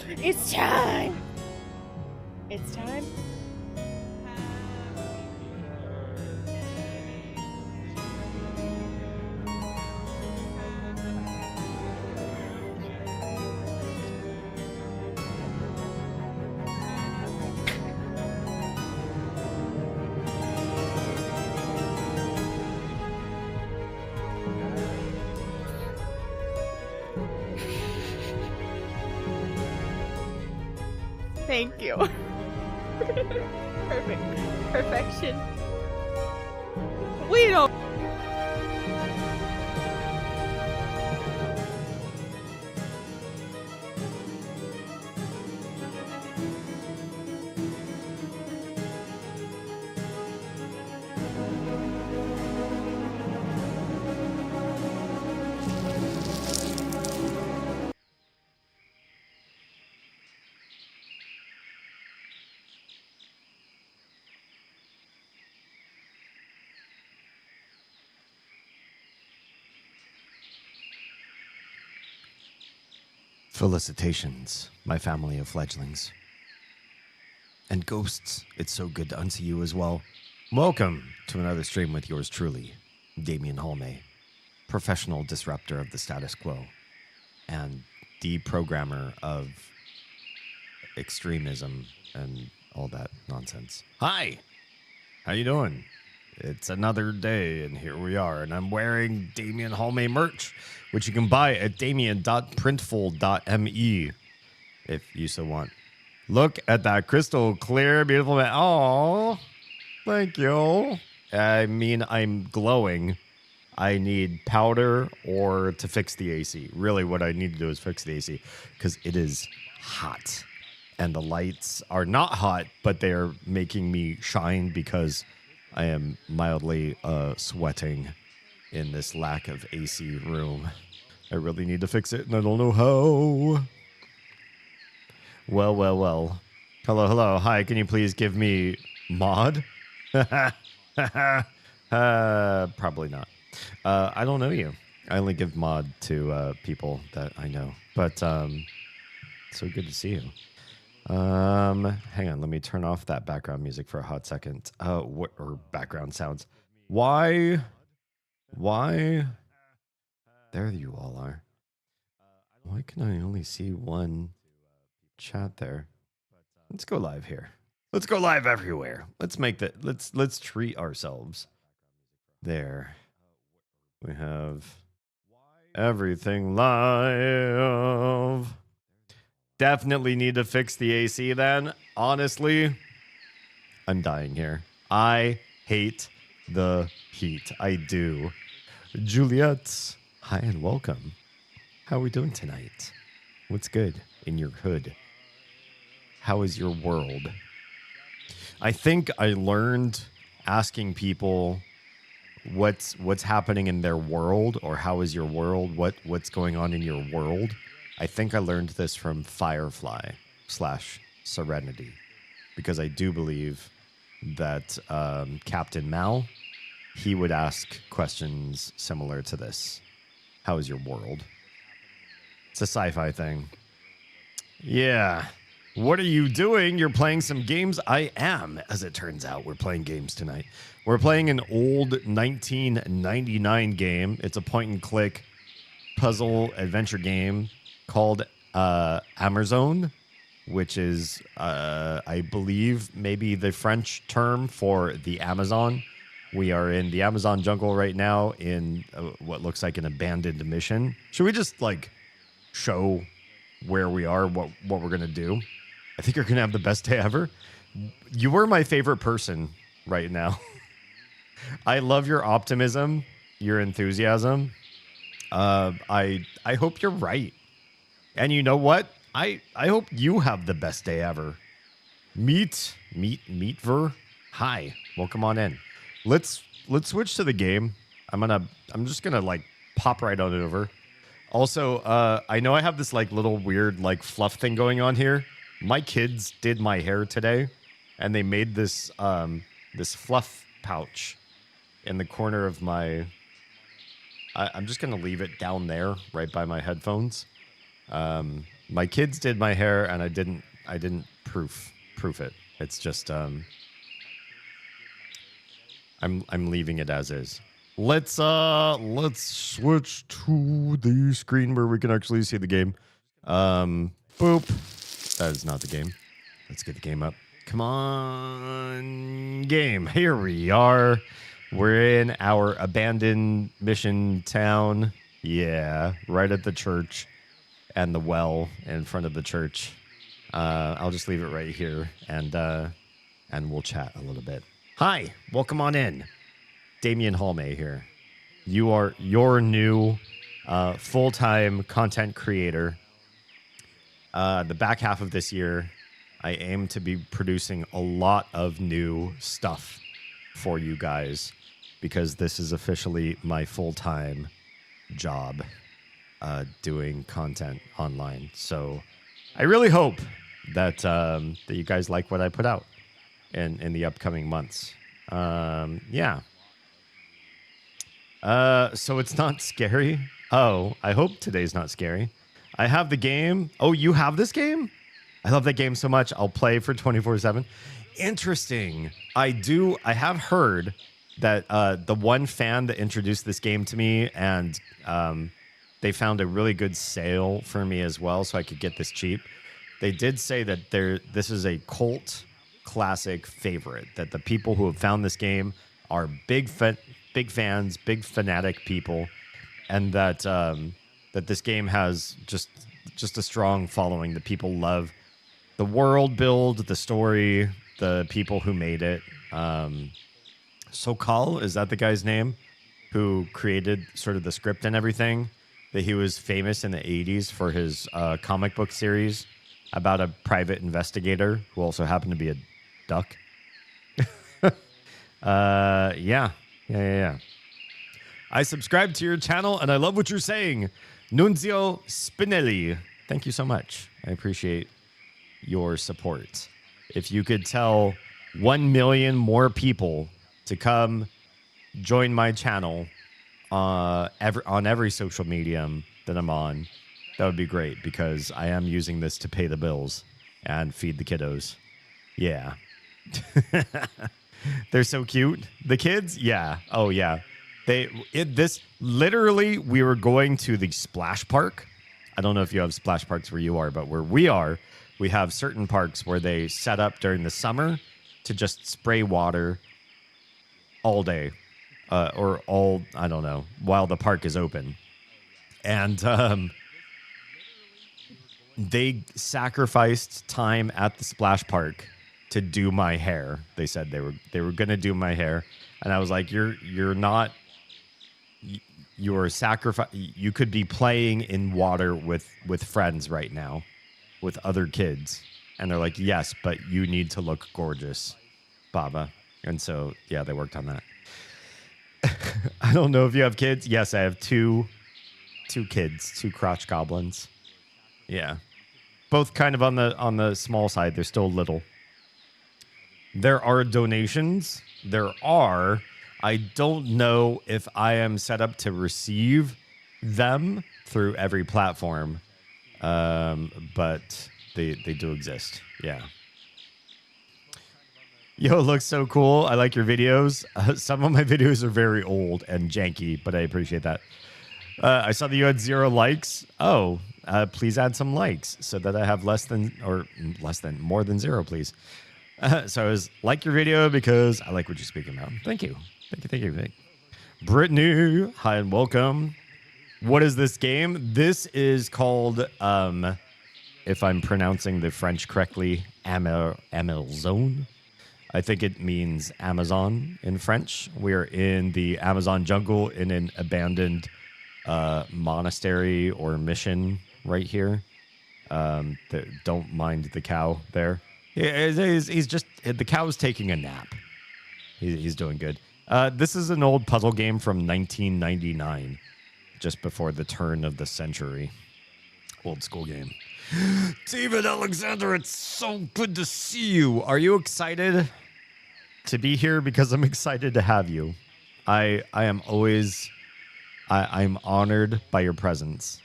It's time. It's time. Thank you. Perfect. Perfection. We don't. Felicitations, my family of fledglings. And ghosts, it's so good to unsee you as well. Welcome to another stream with yours truly, Damien Holme, professional disruptor of the status quo and deprogrammer of extremism and all that nonsense. Hi, how you doing? It's another day, and here we are, and I'm wearing Damien Holme merch, which you can buy at damien.printful.me if you so want. Look at that crystal clear, beautiful man. Oh, thank you. I mean, I'm glowing. I need powder or to fix the AC. Really, what I need to do is fix the AC because it is hot. And the lights are not hot, but they are making me shine because I am mildly sweating in this lack of AC room. I really need to fix it, and I don't know how. Well. Hello. Hi, can you please give me mod? Probably not. I don't know you. I only give mod to people that I know. But so good to see you. Hang on, let me turn off that background music for a hot second. Or background sounds. Why? There you all are. Why can I only see one chat there? Let's go live here. Let's go live everywhere. Let's make that. Let's treat ourselves. There. We have everything live. Definitely need to fix the AC then. Honestly, I'm dying here. I hate the heat. I do. Juliet, hi and welcome. How are we doing tonight? What's good in your hood? How is your world? I think I learned asking people what's happening in their world or how is your world? What's going on in your world? I think I learned this from Firefly/Serenity because I do believe that Captain Mal, he would ask questions similar to this. How is your world? It's a sci-fi thing. Yeah. What are you doing? You're playing some games? I am, as it turns out. We're playing games tonight. We're playing an old 1999 game. It's a point-and-click puzzle adventure game called Amazon, which is, I believe, maybe the French term for the Amazon. We are in the Amazon jungle right now in what looks like an abandoned mission. Should we just, show where we are, what we're going to do? I think you're going to have the best day ever. You were my favorite person right now. I love your optimism, your enthusiasm. I hope you're right. And you know what? I hope you have the best day ever. Meetver. Hi, welcome on in. Let's switch to the game. I'm just gonna pop right on it over. Also, I know I have this little weird fluff thing going on here. My kids did my hair today, and they made this this fluff pouch in the corner of my. I'm just gonna leave it down there, right by my headphones. My kids did my hair, and I didn't proof it. It's just I'm leaving it as is. Let's switch to the screen where we can actually see the game. Boop. That is not the game. Let's get the game up. Come on, game. Here we are. We're in our abandoned mission town. Yeah, right at the church and the well in front of the church. I'll just leave it right here, and we'll chat a little bit. Hi, welcome on in. Damian Hallmay here. You are your new full-time content creator. The back half of this year, I aim to be producing a lot of new stuff for you guys because this is officially my full-time job, doing content online. So I really hope that that you guys like what I put out in the upcoming months. Yeah. So it's not scary. Oh, I hope today's not scary. I have the game. Oh, you have this game? I love that game so much. I'll play for 24/7. Interesting. I have heard that the one fan that introduced this game to me, and they found a really good sale for me as well, so I could get this cheap. They did say that this is a cult classic favorite, that the people who have found this game are big fans, big fanatic people, and that that this game has just a strong following. The people love the world build, the story, the people who made it. Sokal, is that the guy's name? Who created sort of the script and everything? That he was famous in the 80s for his comic book series about a private investigator who also happened to be a duck. Yeah. I subscribe to your channel and I love what you're saying. Nunzio Spinelli. Thank you so much. I appreciate your support. If you could tell 1 million more people to come join my channel on every social medium that I'm on, that would be great, because I am using this to pay the bills and feed the kiddos. Yeah. They're so cute. The kids? Yeah. Oh, yeah. Literally, we were going to the splash park. I don't know if you have splash parks where you are, but where we are, we have certain parks where they set up during the summer to just spray water all day, or all, I don't know, while the park is open. And they sacrificed time at the splash park to do my hair. They said they were going to do my hair. And I was like, you're sacrifice. You could be playing in water with friends right now, with other kids. And they're like, yes, but you need to look gorgeous, Baba. And so, yeah, they worked on that. I don't know if you have kids. Yes, I have two kids, 2 crotch goblins. Yeah. Both kind of on the small side. They're still little. There are donations. There are. I don't know if I am set up to receive them through every platform, but they do exist. Yeah. Yo, it looks so cool. I like your videos. Some of my videos are very old and janky, but I appreciate that. I saw that you had 0 likes. Oh, please add some likes so that I have more than 0, please. So I was like your video because I like what you're speaking about. Thank you. Thank you. Brittany, hi and welcome. What is this game? This is called, if I'm pronouncing the French correctly, Amazon. I think it means Amazon in French. We are in the Amazon jungle in an abandoned monastery or mission right here. Don't mind the cow there. He's just, the cow's taking a nap. He's doing good. This is an old puzzle game from 1999, just before the turn of the century. Old school game. David Alexander, it's so good to see you. Are you excited to be here? Because I'm excited to have you. I am always, I'm honored by your presence.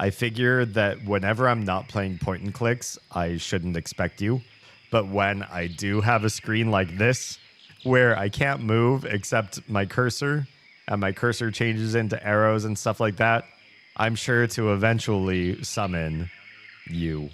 I figure that whenever I'm not playing point and clicks, I shouldn't expect you. But when I do have a screen like this, where I can't move except my cursor, and my cursor changes into arrows and stuff like that, I'm sure to eventually summon you.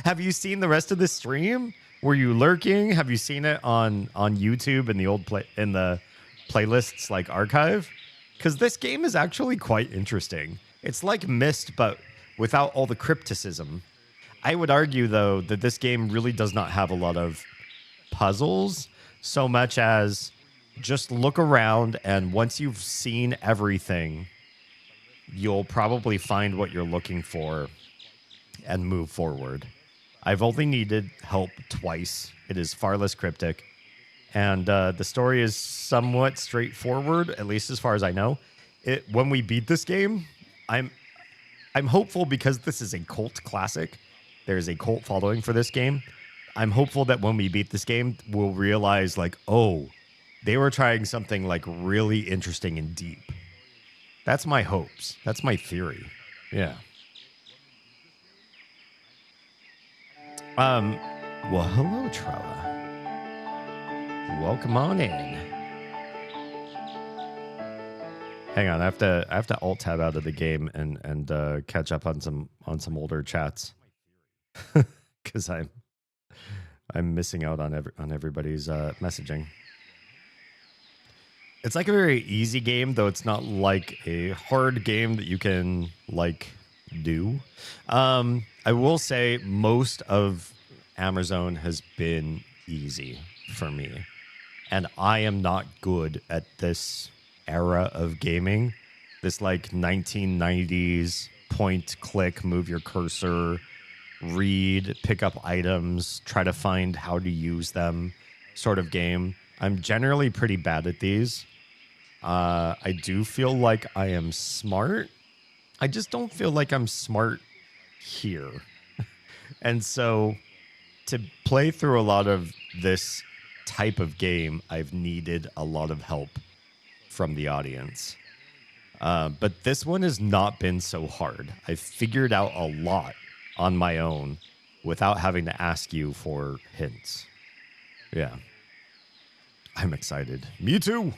Have you seen the rest of the stream? Were you lurking? Have you seen it on YouTube in the in the playlists like archive? Because this game is actually quite interesting. It's like Myst, but without all the crypticism. I would argue, though, that this game really does not have a lot of puzzles, so much as just look around, and once you've seen everything, you'll probably find what you're looking for and move forward. I've only needed help twice. It is far less cryptic. And the story is somewhat straightforward, at least as far as I know. When we beat this game, I'm hopeful because this is a cult classic. There's a cult following for this game. I'm hopeful that when we beat this game, we'll realize, like, oh, they were trying something, like, really interesting and deep. That's my hopes. That's my theory. Yeah. Well, hello, Trella. Welcome on in. Hang on, I have to alt tab out of the game and catch up on some older chats because I'm missing out on everybody's messaging. It's like a very easy game, though it's not like a hard game that you can like do. I will say most of Amazon has been easy for me, and I am not good at this era of gaming. This like 1990s point click, move your cursor, read, pick up items, try to find how to use them sort of game. I'm generally pretty bad at these. I do feel like I am smart. I just don't feel like I'm smart here. And so to play through a lot of this type of game, I've needed a lot of help from the audience. But this one has not been so hard. I've figured out a lot on my own without having to ask you for hints. Yeah. I'm excited. Me too.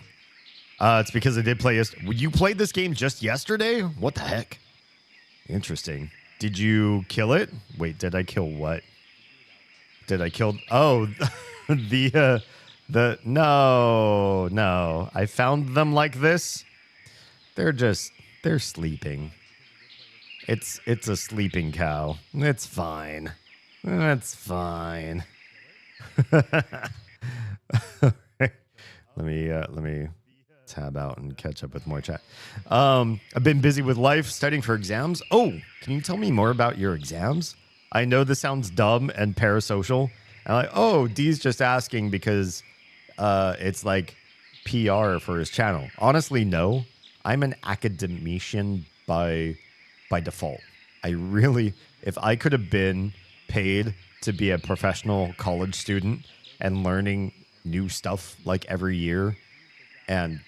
It's because I did play you played this game just yesterday? What the heck? Interesting. Did you kill it? Wait, did I kill what? Did I kill... Oh, No. I found them like this. They're sleeping. It's a sleeping cow. It's fine. That's fine. Let me tab out and catch up with more chat. I've been busy with life, studying for exams. Oh, can you tell me more about your exams? I know this sounds dumb and parasocial. And like, oh, D's just asking because it's like PR for his channel. Honestly, no. I'm an academician by default. If I could have been paid to be a professional college student and learning new stuff like every year, and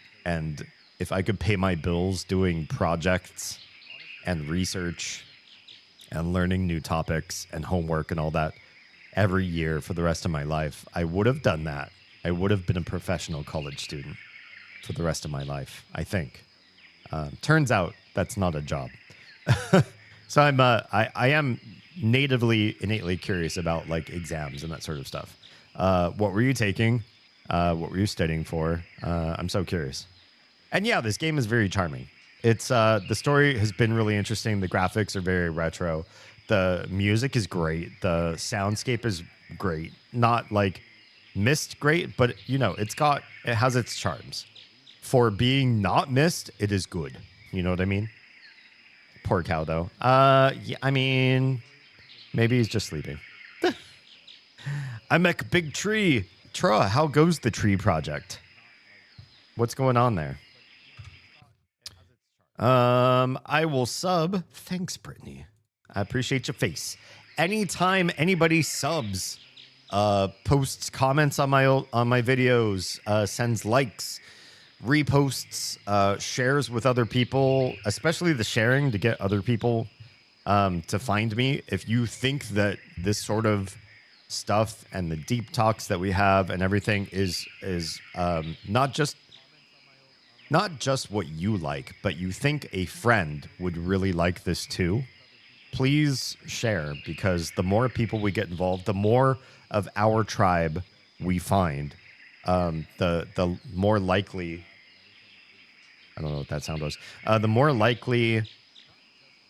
if I could pay my bills doing projects and research and learning new topics and homework and all that every year for the rest of my life, I would have done that. I would have been a professional college student for the rest of my life, I think. Turns out that's not a job. So I am innately curious about like exams and that sort of stuff. What were you taking? What were you studying for? I'm so curious. And yeah, this game is very charming. It's the story has been really interesting. The graphics are very retro. The music is great. The soundscape is great. Not like Myst great, but you know, it has its charms. For being not Myst, it is good. You know what I mean? Poor cow though. Yeah, I mean, maybe he's just sleeping. I'm a big tree. Tra, how goes the tree project? What's going on there? I will sub. Thanks, Brittany. I appreciate your face. Anytime anybody subs, posts comments on my videos, sends likes, reposts, shares with other people, especially the sharing to get other people to find me. If you think that this sort of stuff and the deep talks that we have and everything is not just what you like, but you think a friend would really like this too, please share, because the more people we get involved, the more of our tribe we find, the more likely. I don't know what that sound was. The more likely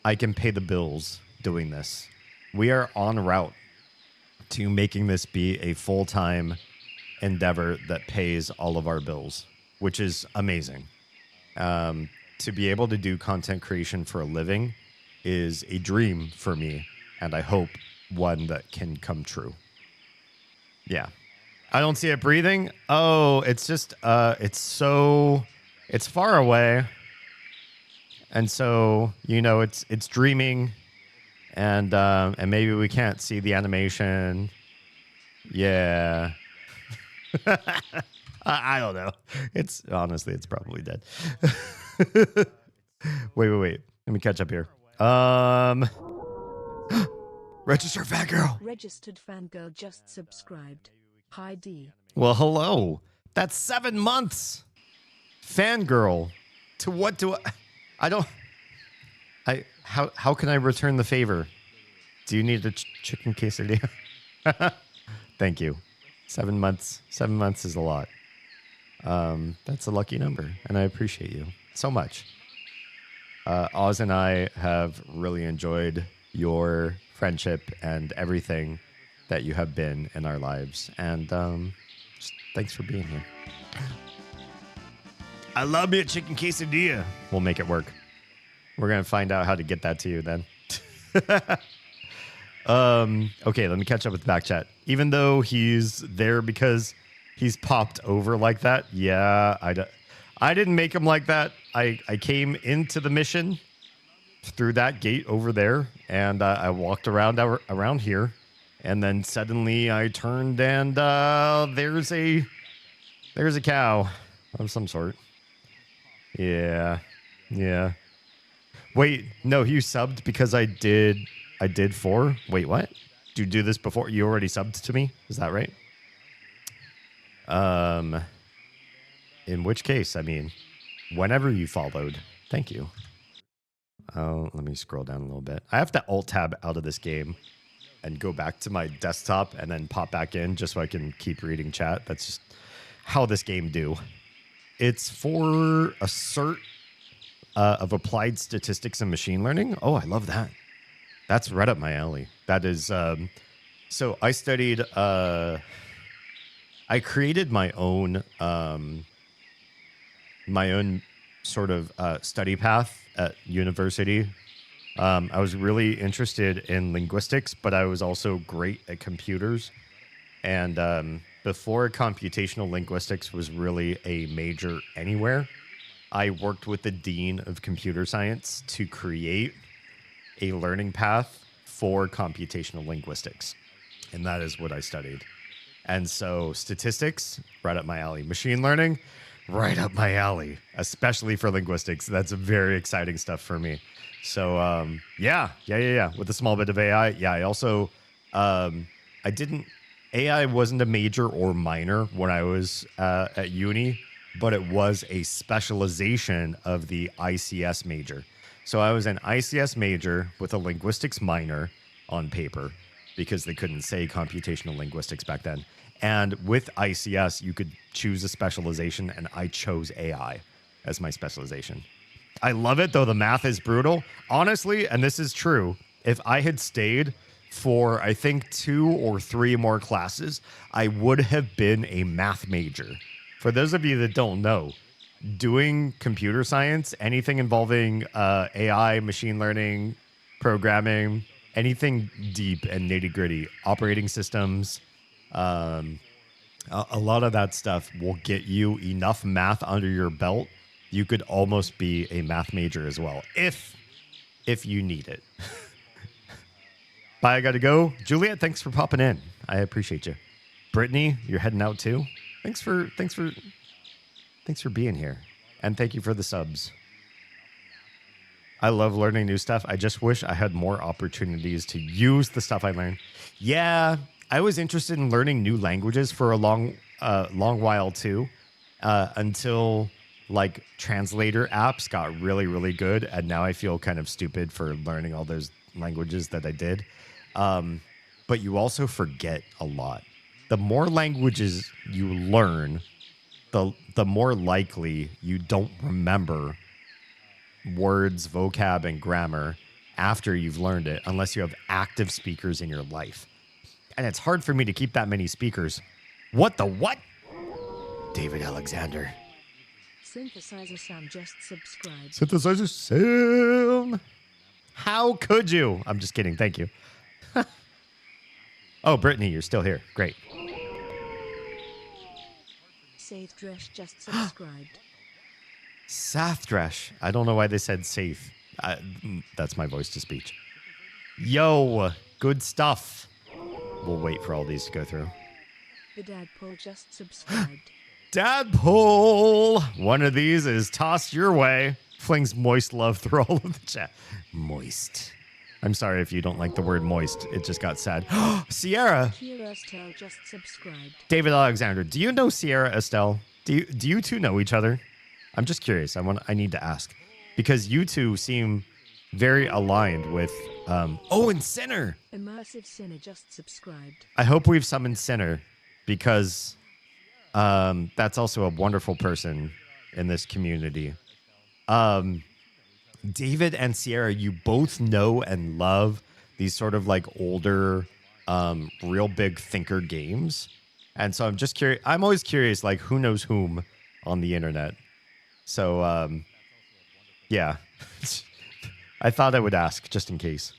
I can pay the bills doing this. We are en route to making this be a full-time endeavor that pays all of our bills, which is amazing. To be able to do content creation for a living is a dream for me, and I hope one that can come true. Yeah. I don't see it breathing. Oh, it's just it's far away. And so, it's dreaming, and maybe we can't see the animation. Yeah. I don't know. It's honestly, it's probably dead. Wait. Let me catch up here. Register fangirl. Registered fangirl just subscribed. Hi D. Well, hello. That's 7 months. Fangirl. To what do I don't. How can I return the favor? Do you need a chicken quesadilla? Thank you. 7 months. 7 months is a lot. That's a lucky number, and I appreciate you so much. Oz and I have really enjoyed your friendship and everything that you have been in our lives, and just thanks for being here. I love me a chicken quesadilla. We'll make it work. We're gonna find out how to get that to you then. Okay, let me catch up with the back chat. Even though he's there because he's popped over like that, yeah, I didn't make him like that. I came into the mission through that gate over there, and I walked around here, and then suddenly I turned, and there's a cow of some sort. Yeah. Wait, no, you subbed because I did 4. Wait, what? Did you do this before? You already subbed to me? Is that right? In which case, I mean, whenever you followed, thank you. Oh, let me scroll down a little bit. I have to alt-tab out of this game and go back to my desktop and then pop back in just so I can keep reading chat. That's just how this game do. It's for a cert of applied statistics and machine learning. Oh, I love that. That's right up my alley. That is, so I studied, I created my own sort of study path at university. I was really interested in linguistics, but I was also great at computers. And before computational linguistics was really a major anywhere, I worked with the dean of computer science to create a learning path for computational linguistics. And that is what I studied. And so statistics, right up my alley. Machine learning, right up my alley, especially for linguistics. That's very exciting stuff for me. So, yeah. With a small bit of AI. Yeah, I also, AI wasn't a major or minor when I was at uni, but it was a specialization of the ICS major. So I was an ICS major with a linguistics minor on paper because they couldn't say computational linguistics back then. And with ICS, you could choose a specialization, and I chose AI as my specialization. I love it, though the math is brutal. Honestly, and this is true, if I had stayed for, I think, 2 or 3 more classes, I would have been a math major. For those of you that don't know, doing computer science, anything involving AI, machine learning, programming, anything deep and nitty-gritty, operating systems, a lot of that stuff will get you enough math under your belt. You could almost be a math major as well, if you need it. Bye, I gotta go. Juliet, thanks for popping in. I appreciate you. Brittany, you're heading out too. Thanks for Thanks for being here. And thank you for the subs. I love learning new stuff. I just wish I had more opportunities to use the stuff I learned. Yeah, I was interested in learning new languages for a long while too, until like translator apps got really, really good. And now I feel kind of stupid for learning all those languages that I did. But you also forget a lot. The more languages you learn, the more likely you don't remember words, vocab, and grammar after you've learned it, unless you have active speakers in your life. And it's hard for me to keep that many speakers. What the what? David Alexander. Synthesizer Sam just subscribed. Synthesizer Sam. How could you? I'm just kidding. Thank you. Oh, Brittany, you're still here. Great. Saith Dresh just subscribed. Sathdrash. I don't know why they said safe. That's my voice to speech. Yo, good stuff. We'll wait for all these to go through. The Dadpole just subscribed. Dadpole! One of these is tossed your way. Flings moist love through all of the chat. Moist. I'm sorry if you don't like the word moist. It just got sad. Sierra! Kira Estelle just subscribed. David Alexander, do you know Sierra Estelle? Do you two know each other? I'm just curious. I need to ask. Because you two seem very aligned with... and Sinner! Immersive Sinner just subscribed. I hope we've summoned Sinner, because that's also a wonderful person in this community. David and Sierra, you both know and love these sort of like older, real big thinker games. And so I'm just curious. I'm always curious, like, who knows whom on the internet. So, yeah. I thought I would ask just in case.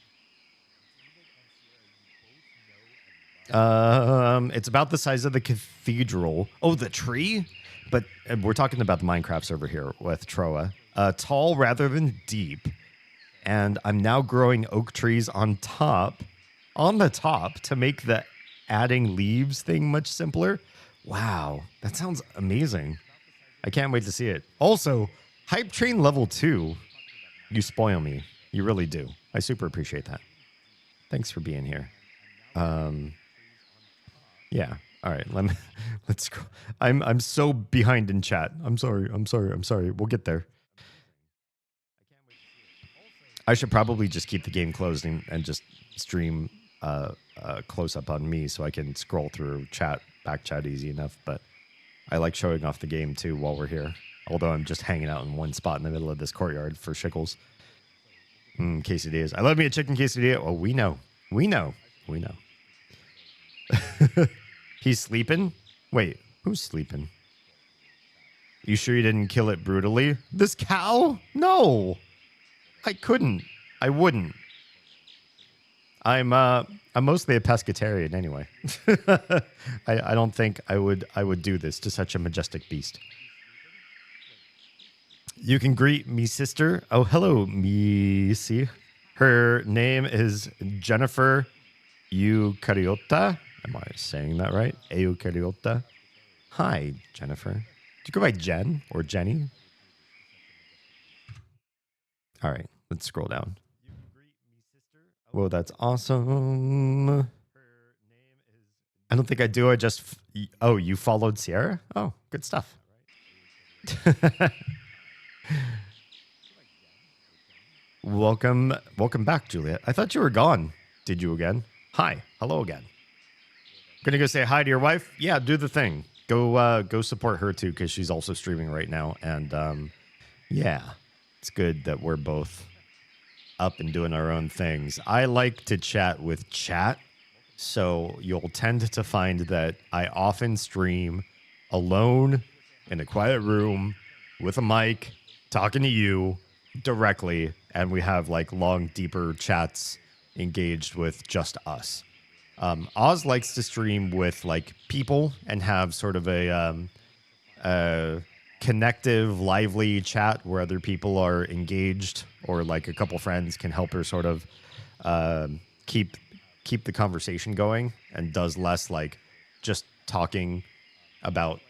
It's about the size of the cathedral. Oh, the tree? But we're talking about the Minecraft server here with Troa. Tall rather than deep. And I'm now growing oak trees on the top to make the adding leaves thing much simpler. Wow, that sounds amazing. I can't wait to see it. Also, Hype Train level 2. You spoil me. You really do. I super appreciate that. Thanks for being here. Yeah. All right. Let's go. I'm so behind in chat. I'm sorry. We'll get there. I should probably just keep the game closed and just stream close up on me so I can scroll through back chat easy enough. But I like showing off the game too while we're here. Although I'm just hanging out in one spot in the middle of this courtyard for shickles. Quesadillas. I love me a chicken quesadilla. Oh, we know. He's sleeping? Wait, who's sleeping? You sure you didn't kill it brutally? This cow? No. I couldn't. I wouldn't. I'm mostly a pescatarian anyway. I don't think I would do this to such a majestic beast. You can greet me sister. Oh, hello, Missy. Her name is Jennifer Eucariota. Am I saying that right? Eucariota. Hi, Jennifer. Do you go by Jen or Jenny? All right, let's scroll down. Whoa, that's awesome. I don't think I do. I just... Oh, you followed Sierra? Oh, good stuff. Welcome back, Juliet. I thought you were gone. Did you again? Hi. Hello again. Gonna go say hi to your wife? Yeah, do the thing. Go support her too, because she's also streaming right now. And yeah, it's good that we're both up and doing our own things. I like to chat with chat, so you'll tend to find that I often stream alone in a quiet room with a mic, talking to you directly, and we have like long, deeper chats engaged with just us. Oz likes to stream with like people and have sort of a connective, lively chat where other people are engaged, or like a couple friends can help her sort of keep the conversation going, and does less like just talking about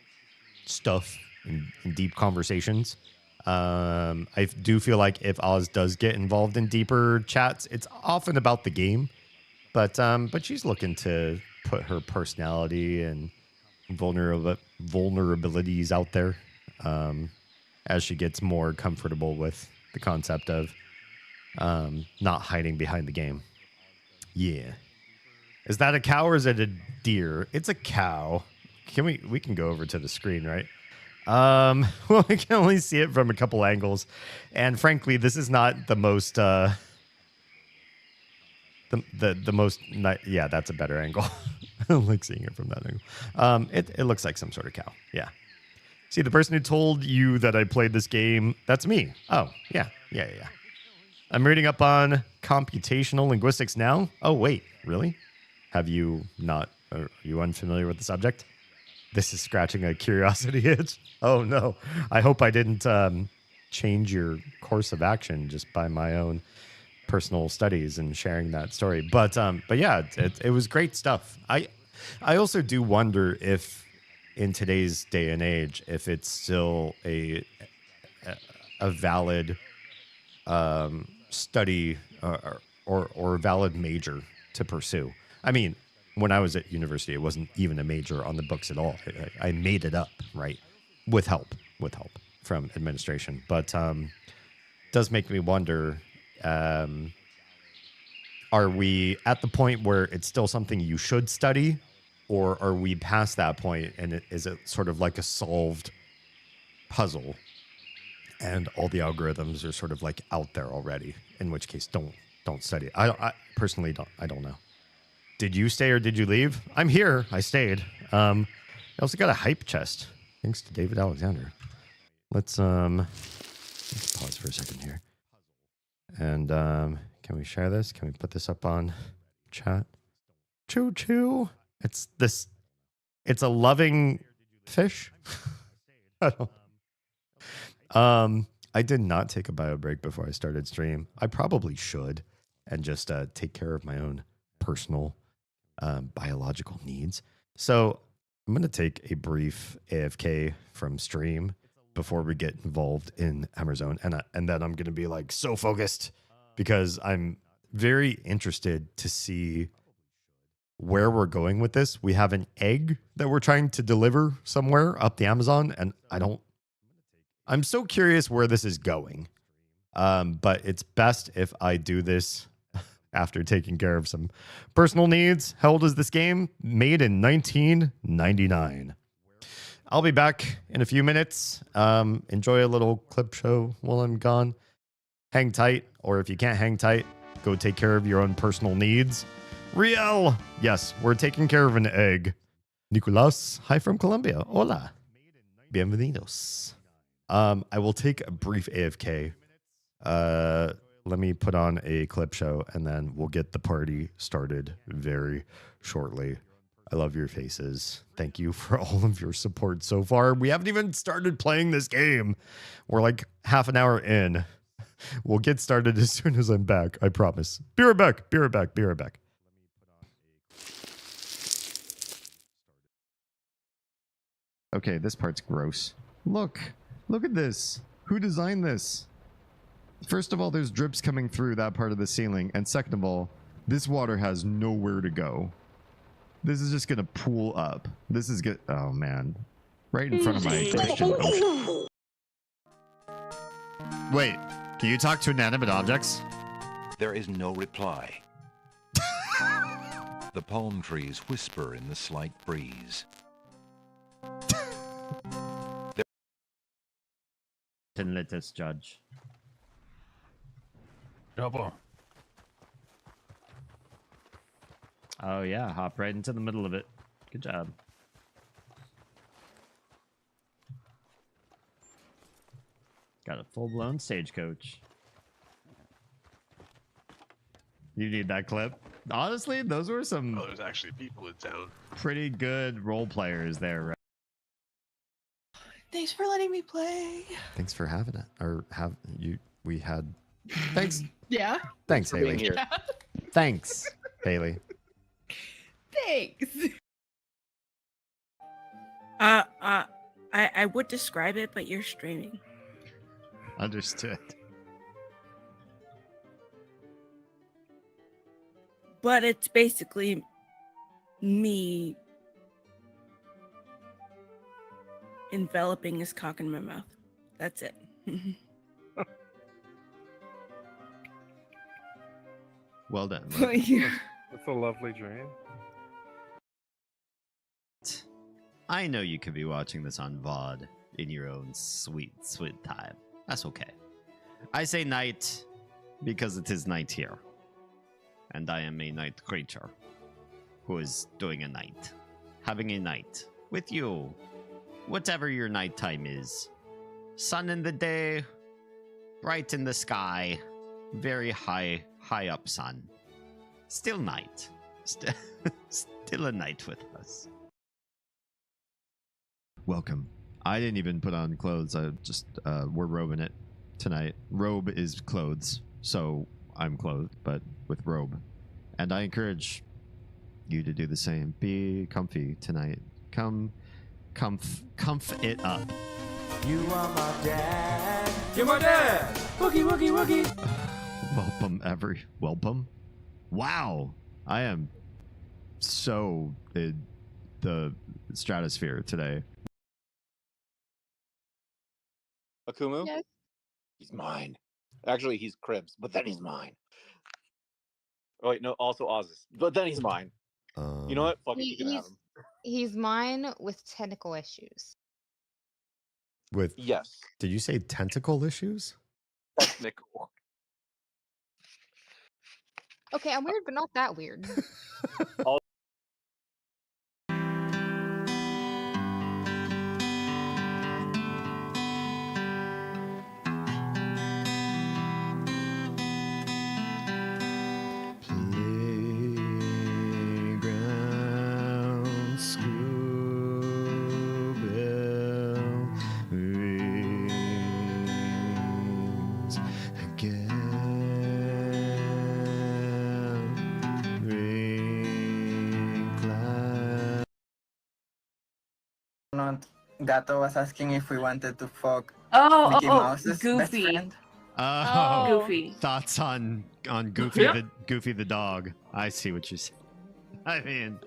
stuff in deep conversations. I do feel like if Oz does get involved in deeper chats, it's often about the game, but she's looking to put her personality and vulnerabilities out there as she gets more comfortable with the concept of not hiding behind the game. Yeah. Is that a cow or is it a deer? It's a cow. We can go over to the screen, right? Well, I can only see it from a couple angles, and frankly, this is not the most the most yeah, that's a better angle. I don't like seeing it from that angle. It looks like some sort of cow. Yeah. See, the person who told you that I played this game, that's me. Oh, yeah. I'm reading up on computational linguistics now. Oh, wait, really? Have you not? Are you unfamiliar with the subject? This is scratching a curiosity itch. Oh, no. I hope I didn't change your course of action just by my own personal studies and sharing that story. But yeah, it was great stuff. I also do wonder if in today's day and age, if it's still a valid study or valid major to pursue. I mean, when I was at university, it wasn't even a major on the books at all. I made it up, right? With help from administration. But does make me wonder, are we at the point where it's still something you should study, or are we past that point and is it sort of like a solved puzzle and all the algorithms are sort of like out there already, in which case don't study. I personally don't know. Did you stay or did you leave? I'm here. I stayed. I also got a hype chest thanks to David Alexander. Let's pause for a second here. And can we share this? Can we put this up on chat? Choo choo. It's a loving fish. I did not take a bio break before I started stream. I probably should, and just take care of my own personal biological needs. So I'm going to take a brief AFK from stream before we get involved in Hammerzone, and then I'm going to be like so focused because I'm very interested to see where we're going with this. We have an egg that we're trying to deliver somewhere up the Amazon, and I'm so curious where this is going. But it's best if I do this after taking care of some personal needs. How old is this game? Made in 1999. I'll be back in a few minutes. Enjoy a little clip show while I'm gone. Hang tight, or if you can't hang tight, go take care of your own personal needs. Riel, yes, we're taking care of an egg. Nicolas, hi from Colombia. Hola. Bienvenidos. I will take a brief AFK. Let me put on a clip show, and then we'll get the party started very shortly. I love your faces. Thank you for all of your support so far. We haven't even started playing this game. We're like half an hour in. We'll get started as soon as I'm back. I promise. Be right back. Be right back. Be right back. Okay, this part's gross. Look at this. Who designed this? First of all, there's drips coming through that part of the ceiling. And second of all, this water has nowhere to go. This is just going to pool up. This is good. Oh, man. Right in front of my Christian ocean. Wait, can you talk to inanimate objects? There is no reply. The palm trees whisper in the slight breeze. And let us judge. Double. Oh yeah, hop right into the middle of it. Good job. Got a full-blown stagecoach. You need that clip. Honestly, those were some there's actually people in town. pretty good role players there, right? Thanks for letting me play. Thanks for having it. Or have you we had thanks. Yeah. Thanks, for being Haley. here. Yeah. Thanks, Haley. Thanks. I would describe it, but you're streaming. Understood. But it's basically me enveloping his cock in my mouth. That's it. Well done. Yeah. That's a lovely dream. I know you could be watching this on VOD in your own sweet, sweet time. That's okay. I say night because it is night here. And I am a night creature who is doing a night. Having a night with you. Whatever your nighttime is. Sun in the day, bright in the sky, very high up sun. Still night. Still a night with us. Welcome. I didn't even put on clothes. I just we're robing it tonight. Robe is clothes, so I'm clothed, but with robe. And I encourage you to do the same. Be comfy tonight. Comf it up. You are my dad. You're my dad. Woogie, woogie, woogie. Welcome. Wow. I am so in the stratosphere today. Akumu? Yes. He's mine. Actually, he's Cribs, but then he's mine. Oh, wait, no, also Oz's, but then he's mine. You know what? Fuck it, you can have him. He's mine with technical issues. With Yes. Did you say tentacle issues? Technical. Okay, I'm weird, but not that weird. Playground school bell rings again. Ring clap. Gato was asking if we wanted to fuck Oh, Mickey Mouse's best Goofy. friend. Oh, Goofy. thoughts on Goofy Yep. Goofy the dog. I see what you say. I mean,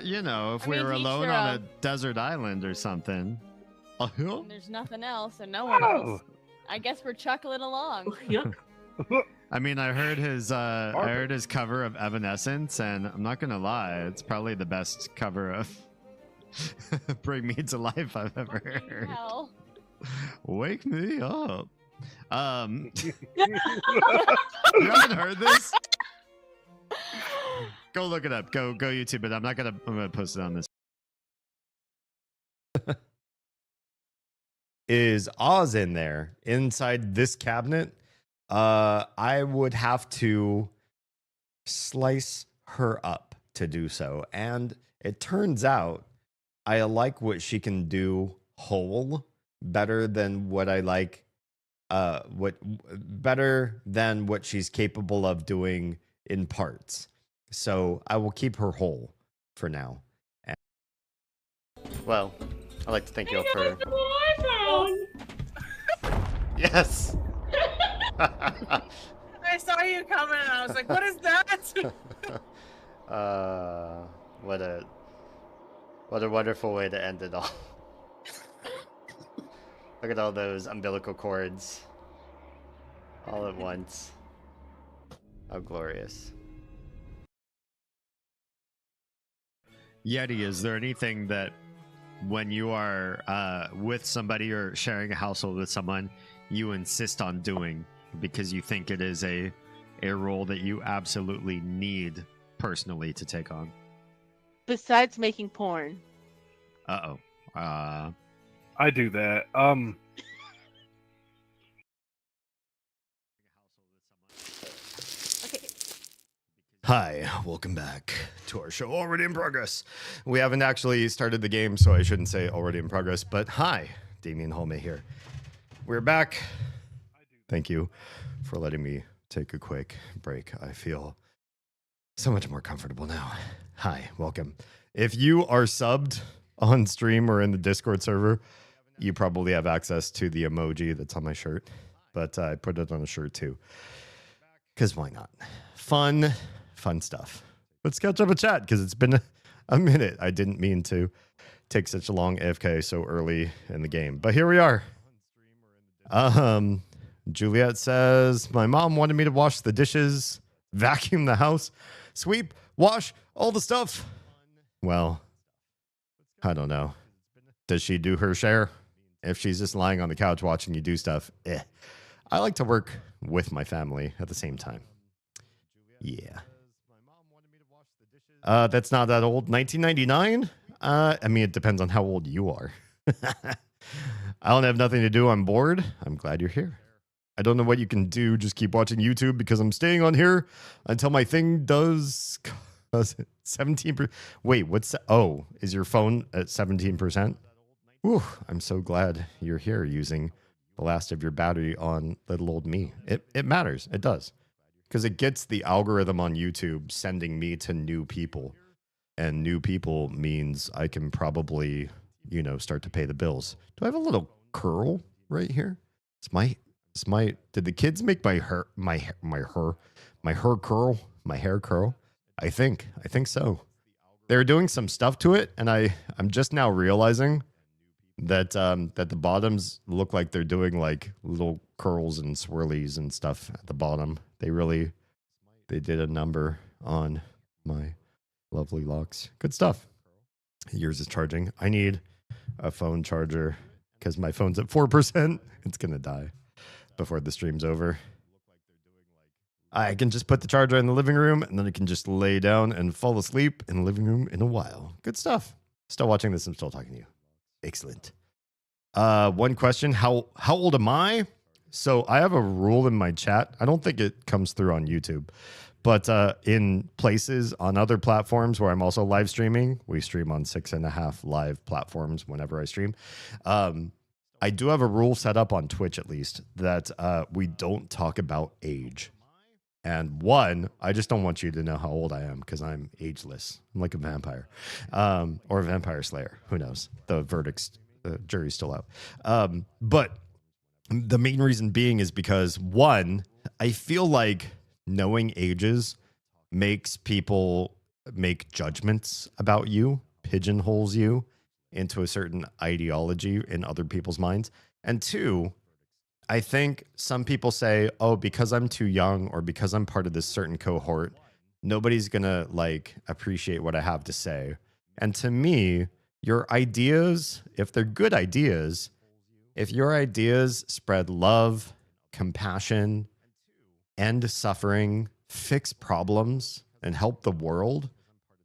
you know, if I we mean, were each alone their on a own. desert island or something. Uh-huh. And there's nothing else, and no one else. I guess we're chuckling along. Yep. I mean, I heard his cover of Evanescence, and I'm not gonna lie, it's probably the best cover of Bring Me to Life I've ever heard. Hell. Wake me up. You haven't heard this? Go look it up. Go YouTube it. I'm gonna post it on this. Is Oz in there inside this cabinet? I would have to slice her up to do so. And it turns out I like what she can do whole better than what I like better than what she's capable of doing in parts. So I will keep her whole for now. Well, I'd like to thank you all for Yes. I saw you coming and I was like, what is that? What a wonderful way to end it all. Look at all those umbilical cords all at once. How glorious. Yeti, is there anything that when you are with somebody or sharing a household with someone, you insist on doing because you think it is a role that you absolutely need personally to take on? Besides making porn. Uh-oh. I do that. Hi, welcome back to our show, already in progress. We haven't actually started the game, so I shouldn't say already in progress, but hi, Damien Holme here. We're back. Thank you for letting me take a quick break. I feel so much more comfortable now. Hi, welcome. If you are subbed on stream or in the Discord server, you probably have access to the emoji that's on my shirt. But I put it on a shirt too. Because why not? Fun stuff. Let's catch up a chat because it's been a minute. I didn't mean to take such a long AFK so early in the game. But here we are. Juliet says, my mom wanted me to wash the dishes, vacuum the house, sweep, wash, all the stuff. Well, I don't know. Does she do her share? If she's just lying on the couch watching you do stuff, I like to work with my family at the same time. Yeah. That's not that old. 1999? I mean, it depends on how old you are. I don't have nothing to do. I'm bored. I'm glad you're here. I don't know what you can do. Just keep watching YouTube because I'm staying on here until my thing does 17%. Wait, what's that? Oh, is your phone at 17%? Ooh, I'm so glad you're here using the last of your battery on little old me. It matters. It does. Because it gets the algorithm on YouTube sending me to new people. And new people means I can probably, start to pay the bills. Do I have a little curl right here? Did the kids make my hair curl? I think so. They're doing some stuff to it, and I'm just now realizing that the bottoms look like they're doing like little curls and swirlies and stuff at the bottom. They did a number on my lovely locks. Good stuff. Yours is charging. I need a phone charger because my phone's at 4%. It's gonna die before the stream's over. I can just put the charger in the living room and then I can just lay down and fall asleep in the living room in a while. Good stuff. Still watching this. I'm still talking to you. Excellent. One question. How old am I? So I have a rule in my chat. I don't think it comes through on YouTube, but in places on other platforms where I'm also live streaming, we stream on 6.5 live platforms whenever I stream. I do have a rule set up on Twitch, at least, that we don't talk about age. And one, I just don't want you to know how old I am because I'm ageless. I'm like a vampire, or a vampire slayer. Who knows? The jury's still out. But the main reason being is because, one, I feel like knowing ages makes people make judgments about you, pigeonholes you into a certain ideology in other people's minds. And two, I think some people say, oh, because I'm too young or because I'm part of this certain cohort, nobody's going to appreciate what I have to say. And to me, your ideas, if they're good ideas, if your ideas spread love, compassion, end suffering, fix problems, and help the world,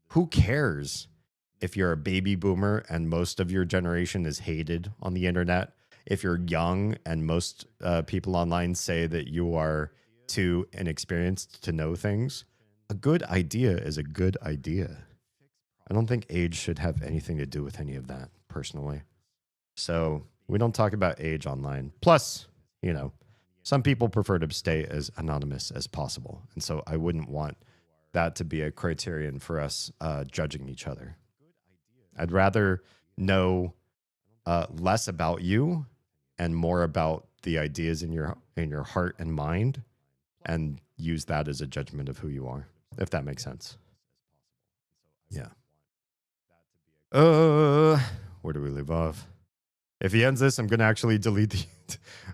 who cares if you're a baby boomer and most of your generation is hated on the internet? If you're young and most people online say that you are too inexperienced to know things, a good idea is a good idea. I don't think age should have anything to do with any of that, personally. So we don't talk about age online. Plus, some people prefer to stay as anonymous as possible. And so I wouldn't want that to be a criterion for us judging each other. I'd rather know less about you and more about the ideas in your heart and mind, and use that as a judgment of who you are, if that makes sense. Yeah. Where do we leave off? If he ends this, I'm going to actually delete the...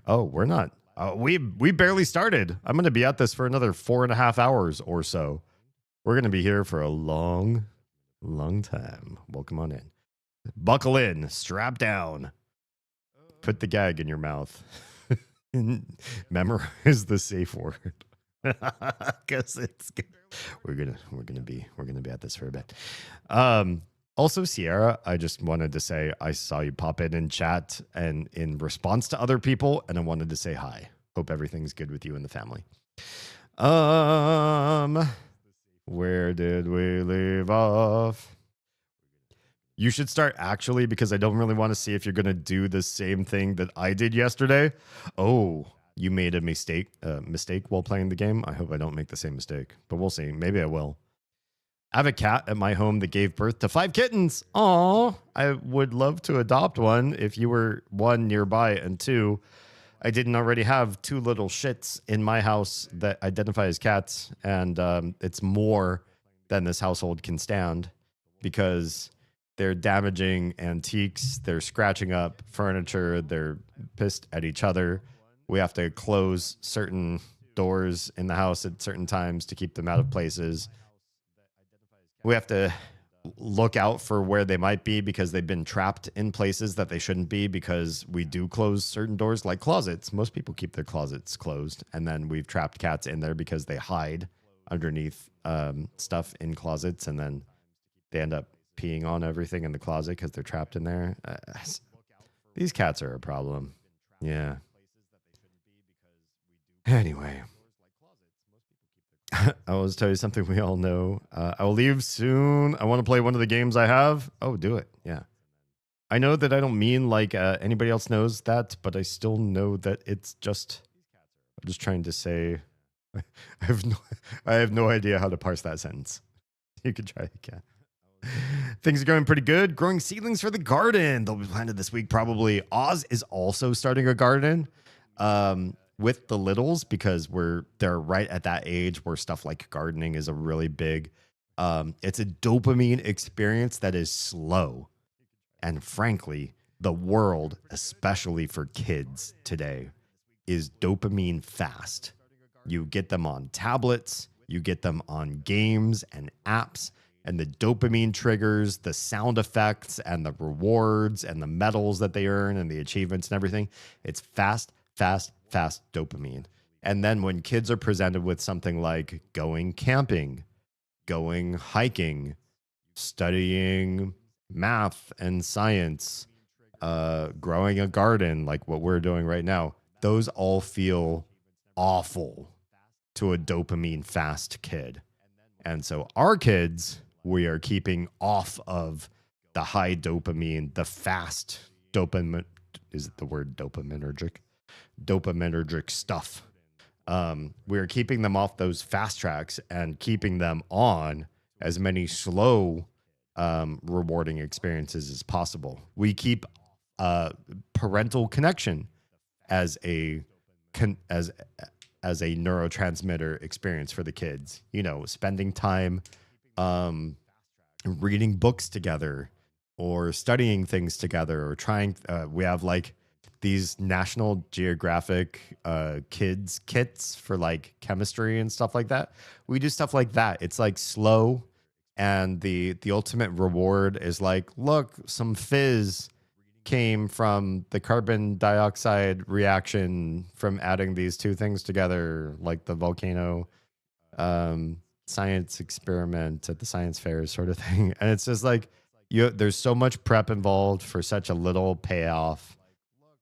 Oh, we're not. We barely started. I'm going to be at this for another 4.5 hours or so. We're going to be here for a long, long time. Welcome on in. Buckle in. Strap down. Put the gag in your mouth. Memorize the safe word. Because it's good. We're gonna be at this for a bit. Also, Sierra, I just wanted to say I saw you pop in chat and in response to other people, and I wanted to say hi. Hope everything's good with you and the family. Where did we leave off? You should start actually, because I don't really want to see if you're going to do the same thing that I did yesterday. Oh, you made a mistake while playing the game. I hope I don't make the same mistake, but we'll see. Maybe I will. I have a cat at my home that gave birth to 5 kittens. Aw, I would love to adopt one if you were 1 nearby, and 2, I didn't already have 2 little shits in my house that identify as cats, and it's more than this household can stand because they're damaging antiques, they're scratching up furniture, they're pissed at each other. We have to close certain doors in the house at certain times to keep them out of places. We have to look out for where they might be because they've been trapped in places that they shouldn't be because we do close certain doors like closets. Most people keep their closets closed, and then we've trapped cats in there because they hide underneath stuff in closets, and then they end up peeing on everything in the closet because they're trapped in there. These cats are a problem. Yeah. Anyway. I will tell you something we all know. I will leave soon. I want to play one of the games I have. Oh, do it. Yeah. I know that I don't mean like anybody else knows that, but I still know that it's just... I'm just trying to say... I have no idea how to parse that sentence. You could try again. Things are going pretty good. Growing seedlings for the garden. They'll be planted this week probably. Oz is also starting a garden. With the littles because they're right at that age where stuff like gardening is a really big it's a dopamine experience that is slow, and frankly the world, especially for kids today, is dopamine fast. You get them on tablets, you get them on games and apps, and the dopamine triggers, the sound effects and the rewards and the medals that they earn and the achievements and everything. It's fast dopamine. And then when kids are presented with something like going camping, going hiking, studying math and science, growing a garden like what we're doing right now, those all feel awful to a dopamine fast kid. And so our kids, we are keeping off of the high dopamine, the fast dopamine. Is it the word dopaminergic? Dopaminergic stuff. We're keeping them off those fast tracks and keeping them on as many slow, rewarding experiences as possible. We keep parental connection as a neurotransmitter experience for the kids. You know, spending time reading books together or studying things together or trying. We have like these National Geographic kids kits for like chemistry and stuff like that. We do stuff like that. It's like slow, and the ultimate reward is like, look, some fizz came from the carbon dioxide reaction from adding these 2 things together, like the volcano science experiment at the science fair sort of thing. And it's just like there's so much prep involved for such a little payoff.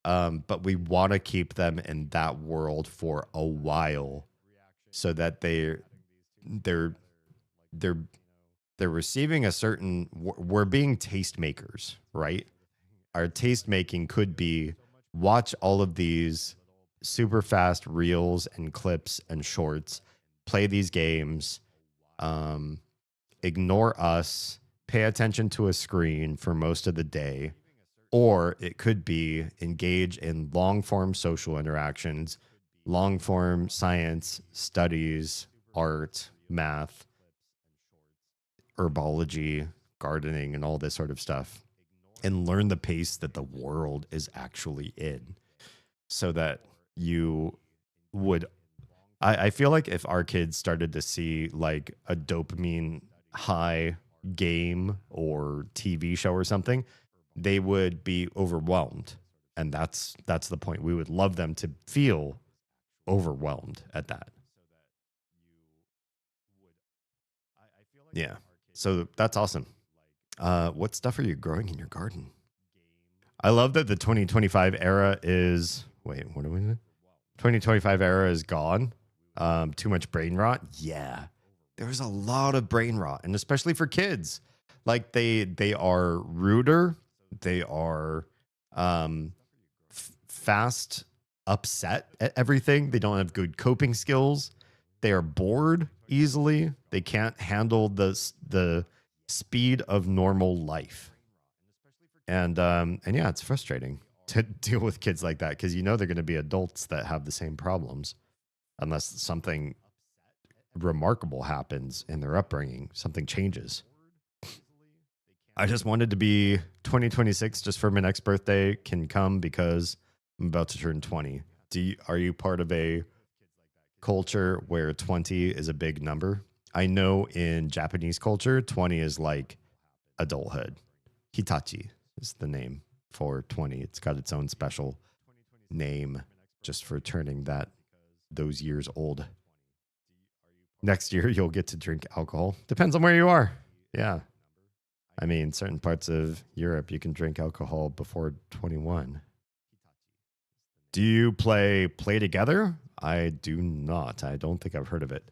But we want to keep them in that world for a while so that they're receiving a certain, we're being tastemakers, right? Our taste making could be watch all of these super fast reels and clips and shorts, play these games, ignore us, pay attention to a screen for most of the day. Or it could be engage in long-form social interactions, long-form science, studies, art, math, herbology, gardening, and all this sort of stuff, and learn the pace that the world is actually in so that you would... I feel like if our kids started to see like a dopamine high game or TV show or something, they would be overwhelmed. And that's the point. We would love them to feel overwhelmed at that. Yeah. So that's awesome. What stuff are you growing in your garden? I love that the 2025 era is... Wait, what are we doing? 2025 era is gone. Too much brain rot. Yeah. There's a lot of brain rot, and especially for kids. Like they are ruder. They are fast upset at everything. They don't have good coping skills. They are bored easily. They can't handle the speed of normal life. And yeah, it's frustrating to deal with kids like that because you know they're going to be adults that have the same problems unless something remarkable happens in their upbringing, something changes. I just wanted to be 2026 just for my next birthday can come because I'm about to turn 20. Are you part of a culture where 20 is a big number? I know in Japanese culture, 20 is like adulthood. Hitachi is the name for 20. It's got its own special name just for turning those years old. Next year, you'll get to drink alcohol. Depends on where you are. Yeah. I mean, certain parts of Europe, you can drink alcohol before 21. Do you play Together? I do not. I don't think I've heard of it.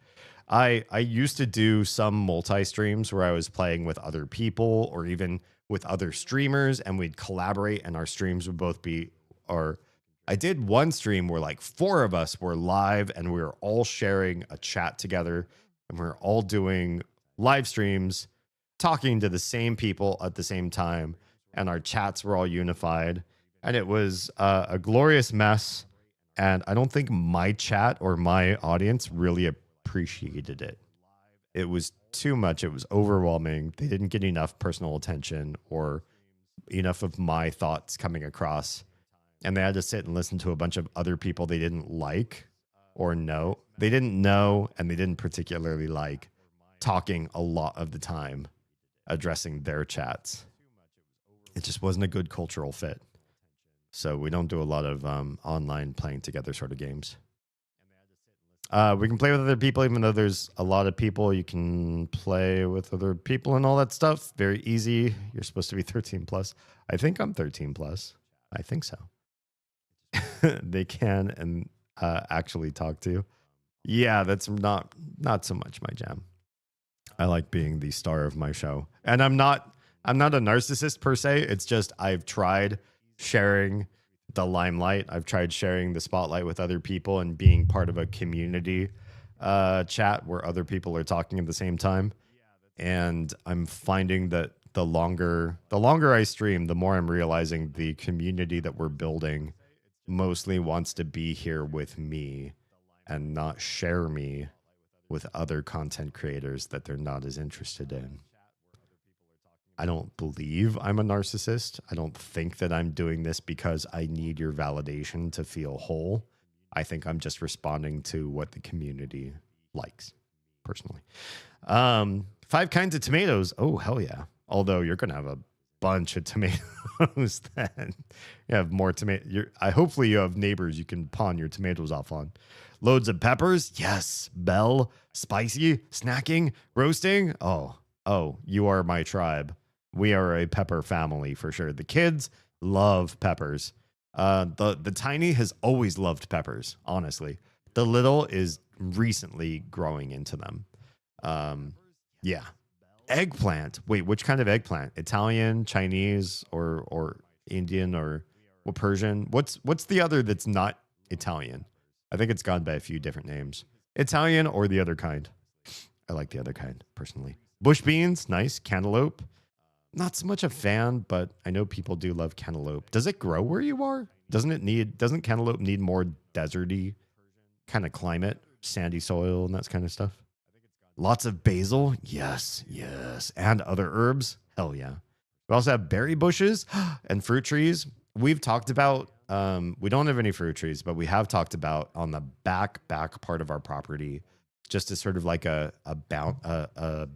I used to do some multi-streams where I was playing with other people or even with other streamers, and we'd collaborate and our streams would both be, or I did one stream where like 4 of us were live and we were all sharing a chat together and we were all doing live streams, talking to the same people at the same time, and our chats were all unified. And it was a glorious mess. And I don't think my chat or my audience really appreciated it. It was too much. It was overwhelming. They didn't get enough personal attention or enough of my thoughts coming across. And they had to sit and listen to a bunch of other people they didn't like or know. They didn't know and they didn't particularly like talking a lot of the time, addressing their chats. It just wasn't a good cultural fit. So we don't do a lot of online playing together sort of games. We can play with other people, even though there's a lot of people. You can play with other people and all that stuff. Very easy. You're supposed to be 13 plus. I think I'm 13 plus. I think so. They can and actually talk to you. Yeah, that's not so much my jam. I like being the star of my show. And I'm not a narcissist per se. It's just I've tried sharing the limelight. I've tried sharing the spotlight with other people and being part of a community chat where other people are talking at the same time. And I'm finding that the longer I stream, the more I'm realizing the community that we're building mostly wants to be here with me and not share me with other content creators that they're not as interested in. I don't believe I'm a narcissist. I don't think that I'm doing this because I need your validation to feel whole. I think I'm just responding to what the community likes, personally. 5 kinds of tomatoes. Oh, hell yeah. Although you're going to have a bunch of tomatoes then. You have more tomato. Hopefully you have neighbors you can pawn your tomatoes off on. Loads of peppers. Yes. Bell. Spicy. Snacking. Roasting. Oh, you are my tribe. We are a pepper family for sure. The kids love peppers. The tiny has always loved peppers, honestly. The little is recently growing into them. Yeah. Eggplant. Wait, which kind of eggplant? Italian, Chinese, or Indian, or what, Persian? What's the other that's not Italian? I think it's gone by a few different names. Italian or the other kind. I like the other kind, personally. Bush beans, nice. Cantaloupe. Not so much a fan, but I know people do love cantaloupe. Does it grow where you are? Doesn't cantaloupe need more deserty kind of climate, sandy soil and that kind of stuff? Lots of basil. Yes. And other herbs. Hell yeah. We also have berry bushes and fruit trees. We've talked about, we don't have any fruit trees, but we have talked about on the back part of our property, just as sort of like a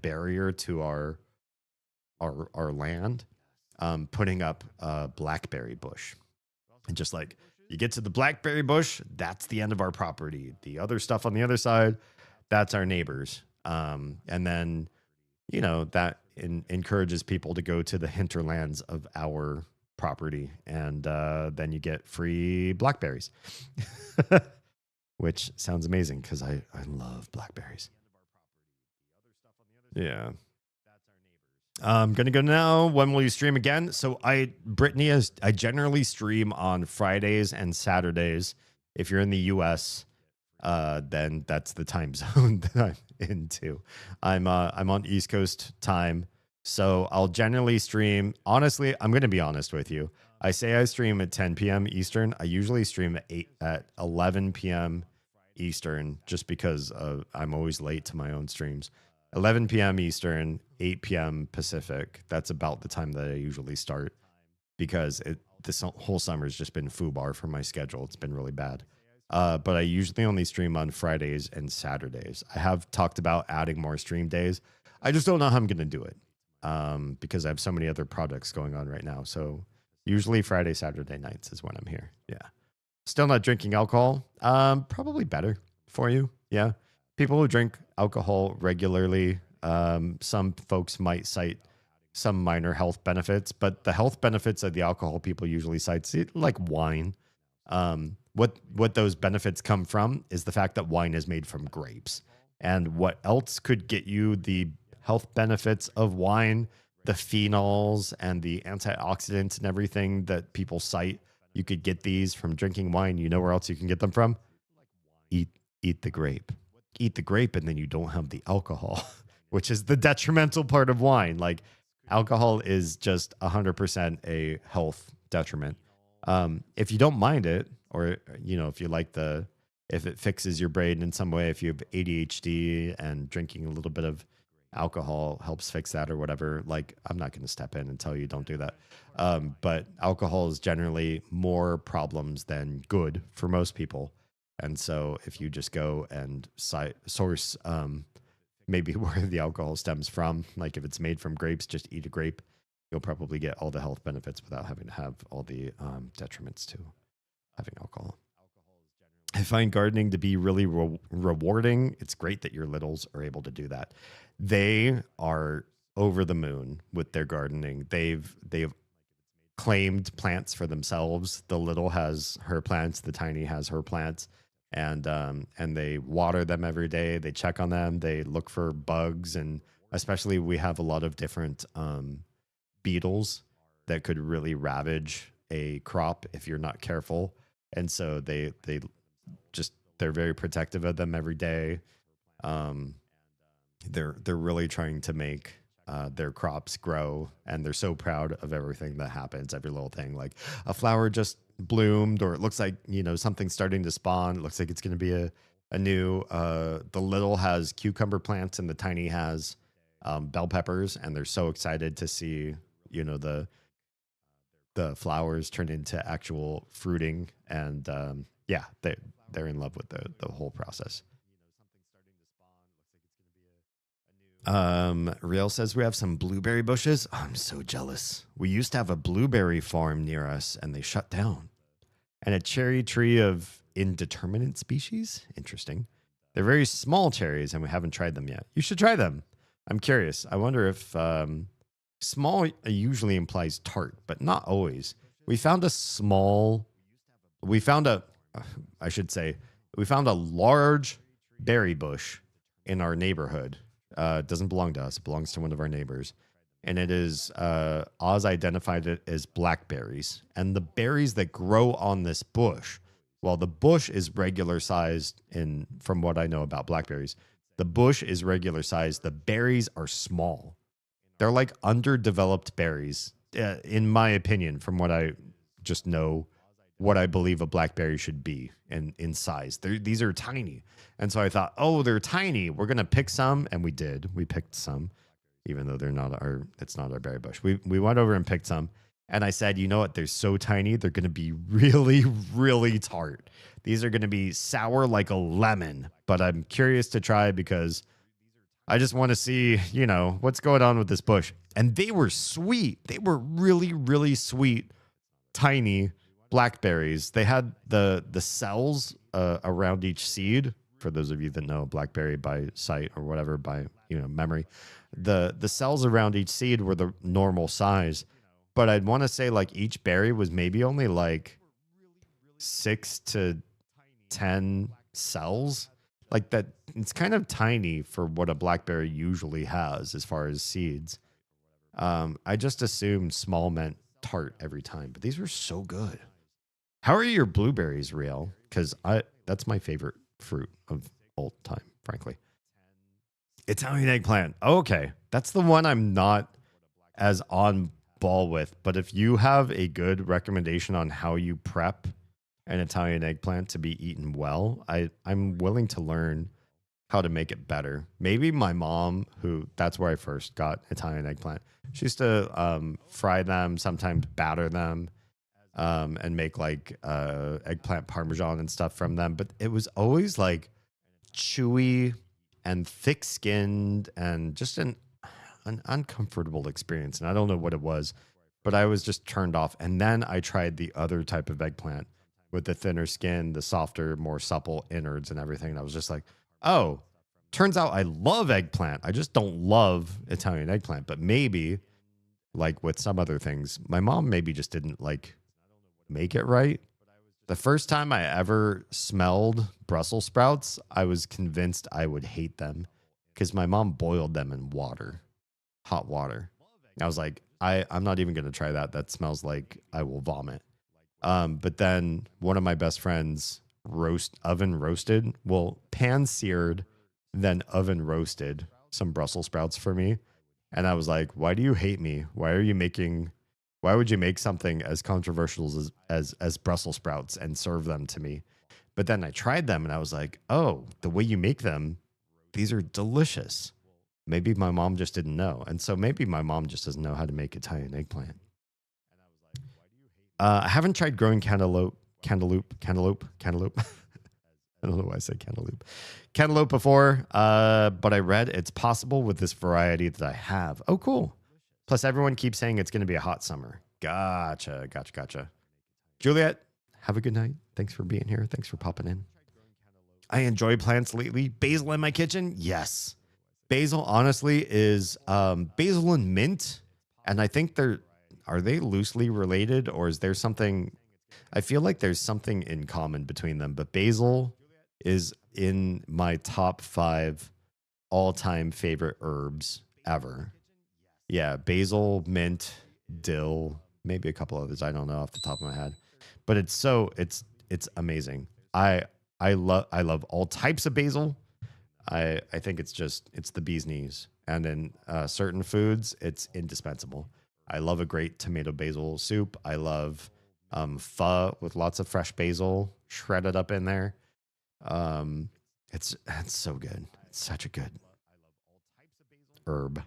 barrier to our land, putting up a blackberry bush. And just like you get to the blackberry bush, that's the end of our property. The other stuff on the other side, that's our neighbors. And then, that encourages people to go to the hinterlands of our property. And then you get free blackberries, which sounds amazing because I love blackberries. Yeah. I'm going to go now. When will you stream again? So I generally stream on Fridays and Saturdays. If you're in the US, then that's the time zone that I'm into. I'm on East Coast time, so I'll generally stream. Honestly, I'm going to be honest with you. I say I stream at 10 p.m. Eastern. I usually stream at 11 p.m. Eastern, just because I'm always late to my own streams. 11 p.m. Eastern, 8 p.m. Pacific. That's about the time that I usually start, because this whole summer has just been foobar for my schedule. It's been really bad. But I usually only stream on Fridays and Saturdays. I have talked about adding more stream days. I just don't know how I'm going to do it, because I have so many other projects going on right now. So usually Friday, Saturday nights is when I'm here. Yeah. Still not drinking alcohol. Probably better for you. Yeah. People who drink alcohol regularly, some folks might cite some minor health benefits, but the health benefits of the alcohol people usually cite, like wine. What those benefits come from is the fact that wine is made from grapes. And what else could get you the health benefits of wine, the phenols and the antioxidants and everything that people cite? You could get these from drinking wine. You know where else you can get them from? Eat the grape. Eat the grape, and then you don't have the alcohol, which is the detrimental part of wine. Like, alcohol is just 100% a health detriment. If you don't mind it, or, if you like if it fixes your brain in some way, if you have ADHD and drinking a little bit of alcohol helps fix that or whatever, like, I'm not going to step in and tell you don't do that. But alcohol is generally more problems than good for most people. And so if you just go and source maybe where the alcohol stems from, like if it's made from grapes, just eat a grape, you'll probably get all the health benefits without having to have all the detriments to having alcohol. I find gardening to be really rewarding. It's great that your littles are able to do that. They are over the moon with their gardening. They've claimed plants for themselves. The little has her plants, the tiny has her plants, and they water them every day. They check on them. They look for bugs, and especially we have a lot of different beetles that could really ravage a crop if you're not careful. And so they're very protective of them every day. They're really trying to make their crops grow, and they're so proud of everything that happens, every little thing, like a flower just bloomed, or it looks like, something's starting to spawn. It looks like it's going to be a new, the little has cucumber plants and the tiny has bell peppers, and they're so excited to see, the flowers turn into actual fruiting. And they're in love with the whole process. Riel says we have some blueberry bushes. Oh, I'm so jealous. We used to have a blueberry farm near us, and they shut down. And a cherry tree of indeterminate species. Interesting. They're very small cherries, and we haven't tried them yet. You should try them. I'm curious. I wonder if small usually implies tart, but not always. We found a large berry bush in our neighborhood. It doesn't belong to us. It belongs to one of our neighbors. And it is, Oz identified it as blackberries. And the berries that grow on this bush, while the bush is regular sized from what I know about blackberries, the bush is regular sized. The berries are small. They're like underdeveloped berries, in my opinion, from what I just know, what I believe a blackberry should be in size. These are tiny. And so I thought, oh, they're tiny. We're going to pick some. And we did. We picked some, even though it's not our berry bush. We went over and picked some. And I said, you know what? They're so tiny. They're going to be really, really tart. These are going to be sour like a lemon. But I'm curious to try because I just want to see, what's going on with this bush. And they were sweet. They were really, really sweet, tiny blackberries. They had the cells around each seed. For those of you that know blackberry by sight or whatever, by memory, the cells around each seed were the normal size. But I'd want to say like each berry was maybe only like 6 to 10 cells. Like that, it's kind of tiny for what a blackberry usually has as far as seeds. I just assumed small meant tart every time, but these were so good. How are your blueberries, Riel? Because that's my favorite fruit of all time, frankly. Italian eggplant. Okay. That's the one I'm not as on ball with. But if you have a good recommendation on how you prep an Italian eggplant to be eaten well, I'm willing to learn how to make it better. Maybe my mom, that's where I first got Italian eggplant. She used to fry them, sometimes batter them, and make like eggplant parmesan and stuff from them. But it was always like chewy and thick-skinned and just an uncomfortable experience. And I don't know what it was, but I was just turned off. And then I tried the other type of eggplant with the thinner skin, the softer, more supple innards and everything. And I was just like, oh, turns out I love eggplant. I just don't love Italian eggplant. But maybe, like with some other things, my mom maybe just didn't like make it right. The first time I ever smelled Brussels sprouts, I was convinced I would hate them because my mom boiled them in water, hot water. I was like, I'm not even going to try that. That smells like I will vomit. But then one of my best friends oven roasted, pan seared, then oven roasted some Brussels sprouts for me. And I was like, why do you hate me? Why would you make something as controversial as Brussels sprouts and serve them to me? But then I tried them and I was like, oh, the way you make them, these are delicious. Maybe my mom just didn't know. And so maybe my mom just doesn't know how to make Italian eggplant. I haven't tried growing cantaloupe. I don't know why I said cantaloupe before, but I read it's possible with this variety that I have. Oh, cool. Plus, everyone keeps saying it's going to be a hot summer. Gotcha. Juliet, have a good night. Thanks for being here. Thanks for popping in. I enjoy plants lately. Basil in my kitchen? Yes. Basil, honestly, is basil and mint. And I think are they loosely related, or is there something? I feel like there's something in common between them. But basil is in my top 5 all-time favorite herbs ever. Yeah, basil, mint, dill, maybe a couple others. I don't know off the top of my head, but it's amazing. I love all types of basil. I think it's the bee's knees, and in certain foods, it's indispensable. I love a great tomato basil soup. I love pho with lots of fresh basil shredded up in there. It's so good. It's such a good herb.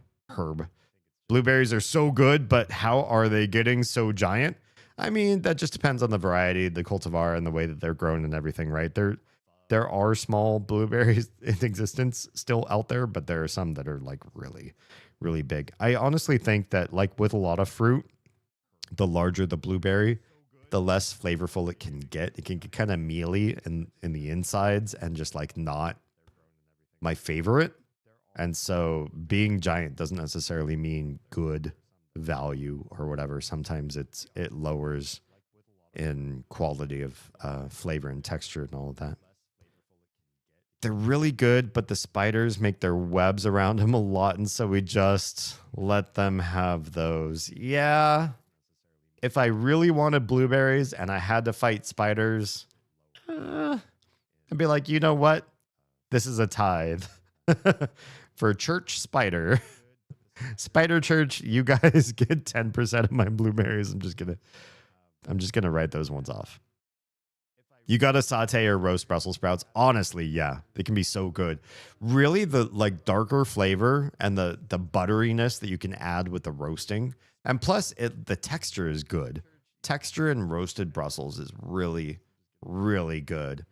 Blueberries are so good, but how are they getting so giant? I mean, that just depends on the variety, the cultivar, and the way that they're grown and everything, right? There are small blueberries in existence still out there, but there are some that are like really, really big. I honestly think that, like with a lot of fruit, the larger the blueberry, the less flavorful it can get. It can get kind of mealy in the insides and just like not my favorite. And so being giant doesn't necessarily mean good value or whatever. Sometimes it lowers in quality of flavor and texture and all of that. They're really good, but the spiders make their webs around them a lot, and so we just let them have those. Yeah. If I really wanted blueberries and I had to fight spiders, I'd be like, you know what? This is a tithe. For church spider. Spider church, you guys get 10% of my blueberries. I'm just gonna write those ones off. You gotta saute or roast Brussels sprouts. Honestly, yeah, they can be so good. Really, the like darker flavor and the butteriness that you can add with the roasting, and plus the texture is good. Texture in roasted Brussels is really, really good.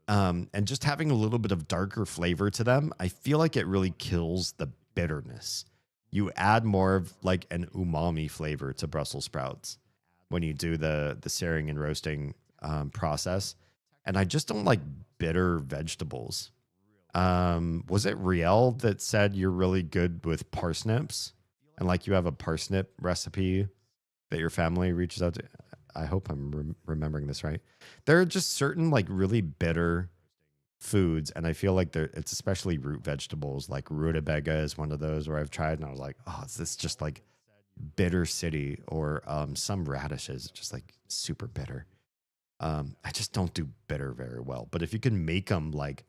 And just having a little bit of darker flavor to them, I feel like it really kills the bitterness. You add more of like an umami flavor to Brussels sprouts when you do the searing and roasting process. And I just don't like bitter vegetables. Was it Riel that said you're really good with parsnips? And like you have a parsnip recipe that your family reaches out to? I hope I'm remembering this right. There are just certain like really bitter foods, and I feel like it's especially root vegetables. Like rutabaga is one of those where I've tried, and I was like, oh, is this just like bitter city? Or some radishes, just like super bitter. I just don't do bitter very well. But if you can make them like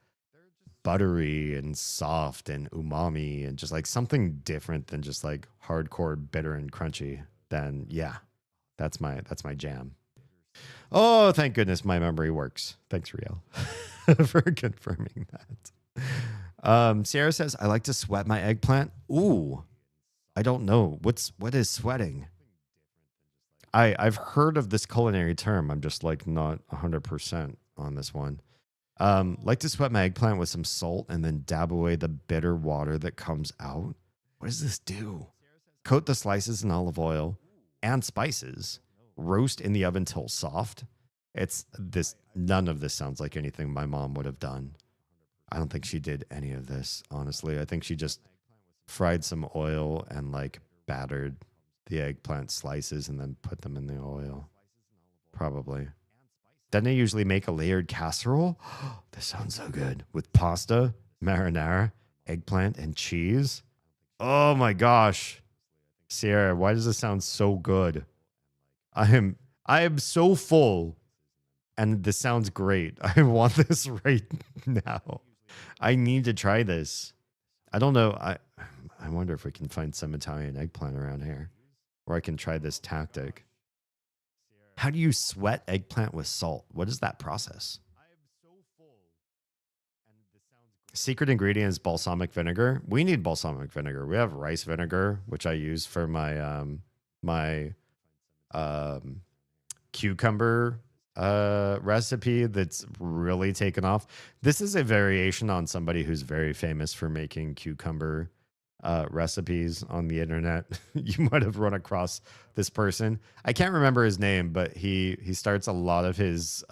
buttery and soft and umami and just like something different than just like hardcore bitter and crunchy, then yeah, that's my jam. Oh, thank goodness my memory works. Thanks, Riel, for confirming that. Sierra says, I like to sweat my eggplant. Ooh, I don't know. What is sweating? I've heard of this culinary term. I'm just like not 100% on this one. Like to sweat my eggplant with some salt and then dab away the bitter water that comes out. What does this do? Coat the slices in olive oil and spices. Roast in the oven till soft. None of this sounds like anything my mom would have done. I don't think she did any of this, honestly. I think she just fried some oil and like battered the eggplant slices and then put them in the oil. Probably. Doesn't it usually make a layered casserole? This sounds so good. With pasta, marinara, eggplant, and cheese. Oh my gosh. Sierra, why does this sound so good? I am so full. And this sounds great. I want this right now. I need to try this. I don't know. I wonder if we can find some Italian eggplant around here. Or I can try this tactic. How do you sweat eggplant with salt? What is that process? Secret ingredient is balsamic vinegar. We need balsamic vinegar. We have rice vinegar, which I use for my cucumber recipe that's really taken off. This is a variation on somebody who's very famous for making cucumber recipes on the internet. You might have run across this person. I can't remember his name, but he starts a lot of his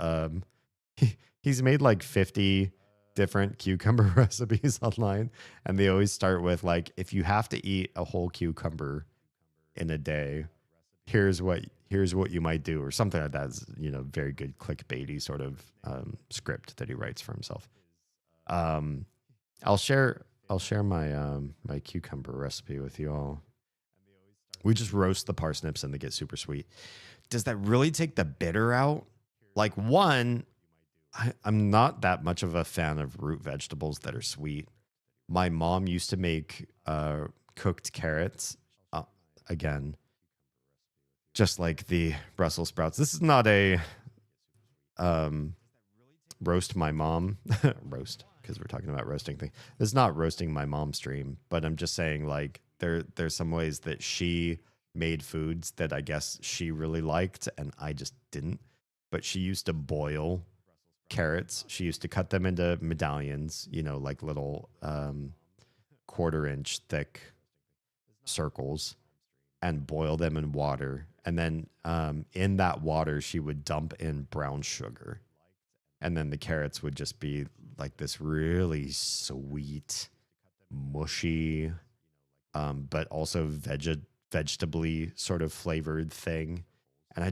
he's made like 50 different cucumber recipes online, and they always start with like, if you have to eat a whole cucumber in a day, here's what you might do, or something like that. Is, very good clickbaity sort of script that he writes for himself. I'll share my my cucumber recipe with you all. We just roast the parsnips and they get super sweet. Does that really take the bitter out? Like, one, I'm not that much of a fan of root vegetables that are sweet. My mom used to make cooked carrots. Again, just like the Brussels sprouts. This is not a roast my mom roast, because we're talking about roasting things. This is not roasting my mom stream, but I'm just saying, like, there's some ways that she made foods that I guess she really liked and I just didn't. But she used to boil carrots. She used to cut them into medallions, like little 1/4-inch thick circles, and boil them in water. And then in that water, she would dump in brown sugar. And then the carrots would just be like this really sweet, mushy, but also vegetably sort of flavored thing. And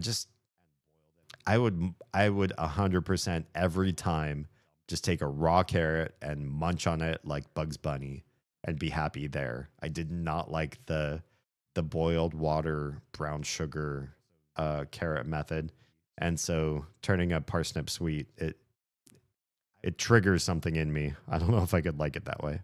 I would 100% every time just take a raw carrot and munch on it like Bugs Bunny and be happy there. I did not like the boiled water brown sugar carrot method. And so turning a parsnip sweet, it triggers something in me. I don't know if I could like it that way.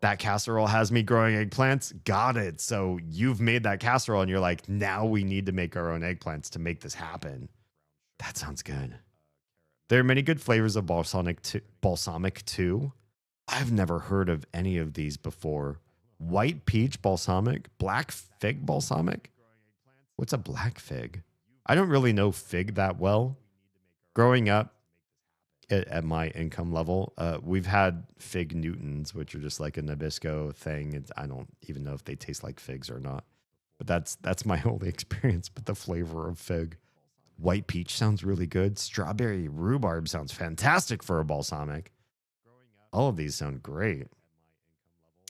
That casserole has me growing eggplants. Got it. So you've made that casserole and you're like, now we need to make our own eggplants to make this happen. That sounds good. There are many good flavors of balsamic too. I've never heard of any of these before. White peach balsamic, black fig balsamic. What's a black fig? I don't really know fig that well. Growing up at my income level, we've had fig Newtons, which are just like a Nabisco thing. I don't even know if they taste like figs or not. But that's my only experience with the flavor of fig. White peach sounds really good. Strawberry rhubarb sounds fantastic for a balsamic. All of these sound great.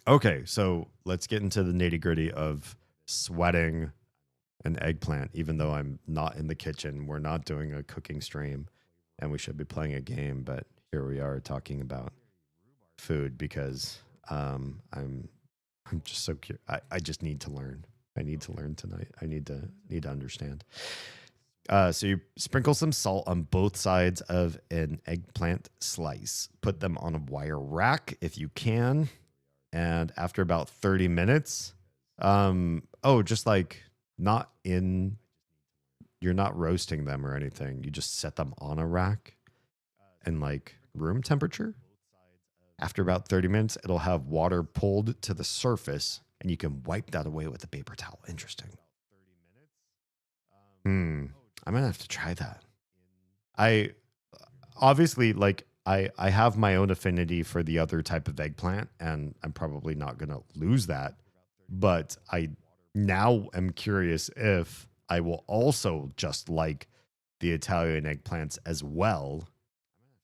Okay, so let's get into the nitty-gritty of sweating an eggplant. Even though I'm not in the kitchen, we're not doing a cooking stream, and we should be playing a game, but here we are talking about food because I'm just so curious. I just need to learn. I need to learn tonight. I need to understand. So you sprinkle some salt on both sides of an eggplant slice. Put them on a wire rack if you can. And after about 30 minutes, just like not in, you're not roasting them or anything. You just set them on a rack in like room temperature. After about 30 minutes, it'll have water pulled to the surface and you can wipe that away with a paper towel. Interesting. I might have to try that. I obviously I have my own affinity for the other type of eggplant, and I'm probably not going to lose that. But I now am curious if I will also just like the Italian eggplants as well,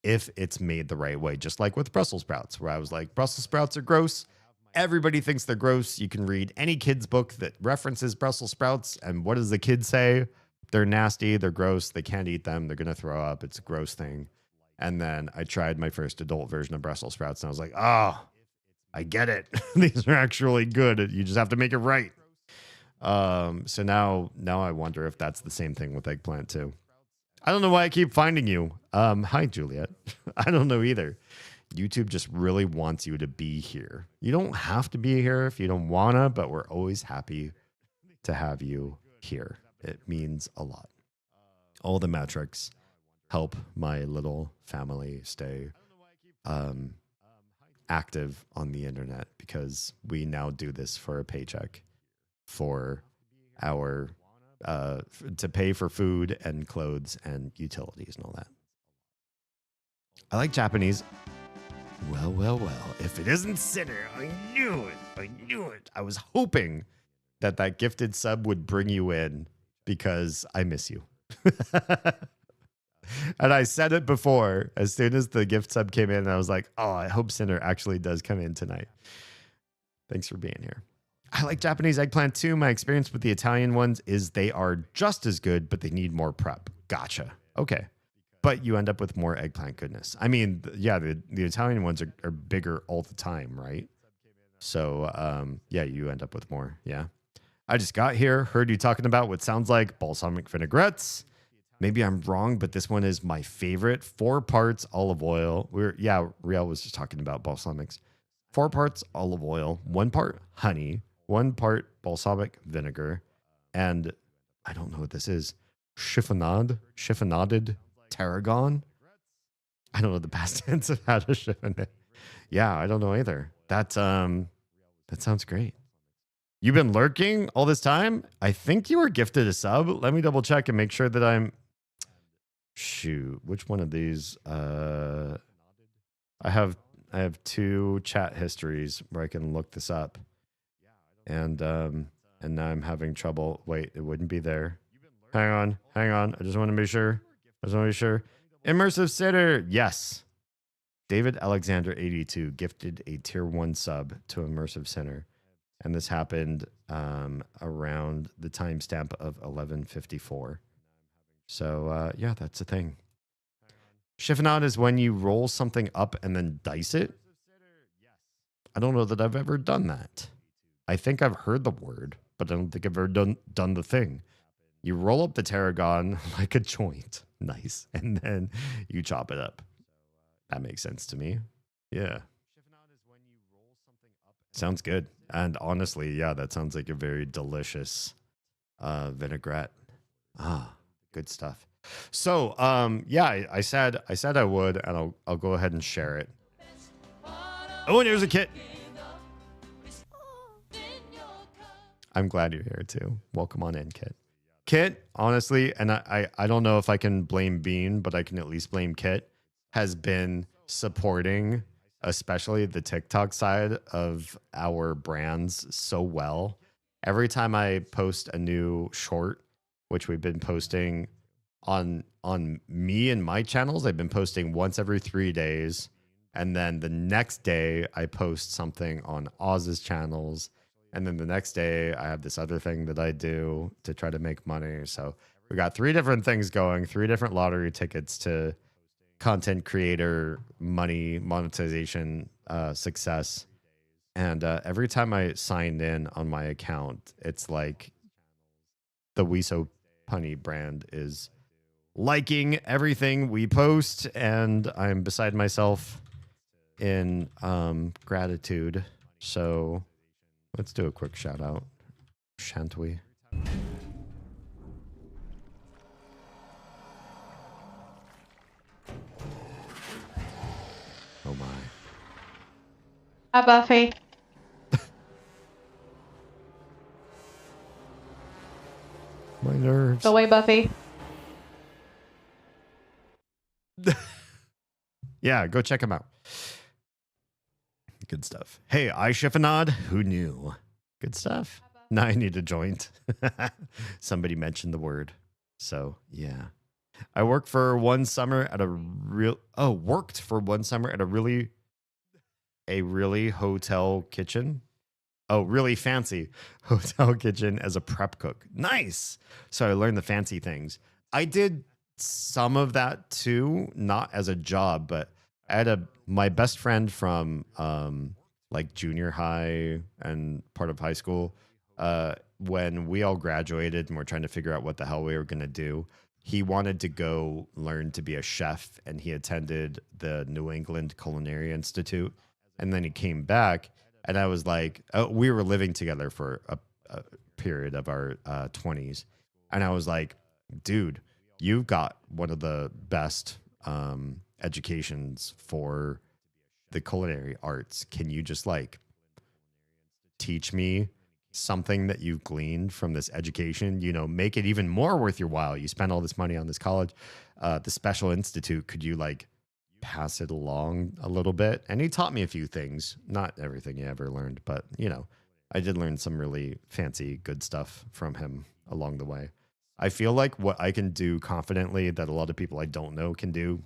if it's made the right way, just like with Brussels sprouts, where I was like, Brussels sprouts are gross. Everybody thinks they're gross. You can read any kid's book that references Brussels sprouts, and what does the kid say? They're nasty, they're gross, they can't eat them, they're going to throw up, it's a gross thing. And then I tried my first adult version of Brussels sprouts, and I was like, oh, I get it. These are actually good. You just have to make it right. So now I wonder if that's the same thing with eggplant too. I don't know why I keep finding you. Hi, Juliet. I don't know either. YouTube just really wants you to be here. You don't have to be here if you don't want to, but we're always happy to have you here. It means a lot. All the metrics help my little family stay active on the internet because we now do this for a paycheck for our to pay for food and clothes and utilities and all that. I like Japanese. Well. If it isn't Sinner, I knew it. I was hoping that gifted sub would bring you in because I miss you. And I said it before, as soon as the gift sub came in, I was like, oh, I hope Sinner actually does come in tonight. Thanks for being here. I like Japanese eggplant too. My experience with the Italian ones is they are just as good, but they need more prep. Gotcha. Okay. But you end up with more eggplant goodness. I mean, yeah, the Italian ones are bigger all the time, right? So, yeah, you end up with more. Yeah. I just got here, heard you talking about what sounds like balsamic vinaigrettes. Maybe I'm wrong, but this one is my favorite. 4 parts olive oil. Riel was just talking about balsamics. 4 parts olive oil, 1 part honey, 1 part balsamic vinegar, and I don't know what this is. Chiffonaded tarragon. I don't know the past tense of how to chiffonade. Yeah, I don't know either. That sounds great. You've been lurking all this time? I think you were gifted a sub. Let me double check and make sure that I'm... Shoot, which one of these? I have 2 chat histories where I can look this up. And now I'm having trouble. Wait, it wouldn't be there. Hang on. I just want to be sure. Immersive Sitter, yes. David Alexander 82 gifted a tier 1 sub to Immersive Center. And this happened around the timestamp of 11:54. So, yeah, that's a thing. Chiffonade is when you roll something up and then dice it. I don't know that I've ever done that. I think I've heard the word, but I don't think I've ever done the thing. You roll up the tarragon like a joint. Nice. And then you chop it up. That makes sense to me. Yeah. Sounds good. And honestly, yeah, that sounds like a very delicious vinaigrette. Ah, good stuff. So, yeah, I said I would, and I'll go ahead and share it. Oh, and here's a kit. I'm glad you're here too. Welcome on in, Kit. Kit, honestly, and I don't know if I can blame Bean, but I can at least blame Kit, has been supporting especially the TikTok side of our brands so well. Every time I post a new short, which we've been posting on me and my channels, I've been posting once every 3 days. And then the next day I post something on Oz's channels. And then the next day I have this other thing that I do to try to make money. So we got 3 different things going, 3 different lottery tickets to content creator money, monetization, success. And every time I signed in on my account, it's like the Weso Punny brand is liking everything we post, and I'm beside myself in gratitude. So let's do a quick shout out, shan't we? Oh my. Hi, Buffy. My nerves. Go away, Buffy. Yeah, go check him out. Good stuff. Hey, Aishifanad, who knew? Good stuff. Now I need a joint. Somebody mentioned the word. So, yeah. I worked for one summer at a really hotel kitchen. Oh, really fancy hotel kitchen as a prep cook. Nice. So I learned the fancy things. I did some of that too, not as a job, but I had my best friend from like junior high and part of high school. When we all graduated and we're trying to figure out what the hell we were gonna do, he wanted to go learn to be a chef, and he attended the New England Culinary Institute. And then he came back, and I was like, oh, we were living together for a period of our 20s. And I was like, dude, you've got one of the best educations for the culinary arts. Can you just like teach me something that you've gleaned from this education? You know, make it even more worth your while. You spend all this money on this college, the special institute. Could you like pass it along a little bit? And he taught me a few things, not everything he ever learned, but you know, I did learn some really fancy good stuff from him along the way. I feel like what I can do confidently that a lot of people I don't know can do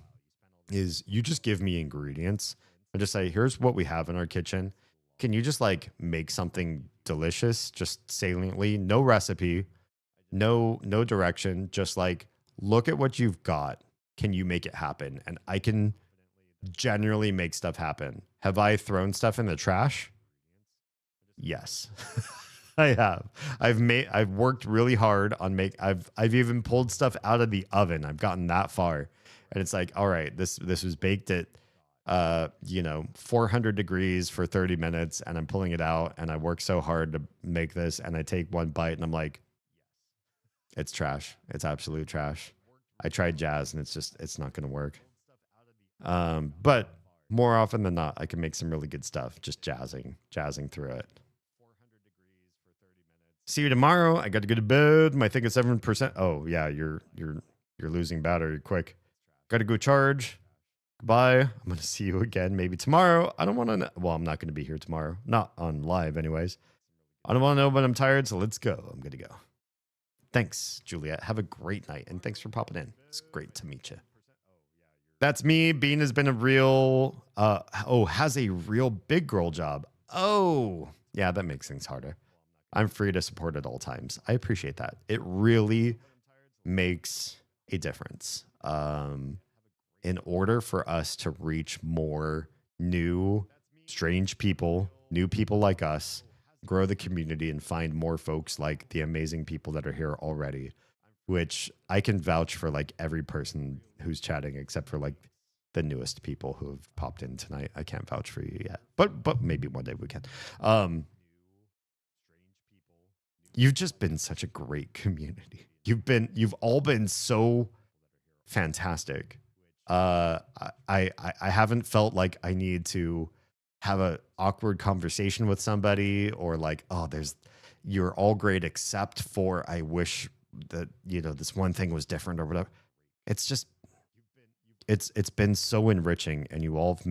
is you just give me ingredients and just say, here's what we have in our kitchen. Can you just like make something delicious, just saliently, no recipe, no direction, just like look at what you've got. Can you make it happen? And I can generally make stuff happen. Have I thrown stuff in the trash? Yes. I have. I've worked really hard on I've even pulled stuff out of the oven. I've gotten that far. And it's like, all right, this was baked at 400 degrees for 30 minutes, and I'm pulling it out, and I work so hard to make this, and I take one bite and I'm like, it's trash. It's absolute trash. I tried jazz and it's not going to work. But more often than not, I can make some really good stuff just jazzing through it. See you tomorrow. I got to go to bed. My thing is 7%. Oh yeah, you're losing battery quick. Got to go charge. Goodbye. I'm going to see you again maybe tomorrow. I don't want to. Well, I'm not going to be here tomorrow. Not on live, anyways. I don't want to know, but I'm tired, so let's go. I'm going to go. Thanks, Juliet. Have a great night, and thanks for popping in. It's great to meet you. That's me. Bean has been a real, has a real big girl job. Oh, yeah, that makes things harder. I'm free to support at all times. I appreciate that. It really makes a difference. In order for us to reach more new, strange people, new people like us, grow the community and find more folks like the amazing people that are here already, which I can vouch for like every person who's chatting except for like the newest people who have popped in tonight. I can't vouch for you yet, but maybe one day we can. You've just been such a great community. You've all been so fantastic. I haven't felt like I need to have an awkward conversation with somebody or like, oh, you're all great except for I wish that, this one thing was different or whatever. It's just, it's been so enriching, and you all have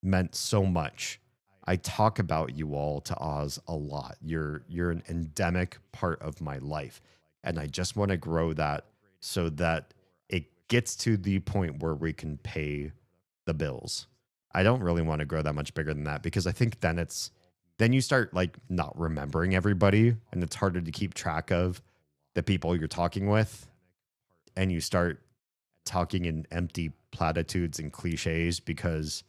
meant so much. I talk about you all to Oz a lot. You're an endemic part of my life, and I just want to grow that so that it gets to the point where we can pay the bills. I don't really want to grow that much bigger than that, because I think then you start like not remembering everybody, and it's harder to keep track of the people you're talking with, and you start talking in empty platitudes and cliches because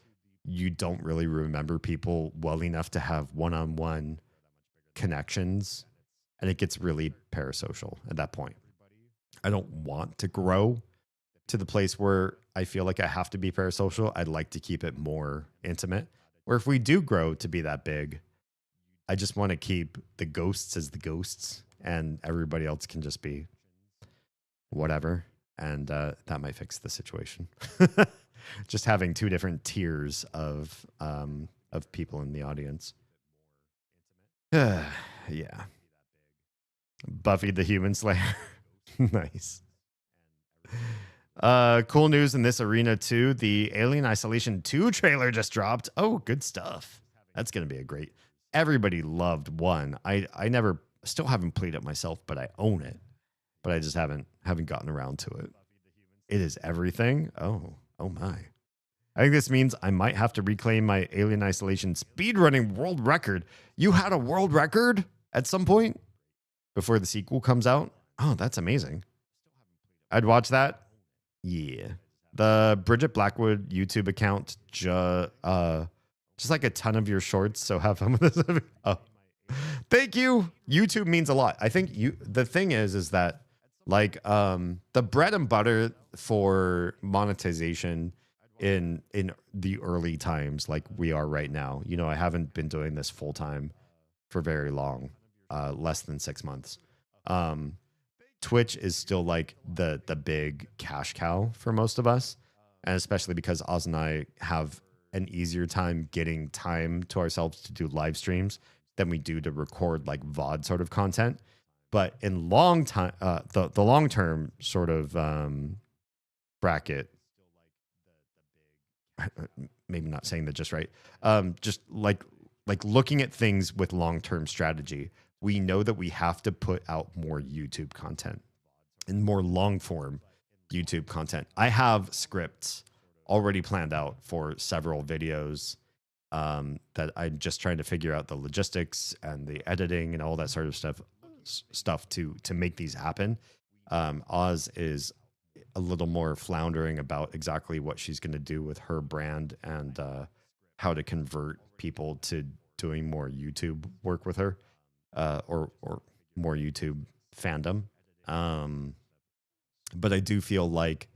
you don't really remember people well enough to have one-on-one connections, and it gets really parasocial at that point. I don't want to grow to the place where I feel like I have to be parasocial. I'd like to keep it more intimate. Or if we do grow to be that big, I just want to keep the ghosts as the ghosts, and everybody else can just be whatever. And that might fix the situation. Just having two different tiers of people in the audience. Yeah. Buffy the Human Slayer. Nice. Cool news in this arena too. The Alien Isolation 2 trailer just dropped. Oh, good stuff. That's gonna be a great. Everybody loved 1. I never, still haven't played it myself, but I own it. But I just haven't gotten around to it. It is everything. Oh my. I think this means I might have to reclaim my Alien Isolation speedrunning world record. You had a world record at some point before the sequel comes out? Oh, that's amazing. I'd watch that. Yeah. The Bridget Blackwood YouTube account just like a ton of your shorts, so have fun with this. Oh. Thank you. YouTube means a lot. I think the thing is that like the bread and butter for monetization in the early times like we are right now. You know, I haven't been doing this full time for very long, less than 6 months. Twitch is still like the big cash cow for most of us, and especially because Oz and I have an easier time getting time to ourselves to do live streams than we do to record like VOD sort of content. But in long time, the long term sort of bracket, maybe not saying that just right. Just like looking at things with long term strategy, we know that we have to put out more YouTube content and more long form YouTube content. I have scripts already planned out for several videos that I'm just trying to figure out the logistics and the editing and all that sort of stuff to make these happen. Oz is a little more floundering about exactly what she's going to do with her brand and how to convert people to doing more YouTube work with her, or more YouTube fandom. But I do feel like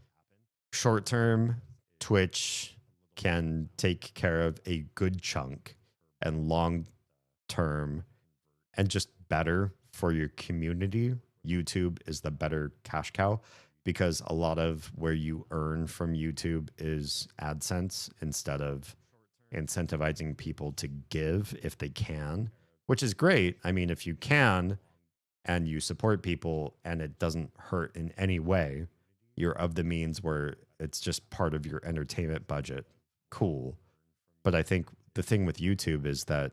short term Twitch can take care of a good chunk, and long term and just better for your community, YouTube is the better cash cow, because a lot of where you earn from YouTube is AdSense instead of incentivizing people to give if they can, which is great. I mean, if you can and you support people and it doesn't hurt in any way, you're of the means where it's just part of your entertainment budget. Cool. But I think the thing with YouTube is that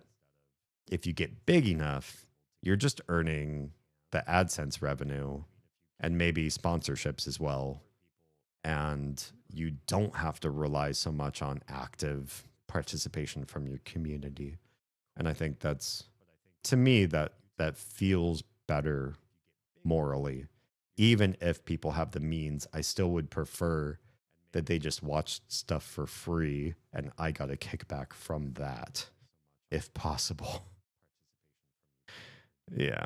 if you get big enough, you're just earning the AdSense revenue and maybe sponsorships as well. And you don't have to rely so much on active participation from your community. And I think that's, to me, that feels better morally. Even if people have the means, I still would prefer that they just watch stuff for free and I got a kickback from that, if possible. Yeah.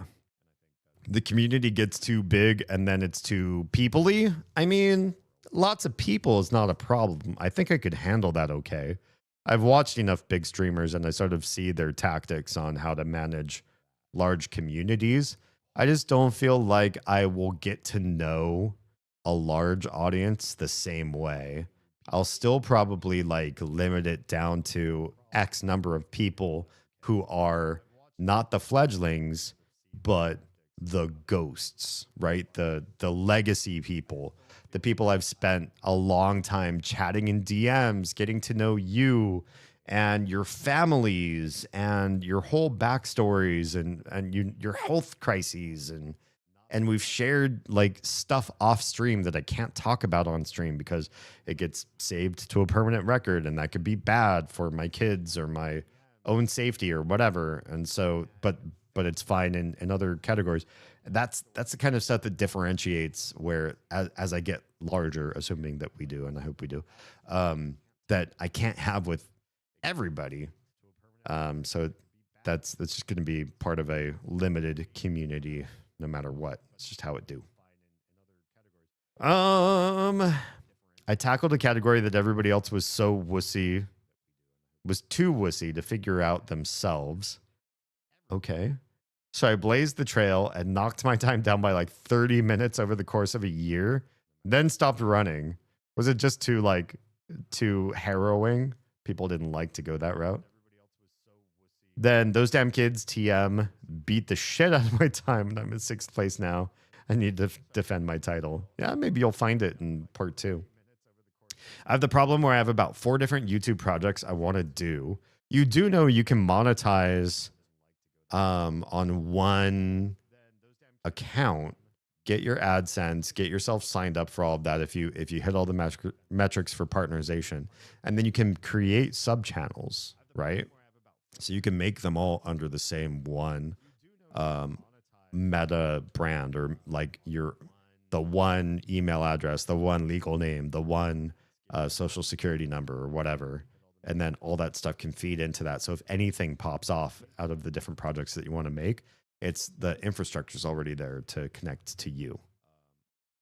The community gets too big and then it's too people-y. I mean, lots of people is not a problem. I think I could handle that okay. I've watched enough big streamers and I sort of see their tactics on how to manage large communities. I just don't feel like I will get to know a large audience the same way. I'll still probably like limit it down to X number of people who are not the fledglings, but the ghosts, right? The legacy people, the people I've spent a long time chatting in DMs, getting to know you and your families and your whole backstories and your health crises. And we've shared like stuff off stream that I can't talk about on stream because it gets saved to a permanent record and that could be bad for my kids or my own safety or whatever. And so, but it's fine in other categories. That's the kind of stuff that differentiates where as I get larger, assuming that we do, and I hope we do, that I can't have with everybody. So that's just going to be part of a limited community no matter what. It's just how it do. I tackled a category that everybody else was too wussy to figure out themselves. Okay. So I blazed the trail and knocked my time down by like 30 minutes over the course of a year, then stopped running. Was it just too harrowing? People didn't like to go that route. Then those damn kids, TM, beat the shit out of my time, and I'm in 6th place now. I need to defend my title. Yeah, maybe you'll find it in part 2. I have the problem where I have about 4 different YouTube projects I want to do. You do know you can monetize on one account, get your AdSense, get yourself signed up for all of that if you hit all the metrics for partnerization, and then you can create sub channels, right? So you can make them all under the same one meta brand, or like the one email address, the one legal name, the one social security number or whatever. And then all that stuff can feed into that. So if anything pops off out of the different projects that you want to make, it's the infrastructure is already there to connect to you.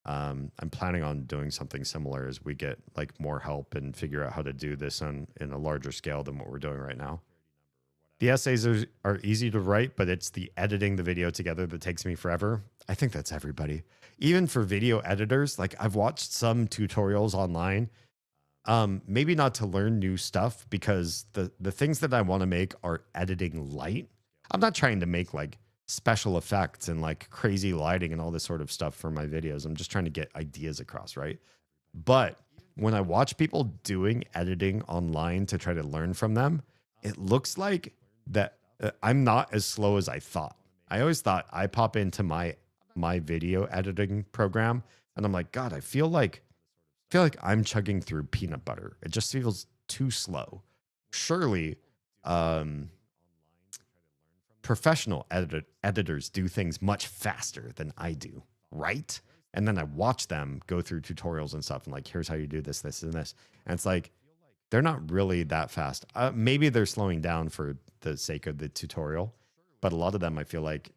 I'm planning on doing something similar as we get like more help and figure out how to do this in a larger scale than what we're doing right now. The essays are easy to write, but it's the editing the video together that takes me forever. I think that's everybody. Even for video editors, like I've watched some tutorials online, maybe not to learn new stuff, because the things that I want to make are editing light. I'm not trying to make like special effects and like crazy lighting and all this sort of stuff for my videos. I'm just trying to get ideas across, right? But when I watch people doing editing online to try to learn from them, it looks like that I'm not as slow as I thought. I always thought I pop into my video editing program and I'm like, God, I feel like I'm chugging through peanut butter. It just feels too slow. Surely professional editors do things much faster than I do, right? And then I watch them go through tutorials and stuff and like, here's how you do this, this, and this. And it's like, they're not really that fast. Maybe they're slowing down for the sake of the tutorial, but a lot of them, I feel like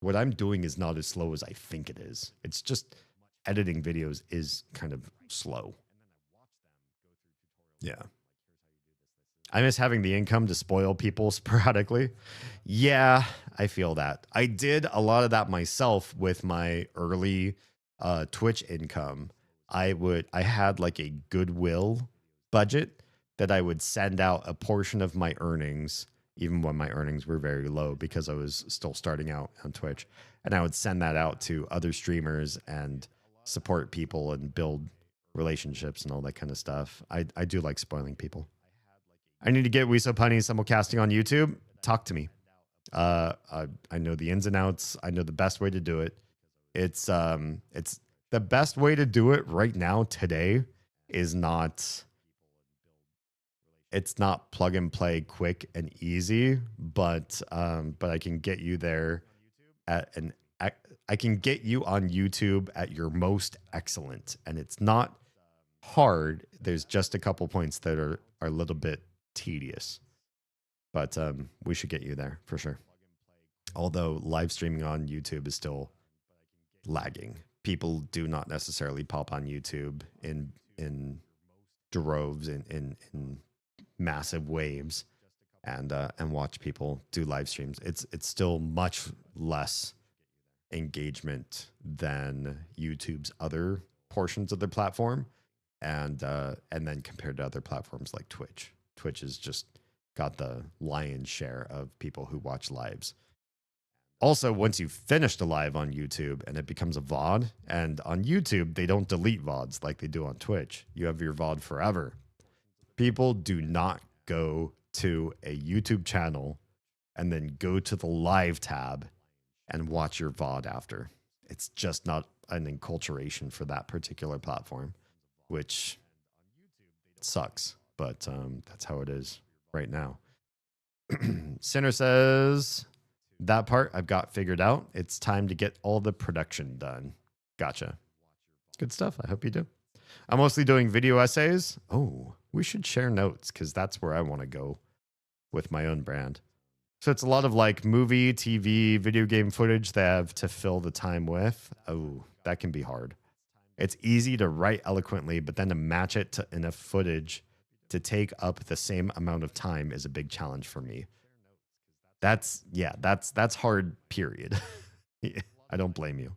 what I'm doing is not as slow as I think it is. It's just editing videos is kind of slow. Yeah. I miss having the income to spoil people sporadically. Yeah, I feel that. I did a lot of that myself with my early Twitch income. I had like a Goodwill budget that I would send out a portion of my earnings, even when my earnings were very low because I was still starting out on Twitch. And I would send that out to other streamers and support people and build relationships and all that kind of stuff. I do like spoiling people. I need to get We So Punny simulcasting on YouTube. Talk to me. I know the ins and outs. I know the best way to do it. It's the best way to do it right now today is not. It's not plug and play, quick and easy, but I can get you there I can get you on YouTube at your most excellent, and it's not hard. There's just a couple points that are a little bit tedious, but we should get you there for sure. Although live streaming on YouTube is still lagging. People do not necessarily pop on YouTube in droves in massive waves and watch people do live streams. It's still much less engagement than YouTube's other portions of their platform, and then compared to other platforms like Twitch has just got the lion's share of people who watch lives. Also, once you've finished a live on YouTube and it becomes a VOD, and on YouTube they don't delete VODs like they do on Twitch. You have your VOD forever. People do not go to a YouTube channel and then go to the live tab and watch your VOD after. It's just not an enculturation for that particular platform, which sucks, but that's how it is right now. Sinner says, that part I've got figured out. It's time to get all the production done. Gotcha. Good stuff. I hope you do. I'm mostly doing video essays. Oh, we should share notes because that's where I want to go with my own brand. So it's a lot of like movie, TV, video game footage that I have to fill the time with. Oh, that can be hard. It's easy to write eloquently, but then to match it to enough footage to take up the same amount of time is a big challenge for me. That's hard, period. I don't blame you.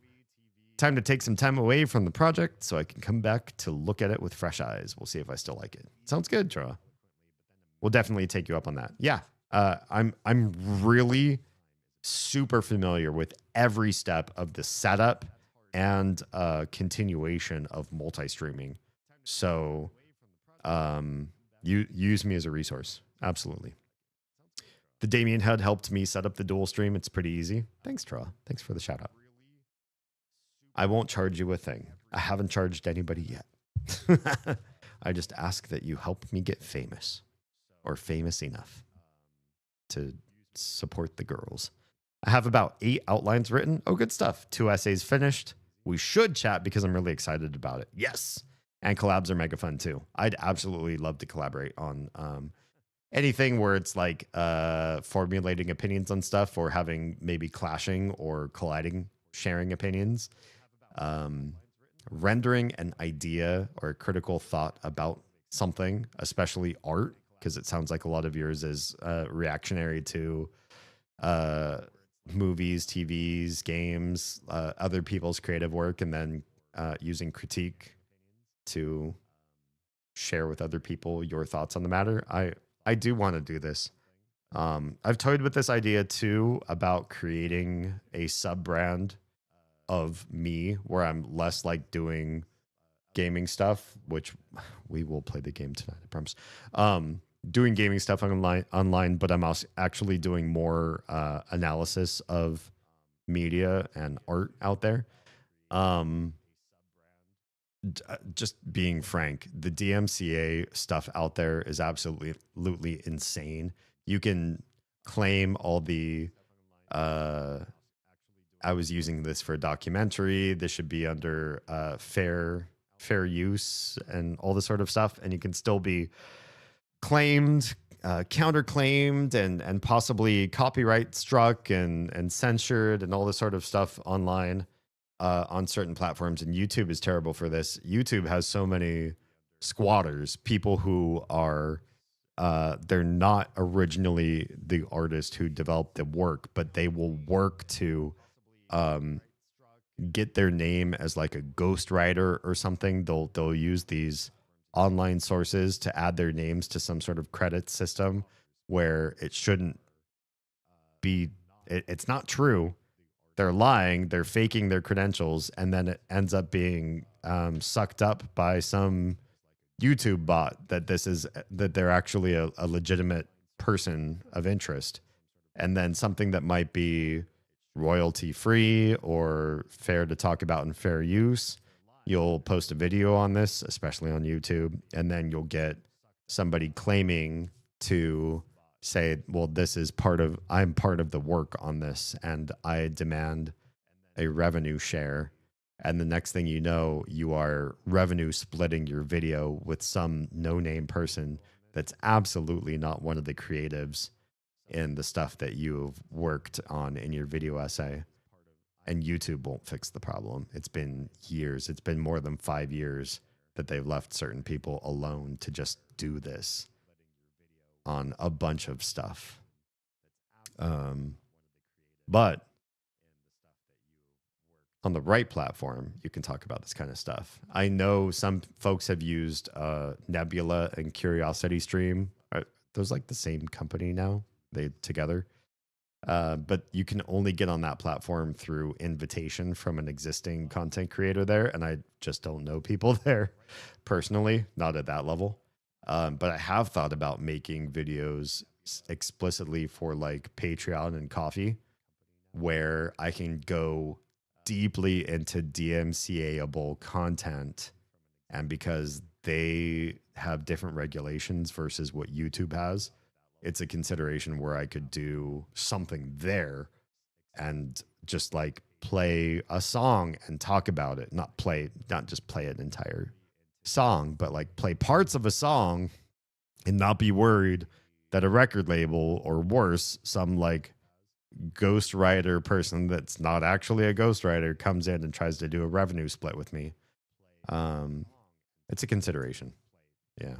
Time to take some time away from the project so I can come back to look at it with fresh eyes. We'll see if I still like it. Sounds good, Troa. We'll definitely take you up on that. Yeah, I'm really super familiar with every step of the setup and continuation of multi-streaming. So you use me as a resource. Absolutely. The Damien HUD helped me set up the dual stream. It's pretty easy. Thanks, Troa. Thanks for the shout out. I won't charge you a thing. I haven't charged anybody yet. I just ask that you help me get famous or famous enough to support the girls. I have about 8 outlines written. Oh, good stuff. 2 essays finished. We should chat because I'm really excited about it. Yes. And collabs are mega fun too. I'd absolutely love to collaborate on anything where it's like formulating opinions on stuff or having maybe clashing or colliding, sharing opinions. Rendering an idea or a critical thought about something, especially art, because it sounds like a lot of yours is reactionary to movies, TVs, games, other people's creative work, and then using critique to share with other people your thoughts on the matter. I do want to do this. I've toyed with this idea too about creating a sub brand of me where I'm less like doing gaming stuff, which we will play the game tonight, I promise. Doing gaming stuff online, but I'm also actually doing more analysis of media and art out there. Just being frank, the DMCA stuff out there is absolutely insane. You can claim all the I was using this for a documentary. This should be under fair use and all this sort of stuff. And you can still be claimed, counterclaimed, and possibly copyright struck and censored and all this sort of stuff online on certain platforms. And YouTube is terrible for this. YouTube has so many squatters, people who are they're not originally the artist who developed the work, but they will work to get their name as like a ghostwriter or something. They'll use these online sources to add their names to some sort of credit system where it shouldn't be. It's not true. They're lying. They're faking their credentials, and then it ends up being sucked up by some YouTube bot that they're actually a legitimate person of interest, and then something that might be royalty free or fair to talk about in fair use. You'll post a video on this, especially on YouTube, and then you'll get somebody claiming to say, well, I'm part of the work on this and I demand a revenue share. And the next thing you know, you are revenue splitting your video with some no-name person that's absolutely not one of the creatives in the stuff that you've worked on in your video essay. And YouTube won't fix the problem. It's been years. It's been more than 5 years that they've left certain people alone to just do this on a bunch of stuff. But on the right platform, you can talk about this kind of stuff. I know some folks have used Nebula and Curiosity Stream. Are those like the same company now? They together? But you can only get on that platform through invitation from an existing content creator there. And I just don't know people there personally, not at that level. But I have thought about making videos explicitly for like Patreon and Coffee, where I can go deeply into DMCA-able content. And because they have different regulations versus what YouTube has, it's a consideration where I could do something there and just like play a song and talk about it. Not just play an entire song, but like play parts of a song and not be worried that a record label, or worse, some like ghostwriter person that's not actually a ghostwriter comes in and tries to do a revenue split with me. It's a consideration. Yeah.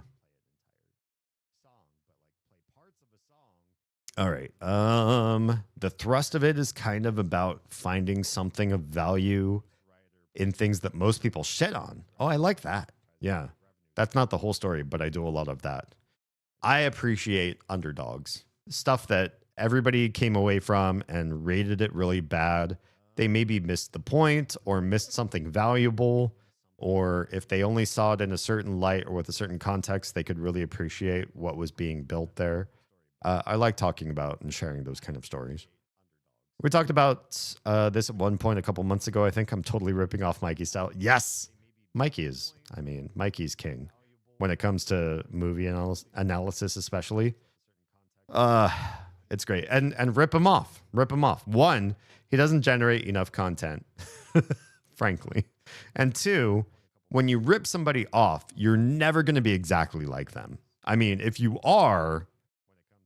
All right. The thrust of it is kind of about finding something of value in things that most people shit on. Oh, I like that. Yeah. That's not the whole story, but I do a lot of that. I appreciate underdogs, stuff that everybody came away from and rated it really bad. They maybe missed the point or missed something valuable, or if they only saw it in a certain light or with a certain context, they could really appreciate what was being built there. I like talking about and sharing those kind of stories. We talked about this at one point a couple months ago. I think I'm totally ripping off Mikey's style. Yes, Mikey's king when it comes to movie analysis, especially. It's great. And rip him off. Rip him off. One, he doesn't generate enough content, frankly. And two, when you rip somebody off, you're never going to be exactly like them. I mean, if you are,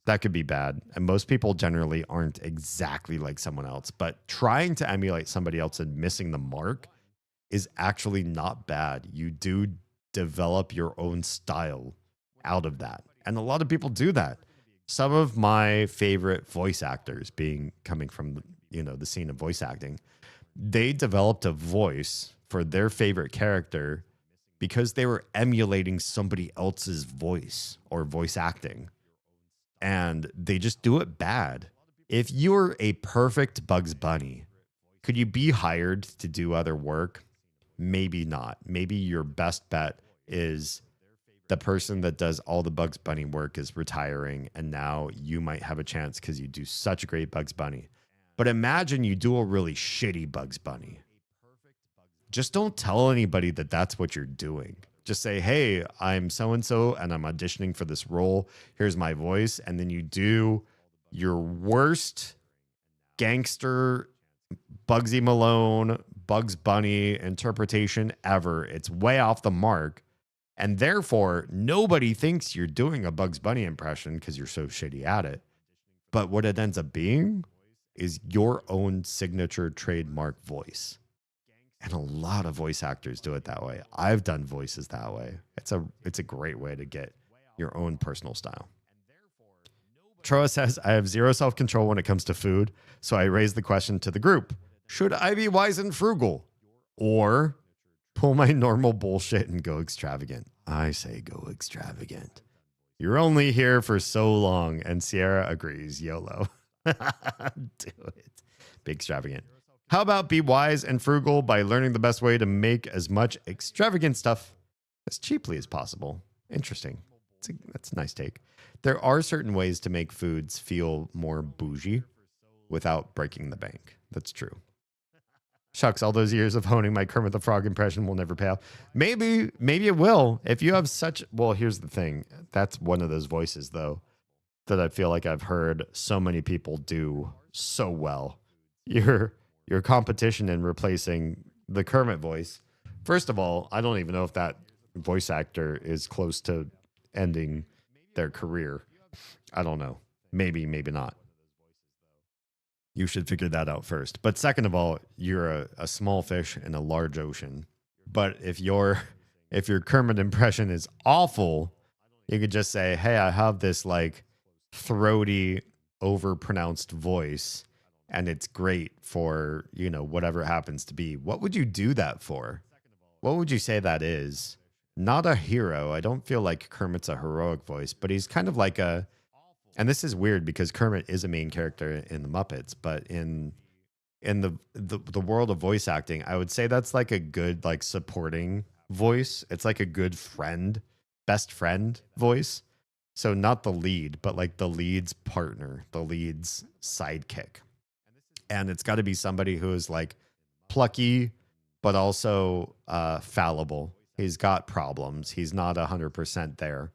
that could be bad. And most people generally aren't exactly like someone else. But trying to emulate somebody else and missing the mark is actually not bad. You do develop your own style out of that. And a lot of people do that. Some of my favorite voice actors coming from, the scene of voice acting, they developed a voice for their favorite character because they were emulating somebody else's voice or voice acting. And they just do it bad. If you're a perfect Bugs Bunny, could you be hired to do other work? Maybe not. Maybe your best bet is the person that does all the Bugs Bunny work is retiring, and now you might have a chance because you do such a great Bugs Bunny. But imagine you do a really shitty Bugs Bunny. Just don't tell anybody that that's what you're doing. Just say, hey, I'm so-and-so, and I'm auditioning for this role. Here's my voice. And then you do your worst gangster Bugsy Malone, Bugs Bunny interpretation ever. It's way off the mark. And therefore, nobody thinks you're doing a Bugs Bunny impression because you're so shitty at it. But what it ends up being is your own signature trademark voice. And a lot of voice actors do it that way. I've done voices that way. It's a great way to get your own personal style. Troa says, I have zero self-control when it comes to food, so I raise the question to the group. Should I be wise and frugal? Or pull my normal bullshit and go extravagant? I say go extravagant. You're only here for so long, and Sierra agrees. YOLO. Do it. Be extravagant. How about be wise and frugal by learning the best way to make as much extravagant stuff as cheaply as possible? Interesting. That's a nice take. There are certain ways to make foods feel more bougie without breaking the bank. That's true. Shucks, all those years of honing my Kermit the Frog impression will never pay off. Maybe it will. If you have well, here's the thing. That's one of those voices, though, that I feel like I've heard so many people do so well. Your competition in replacing the Kermit voice. First of all, I don't even know if that voice actor is close to ending their career. I don't know. Maybe not. You should figure that out first. But second of all, you're a small fish in a large ocean. But if your Kermit impression is awful, you could just say, hey, I have this like throaty, overpronounced voice, and it's great for, whatever it happens to be. What would you do that for? What would you say that is? Not a hero. I don't feel like Kermit's a heroic voice, but he's kind of like and this is weird because Kermit is a main character in the Muppets, but in the world of voice acting, I would say that's like a good like supporting voice. It's like a good friend, best friend voice. So not the lead, but like the lead's partner, the lead's sidekick. And it's got to be somebody who is like plucky, but also fallible. He's got problems. He's not 100% there.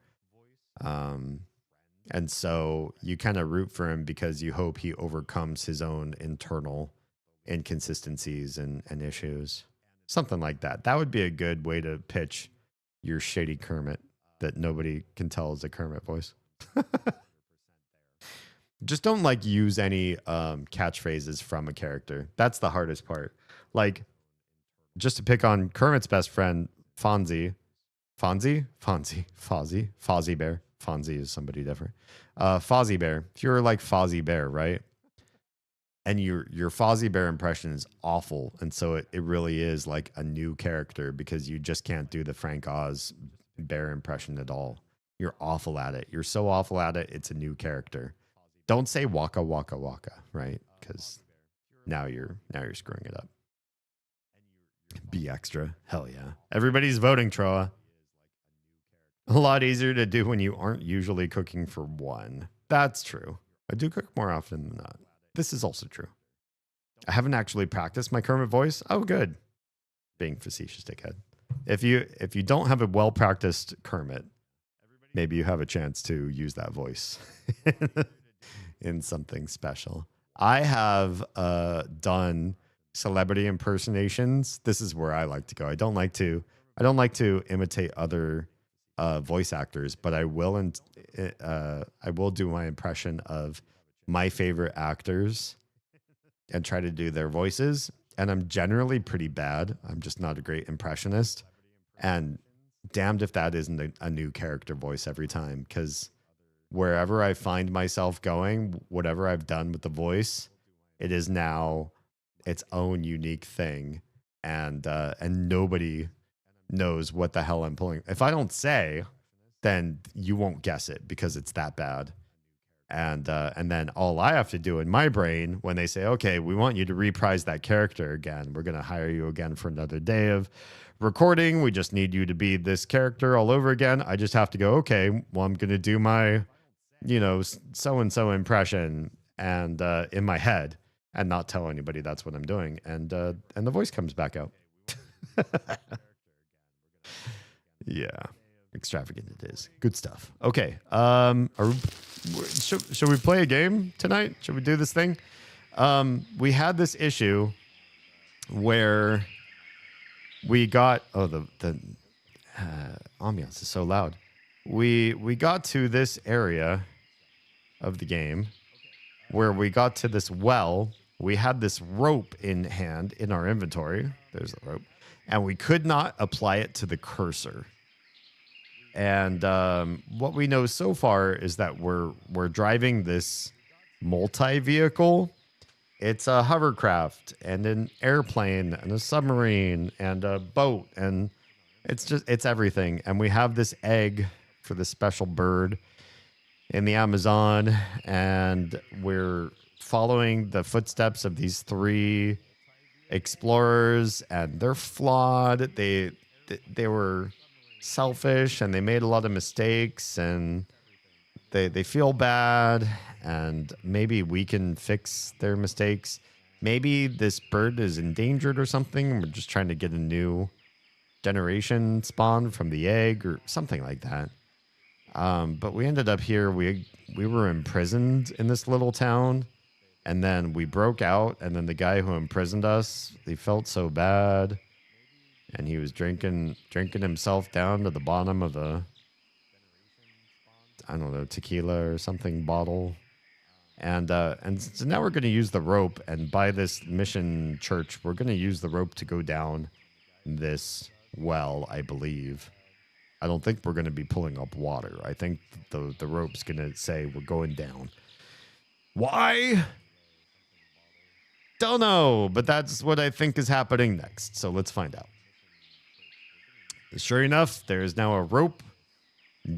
And so you kind of root for him because you hope he overcomes his own internal inconsistencies and issues. Something like that. That would be a good way to pitch your shady Kermit that nobody can tell is a Kermit voice. Just don't like use any catchphrases from a character. That's the hardest part. Like, just to pick on Kermit's best friend, Fonzie, Fozzie Bear. Fonzie is somebody different. Fozzie Bear. If you're like Fozzie Bear, right? And your Fozzie Bear impression is awful, and so it really is like a new character because you just can't do the Frank Oz bear impression at all. You're awful at it. You're so awful at it. It's a new character. Don't say waka waka waka, right? Because now you're screwing it up. Be extra. Hell yeah. Everybody's voting, Troa. A lot easier to do when you aren't usually cooking for one. That's true. I do cook more often than not. This is also true. I haven't actually practiced my Kermit voice. Oh, good. Being facetious, dickhead. If you don't have a well-practiced Kermit, maybe you have a chance to use that voice in something special. I have done celebrity impersonations. This is where I like to go. I don't like to imitate other voice actors, but I will do my impression of my favorite actors and try to do their voices. And I'm generally pretty bad. I'm just not a great impressionist. And damned if that isn't a new character voice every time, because wherever I find myself going, whatever I've done with the voice, it is now its own unique thing. And nobody knows what the hell I'm pulling. If I don't say, then you won't guess it because it's that bad. And then all I have to do in my brain when they say, okay, we want you to reprise that character again. We're going to hire you again for another day of recording. We just need you to be this character all over again. I just have to go, okay, well, I'm going to do my, so-and-so impression and in my head and not tell anybody that's what I'm doing. And the voice comes back out. Yeah. Extravagant it is. Good stuff. Okay. Should we play a game tonight? Should we do this thing? We had this issue where we got the ambiance is so loud. We got to this area of the game where we got to this well. We had this rope in hand in our inventory. There's the rope. And we could not apply it to the cursor. And what we know so far is that we're driving this multi-vehicle. It's a hovercraft and an airplane and a submarine and a boat, and it's everything. And we have this egg for this special bird in the Amazon, and we're following the footsteps of these three explorers, and they're flawed. They were selfish and they made a lot of mistakes, and they feel bad, and maybe we can fix their mistakes. Maybe this bird is endangered or something. We're just trying to get a new generation spawn from the egg or something like that. But we ended up here. We were imprisoned in this little town, and then we broke out, and then the guy who imprisoned us, he felt so bad. And he was drinking himself down to the bottom of the, I don't know, tequila or something bottle. And so now we're going to use the rope. And by this mission church, we're going to use the rope to go down this well, I believe. I don't think we're going to be pulling up water. I think the rope's going to say we're going down. Why? Don't know, but that's what I think is happening next. So let's find out. Sure enough, there is now a rope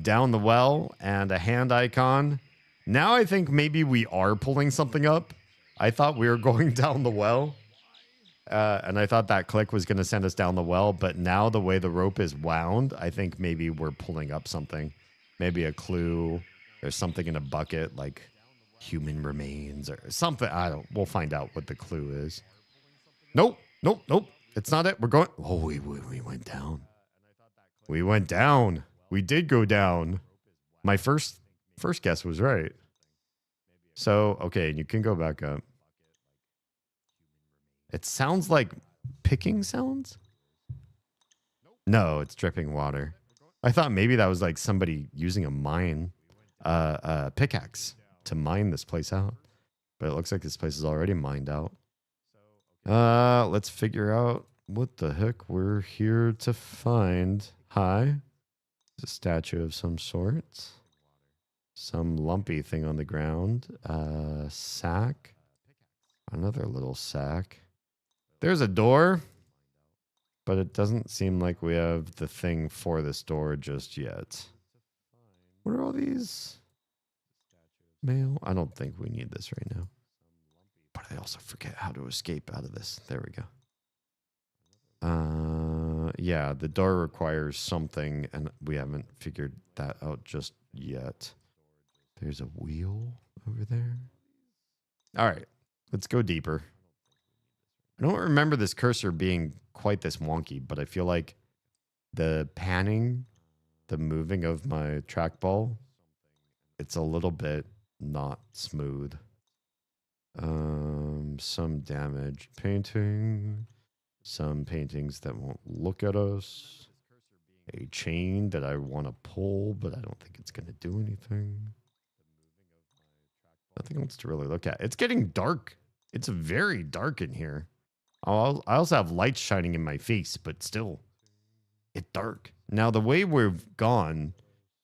down the well and a hand icon. Now I think maybe we are pulling something up. I thought we were going down the well. And I thought that click was going to send us down the well. But now the way the rope is wound, I think maybe we're pulling up something. Maybe a clue. There's something in a bucket like human remains or something. We'll find out what the clue is. Nope. It's not it. We're going. Oh, we went down. We went down. We did go down. My first guess was right. So, okay, you can go back up. It sounds like picking sounds? No, it's dripping water. I thought maybe that was like somebody using a pickaxe to mine this place out. But it looks like this place is already mined out. Let's figure out what the heck? We're here to find. Hi. It's a statue of some sort. Some lumpy thing on the ground. Sack. Another little sack. There's a door. But it doesn't seem like we have the thing for this door just yet. What are all these? Mail? I don't think we need this right now. But I also forget how to escape out of this. There we go. Yeah, the door requires something, and we haven't figured that out just yet. There's a wheel over there. All right, let's go deeper. I don't remember this cursor being quite this wonky, but I feel like the panning, the moving of my trackball, it's a little bit not smooth. Some damaged painting, some paintings that won't look at us, a chain that I want to pull, but I don't think it's going to do anything. Nothing else to really look at. It's getting dark. It's very dark in here. I also have lights shining in my face, but still, it's dark. Now, the way we've gone,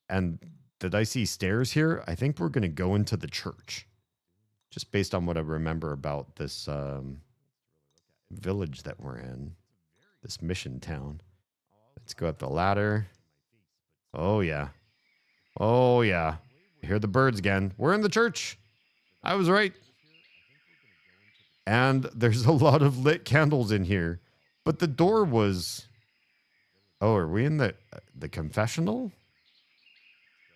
and did I see stairs here? I think we're going to go into the church. Just based on what I remember about this village that we're in. This mission town. Let's go up the ladder. Oh, yeah. Oh, yeah. I hear the birds again. We're in the church. I was right. And there's a lot of lit candles in here. But the door was... Oh, are we in the confessional?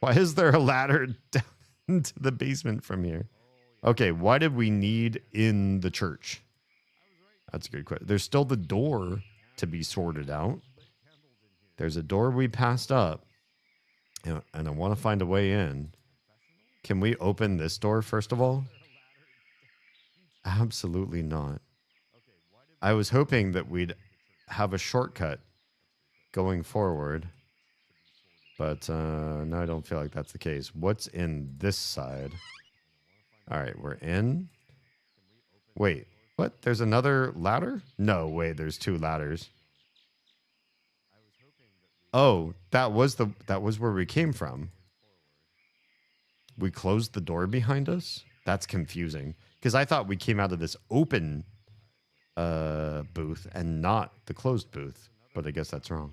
Why is there a ladder down into the basement from here? Okay, why did we need in the church? That's a good question. There's still the door to be sorted out. There's a door we passed up. And I want to find a way in. Can we open this door, first of all? Absolutely not. I was hoping that we'd have a shortcut going forward. But no, I don't feel like that's the case. What's in this side? All right, we're in. Wait, what? There's another ladder? No, wait, there's two ladders. Oh, that was where we came from. We closed the door behind us? That's confusing. Because I thought we came out of this open booth and not the closed booth. But I guess that's wrong.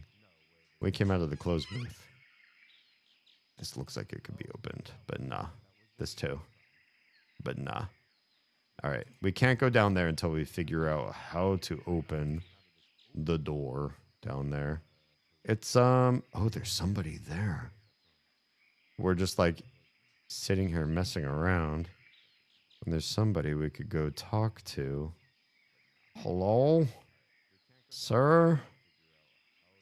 We came out of the closed booth. This looks like it could be opened, but nah. This too. But nah. All right. We can't go down there until we figure out how to open the door down there. It's, oh, there's somebody there. We're just like sitting here messing around. And there's somebody we could go talk to. Hello? Sir?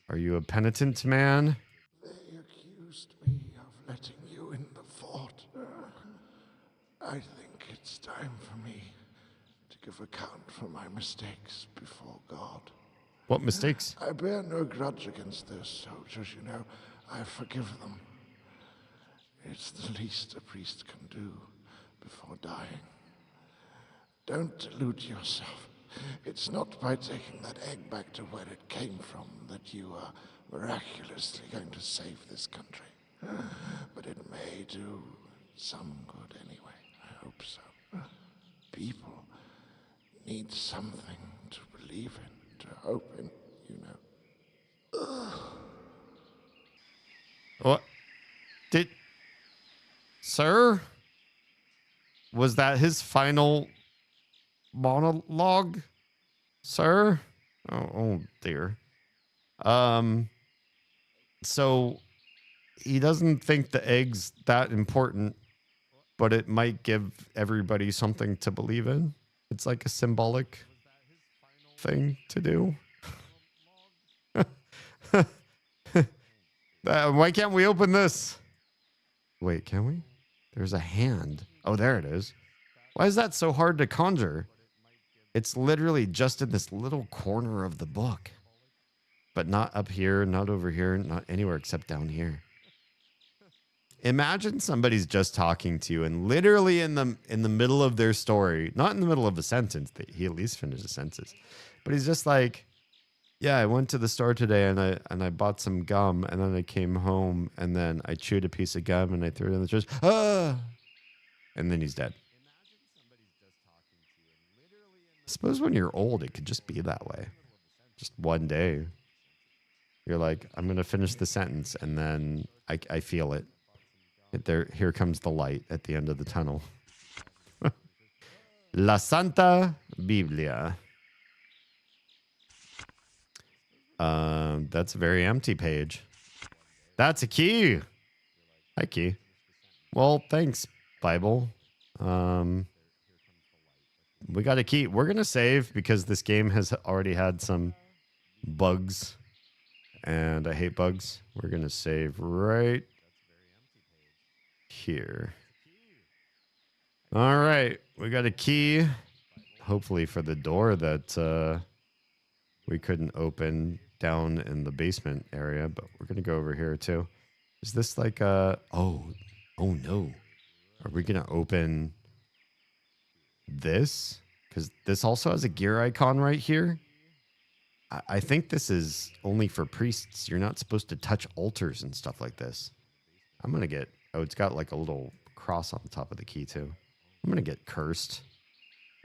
Are you a penitent man? They accused me of letting you in the fort. I think it's time for me to give account for my mistakes before God. What mistakes? I bear no grudge against those soldiers, you know. I forgive them. It's the least a priest can do before dying. Don't delude yourself. It's not by taking that egg back to where it came from that you are miraculously going to save this country. But it may do some good anyway. I hope so. People need something to believe in, to hope in, you know. What? Sir? Was that his final monologue? Sir? Oh dear. So he doesn't think the egg's that important, but it might give everybody something to believe in. It's like a symbolic thing to do. Why can't we open this? Wait, can we? There's a hand. Oh, there it is. Why is that so hard to conjure? It's literally just in this little corner of the book. But not up here, not over here, not anywhere except down here. Imagine somebody's just talking to you and literally in the middle of their story, not in the middle of a sentence, he at least finished a sentence, but he's just like, Yeah, I went to the store today and I bought some gum and then I came home and then I chewed a piece of gum and I threw it in the trash. Ah! And then he's dead. I suppose when you're old, it could just be that way. Just one day. You're like, I'm going to finish the sentence and then I feel it. Here comes the light at the end of the tunnel. La Santa Biblia. That's a very empty page. That's a key. Hi, key. Well, thanks, Bible. We got a key. We're going to save because this game has already had some bugs. And I hate bugs. We're going to save right here. All right. We got a key. Hopefully for the door that we couldn't open down in the basement area, but we're going to go over here too. Is this like a... Oh no. Are we going to open this? Because this also has a gear icon right here. I think this is only for priests. You're not supposed to touch altars and stuff like this. I'm going to get... Oh, it's got like a little cross on the top of the key too. I'm going to get cursed.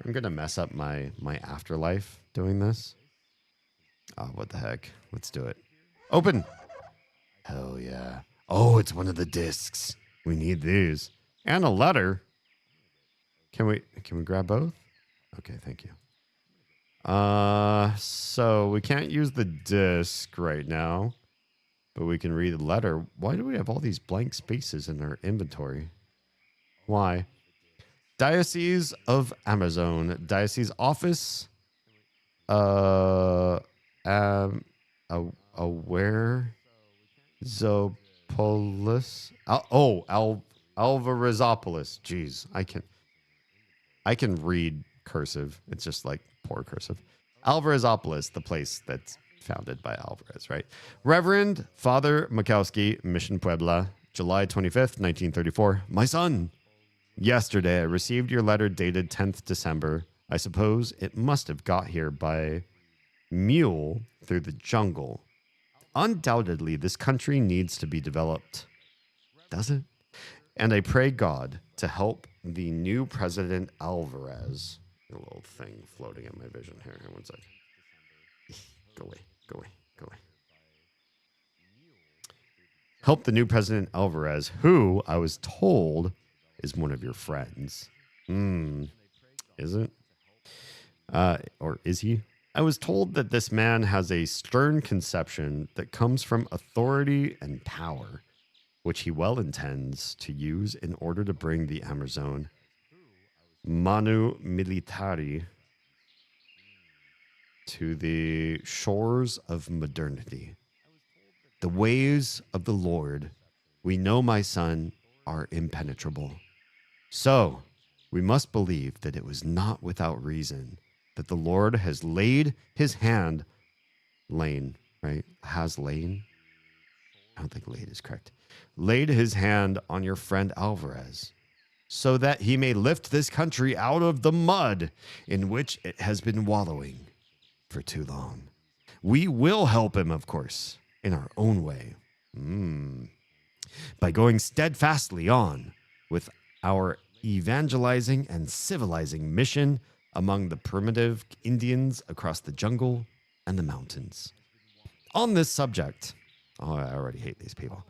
I'm going to mess up my afterlife doing this. Oh, what the heck? Let's do it. Open. Hell yeah. Oh, it's one of the discs. We need these. And a letter. Can we grab both? Okay, thank you. So we can't use the disc right now, but we can read the letter. Why do we have all these blank spaces in our inventory? Why? Diocese of Amazon. Diocese office. Aware Zopolis. Alvarezopoulos. Jeez, I can read cursive. It's just like poor cursive. Alvarezopoulos, the place that's founded by Alvarez, right? Reverend Father Makowski, Mission Puebla, July 25th, 1934. My son, yesterday I received your letter dated 10th December. I suppose it must have got here by mule through the jungle. Undoubtedly, this country needs to be developed. Does it? And I pray God to help the new President Alvarez. A little thing floating in my vision here. One sec. Go away. Go away. Go away. Help the new President Alvarez, who I was told is one of your friends. Is it? Or is he? I was told that this man has a stern conception that comes from authority and power, which he well intends to use in order to bring the Amazon Manu Militari to the shores of modernity. The ways of the Lord, we know, my son, are impenetrable. So we must believe that it was not without reason that the Lord has laid his hand, right? Has lain? I don't think laid is correct. Laid his hand on your friend Alvarez, so that he may lift this country out of the mud in which it has been wallowing for too long. We will help him, of course, in our own way, by going steadfastly on with our evangelizing and civilizing mission among the primitive Indians across the jungle and the mountains. On this subject, I already hate these people.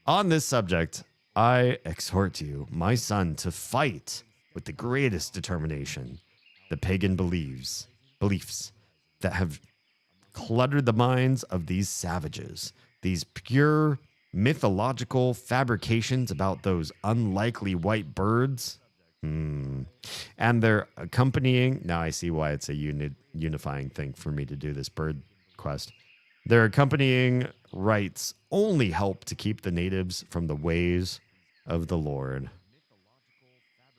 On this subject, I exhort you, my son, to fight with the greatest determination the pagan beliefs that have cluttered the minds of these savages, these pure mythological fabrications about those unlikely white birds. And they're accompanying. Now I see why it's a unifying thing for me to do this bird quest. Their accompanying rites only help to keep the natives from the ways of the Lord.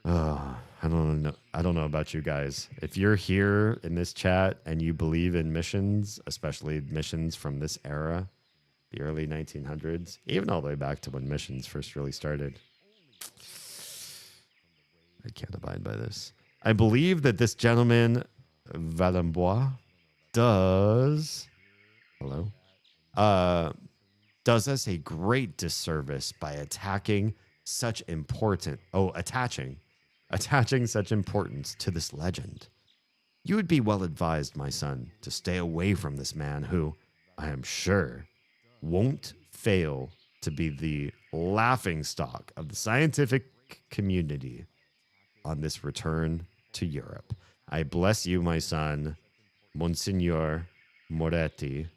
I don't know about you guys. If you're here in this chat and you believe in missions, especially missions from this era, the early 1900s, even all the way back to when missions first really started, I can't abide by this. I believe that this gentleman, Valembois, does does us a great disservice by attaching such importance to this legend. You would be well advised, my son, to stay away from this man who, I am sure, won't fail to be the laughingstock of the scientific community on this return to Europe. I bless you, my son, Monsignor Moretti,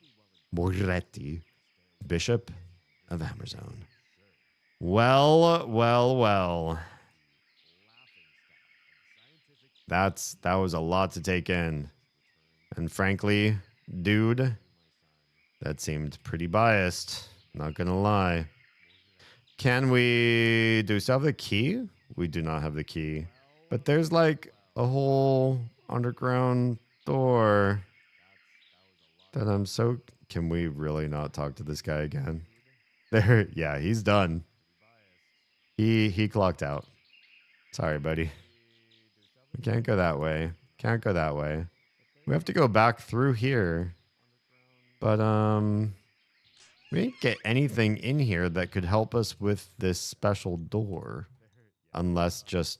Bishop of Amazon. Well, well, well. That was a lot to take in. And frankly, dude, that seemed pretty biased. Not gonna lie. Can we... do we still have the key? We do not have the key. But there's like a whole underground door that I'm so... Can we really not talk to this guy again? There, yeah, he's done. He clocked out. Sorry, buddy. We can't go that way. Can't go that way. We have to go back through here. But, we didn't get anything in here that could help us with this special door. Unless just...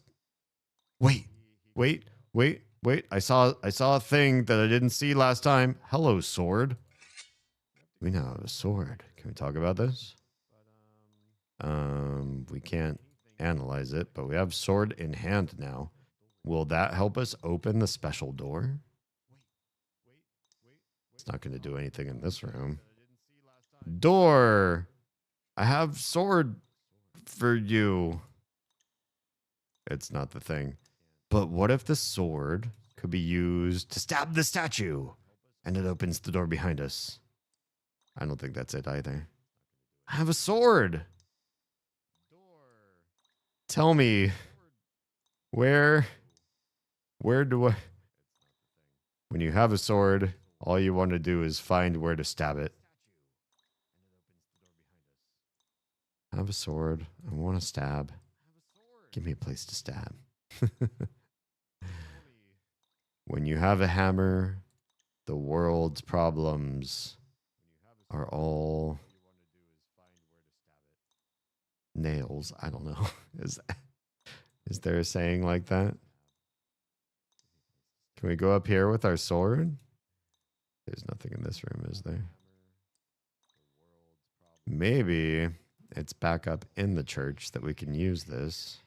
Wait. I saw a thing that I didn't see last time. Hello, sword. We now have a sword. Can we talk about this? We can't analyze it, but we have sword in hand now. Will that help us open the special door? It's not going to do anything in this room. Door! I have sword for you. It's not the thing. But what if the sword could be used to stab the statue and it opens the door behind us? I don't think that's it either. I have a sword! Tell me, where do I... When you have a sword, all you want to do is find where to stab it. I have a sword. I want to stab. Give me a place to stab. When you have a hammer, the world's problems are all nails. I don't know. Is there a saying like that? Can we go up here with our sword? There's nothing in this room, is there? Maybe it's back up in the church that we can use this.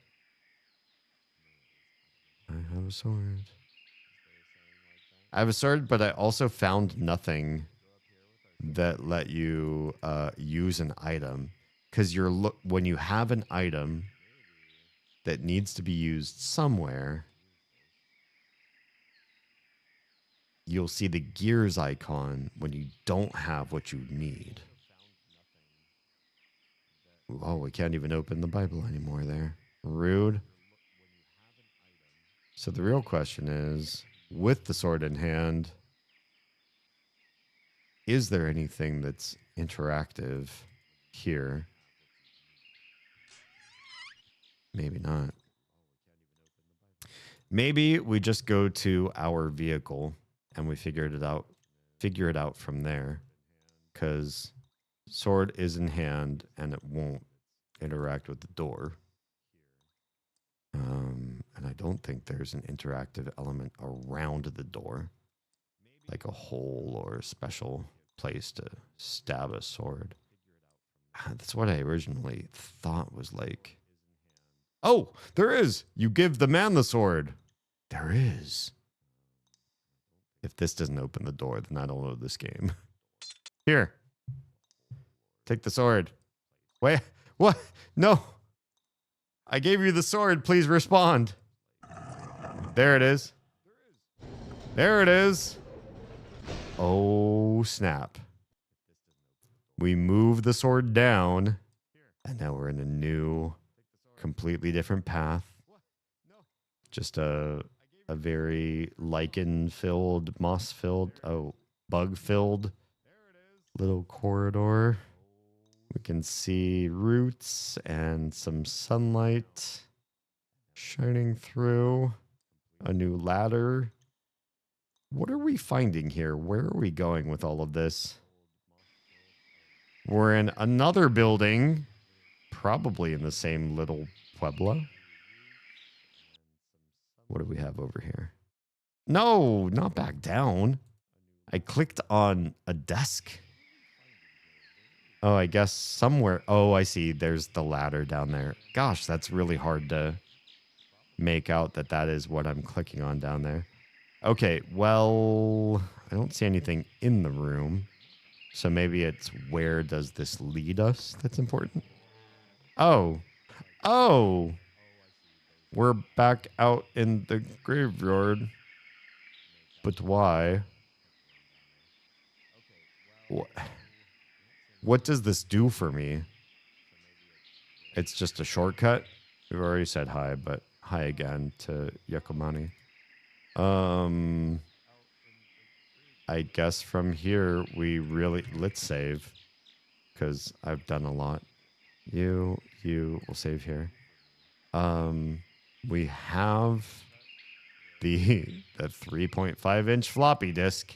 I have a sword. I have a sword, but I also found nothing that let you use an item. Because when you have an item that needs to be used somewhere, you'll see the gears icon when you don't have what you need. Oh, we can't even open the Bible anymore there. Rude. So the real question is, with the sword in hand, is there anything that's interactive here? Maybe not. Maybe we just go to our vehicle and we figure it out from there. Because sword is in hand and it won't interact with the door. And I don't think there's an interactive element around the door. Like a hole or a special place to stab a sword. That's what I originally thought was like. Oh, there is. You give the man the sword. There is. If this doesn't open the door, then I don't know this game. Here. Take the sword. Wait. What? No. I gave you the sword. Please respond. There it is. There it is. Oh, snap. We move the sword down, and now we're in a new, completely different path. Just a very lichen-filled, moss-filled, bug-filled little corridor. We can see roots and some sunlight shining through. A new ladder. What are we finding here? Where are we going with all of this? We're in another building, probably in the same little pueblo. What do we have over here? No, not back down. I clicked on a desk. Oh, I guess somewhere. Oh, I see. There's the ladder down there. Gosh, that's really hard to make out that that is what I'm clicking on down there. Okay, well, I don't see anything in the room. So maybe it's where does this lead us that's important? Oh. Oh. We're back out in the graveyard. But why? What does this do for me? It's just a shortcut. We've already said hi, but hi again to Yakomani. I guess from here we really let's save because I've done a lot. You will save here. We have the 3.5-inch floppy disk.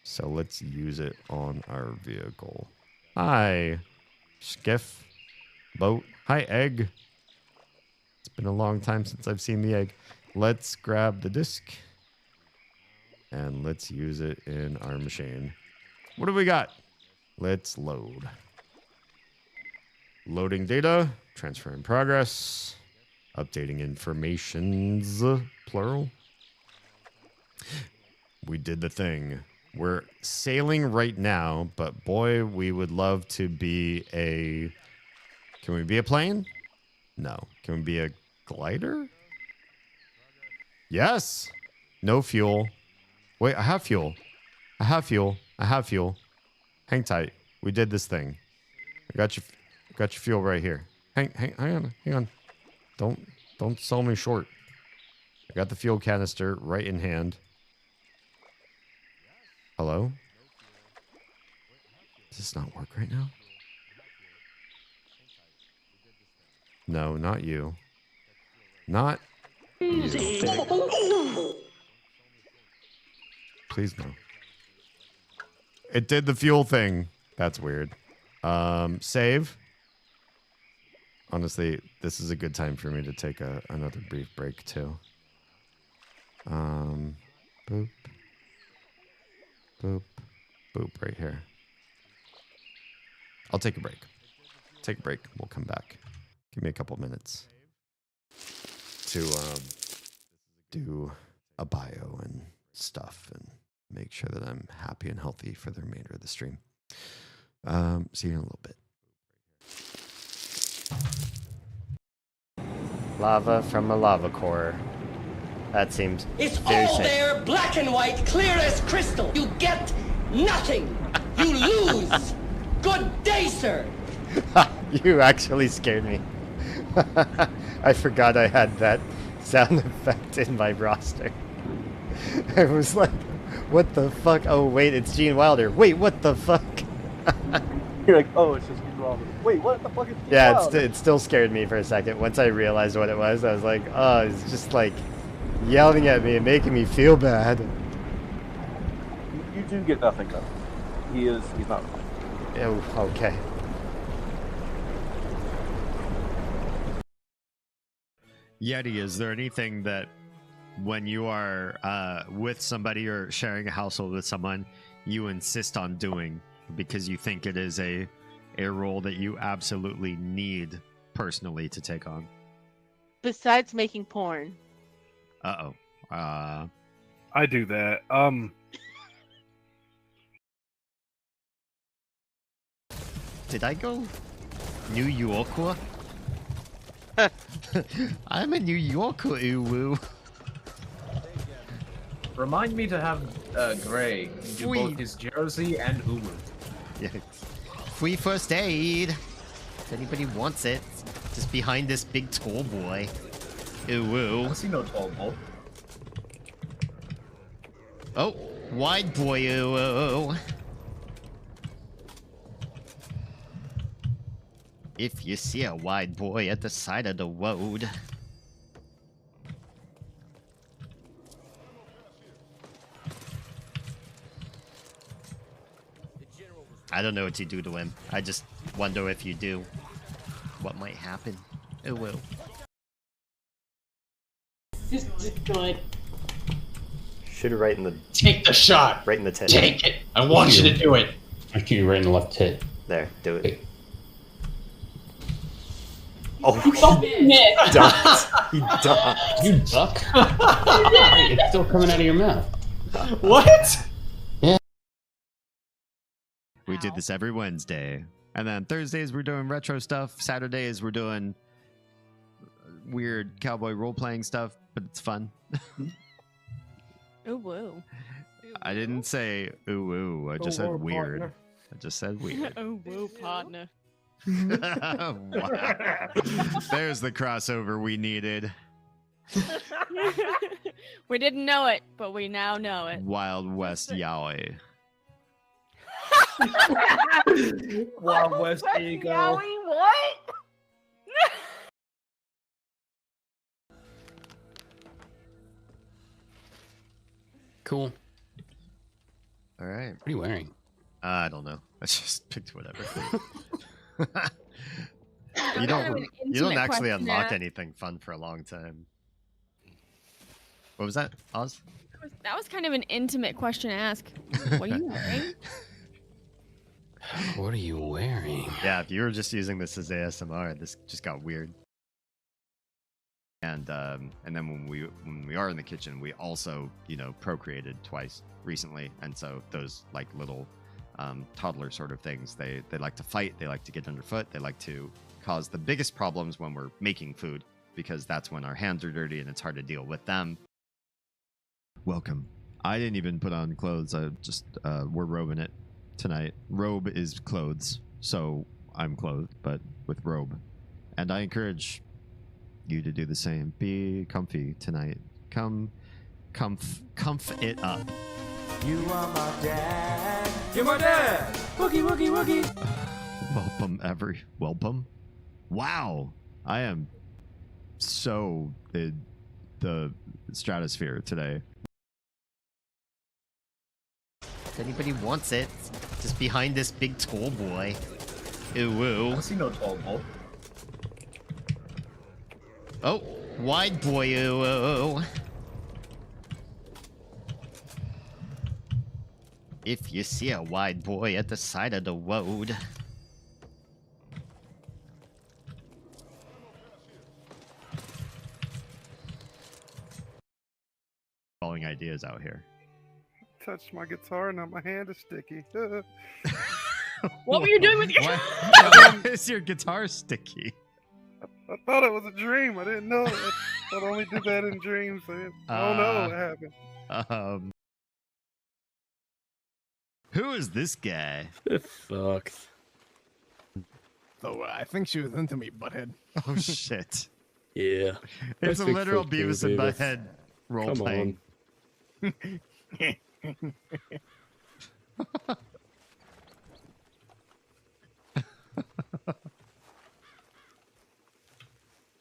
So let's use it on our vehicle. Hi, skiff, boat. Hi, egg. It's been a long time since I've seen the egg. Let's grab the disk and let's use it in our machine. What do we got? Let's load. Loading data, transfer in progress, updating informations, plural. We did the thing. We're sailing right now, but boy, we would love to be a... Can we be a plane? No. Can we be a glider? Yes. No fuel. Wait, I have fuel. I have fuel. I have fuel. Hang tight. We did this thing. I got your fuel right here. Hang on. Don't sell me short. I got the fuel canister right in hand. Hello? Does this not work right now? No, not you. Not you. Please no. It did the fuel thing. That's weird. Save. Honestly, this is a good time for me to take another brief break too. Boop. Boop. Boop right here. I'll take a break. Take a break. We'll come back. Give me a couple minutes to do a bio and stuff and make sure that I'm happy and healthy for the remainder of the stream. See you in a little bit. Lava from a lava core. That seems It's very all safe. there, black and white, clear as crystal. You get nothing. You lose. Good day, sir. You actually scared me. I forgot I had that sound effect in my roster. I was like, what the fuck? Oh, wait, it's Gene Wilder. Wait, what the fuck? You're like, oh, it's just Gene Wilder. Wait, what the fuck is Gene Yeah, Wilder? it still scared me for a second. Once I realized what it was, I was like, oh, it's just like yelling at me and making me feel bad. You do get nothing though. He's not. Oh, okay. Yeti, is there anything that when you are with somebody or sharing a household with someone, you insist on doing because you think it is a role that you absolutely need personally to take on? Besides making porn. Uh-oh. I do that. Did I go New Yorker? I'm a New Yorker, ooh. Remind me to have Gray do both his Jersey and Uwu. Yeah. Free first aid. If anybody wants it, just behind this big tall boy. Ooh. I see no tall boy. Oh, wide boy, ooh. If you see a wide boy at the side of the road. I don't know what you do to him. I just wonder if you do, what might happen. It will. Just do it. Shoot her right in the... Take the shot. Right in the tit. Take it. I want you to do it. I shoot you right in the left tit. There, do it. Oh, he missed. Ducked. He ducked. You duck? It's still coming out of your mouth. What? Yeah. We do this every Wednesday. And then Thursdays we're doing retro stuff. Saturdays we're doing weird cowboy role-playing stuff, but it's fun. Ooh, woo. I didn't say ooh, ooh. I just said whoa, weird. partner. I just said weird. Ooh, woo, partner. Wow. There's the crossover we needed. We didn't know it, but we now know it. Wild West Yowie. Wild West, there you go. Yowie, what? Cool. All right. What are you wearing? I don't know. I just picked whatever. Kind You of don't. an You don't intimate actually question unlock to anything fun for a long time. What was that, Oz? That was kind of an intimate question to ask. What are you wearing? What are you wearing? Yeah, if you were just using this as ASMR, this just got weird. And then when we are in the kitchen, we also, you know, procreated twice recently, and so those like little toddler sort of things, they like to fight, they like to get underfoot, they like to cause the biggest problems when we're making food, because that's when our hands are dirty and it's hard to deal with them. Welcome. I didn't even put on clothes. I just we're robing it tonight. Robe is clothes, so I'm clothed, but with robe. And I encourage you to do the same. Be comfy tonight. Comf it up. You are my dad. You're my dad. Woogie, woogie, woogie. Welcome. Wow. I am so in the stratosphere today. If anybody wants it, just behind this big tall boy. Ew, I woo. don't see no tall bull. Oh, wide boy. Ew, woo. If you see a wide boy at the side of the road. Following ideas out here. Touched my guitar, now my hand is sticky. What were you doing with your... Why is your guitar sticky? I thought it was a dream. I didn't know. I only did that in dreams. I don't know what happened. Who is this guy? It sucks. So I think she was into me, butthead. Oh shit! Yeah. It's a literal Bigfoot Beavis too, and Davis. Butthead role Come playing.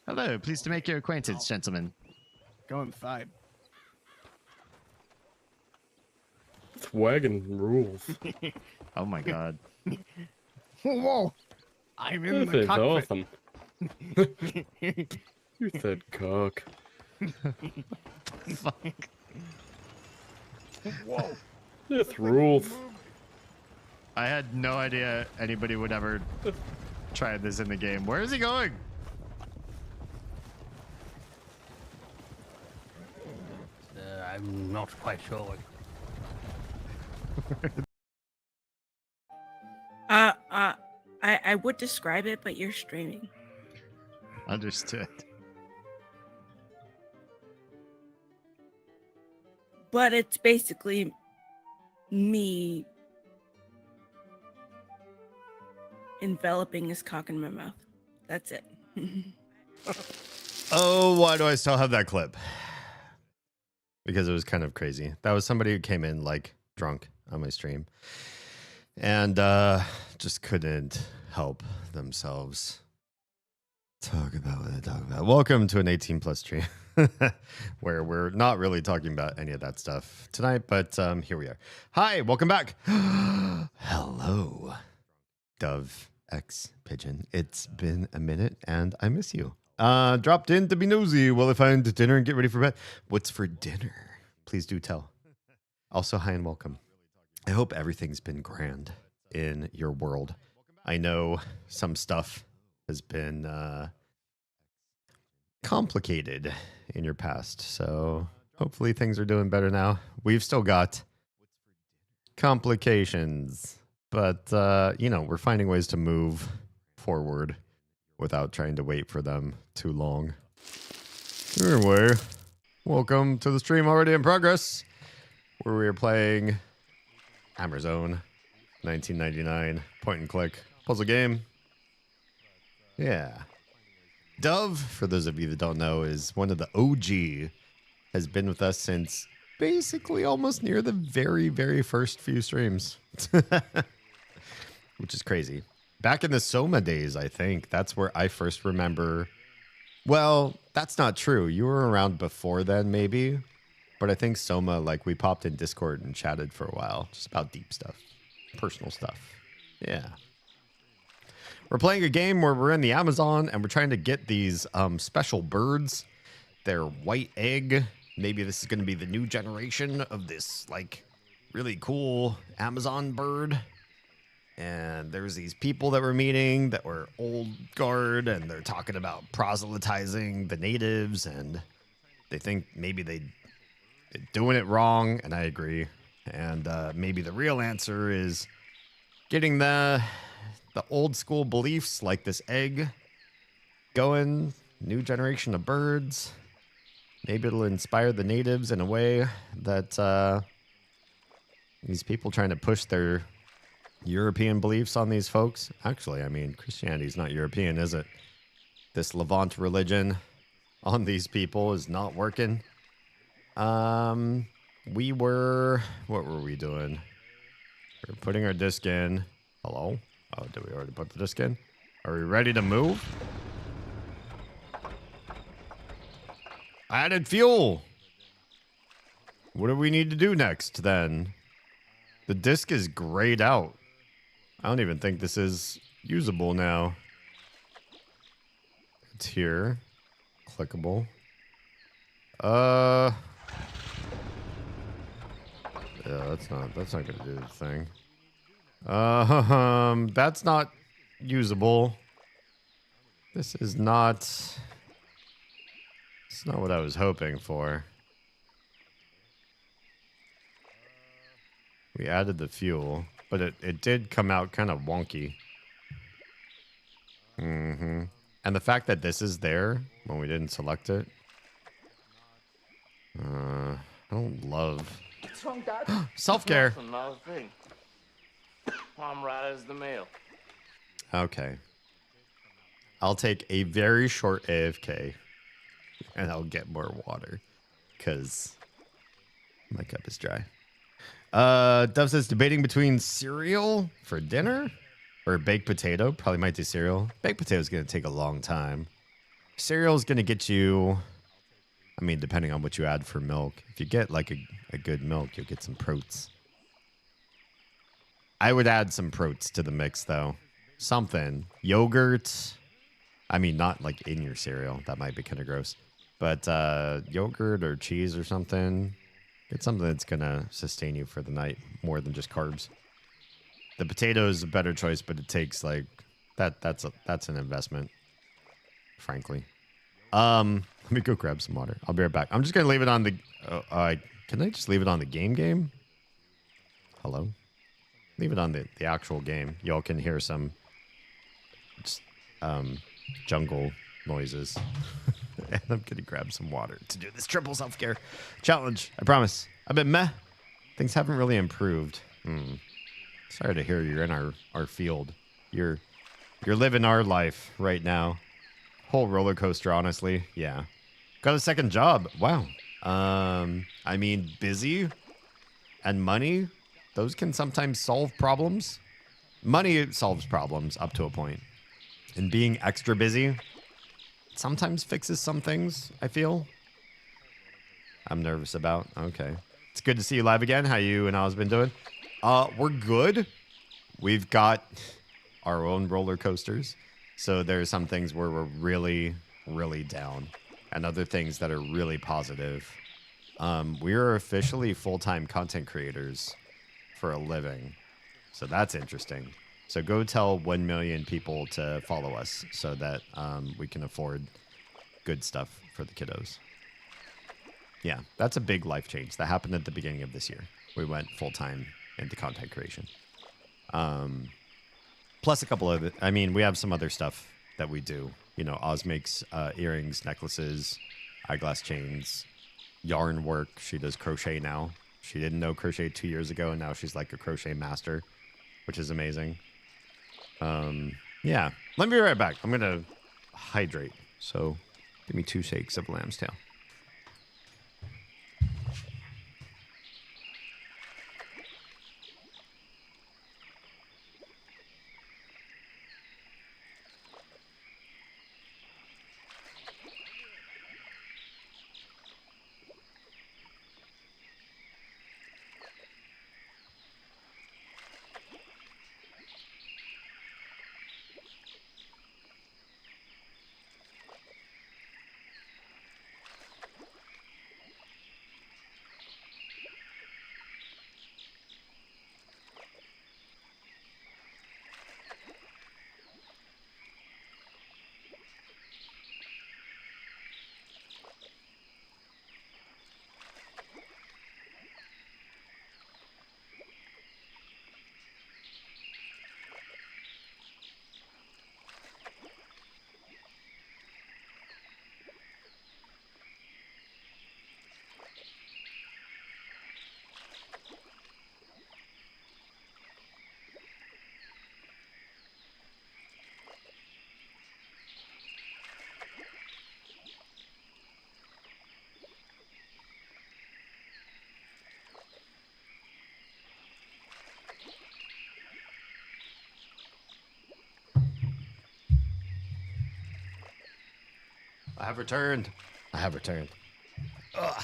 Hello, pleased to make your acquaintance, gentlemen. Go inside. This wagon rules. Oh my god. Whoa! I'm in This the is cockpit. awesome. You said cock. Fuck. Whoa! This rules. I had no idea anybody would ever try this in the game. Where is he going? I'm not quite sure. I would describe it, but you're streaming. Understood. But it's basically me enveloping his cock in my mouth. That's it. Oh, why do I still have that clip? Because it was kind of crazy. That was somebody who came in like drunk on my stream and just couldn't help themselves. Talk about what they talk about. Welcome to an 18+ stream where we're not really talking about any of that stuff tonight, but here we are. Hi, welcome back. Hello. Dove X Pigeon. It's been a minute and I miss you. Dropped in to be nosy while I find dinner and get ready for bed. What's for dinner? Please do tell. Also, hi and welcome. I hope everything's been grand in your world. I know some stuff has been complicated in your past, so hopefully things are doing better now. We've still got complications, but we're finding ways to move forward without trying to wait for them too long. Anyway, welcome to the stream already in progress, where we are playing Hammerzone 1999 point and click puzzle game. Yeah. Dove, for those of you that don't know, is one of the OG, has been with us since basically almost near the very, very first few streams, which is crazy. Back in the Soma days, I think that's where I first remember. Well, that's not true. You were around before then, maybe. But I think Soma, like, we popped in Discord and chatted for a while, just about deep stuff, personal stuff. Yeah. We're playing a game where we're in the Amazon and we're trying to get these special birds. They're white egg. Maybe this is going to be the new generation of this, like, really cool Amazon bird. And there's these people that we're meeting that were old guard, and they're talking about proselytizing the natives, and they think maybe they're doing it wrong, and I agree. And maybe the real answer is getting the old school beliefs, like this egg, going. New generation of birds. Maybe it'll inspire the natives in a way that these people trying to push their European beliefs on these folks. Actually, I mean, Christianity's not European, is it? This Levant religion on these people is not working. What were we doing? We're putting our disc in. Hello? Oh, did we already put the disc in? Are we ready to move? Added fuel. What do we need to do next, then? The disc is grayed out. I don't even think this is usable now. It's here. Clickable. Yeah, that's not gonna do the thing. That's not usable. This is not. It's not what I was hoping for. We added the fuel, but it did come out kind of wonky. And the fact that this is there when we didn't select it. I don't love. What's wrong, Dad? Self-care. I'm right as the mail. Okay. I'll take a very short AFK and I'll get more water because my cup is dry. Dove says debating between cereal for dinner or baked potato. Probably might do cereal. Baked potato is going to take a long time. Cereal is going to get you, I mean, depending on what you add for milk. If you get like a good milk, you'll get some proteins. I would add some proteins to the mix though. Something. Yogurt. I mean, not like in your cereal. That might be kind of gross. But yogurt or cheese or something. Get something that's going to sustain you for the night more than just carbs. The potato is a better choice, but it takes like that's an investment, frankly. Let me go grab some water. I'll be right back. I'm just going to leave it on the can I just leave it on the game? Hello? Leave it on the actual game. Y'all can hear some jungle noises. And I'm going to grab some water to do this triple self-care challenge. I promise. I've been meh. Things haven't really improved. Sorry to hear you're in our field. You're living our life right now. Whole roller coaster, honestly. Yeah. Got a second job. Wow. I mean, busy and money, those can sometimes solve problems. Money solves problems up to a point. And being extra busy sometimes fixes some things, I feel. I'm nervous about. Okay. It's good to see you live again. How you and Oz been doing? We're good. We've got our own roller coasters. So there are some things where we're really, really down, and other things that are really positive. We are officially full-time content creators for a living, so that's interesting. So go tell 1 million people to follow us so that we can afford good stuff for the kiddos. Yeah, that's a big life change that happened at the beginning of this year. We went full-time into content creation. Plus a couple of, we have some other stuff that we do. You know, Oz makes earrings, necklaces, eyeglass chains, yarn work. She does crochet now. She didn't know crochet 2 years ago, and now she's like a crochet master, which is amazing. Yeah, let me be right back. I'm going to hydrate. So give me 2 shakes of lamb's tail. I have returned. Ugh.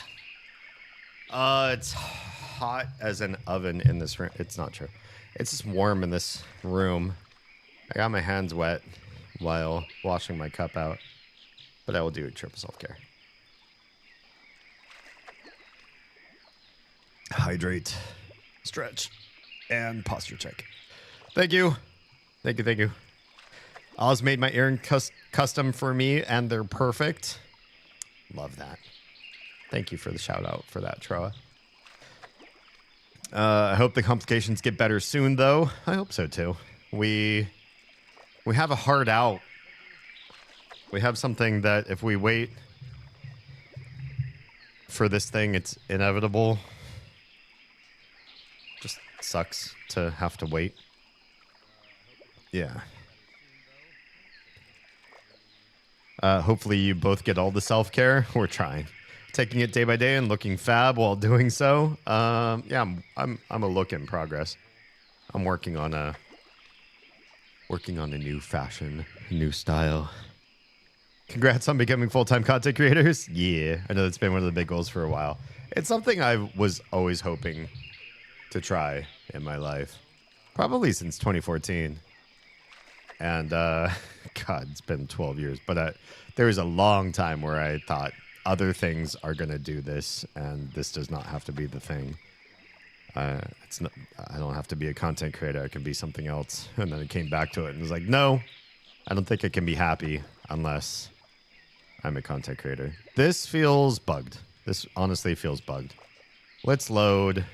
It's hot as an oven in this room. It's not true. It's just warm in this room. I got my hands wet while washing my cup out, but I will do a triple self-care. Hydrate, stretch, and posture check. Thank you. Thank you. Oz made my earring custom for me, and they're perfect. Love that. Thank you for the shout out for that, Troa. I hope the complications get better soon, though. I hope so too. We have a hard out. We have something that if we wait for this thing, it's inevitable. Just sucks to have to wait. Yeah. Hopefully you both get all the self-care. We're trying. Taking it day by day and looking fab while doing so. Yeah, I'm a look in progress. I'm working on a new fashion, a new style. Congrats on becoming full-time content creators. Yeah, I know that's been one of the big goals for a while. It's something I was always hoping to try in my life. Probably since 2014. And, God, it's been 12 years. But there was a long time where I thought other things are going to do this, and this does not have to be the thing. It's not. I don't have to be a content creator. I can be something else. And then it came back to it and was like, no, I don't think I can be happy unless I'm a content creator. This feels bugged. This honestly feels bugged. Let's load.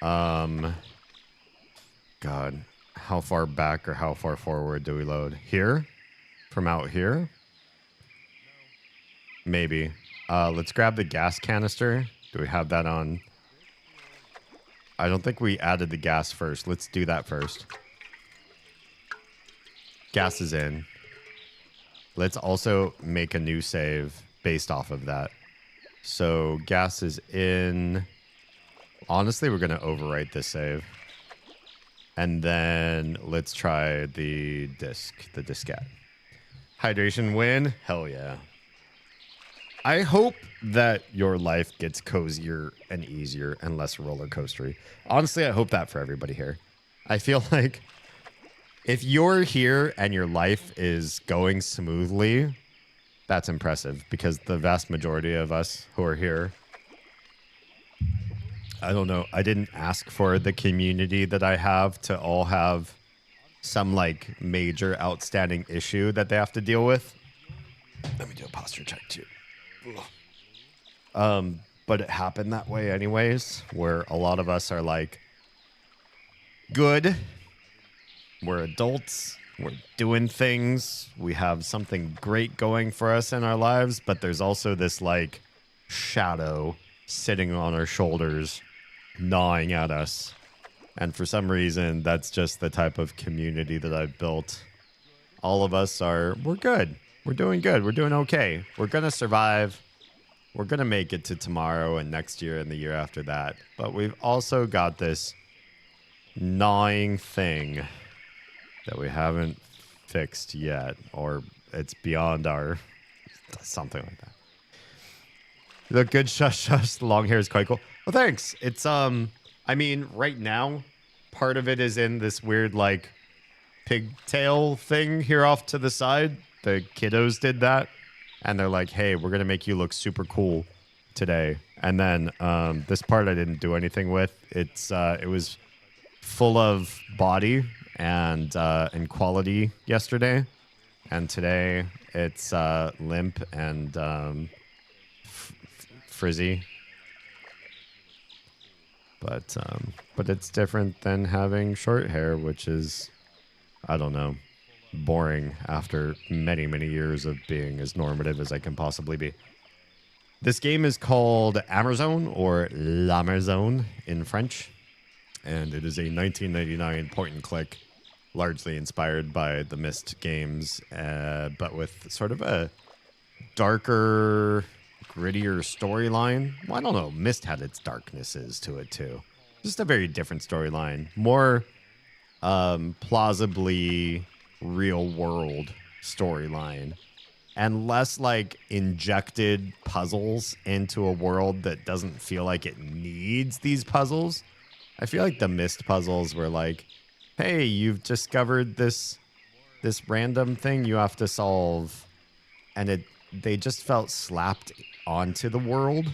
God, how far back or how far forward do we load? Here? From out here? Maybe. Let's grab the gas canister. Do we have that on? I don't think we added the gas first. Let's do that first. Gas is in. Let's also make a new save based off of that. So gas is in. Honestly, we're going to overwrite this save. And then let's try the diskette. Hydration win? Hell yeah. I hope that your life gets cozier and easier and less roller coastery. Honestly, I hope that for everybody here. I feel like If you're here and your life is going smoothly, that's impressive because the vast majority of us who are here, I don't know. I didn't ask for the community that I have to all have some like major outstanding issue that they have to deal with. Let me do a posture check too. But it happened that way anyways, where a lot of us are like, good. We're adults. We're doing things. We have something great going for us in our lives, but there's also this like shadow sitting on our shoulders, gnawing at us. And for some reason, that's just the type of community that I've built. All of us we're good. We're doing good. We're doing okay. We're going to survive. We're going to make it to tomorrow and next year and the year after that. But we've also got this gnawing thing that we haven't fixed yet, or it's beyond our something like that. You look good, shush, shush. The long hair is quite cool. Well, thanks. It's I mean, right now, part of it is in this weird like pigtail thing here off to the side. The kiddos did that, and they're like, "Hey, we're gonna make you look super cool today." And then this part I didn't do anything with. It was full of body and quality yesterday, and today it's limp and frizzy. But it's different than having short hair, which is, I don't know, boring after many, many years of being as normative as I can possibly be. This game is called Amazon, or L'Amazon in French, and it is a 1999 point-and-click, largely inspired by the Myst games, but with sort of a darker, grittier storyline. Well, I don't know. Myst had its darknesses to it, too. Just a very different storyline. More plausibly real-world storyline. And less like injected puzzles into a world that doesn't feel like it needs these puzzles. I feel like the Myst puzzles were like, hey, you've discovered this random thing you have to solve. And they just felt slapped onto the world.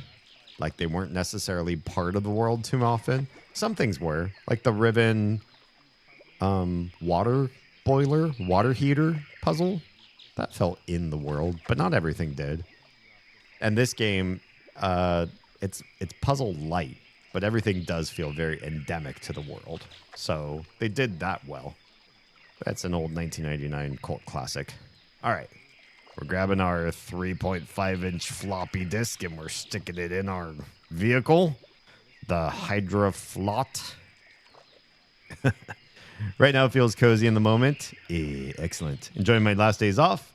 Like they weren't necessarily part of the world too often. Some things were. Like the Riven water heater puzzle. That felt in the world, but not everything did. And this game, it's puzzle light, but everything does feel very endemic to the world. So they did that well. That's an old 1999 cult classic. All right. We're grabbing our 3.5-inch floppy disk and we're sticking it in our vehicle, the Hydra Flot. Right now it feels cozy in the moment. Excellent. Enjoying my last days off.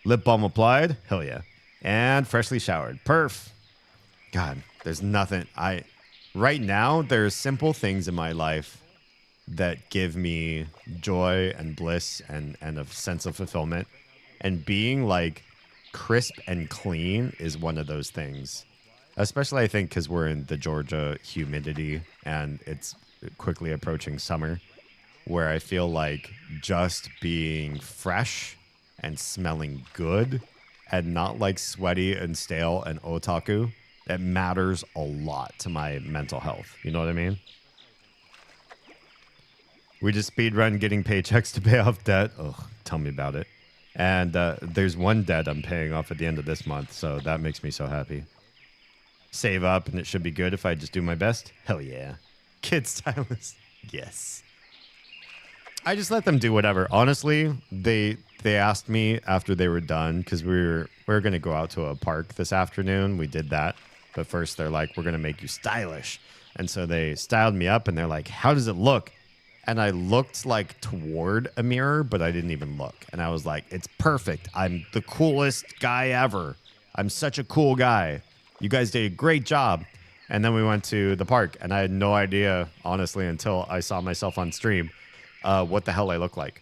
Lip balm applied. Hell yeah. And freshly showered. Perf. God, there's nothing. Right now, there's simple things in my life that give me joy and bliss and a sense of fulfillment. And being like crisp and clean is one of those things. Especially, I think, because we're in the Georgia humidity and it's quickly approaching summer, where I feel like just being fresh and smelling good and not like sweaty and stale and otaku, that matters a lot to my mental health. You know what I mean? We just speedrun getting paychecks to pay off debt. Ugh, tell me about it. And there's one debt I'm paying off at the end of this month, so that makes me so happy. Save up, and it should be good if I just do my best. Hell yeah. Kid stylist. Yes. I just let them do whatever. Honestly, they asked me after they were done, because we were going to go out to a park this afternoon. We did that. But first, they're like, we're going to make you stylish. And so they styled me up, and they're like, how does it look? And I looked like toward a mirror, but I didn't even look. And I was like, it's perfect. I'm the coolest guy ever. I'm such a cool guy. You guys did a great job. And then we went to the park, and I had no idea, honestly, until I saw myself on stream, what the hell I look like.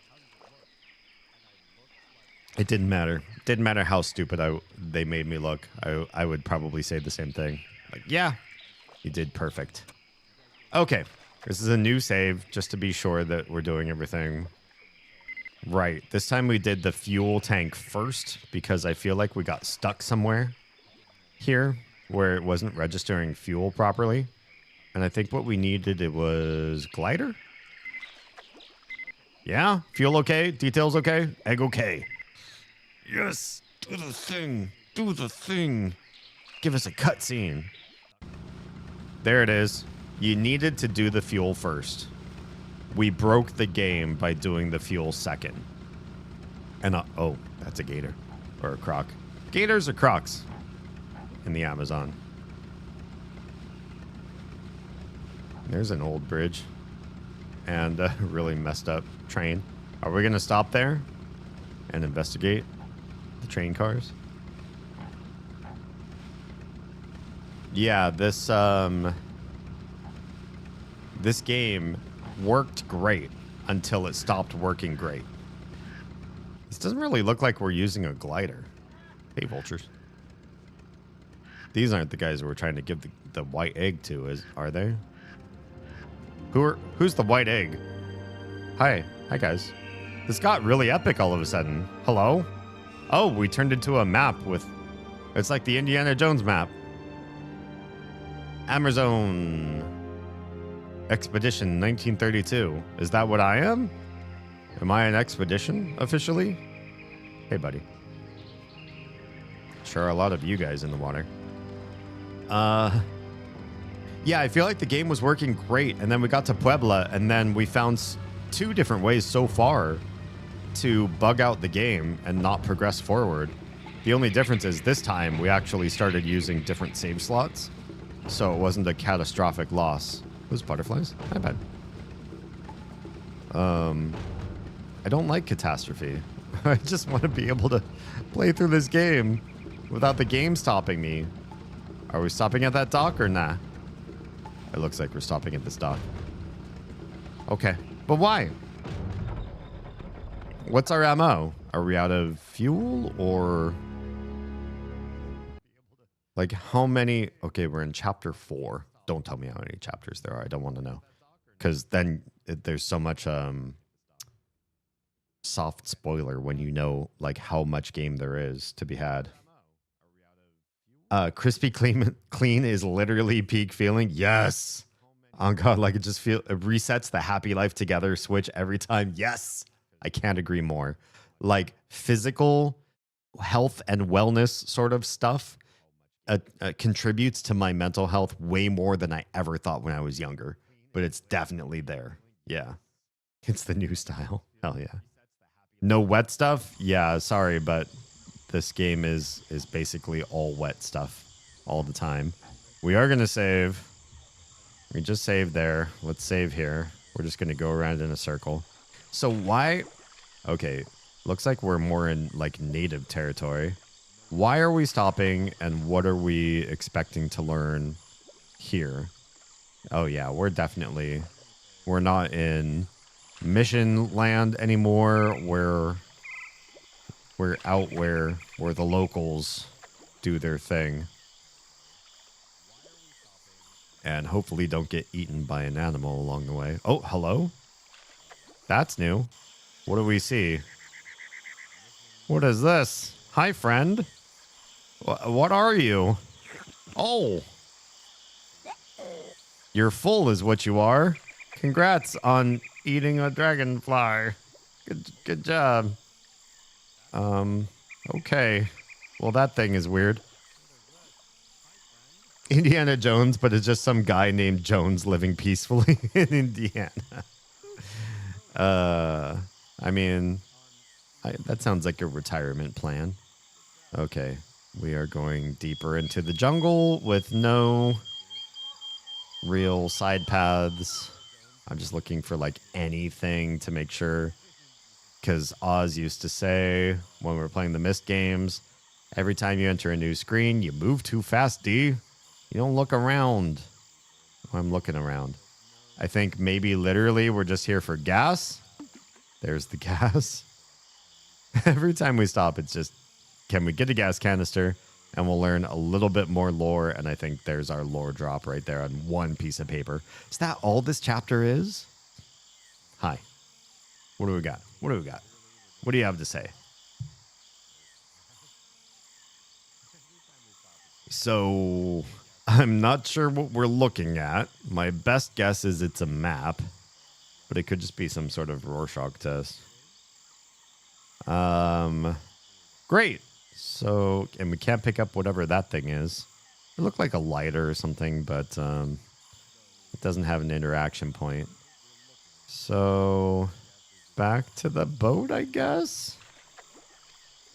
It didn't matter. It didn't matter how stupid they made me look. I would probably say the same thing. Like, yeah, you did perfect. Okay. This is a new save, just to be sure that we're doing everything Right. This time we did the fuel tank first because I feel like we got stuck somewhere here where it wasn't registering fuel properly. And I think what we needed, it was glider. Yeah? Fuel okay? Details okay? Egg okay. Yes! Do the thing! Do the thing! Give us a cutscene. There it is. You needed to do the fuel first. We broke the game by doing the fuel second. And, oh, that's a gator. Or a croc. Gators or crocs in the Amazon. There's an old bridge. And a really messed up train. Are we going to stop there and investigate the train cars? Yeah, this game worked great until it stopped working great. This doesn't really look like we're using a glider. Hey, vultures. These aren't the guys we're trying to give the white egg to, are they? Who's the white egg? Hi guys. This got really epic all of a sudden. Hello? Oh, we turned into a map with... It's like the Indiana Jones map. Amazon Expedition 1932. Is that what I am? Am I an expedition officially? Hey, buddy. Sure, a lot of you guys in the water. Yeah, I feel like the game was working great, and then we got to Puebla, and then we found 2 different ways so far to bug out the game and not progress forward. The only difference is this time we actually started using different save slots, so it wasn't a catastrophic loss. Those butterflies? My bad. I don't like catastrophe. I just want to be able to play through this game without the game stopping me. Are we stopping at that dock or nah? It looks like we're stopping at this dock. Okay, but why? What's our MO? Are we out of fuel or... Like how many... Okay, we're in chapter 4. Don't tell me how many chapters there are. I don't want to know. Because then there's so much soft spoiler when you know like how much game there is to be had. Crispy clean is literally peak feeling. Yes. Oh God, like it resets the happy life together switch every time. Yes. I can't agree more. Like physical health and wellness sort of stuff contributes to my mental health way more than I ever thought when I was younger. But it's definitely there. Yeah. It's the new style. Hell yeah. No wet stuff? Yeah, sorry, but this game is basically all wet stuff all the time. We are going to save. We just saved there. Let's save here. We're just going to go around in a circle. So why... Okay, looks like we're more in like native territory. Why are we stopping and what are we expecting to learn here? Oh yeah, we're not in mission land anymore. We're out where the locals do their thing. And hopefully don't get eaten by an animal along the way. Oh, hello? That's new. What do we see? What is this? Hi, friend. What are you? Oh. You're full is what you are. Congrats on eating a dragonfly. Good job. Okay. Well, that thing is weird. Indiana Jones, but it's just some guy named Jones living peacefully in Indiana. I mean, that sounds like a retirement plan. Okay. We are going deeper into the jungle with no real side paths. I'm just looking for like anything to make sure. Because Oz used to say when we were playing the Myst games, every time you enter a new screen, you move too fast, D. You don't look around. Oh, I'm looking around. I think maybe literally we're just here for gas. There's the gas. Every time we stop, it's just, can we get a gas canister? And we'll learn a little bit more lore. And I think there's our lore drop right there on one piece of paper. Is that all this chapter is? Hi. What do we got? What do we got? What do you have to say? So, I'm not sure what we're looking at. My best guess is it's a map, but it could just be some sort of Rorschach test. Great. So, and we can't pick up whatever that thing is. It looked like a lighter or something, but it doesn't have an interaction point. So, back to the boat, I guess.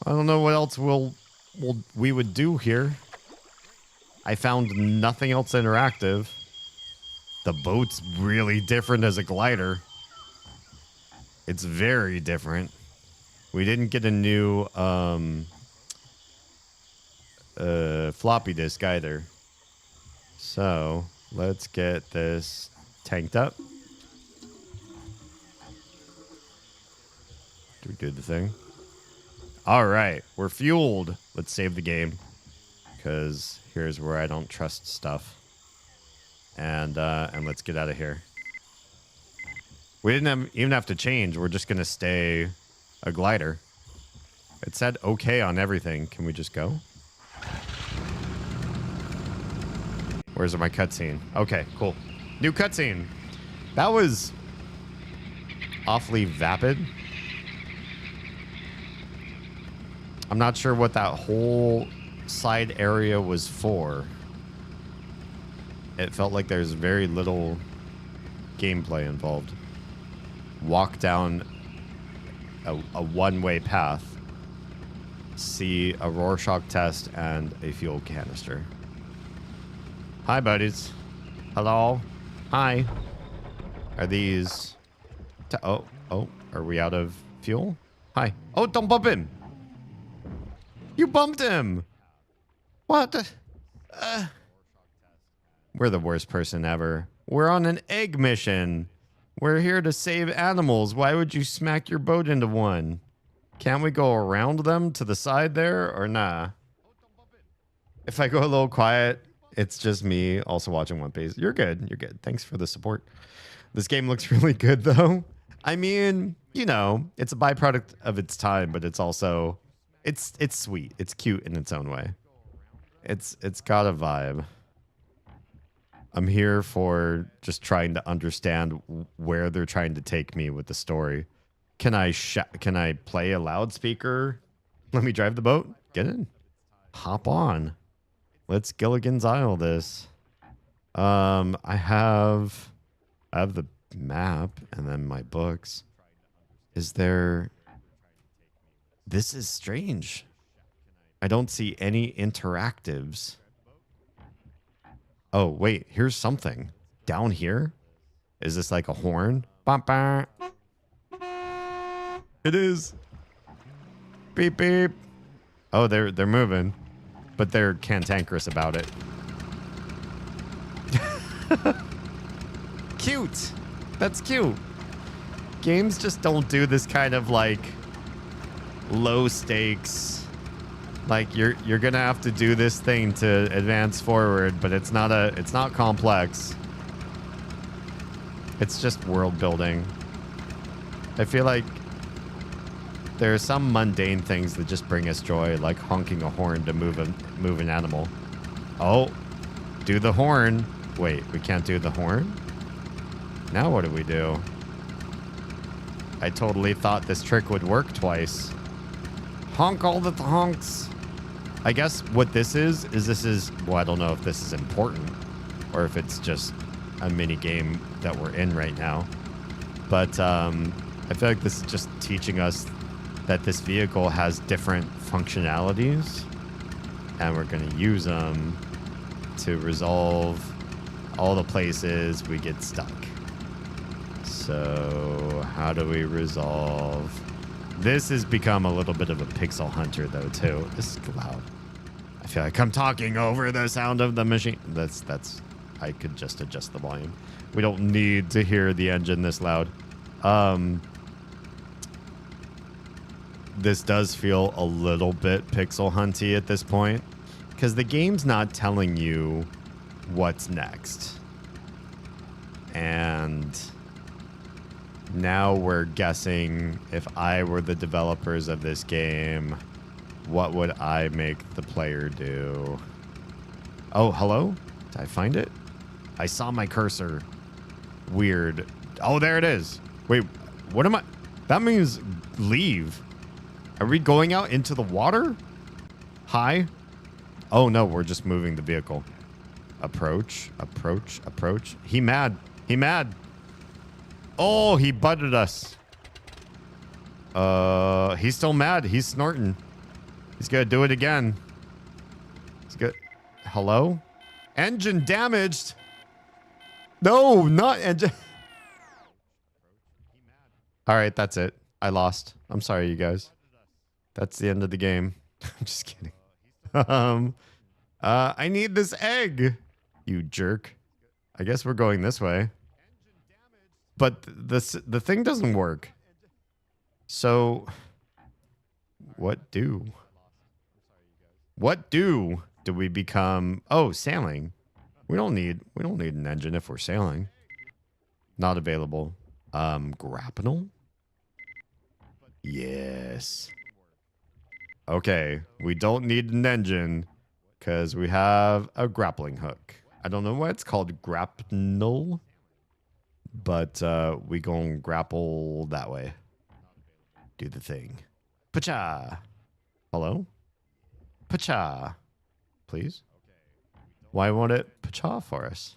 I don't know what else we would do here. I found nothing else interactive. The boat's really different as a glider. It's very different. We didn't get a new floppy disk either. So let's get this tanked up. Do we do the thing? All right, we're fueled. Let's save the game, because here's where I don't trust stuff. And let's get out of here. We didn't even have to change. We're just gonna stay a glider. It said okay on everything. Can we just go? Where's my cutscene? Okay, cool. New cutscene. That was awfully vapid. I'm not sure what that whole side area was for. It felt like there's very little gameplay involved. Walk down a one-way path, see a Rorschach test and a fuel canister. Hi, buddies. Hello. Hi. Are these... oh, are we out of fuel? Hi. Oh, don't bump him. You bumped him. What? We're the worst person ever. We're on an egg mission. We're here to save animals. Why would you smack your boat into one? Can't we go around them to the side there or nah? If I go a little quiet, it's just me also watching One Piece. You're good. You're good. Thanks for the support. This game looks really good though. I mean, you know, it's a byproduct of its time, but it's also, it's sweet. It's cute in its own way. It's got a vibe. I'm here for just trying to understand where they're trying to take me with the story. Can I play a loudspeaker? Let me drive the boat. Get in. Hop on. Let's Gilligan's Isle this. I have the map and then my books. Is there... This is strange. I don't see any interactives. Oh, wait, here's something. Down here? Is this like a horn? Bah, bah. It is. Beep, beep. Oh, they're moving. But they're cantankerous about it. Cute. That's cute. Games just don't do this kind of like low stakes. Like you're gonna have to do this thing to advance forward, but it's not complex. It's just world building. I feel like there are some mundane things that just bring us joy, like honking a horn to move an animal. Oh, do the horn. Wait, we can't do the horn? Now what do we do? I totally thought this trick would work twice. Honk all the honks. I guess what this is well, I don't know if this is important or if it's just a mini game that we're in right now. But I feel like this is just teaching us that this vehicle has different functionalities and we're going to use them to resolve all the places we get stuck. So how do we resolve? This has become a little bit of a pixel hunter though too. This is loud. I feel like I'm talking over the sound of the machine. That's I could just adjust the volume. We don't need to hear the engine this loud. This does feel a little bit pixel hunty at this point because the game's not telling you what's next. And Now we're guessing if I were the developers of this game, what would I make the player do? Oh, hello? Did I find it? I saw my cursor. Weird. Oh, there it is. Wait, what am I? That means leave. Are we going out into the water? Hi? Oh, no, we're just moving the vehicle. Approach, approach, approach. He mad. He mad. Oh, he butted us. He's still mad. He's snorting. He's gonna do it again. He's good. Hello? Engine damaged. No, not engine. All right, that's it. I lost. I'm sorry, you guys. That's the end of the game. I'm just kidding. I need this egg, you jerk. I guess we're going this way. But the thing doesn't work. So what do? What do we become? Oh, sailing. We don't need an engine if we're sailing. Not available. Grapnel? Yes. Okay, we don't need an engine because we have a grappling hook. I don't know why it's called grapnel, but we gonna grapple that way. Do the thing. Pacha. Hello? Pacha. Please? Why won't it pacha for us?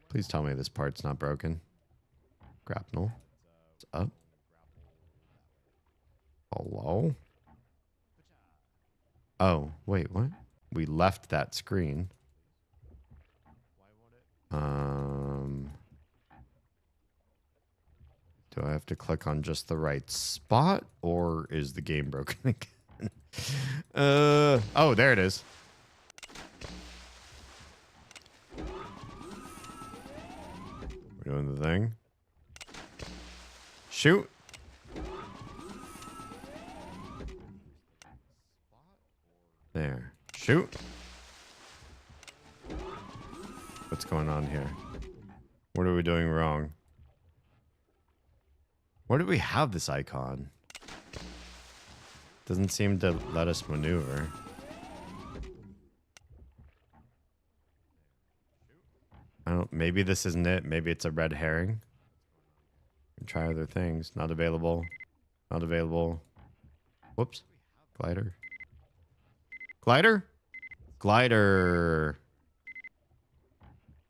Please tell me this part's not broken. Grapnel. It's up. Hello? Oh, wait, what? We left that screen. Do I have to click on just the right spot, or is the game broken again? Oh, there it is. We're doing the thing. Shoot. There. Shoot. What's going on here? What are we doing wrong? Where do we have this icon? Doesn't seem to let us maneuver. I don't. Maybe this isn't it. Maybe it's a red herring. Try other things. Not available. Not available. Whoops. Glider. Glider? Glider.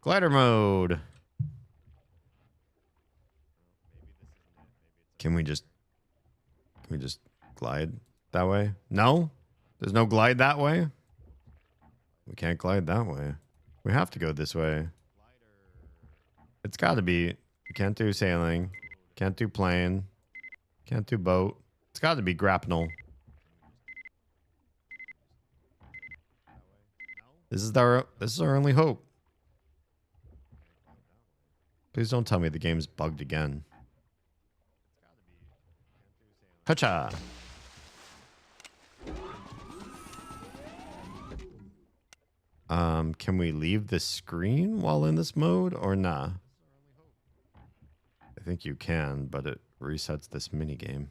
Glider mode. Can we just glide that way? No? There's no glide that way? We can't glide that way. We have to go this way. It's got to be. You can't do sailing. Can't do plane. Can't do boat. It's got to be grapnel. This is our only hope. Please don't tell me the game's bugged again. Hacha. Can we leave the screen while in this mode or nah? I think you can, but it resets this minigame.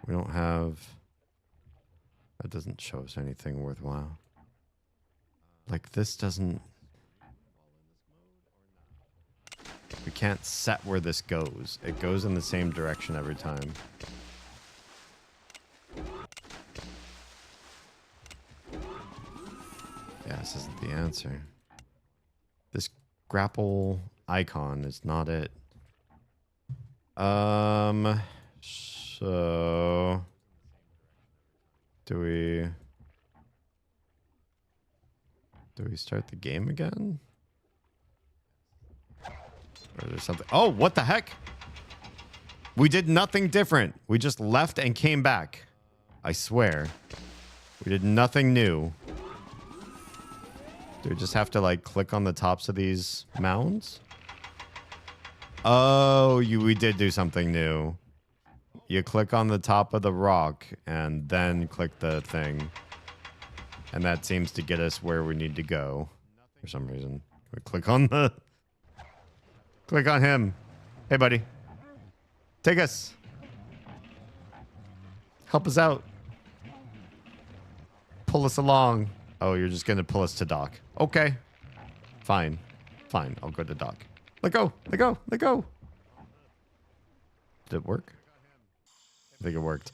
We don't have... That doesn't show us anything worthwhile. Like, this doesn't... We can't set where this goes. It goes in the same direction every time. Yeah, this isn't the answer. This grapple icon is not it. So... Do we start the game again? Or is there something? Oh, what the heck? We did nothing different. We just left and came back. I swear. We did nothing new. Do we just have to, like, click on the tops of these mounds? Oh, we did do something new. You click on the top of the rock and then click the thing. And that seems to get us where we need to go. for some reason. We click on the... Click on him. Hey, buddy. Take us. Help us out. Pull us along. Oh, you're just going to pull us to dock. Okay. Fine. Fine. I'll go to dock. Let go. Let go. Let go. Did it work? I think it worked.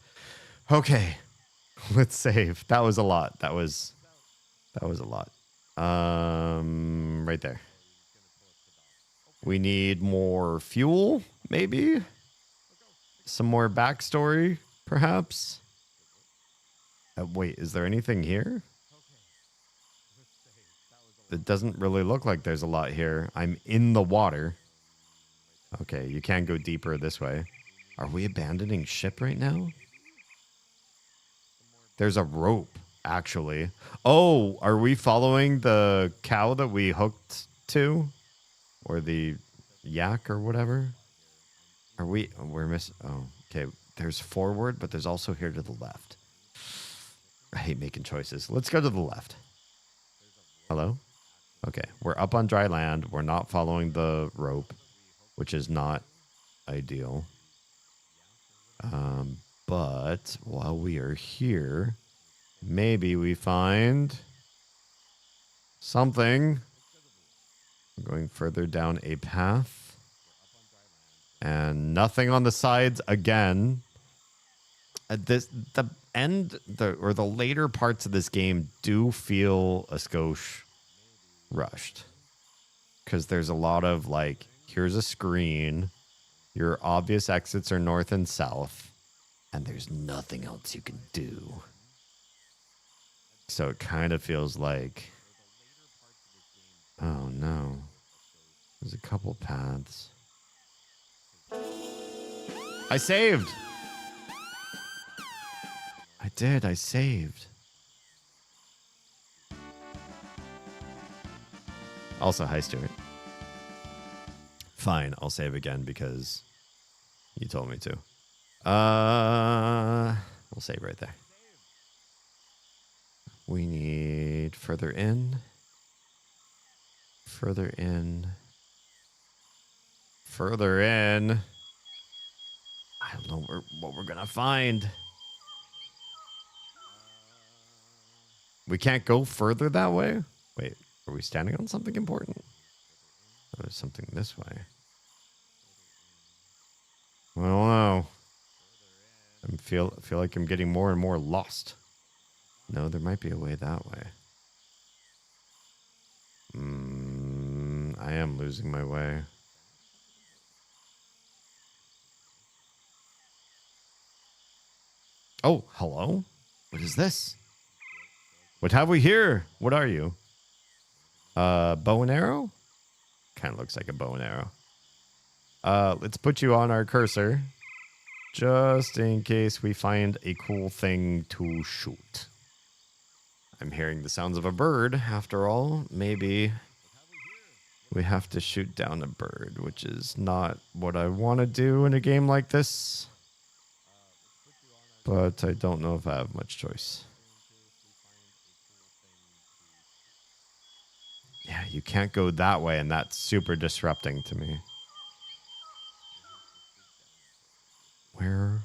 Okay. Let's save. That was a lot. That was a lot. Right there. We need more fuel, maybe? Some more backstory, perhaps? Wait, is there anything here? It doesn't really look like there's a lot here. I'm in the water. Okay, you can't go deeper this way. Are we abandoning ship right now? There's a rope, actually. Oh, are we following the cow that we hooked to? Or the yak or whatever? Are we... We're missing... Oh, okay. There's forward, but there's also here to the left. I hate making choices. Let's go to the left. Hello? Okay. We're up on dry land. We're not following the rope, which is not ideal. But while we are here, maybe we find something. I'm going further down a path. And nothing on the sides again. The later parts of this game do feel a skosh rushed. Because there's a lot of like, here's a screen. Your obvious exits are north and south. And there's nothing else you can do. So it kind of feels like... Oh, no. There's a couple paths. I saved! I did. I saved. Also, hi, Stuart. Fine. I'll save again because you told me to. We'll save right there. We need further in. Further in. Further in. I don't know what we're going to find. We can't go further that way? Wait, are we standing on something important? Oh, there's something this way. I don't know. I feel like I'm getting more and more lost. No, there might be a way that way. I am losing my way. Oh, hello? What is this? What have we here? What are you? Bow and arrow? Kind of looks like a bow and arrow. Let's put you on our cursor. Just in case we find a cool thing to shoot. I'm hearing the sounds of a bird, after all. Maybe we have to shoot down a bird, which is not what I want to do in a game like this. But I don't know if I have much choice. Yeah, you can't go that way, and that's super disrupting to me. Where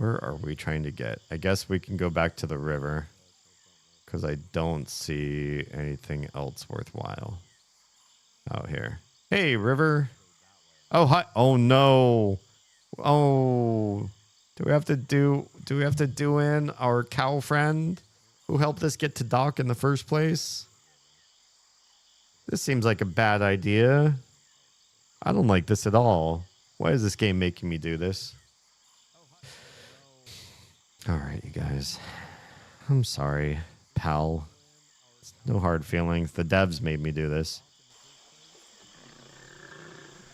are we trying to get? I guess we can go back to the river. Because I don't see anything else worthwhile out here. Hey, river. Oh, hi. Oh, no. Oh. Do we have to do in our cow friend who helped us get to dock in the first place? This seems like a bad idea. I don't like this at all. Why is this game making me do this? All right, you guys. I'm sorry, pal. It's no hard feelings. The devs made me do this.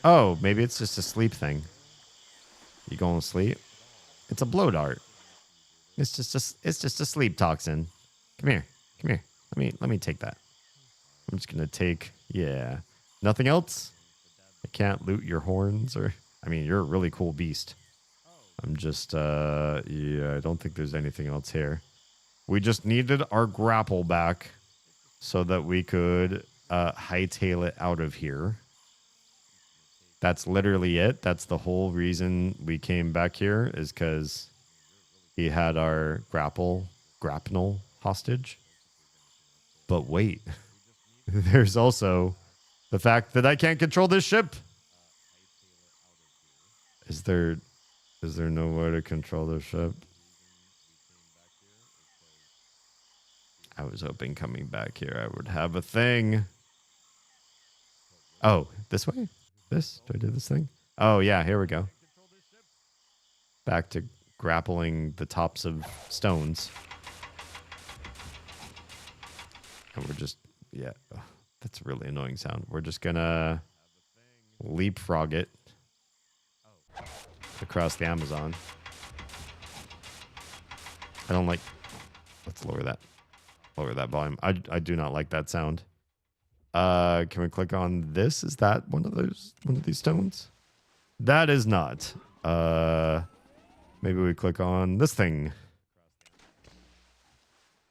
Oh, maybe it's just a sleep thing. You going to sleep? It's a blow dart. It's just a sleep toxin. Come here. Come here. Let me take that. I'm just gonna take, yeah. Nothing else? I can't loot your horns or, I mean, you're a really cool beast. I'm just, yeah, I don't think there's anything else here. We just needed our grapple back. so that we could hightail it out of here. That's literally it. That's the whole reason we came back here, is because he had our grapnel hostage. But wait, there's also the fact that I can't control this ship. Is there no way to control this ship? I was hoping coming back here I would have a thing. Oh, this way? This? Do I do this thing? Oh, yeah, here we go. Back to grappling the tops of stones. And we're just, yeah, that's a really annoying sound. We're just gonna leapfrog it across the Amazon. I don't like, let's lower that volume. I do not like that sound. Can we click on this? Is that one of these stones? That is not. Maybe we click on this thing.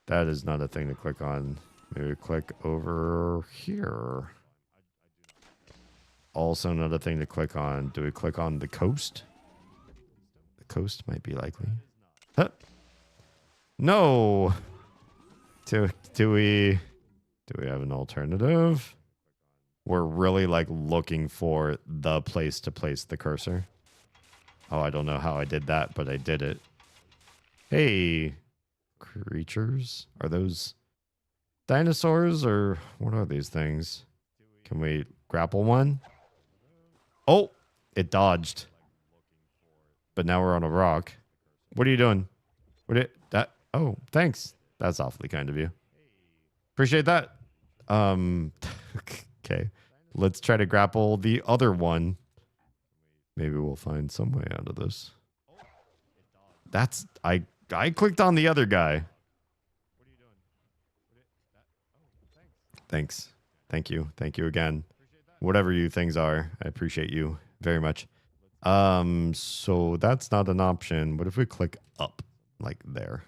That is not a thing to click on. Maybe we click over here. Also not a thing to click on. Do we click on the coast? The coast might be likely. Huh. No. Do we have an alternative? We're really like looking for the place to place the cursor. Oh, I don't know how I did that, but I did it. Hey, creatures. Are those dinosaurs or what are these things? Can we grapple one? Oh, it dodged. But now we're on a rock. What are you doing? Oh, thanks. That's awfully kind of you. Appreciate that. Okay. Let's try to grapple the other one. Maybe we'll find some way out of this. I clicked on the other guy. Thanks. Thank you. Thank you again. Whatever you things are, I appreciate you very much. So that's not an option. What if we click up like there?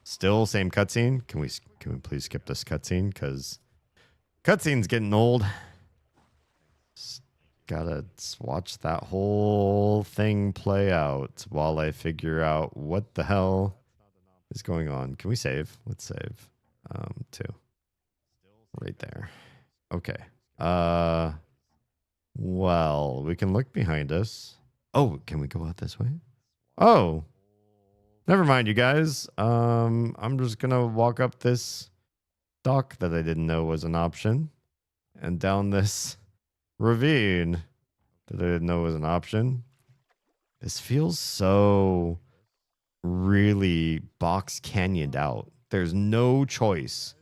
Still same cutscene. Can we please skip this cutscene? Because cutscene's getting old. Just gotta watch that whole thing play out while I figure out what the hell is going on. Can we save? Let's save. 2. Right there. Okay. Well, we can look behind us. Oh, can we go out this way? Oh. Never mind, you guys. I'm just gonna walk up this dock that I didn't know was an option, and down this ravine that I didn't know was an option. This feels so really box canyoned out. There's no choice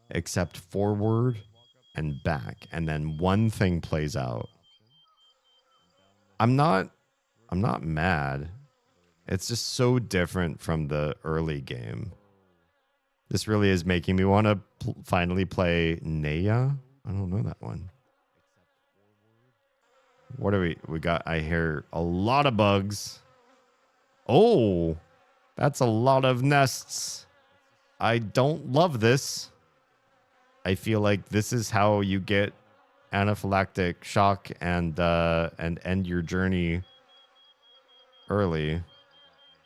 except forward and back, and then one thing plays out. I'm not mad. It's just so different from the early game. This really is making me want to finally play Naya. I don't know that one. What do we got? I hear a lot of bugs. Oh, that's a lot of nests. I don't love this. I feel like this is how you get anaphylactic shock and end your journey early.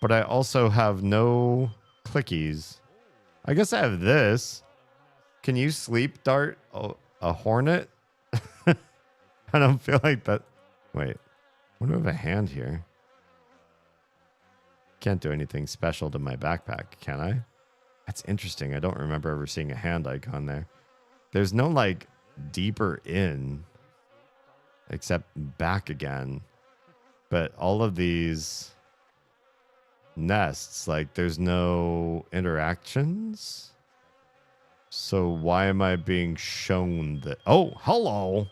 But I also have no clickies. I guess I have this. Can you sleep dart a hornet? I don't feel like that. Wait, what do I have a hand here? Can't do anything special to my backpack, can I? That's interesting. I don't remember ever seeing a hand icon there. There's no like deeper in except back again. But all of these nests, like there's no interactions. So why am I being shown that? Oh, hello.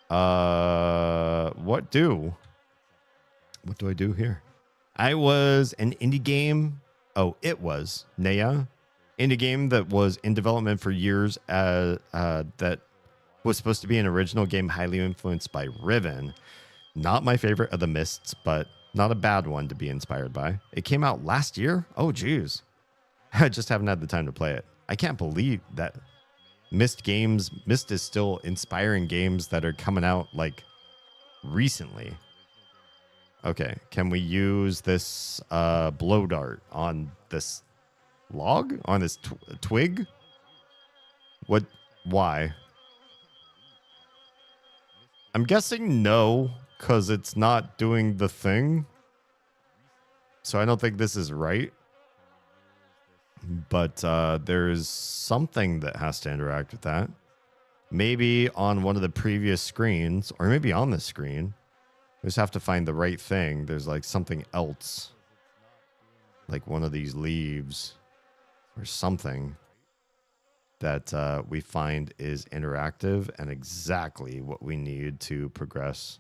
What do I do here? I was an indie game. Oh, it was Naya, indie game that was in development for years. That was supposed to be an original game highly influenced by Riven. Not my favorite of the Mists, but not a bad one to be inspired by. It came out last year. Oh, geez. I just haven't had the time to play it. I can't believe that Myst is still inspiring games that are coming out like recently. Okay, can we use this blow dart on this log? On this twig? What? Why? I'm guessing no, because it's not doing the thing. So I don't think this is right. But there's something that has to interact with that. Maybe on one of the previous screens, or maybe on this screen. We just have to find the right thing. There's like something else. Like one of these leaves or something that we find is interactive and exactly what we need to progress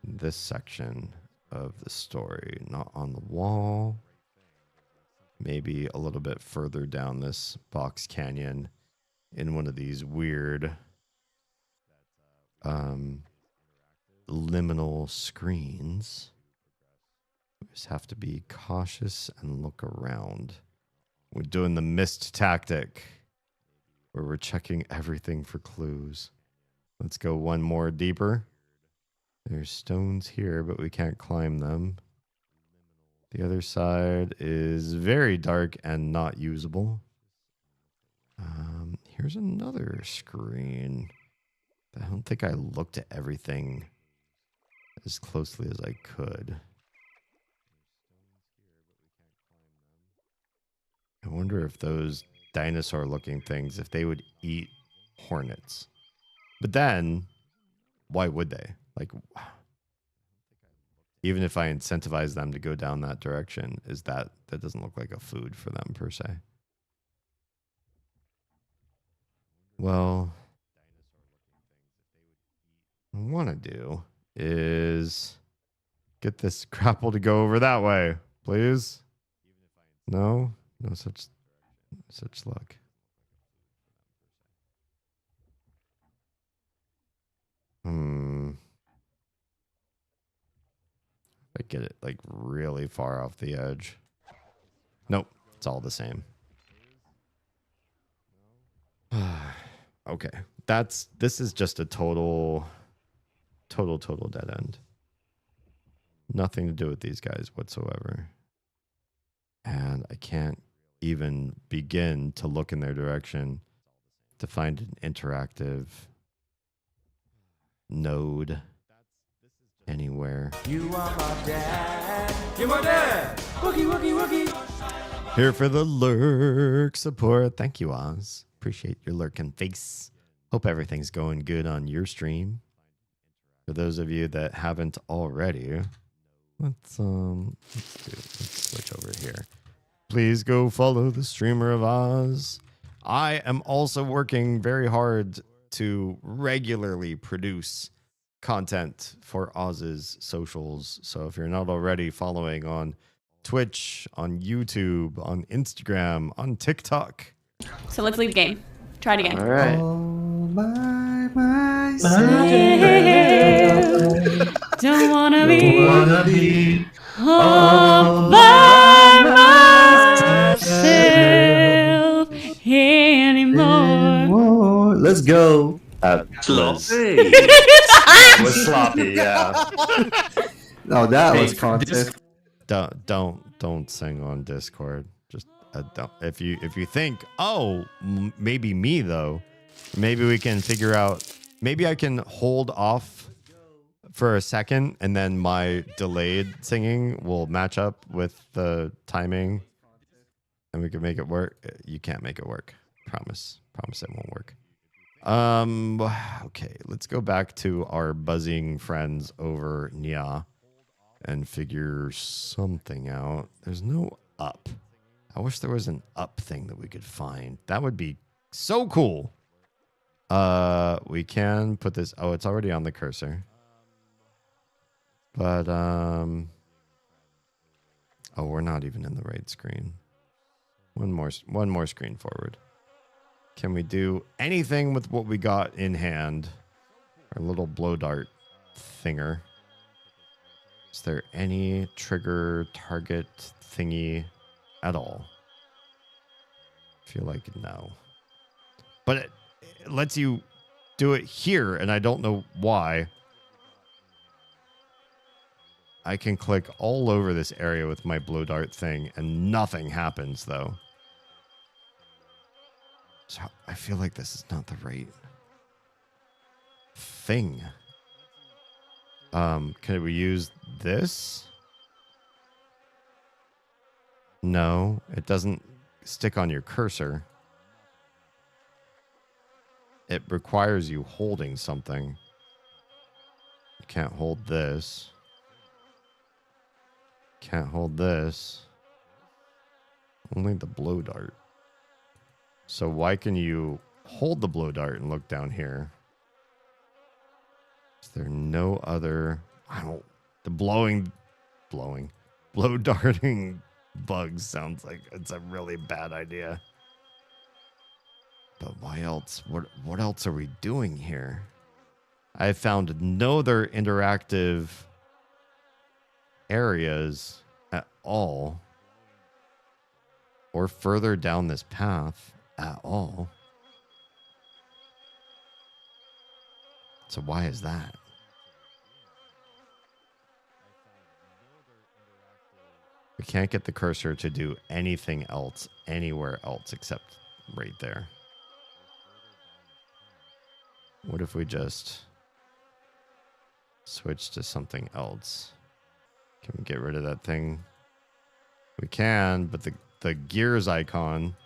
this section of the story. Not on the wall. Maybe a little bit further down this box canyon in one of these weird liminal screens. We just have to be cautious and look around. We're doing the Myst tactic where we're checking everything for clues. Let's go one more deeper. There's stones here, but we can't climb them. The other side is very dark and not usable. Here's another screen. I don't think I looked at everything as closely as I could. I wonder if those dinosaur-looking things, if they would eat hornets. But then, why would they? Like, even if I incentivize them to go down that direction, that doesn't look like a food for them per se. Well, what I want to do is get this grapple to go over that way, please. No such luck. I get it like really far off the edge. Nope, it's all the same. Okay, this is just a total dead end. Nothing to do with these guys whatsoever. And I can't even begin to look in their direction to find an interactive node anywhere. You are my dad. You're my dad. Wookie, wookie, wookie. Here for the lurk support. Thank you, Oz. Appreciate your lurking face. Hope everything's going good on your stream. For those of you that haven't already, let's switch over here. Please go follow the streamer of Oz. I am also working very hard to regularly produce content for Oz's socials. So if you're not already following on Twitch, on YouTube, on Instagram, on TikTok. So let's leave the game. Try it again. All right. All by myself. Don't wanna be all by myself anymore. Let's go. Sloppy. Was sloppy, yeah. No, that was content. Don't sing on Discord. Just don't. If you think, maybe me though, maybe we can figure out. Maybe I can hold off for a second, and then my delayed singing will match up with the timing, and we can make it work. You can't make it work. Promise it won't work. Okay, let's go back to our buzzing friends over Nia and figure something out. There's no up. I wish there was an up thing that we could find. That would be so cool. We can put this. Oh, it's already on the cursor. But we're not even in the right screen. One more screen forward. Can we do anything with what we got in hand? Our little blow dart thinger. Is there any trigger target thingy at all? I feel like no. But it lets you do it here, and I don't know why. I can click all over this area with my blow dart thing, and nothing happens, though. So I feel like this is not the right thing. Can we use this? No, it doesn't stick on your cursor. It requires you holding something. You can't hold this. Can't hold this. Only the blow dart. So why can you hold the blow dart and look down here? Is there no other... The blow darting bugs sounds like it's a really bad idea. But why else? What else are we doing here? I found no other interactive areas at all, or further down this path at all. So why is that? We can't get the cursor to do anything else anywhere else except right there. What if we just switch to something else? Can we get rid of that thing? We can, but the gears icon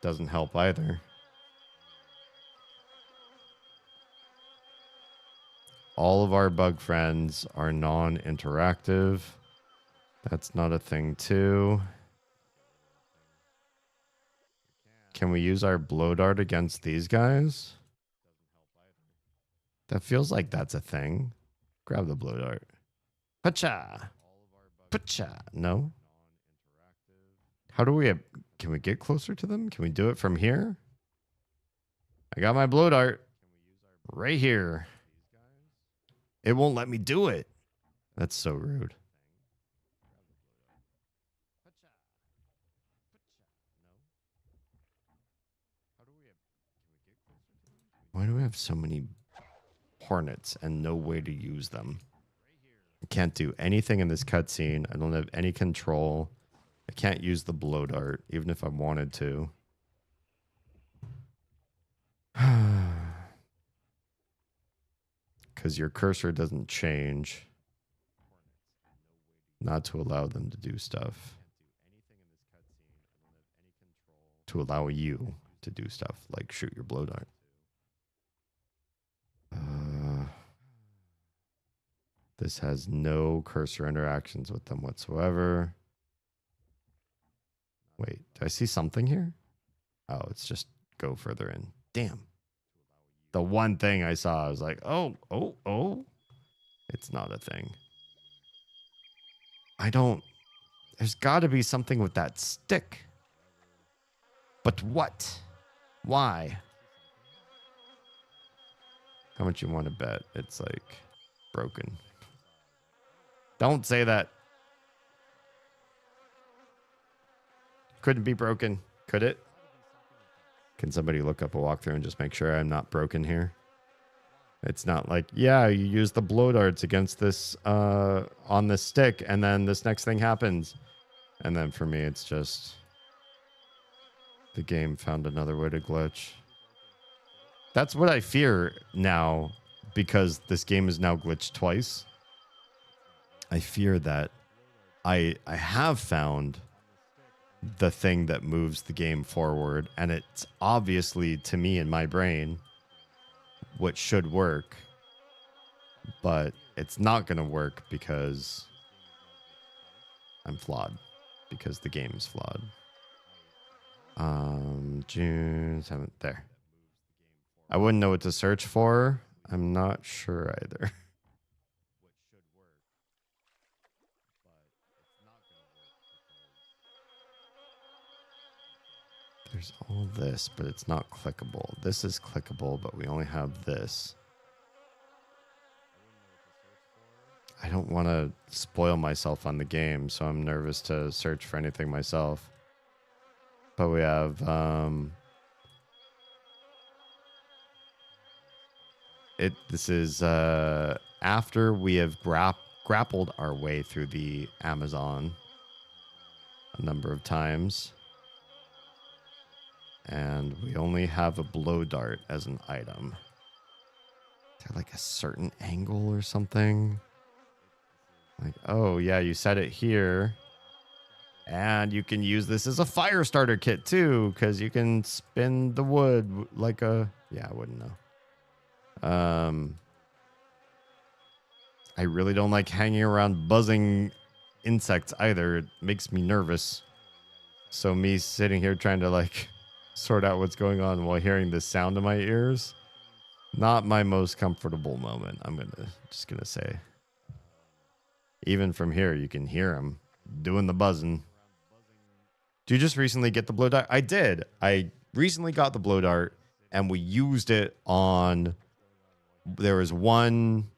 doesn't help either. All of our bug friends are non-interactive. That's not a thing too. Can we use our blow dart against these guys? That feels like that's a thing. Grab the blow dart. Pacha! Pacha! No? How do we... Can we get closer to them? Can we do it from here? I got my blow dart. Right here. It won't let me do it. That's so rude. Why do we have so many hornets and no way to use them? I can't do anything in this cutscene. I don't have any control. I can't use the blow dart, even if I wanted to. Because your cursor doesn't change. Not to allow them to do stuff. To allow you to do stuff, like shoot your blow dart. This has no cursor interactions with them whatsoever. Wait, do I see something here? Oh, it's just go further in. Damn. The one thing I saw, I was like, oh. It's not a thing. There's got to be something with that stick. But what? Why? How much you want to bet? It's like broken. Don't say that. Couldn't be broken, could it? Can somebody look up a walkthrough and just make sure I'm not broken here? It's not like, yeah, you use the blow darts against this on this stick, and then this next thing happens. And then for me, it's just the game found another way to glitch. That's what I fear now, because this game is now glitched twice. I fear that I have found the thing that moves the game forward, and it's obviously, to me in my brain, what should work, but it's not going to work because I'm flawed, because the game is flawed. June 7th, there. I wouldn't know what to search for. I'm not sure either. There's all this, but it's not clickable. This is clickable, but we only have this. I don't want to spoil myself on the game, so I'm nervous to search for anything myself. But we have this is after we have grappled our way through the Amazon a number of times. And we only have a blow dart as an item. Is there like a certain angle or something? Like, oh yeah, you set it here. And you can use this as a fire starter kit too, because you can spin the wood like a... Yeah, I wouldn't know. I really don't like hanging around buzzing insects either. It makes me nervous. So me sitting here trying to like sort out what's going on while hearing this sound in my ears, not my most comfortable moment. I'm just gonna say. Even from here, you can hear him doing the buzzing. Did you just recently get the blow dart? I did. I recently got the blow dart, and we used it on... There was one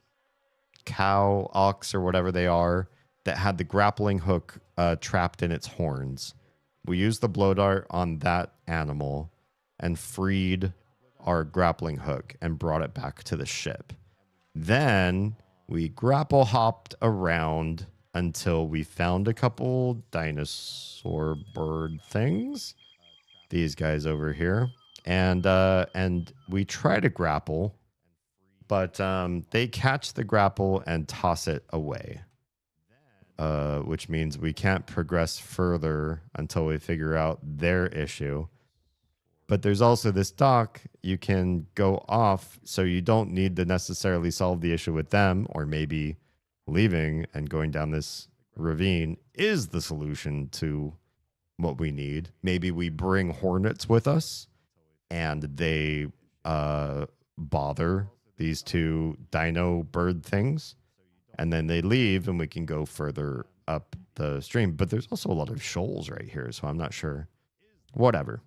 cow, ox, or whatever they are, that had the grappling hook trapped in its horns. We used the blow dart on that animal and freed our grappling hook and brought it back to the ship. Then we grapple hopped around until we found a couple dinosaur bird things. These guys over here. And we try to grapple, but they catch the grapple and toss it away. Which means we can't progress further until we figure out their issue. But there's also this dock you can go off, so you don't need to necessarily solve the issue with them, or maybe leaving and going down this ravine is the solution to what we need. Maybe we bring hornets with us, and they bother these two dino bird things, and then they leave, and we can go further up the stream. But there's also a lot of shoals right here, so I'm not sure. Whatever.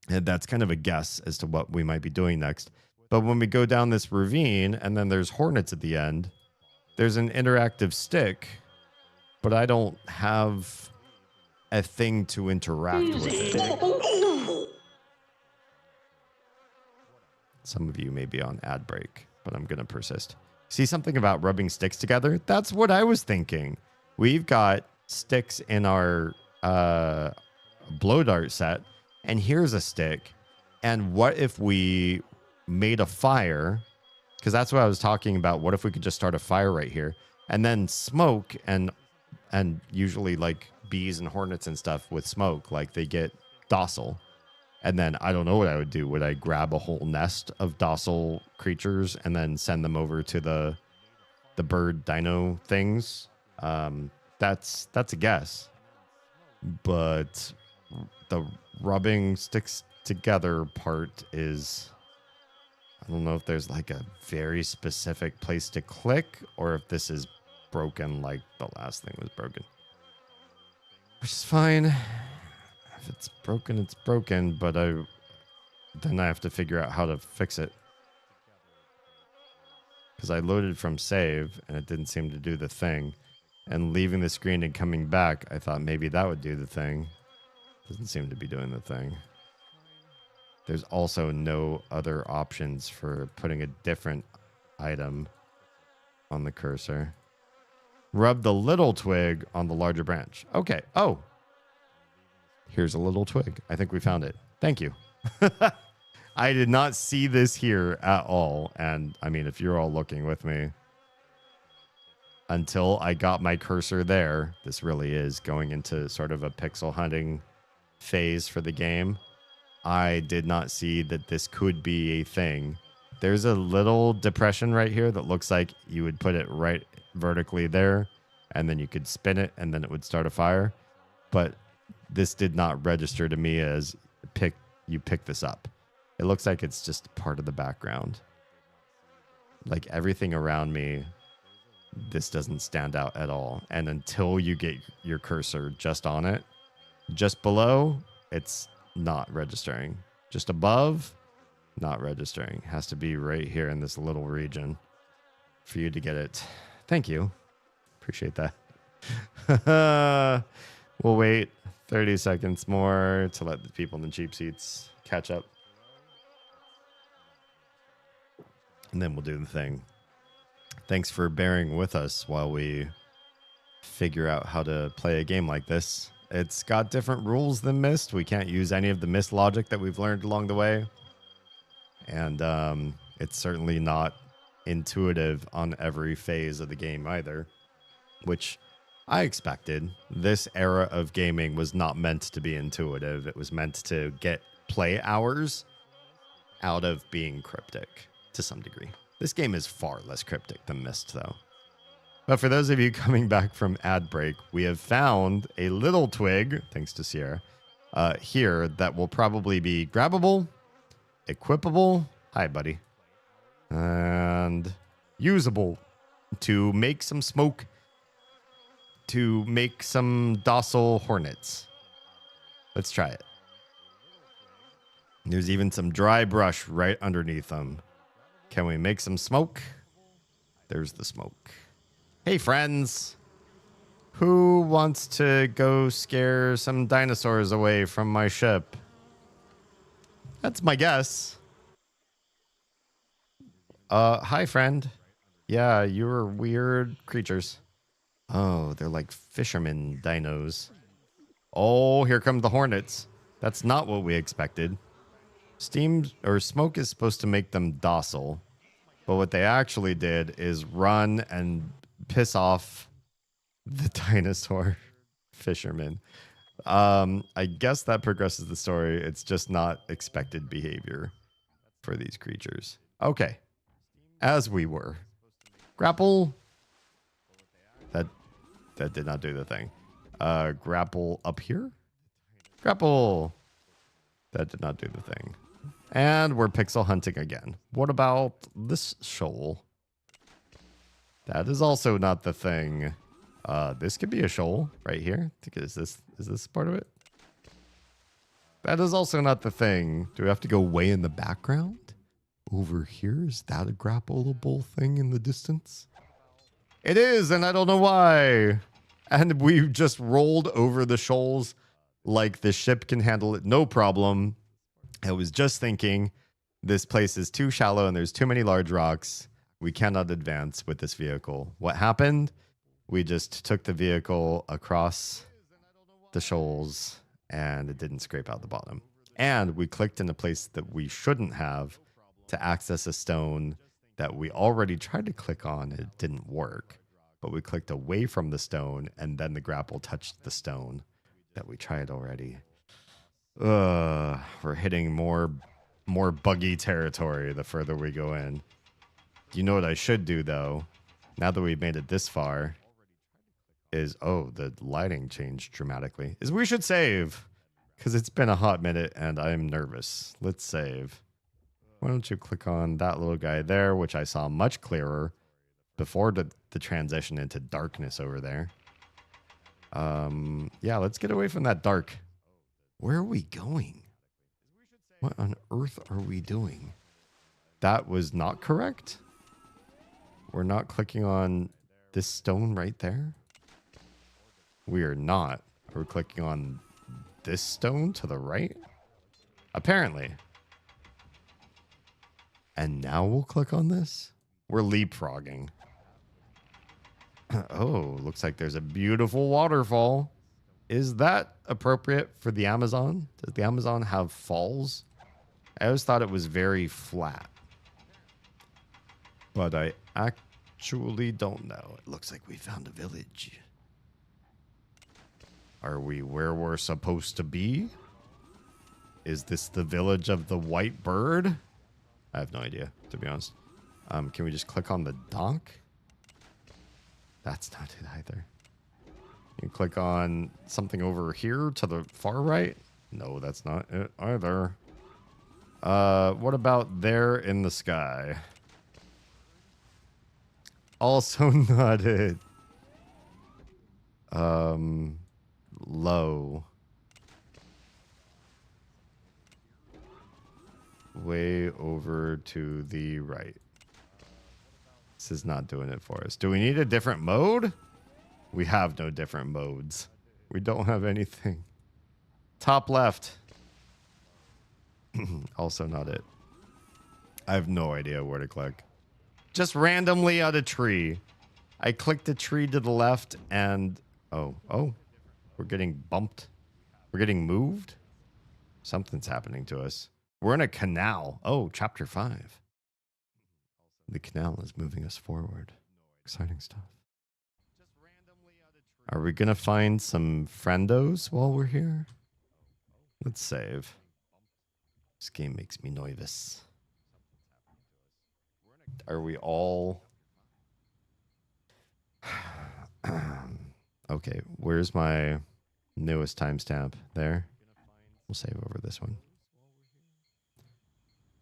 And that's kind of a guess as to what we might be doing next. But when we go down this ravine, and then there's hornets at the end, there's an interactive stick, but I don't have a thing to interact with it. Some of you may be on ad break, but I'm going to persist. See something about rubbing sticks together? That's what I was thinking. We've got sticks in our blow dart set, and here's a stick. And what if we made a fire? Because that's what I was talking about. What if we could just start a fire right here, and then smoke, and usually like bees and hornets and stuff with smoke, like they get docile. And then I don't know what I would do. Would I grab a whole nest of docile creatures and then send them over to the bird dino things? That's a guess. But the rubbing sticks together part is, I don't know if there's like a very specific place to click, or if this is broken like the last thing was broken. Which is fine. If it's broken, it's broken, but then I have to figure out how to fix it. Because I loaded from save, and it didn't seem to do the thing. And leaving the screen and coming back, I thought maybe that would do the thing. Doesn't seem to be doing the thing. There's also no other options for putting a different item on the cursor. Rub the little twig on the larger branch. Okay. Oh. Here's a little twig. I think we found it. Thank you. I did not see this here at all. And I mean, if you're all looking with me, until I got my cursor there, this really is going into sort of a pixel hunting phase for the game. I did not see that this could be a thing. There's a little depression right here that looks like you would put it right vertically there, and then you could spin it, and then it would start a fire. But this did not register to me as you pick this up. It looks like it's just part of the background. Like everything around me, this doesn't stand out at all. And until you get your cursor just on it, just below, it's not registering. Just above, not registering. Has to be right here in this little region for you to get it. Thank you. Appreciate that. We'll wait 30 seconds more to let the people in the cheap seats catch up. And then we'll do the thing. Thanks for bearing with us while we figure out how to play a game like this. It's got different rules than Myst. We can't use any of the Myst logic that we've learned along the way. And it's certainly not intuitive on every phase of the game either, which I expected. This era of gaming was not meant to be intuitive. It was meant to get play hours out of being cryptic to some degree. This game is far less cryptic than Myst, though. But for those of you coming back from ad break, we have found a little twig, thanks to Sierra, here that will probably be grabbable, equipable, hi buddy, and usable to make some smoke, to make some docile hornets. Let's try it. There's even some dry brush right underneath them. Can we make some smoke? There's the smoke. Hey, friends. Who wants to go scare some dinosaurs away from my ship? That's my guess. Hi, friend. Yeah, you're weird creatures. Oh, they're like fisherman dinos. Oh, here come the hornets. That's not what we expected. Steam or smoke is supposed to make them docile, but what they actually did is run and piss off the dinosaur fishermen. I guess that progresses the story. It's just not expected behavior for these creatures. Okay. As we were. Grapple. That did not do the thing. Grapple up here. Grapple. That did not do the thing. And we're pixel hunting again. What about this shoal? That is also not the thing. This could be a shoal right here. Is this part of it? That is also not the thing. Do we have to go way in the background? Over here? Is that a grappleable thing in the distance? It is, and I don't know why. And we just rolled over the shoals like the ship can handle it, no problem. I was just thinking, this place is too shallow and there's too many large rocks. We cannot advance with this vehicle. What happened? We just took the vehicle across the shoals and it didn't scrape out the bottom. And we clicked in a place that we shouldn't have to access a stone that we already tried to click on. It didn't work, but we clicked away from the stone and then the grapple touched the stone that we tried already. We're hitting more buggy territory the further we go in. You know what I should do, though, now that we've made it this far, is, oh, the lighting changed dramatically, is we should save, because it's been a hot minute and I'm nervous. Let's save. Why don't you click on that little guy there, which I saw much clearer before the transition into darkness over there. Yeah, let's get away from that dark. Where are we going? What on earth are we doing? That was not correct. We're not clicking on this stone right there. We are not. We're clicking on this stone to the right. Apparently. And now we'll click on this. We're leapfrogging. Oh, looks like there's a beautiful waterfall. Is that appropriate for the Amazon? Does the Amazon have falls? I always thought it was very flat. But I actually don't know. It looks like we found a village. Are we where we're supposed to be? Is this the village of the white bird? I have no idea, to be honest. Can we just click on the dock? That's not it either. You click on something over here to the far right? No, that's not it either. What about there in the sky? Also not it. Low. Way over to the right. This is not doing it for us. Do we need a different mode? We have no different modes. We don't have anything. Top left. Also not it. I have no idea where to click. Just randomly at a tree. I clicked a tree to the left and... Oh. We're getting bumped. We're getting moved. Something's happening to us. We're in a canal. Oh, chapter 5. The canal is moving us forward. Exciting stuff. Are we going to find some friendos while we're here? Let's save. This game makes me nervous. Are we all... Okay, where's my newest timestamp? There. We'll save over this one.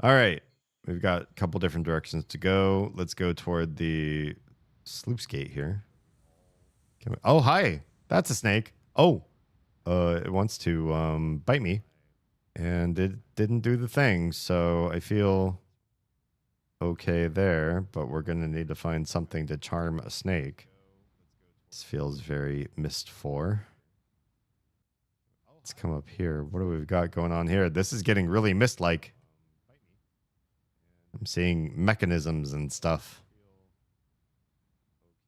All right. We've got a couple different directions to go. Let's go toward the sluice gate here. Oh, hi. That's a snake. Oh. It wants to bite me. And it didn't do the thing, so I feel okay there, but we're going to need to find something to charm a snake. This feels very Mist 4. Let's come up here. What do we got going on here? This is getting really Mist-like. I'm seeing mechanisms and stuff.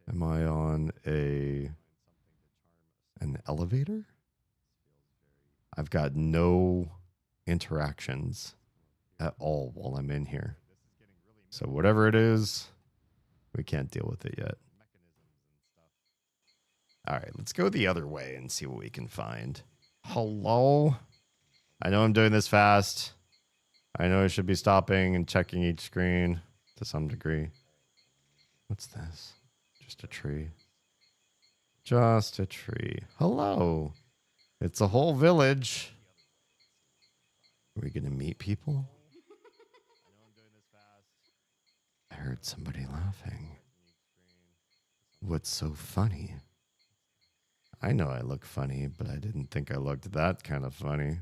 Am I on an elevator? I've got no interactions at all while I'm in here. So whatever it is, we can't deal with it yet. All right, let's go the other way and see what we can find. Hello? I know I'm doing this fast. I know I should be stopping and checking each screen to some degree. What's this? Just a tree. Just a tree. Hello. It's a whole village. Are we going to meet people? I heard somebody laughing. What's so funny? I know I look funny, but I didn't think I looked that kind of funny.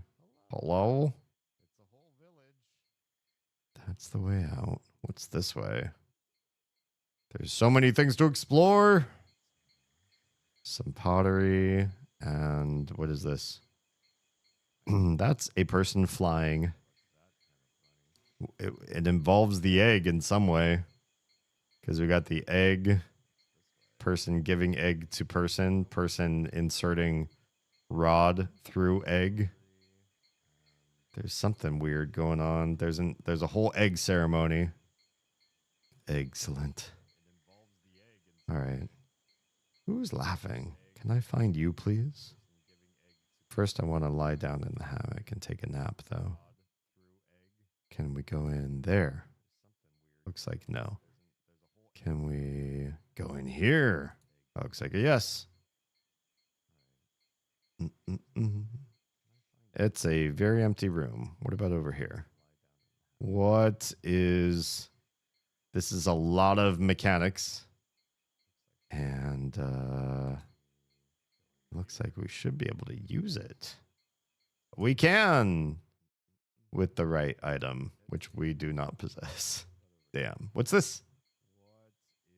Hello? That's the way out. What's this way? There's so many things to explore. Some pottery. And what is this? That's a person flying. It involves the egg in some way. Because we got the egg. Person giving egg to person. Person inserting rod through egg. There's something weird going on. There's a whole egg ceremony. Excellent. All right. Who's laughing? Can I find you, please? First, I want to lie down in the hammock and take a nap, though. Can we go in there? Looks like no. Can we go in here? Looks like a yes. It's a very empty room. What about over here? What is... This is a lot of mechanics. And looks like we should be able to use it. We can! With the right item, which we do not possess. Damn. What's this?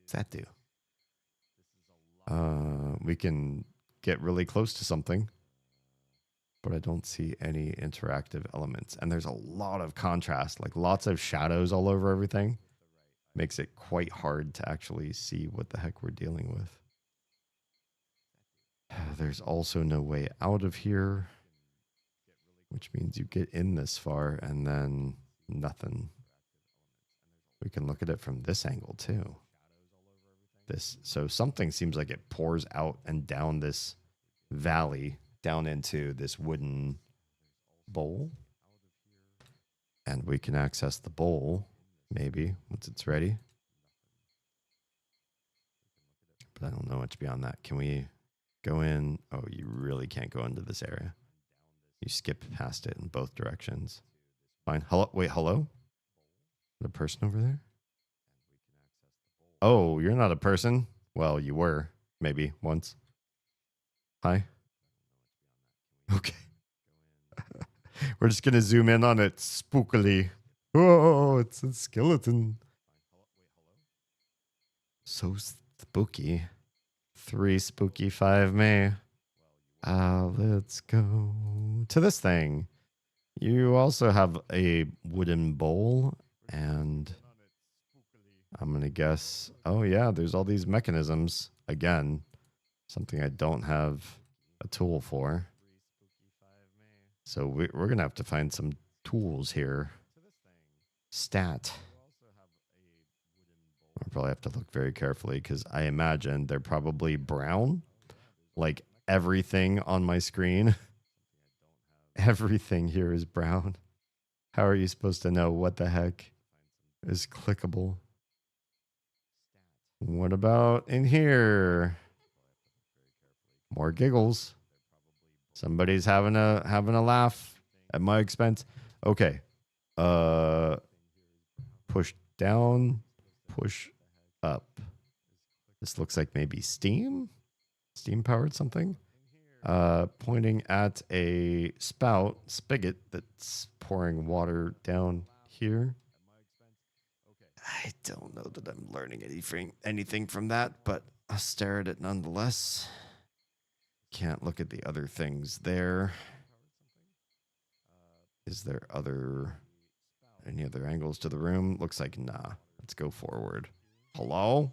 What's that do? We can get really close to something. But I don't see any interactive elements. And there's a lot of contrast, like lots of shadows all over everything. Makes it quite hard to actually see what the heck we're dealing with. There's also no way out of here, which means you get in this far and then nothing. We can look at it from this angle too. So something seems like it pours out and down this valley, down into this wooden bowl. And we can access the bowl, maybe, once it's ready. But I don't know much beyond that. Can we go in? Oh, you really can't go into this area. You skip past it in both directions. Fine. Hello? Wait, hello? The person over there? Oh, you're not a person? Well, you were. Maybe once. Hi. Okay. We're just going to zoom in on it spookily. Oh, it's a skeleton. So spooky. 3 spooky, 5 May. Let's go to this thing. You also have a wooden bowl, and I'm going to guess, oh yeah, there's all these mechanisms. Again, something I don't have a tool for. So we're going to have to find some tools here. Stat. I'll probably have to look very carefully because I imagine they're probably brown. Like everything on my screen. Everything here is brown. How are you supposed to know what the heck is clickable? What about in here? More giggles. Somebody's having a laugh at my expense. Okay. Push down, push up. This looks like maybe steam powered something. Pointing at a spigot that's pouring water down here. I don't know that I'm learning anything from that, but I'll stare at it nonetheless. Can't look at the other things there. Is there any other angles to the room? Looks like nah. Let's go forward. Hello?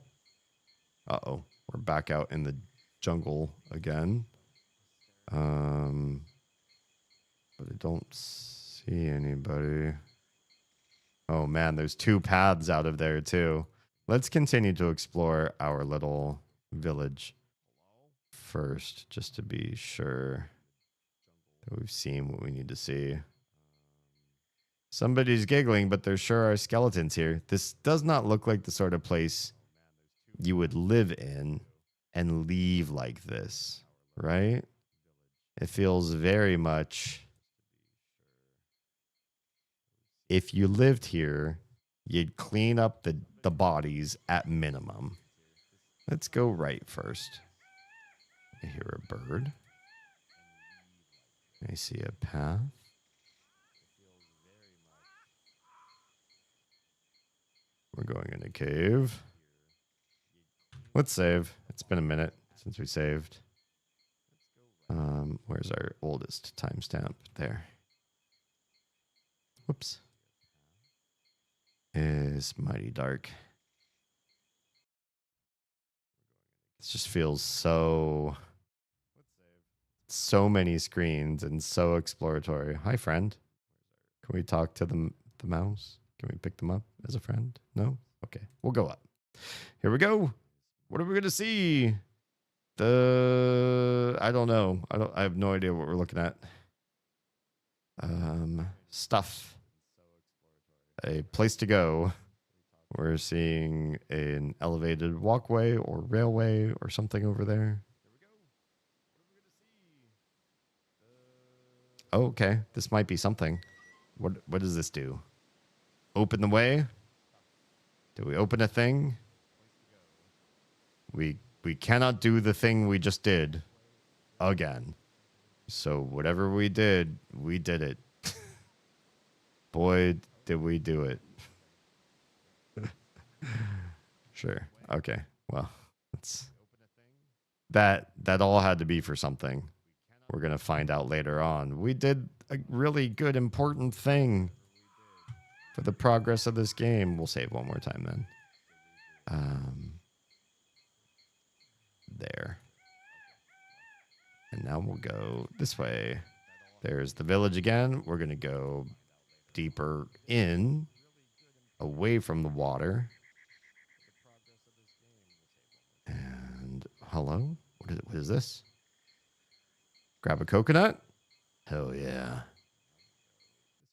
Uh-oh. We're back out in the jungle again. But I don't see anybody. Oh man, there's 2 paths out of there too. Let's continue to explore our little village first, just to be sure that we've seen what we need to see. Somebody's giggling, but there sure are skeletons here. This does not look like the sort of place you would live in and leave like this, right? It feels very much... If you lived here, you'd clean up the bodies at minimum. Let's go right first. I hear a bird. I see a path. We're going in a cave. Let's save. It's been a minute since we saved. Where's our oldest timestamp? There. Whoops. It's mighty dark. This just feels so many screens and so exploratory. Hi, friend. Can we talk to the mouse? Can we pick them up as a friend? No? Okay, we'll go up. Here we go. What are we gonna see? I don't know. I have no idea what we're looking at. Stuff. A place to go. We're seeing an elevated walkway or railway or something over there. Oh, okay. This might be something. What does this do? Open the way? Do we open a thing? We cannot do the thing we just did again. So whatever we did it. Boy, did we do it. Sure. Okay. Well, that all had to be for something. We're going to find out later on. We did a really good, important thing for the progress of this game. We'll save one more time then. There. And now we'll go this way. There's the village again. We're going to go deeper in, away from the water. And hello? What is this? Grab a coconut? Hell yeah.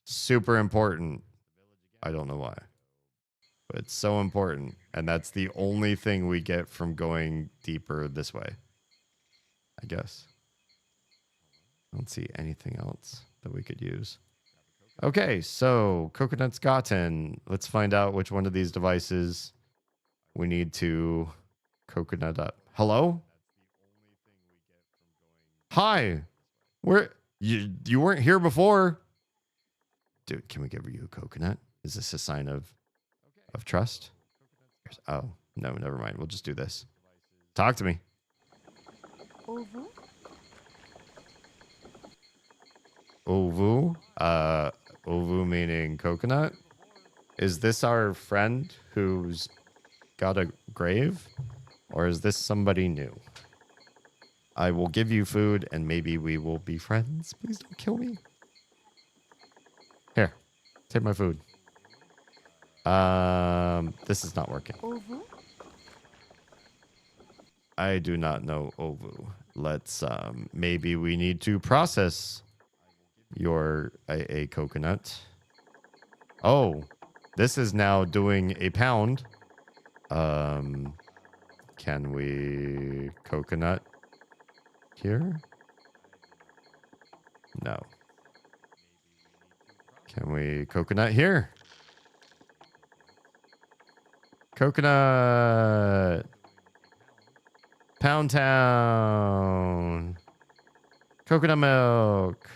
Super important. I don't know why. But it's so important. And that's the only thing we get from going deeper this way. I guess. I don't see anything else that we could use. Okay, so coconut's gotten. Let's find out which one of these devices we need to coconut up. Hello? Hi. Where you weren't here before. Dude, can we give you a coconut? Is this a sign of trust? Oh, no, never mind. We'll just do this. Talk to me. Ovu. Ovu meaning coconut. Is this our friend who's got a grave? Or is this somebody new? I will give you food and maybe we will be friends. Please don't kill me. Here, take my food. This is not working. I do not know Ovu. Let's, maybe we need to process your, a coconut. Oh, this is now doing a pound. Can we coconut here? No. Can we coconut here? Coconut. Pound Town. Coconut milk.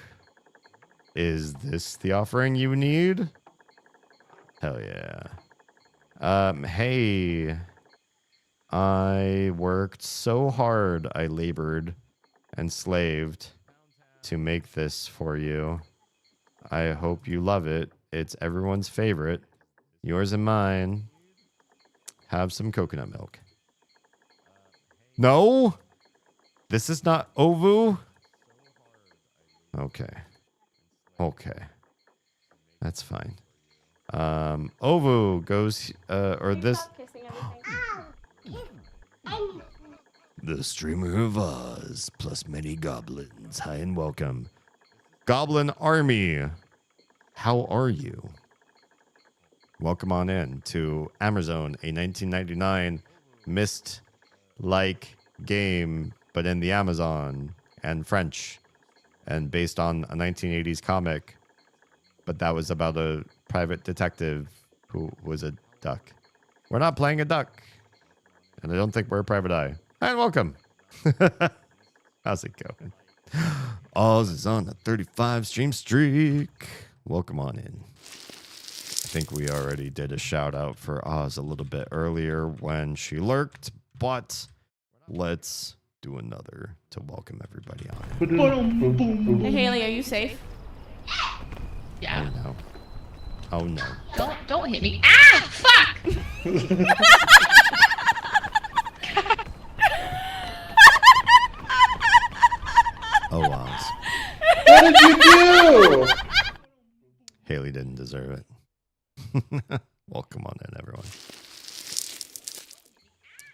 Is this the offering you need? Hell yeah. Hey. I worked so hard. I labored and slaved to make this for you. I hope you love it. It's everyone's favorite. Yours and mine. Have some coconut milk. No? This is not Ovu? Okay. Okay. That's fine. Ovu goes, or this... The Streamer of Oz, plus many goblins. Hi and welcome. Goblin Army. How are you? Welcome on in to Amazon, a 1999 Myst-like game, but in the Amazon and French, and based on a 1980s comic, but that was about a private detective who was a duck. We're not playing a duck, and I don't think we're a private eye. Hi and welcome. How's it going? Oz is on a 35 stream streak. Welcome on in. I think we already did a shout out for Oz a little bit earlier when she lurked, but let's do another to welcome everybody on. Hey Haley, are you safe? Yeah. Oh no. Don't hit me. Ah, fuck! Oh, Oz. What did you do? Haley didn't deserve it. Welcome on in, everyone.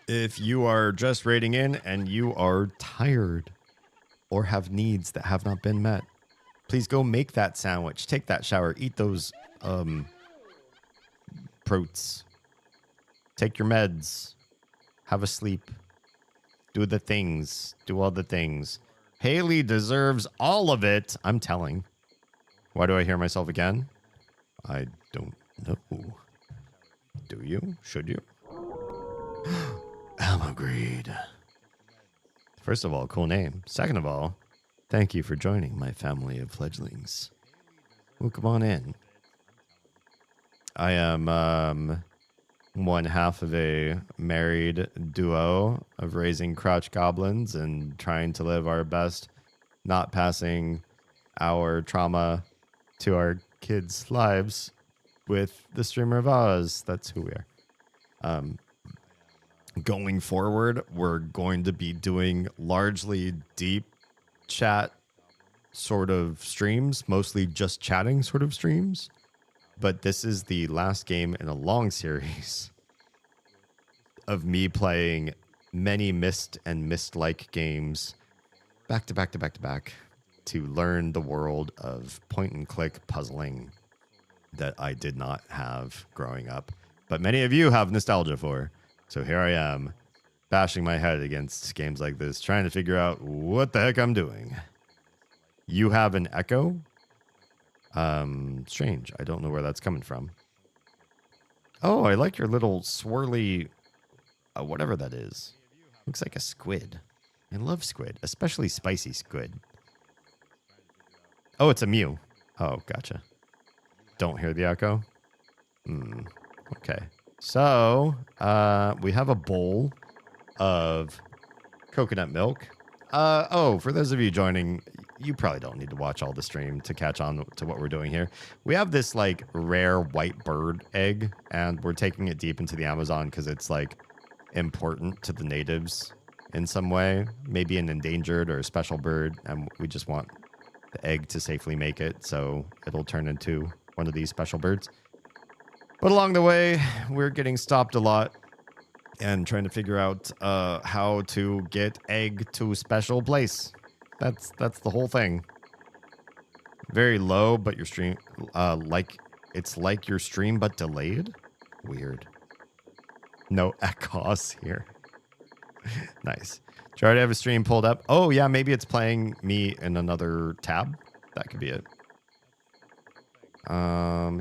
If you are just raiding in and you are tired or have needs that have not been met, please go make that sandwich, take that shower, eat those protes, take your meds, have a sleep, do the things, do all the things. Haley deserves all of it, I'm telling. Why do I hear myself again? I don't know. Do you? Should you? I'm agreed. First of all, cool name. Second of all, thank you for joining my family of fledglings. Well, come on in. I am one half of a married duo of raising crouch goblins and trying to live our best, not passing our trauma to our kids' lives with the Streamer of Oz. That's who we are. Going forward, we're going to be doing largely deep chat sort of streams, mostly just chatting sort of streams. But this is the last game in a long series of me playing many Myst and Myst-like games back to back to back to back to learn the world of point-and-click puzzling that I did not have growing up. But many of you have nostalgia for. So here I am, bashing my head against games like this, trying to figure out what the heck I'm doing. You have an echo? Strange. I don't know where that's coming from. Oh, I like your little swirly, whatever that is. Looks like a squid. I love squid, especially spicy squid. Oh, it's a Mew. Oh, gotcha. Don't hear the echo? Okay. So, we have a bowl of coconut milk. Oh, for those of you joining, you probably don't need to watch all the stream to catch on to what we're doing here. We have this like rare white bird egg, and we're taking it deep into the Amazon because it's like important to the natives in some way, maybe an endangered or a special bird, and we just want the egg to safely make it, so it'll turn into one of these special birds. But along the way, we're getting stopped a lot and trying to figure out how to get egg to a special place. That's the whole thing. Very low, but your stream it's like your stream but delayed. Weird. No echoes here. Nice. Try to have a stream pulled up. Oh yeah, maybe it's playing me in another tab. That could be it.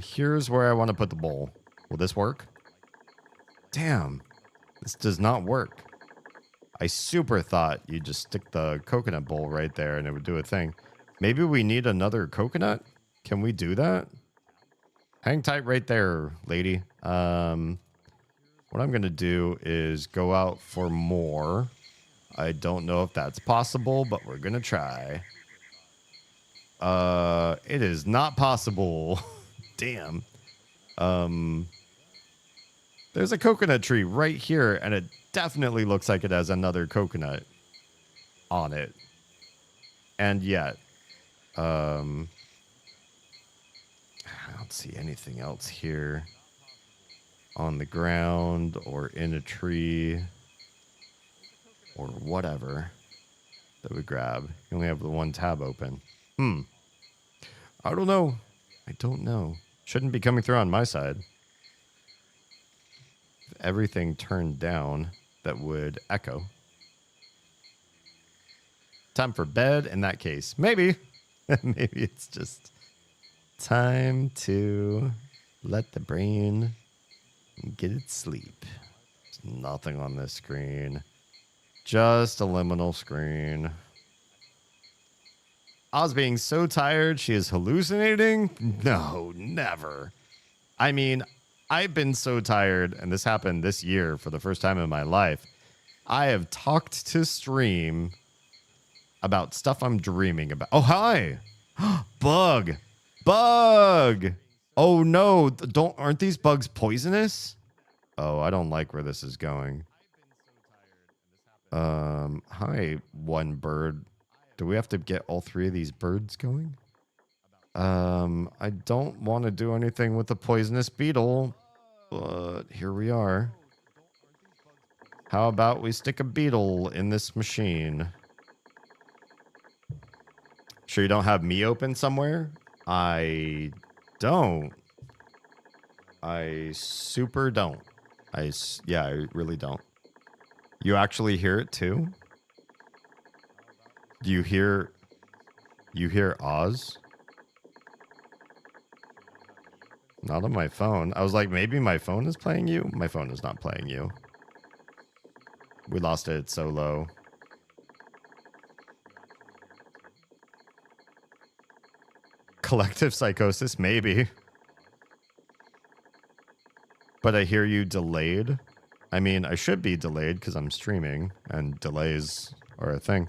Here's where I want to put the bowl. Will this work? Damn. This does not work. I super thought you'd just stick the coconut bowl right there and it would do a thing. Maybe we need another coconut? Can we do that? Hang tight right there, lady. What I'm going to do is go out for more. I don't know if that's possible, but we're going to try. It is not possible. Damn. There's a coconut tree right here, and it definitely looks like it has another coconut on it. And yet, I don't see anything else here on the ground or in a tree or whatever that we grab. You only have the one tab open. I don't know. I don't know. Shouldn't be coming through on my side. If everything turned down, that would echo. Time for bed in that case. Maybe. Maybe it's just time to let the brain get its sleep. There's nothing on this screen. Just a liminal screen. Oz being so tired she is hallucinating? No, never. I mean, I've been so tired, and this happened this year for the first time in my life. I have talked to stream about stuff I'm dreaming about. Oh, hi. Bug. Bug. Oh, no. Aren't these bugs poisonous? Oh, I don't like where this is going. Hi, one bird. Do we have to get all three of these birds going? I don't want to do anything with the poisonous beetle, but here we are. How about we stick a beetle in this machine? Sure you don't have me open somewhere? I don't. I super don't. Yeah, I really don't. You actually hear it too? Do you hear Oz? Not on my phone. I was like, maybe my phone is playing you? My phone is not playing you. We lost it. It's so low. Collective psychosis? Maybe. But I hear you delayed. I mean, I should be delayed because I'm streaming and delays are a thing.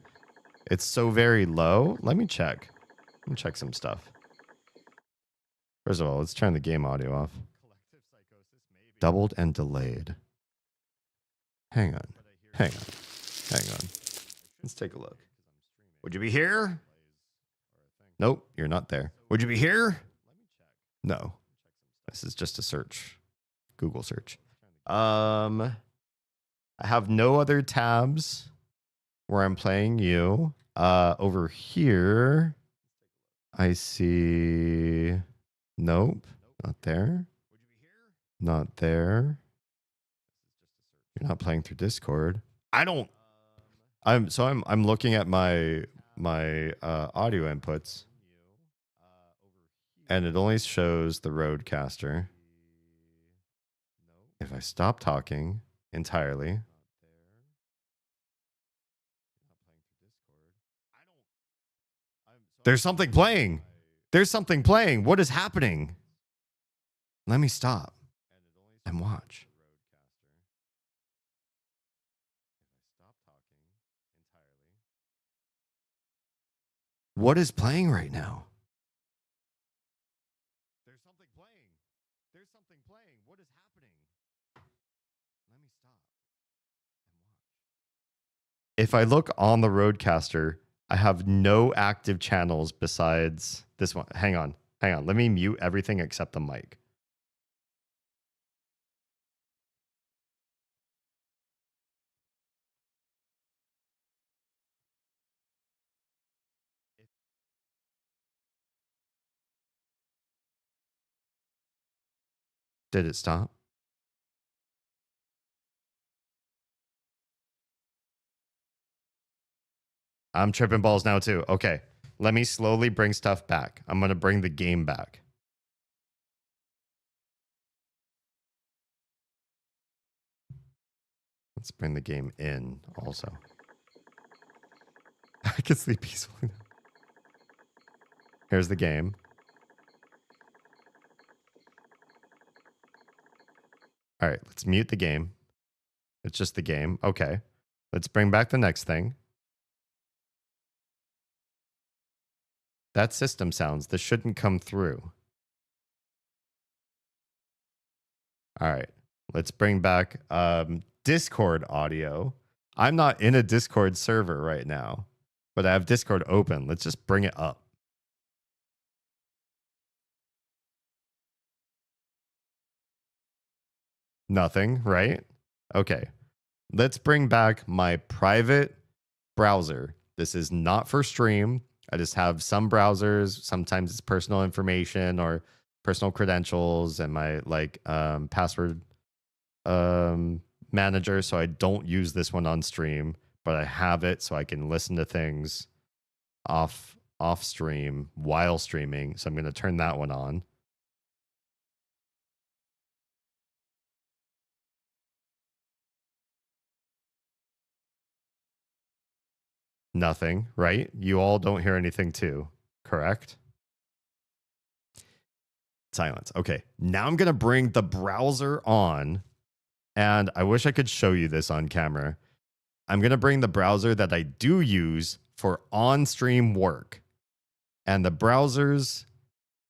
It's so very low. Let me check. Let me check some stuff. First of all, let's turn the game audio off. Doubled and delayed. Hang on. Hang on. Hang on. Let's take a look. Would you be here? Nope, you're not there. Would you be here? No. This is just a search. Google search. I have no other tabs where I'm playing you. Over here, I see... Nope, not there. Not there. You're not playing through Discord. I'm looking at my audio inputs, and it only shows the Rodecaster. If I stop talking entirely, there's something playing. There's something playing. What is happening? Let me stop and watch. What is playing right now? There's something playing. There's something playing. What is happening? Let me stop and watch. If I look on the Rodecaster, I have no active channels besides this one. Hang on. Hang on. Let me mute everything except the mic. Did it stop? I'm tripping balls now too. Okay. Let me slowly bring stuff back. I'm going to bring the game back. Let's bring the game in also. I can sleep peacefully now. Here's the game. All right, let's mute the game. It's just the game. Okay. Let's bring back the next thing. That system sounds. This shouldn't come through. All right. Let's bring back Discord audio. I'm not in a Discord server right now, but I have Discord open. Let's just bring it up. Nothing, right? Okay. Let's bring back my private browser. This is not for stream. I just have some browsers. Sometimes it's personal information or personal credentials and my password manager. So I don't use this one on stream, but I have it so I can listen to things off stream while streaming. So I'm going to turn that one on. Nothing, right? You all don't hear anything too, correct? Silence. Okay. Now I'm going to bring the browser on, and I wish I could show you this on camera. I'm going to bring the browser that I do use for on-stream work. And the browser's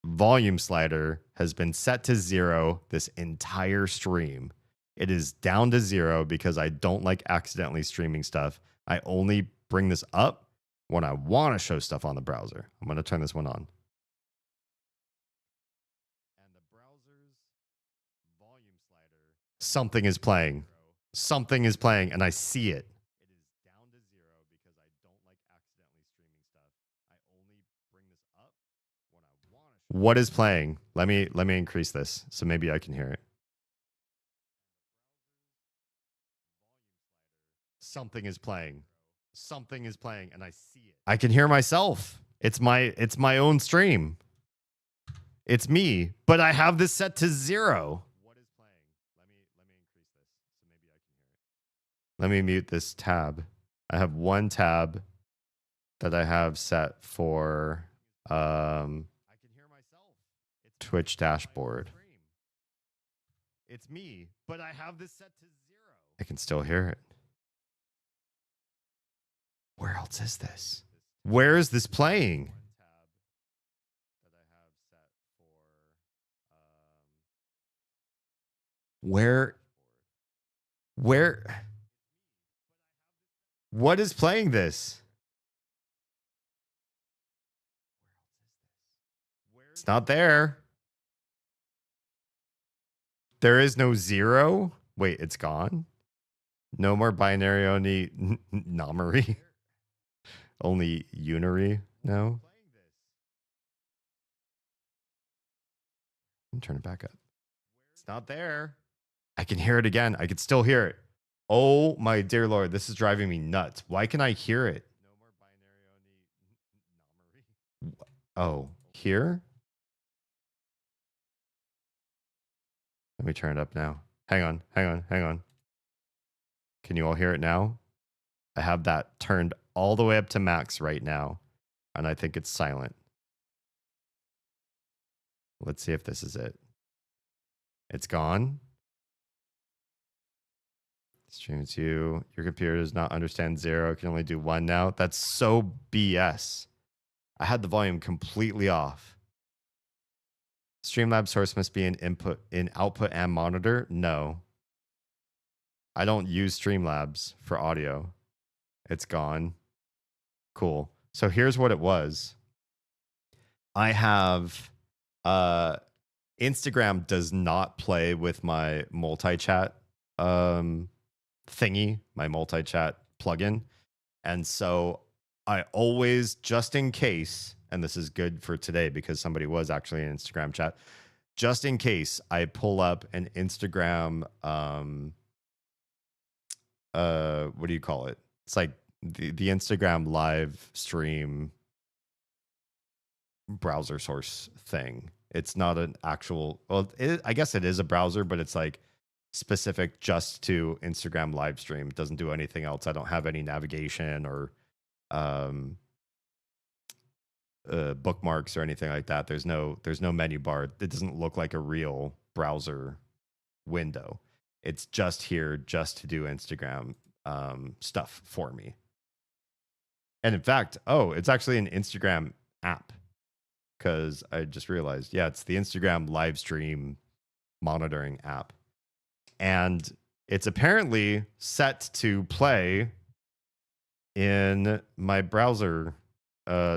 volume slider has been set to 0 this entire stream. It is down to 0 because I don't like accidentally streaming stuff. I only bring this up when I want to show stuff on the browser. I'm going to turn this one on. And the browser's volume slider. Something is playing. Something is playing, and I see it. It is down to 0 because I don't like accidentally streaming stuff. I only bring this up when I want to. What is playing? Let me increase this so maybe I can hear it. Something is playing. Something is playing, and I see it. I can hear myself. It's my own stream. It's me, but I have this set to 0. What is playing? Let me increase this so maybe I can hear it. Let me mute this tab. I have one tab that I have set for I can hear myself. Twitch dashboard. It's me, but I have this set to 0. I can still hear it. Where else is this? Where is this playing? Where? What is playing this? It's not there. There is no 0. Wait, it's gone? No more binary, only nomery. Only unary now. Turn it back up. It's not there. I can hear it again. I can still hear it. Oh my dear Lord, this is driving me nuts. Why can I hear it? Oh, here? Let me turn it up now. Hang on. Can you all hear it now? I have that turned all the way up to max right now, and I think it's silent. Let's see if this is it. It's gone. Stream to you. Your computer does not understand 0. It can only do 1 now. That's so BS. I had the volume completely off. Streamlabs source must be in output and monitor. No. I don't use Streamlabs for audio. It's gone. Cool. So here's what it was. I have Instagram does not play with my multi-chat thingy, my multi-chat plugin. And so I always, just in case, and this is good for today because somebody was actually in Instagram chat, just in case I pull up an Instagram, what do you call it? It's like the Instagram live stream browser source thing. It's not an actual, well, I guess it is a browser, but it's like specific just to Instagram live stream. It doesn't do anything else. I don't have any navigation or bookmarks or anything like that. There's no menu bar. It doesn't look like a real browser window. It's just here just to do Instagram stuff for me. And in fact, it's actually an Instagram app, because I just realized, yeah, it's the Instagram live stream monitoring app. And it's apparently set to play in my browser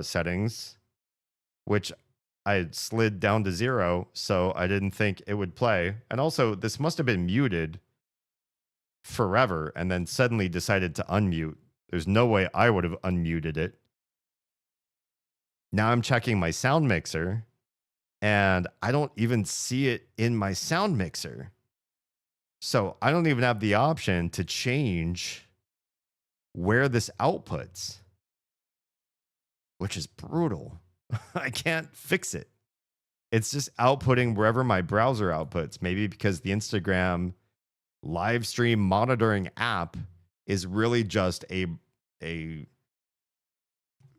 settings, which I slid down to 0, so I didn't think it would play. And also, this must have been muted forever and then suddenly decided to unmute. There's no way I would have unmuted it. Now I'm checking my sound mixer, and I don't even see it in my sound mixer. So I don't even have the option to change where this outputs, which is brutal. I can't fix it. It's just outputting wherever my browser outputs. Maybe because the Instagram live stream monitoring app is really just a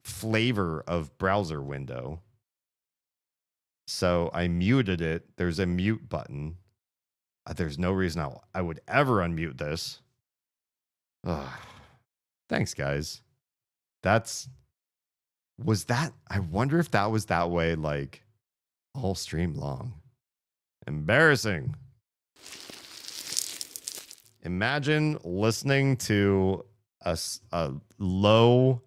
flavor of browser window. So I muted it. There's a mute button. There's no reason I would ever unmute this. Ugh. Thanks, guys. I wonder if that was that way, like, all stream long. Embarrassing. Imagine listening to a low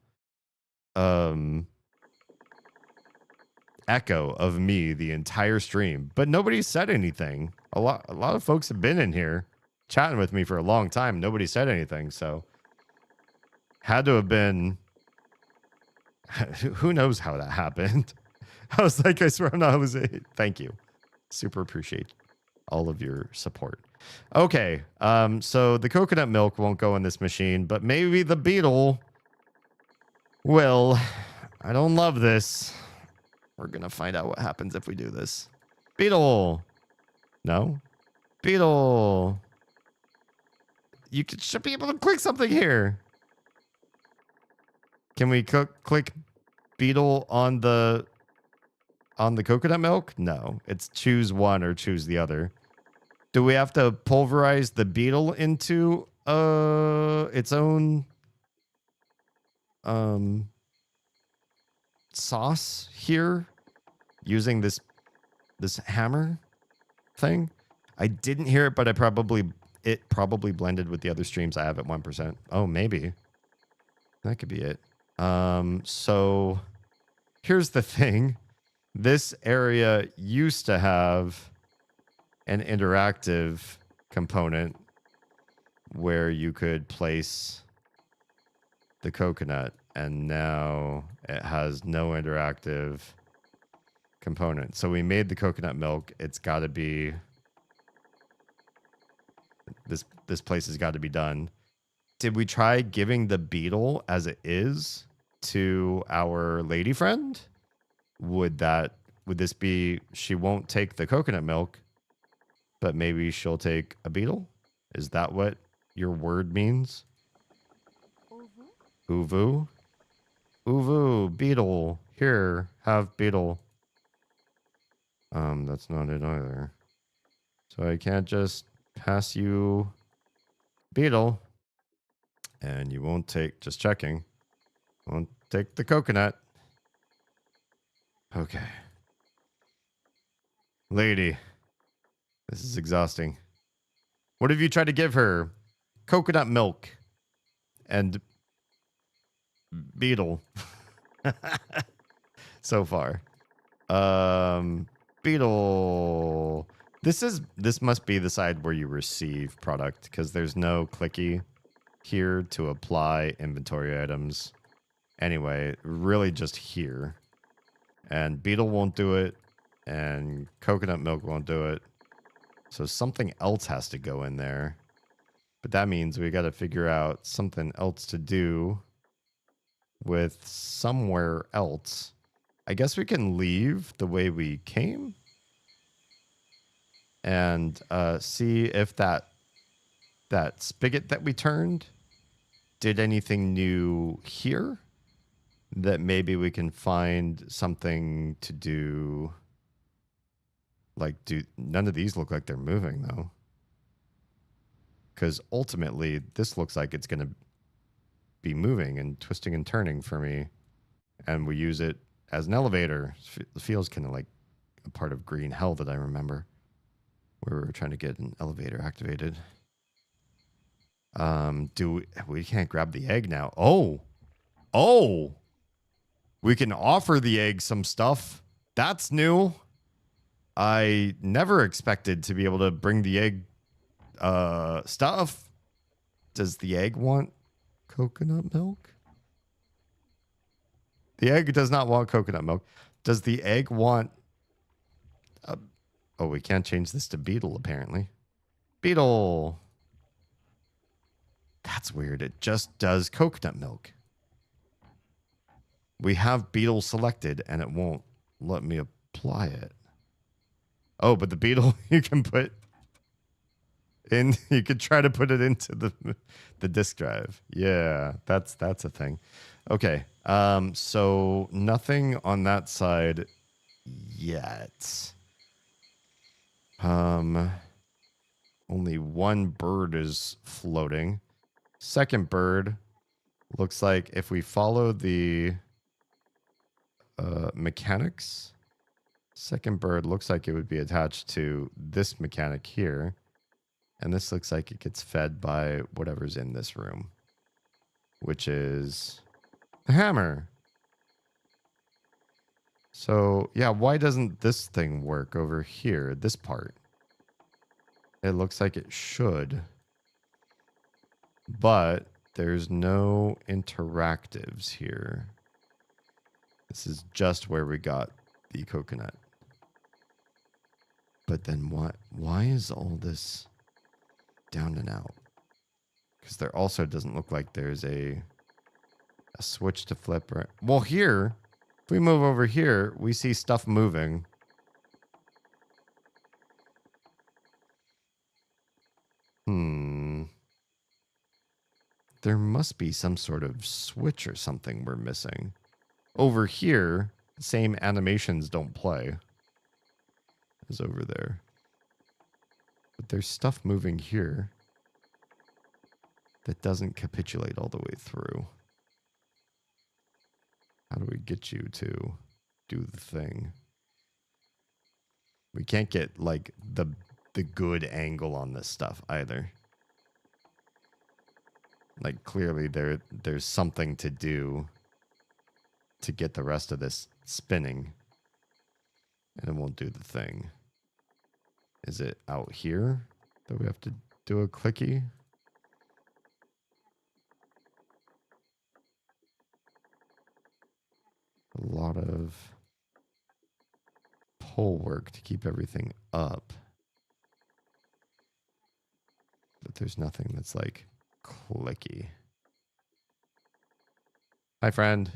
echo of me the entire stream, but nobody said anything. A lot of folks have been in here chatting with me for a long time. Nobody said anything, so had to have been. Who knows how that happened? I was like, I swear I'm not Jose. Thank you. Super appreciate all of your support. Okay, so the coconut milk won't go in this machine, but maybe the beetle will. I don't love this. We're going to find out what happens if we do this. Beetle. No? Beetle. You should be able to click something here. Can we click beetle on the coconut milk? No. It's choose one or choose the other. Do we have to pulverize the beetle into its own sauce here using this hammer thing? I didn't hear it, but it probably blended with the other streams I have at 1%. Oh, maybe. That could be it. So here's the thing. This area used to have an interactive component where you could place the coconut, and now it has no interactive component. So we made the coconut milk. It's got to be this place has got to be done. Did we try giving the beetle as it is to our lady friend? Would this be, she won't take the coconut milk, but maybe she'll take a beetle? Is that what your word means? Uvu? Uvu, beetle. Here, have beetle. That's not it either. So I can't just pass you beetle. And you won't take, just checking, won't take the coconut. Okay. Lady, this is exhausting. What have you tried to give her? Coconut milk and beetle so far. Beetle. This must be the side where you receive product because there's no clicky here to apply inventory items. Anyway, really just here. And beetle won't do it, and coconut milk won't do it. So something else has to go in there. But that means we got to figure out something else to do with somewhere else. I guess we can leave the way we came and see if that spigot that we turned did anything new here that maybe we can find something to do. Like, none of these look like they're moving, though. Because ultimately, this looks like it's going to be moving and twisting and turning for me. And we use it as an elevator. It feels kind of like a part of Green Hell that I remember, where we were trying to get an elevator activated. We can't grab the egg now. Oh, we can offer the egg some stuff. That's new. I never expected to be able to bring the egg stuff. Does the egg want coconut milk? The egg does not want coconut milk. Does the egg want... oh, we can't change this to beetle, apparently. Beetle. That's weird. It just does coconut milk. We have beetle selected, and it won't let me apply it. Oh, but the beetle you can put in. You could try to put it into the disk drive. Yeah, that's a thing. Okay. So nothing on that side yet. Only one bird is floating. Second bird looks like if we follow the mechanics, second bird looks like it would be attached to this mechanic here. And this looks like it gets fed by whatever's in this room, which is the hammer. So, yeah, why doesn't this thing work over here, this part? It looks like it should. But there's no interactives here. This is just where we got the coconut. But then why is all this down and out? Because there also doesn't look like there's a switch to flip. Well, here, if we move over here, we see stuff moving. There must be some sort of switch or something we're missing. Over here, the same animations don't play as over there. But there's stuff moving here that doesn't capitulate all the way through. How do we get you to do the thing? We can't get, like, the good angle on this stuff either. Like, clearly there's something to do to get the rest of this spinning. And it won't do the thing. Is it out here that we have to do a clicky? A lot of pole work to keep everything up. But there's nothing that's like clicky. Hi, friend.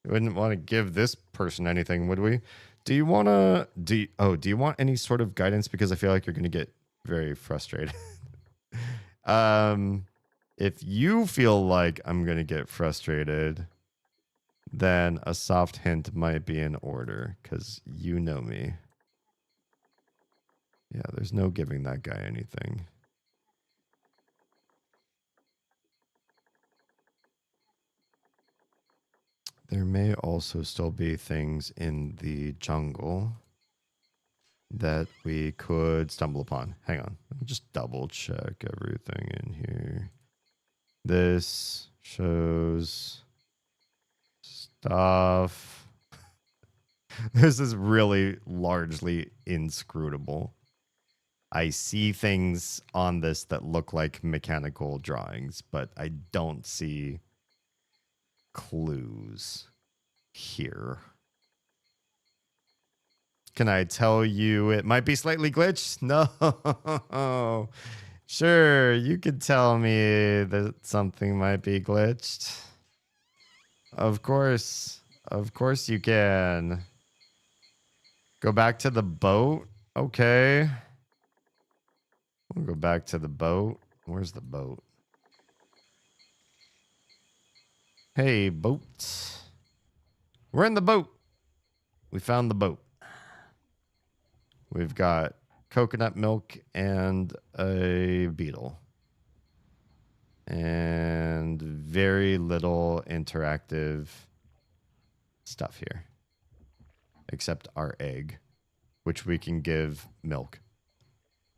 We wouldn't want to give this person anything, would we? Do you want to... do you want any sort of guidance? Because I feel like you're going to get very frustrated. If you feel like I'm going to get frustrated, then a soft hint might be in order, because you know me. Yeah, there's no giving that guy anything. there may also still be things in the jungle that we could stumble upon. Hang on. Let me just double check everything in here. This shows stuff. This is really largely inscrutable. I see things on this that look like mechanical drawings, but I don't see clues here. Can I tell you it might be slightly glitched? No. Sure, you could tell me that something might be glitched. Of course. Of course you can. Go back to the boat? Okay. We'll go back to the boat. Where's the boat? Hey, boats. We're in the boat. We found the boat. We've got coconut milk and a beetle. And very little interactive stuff here. Except our egg, which we can give milk.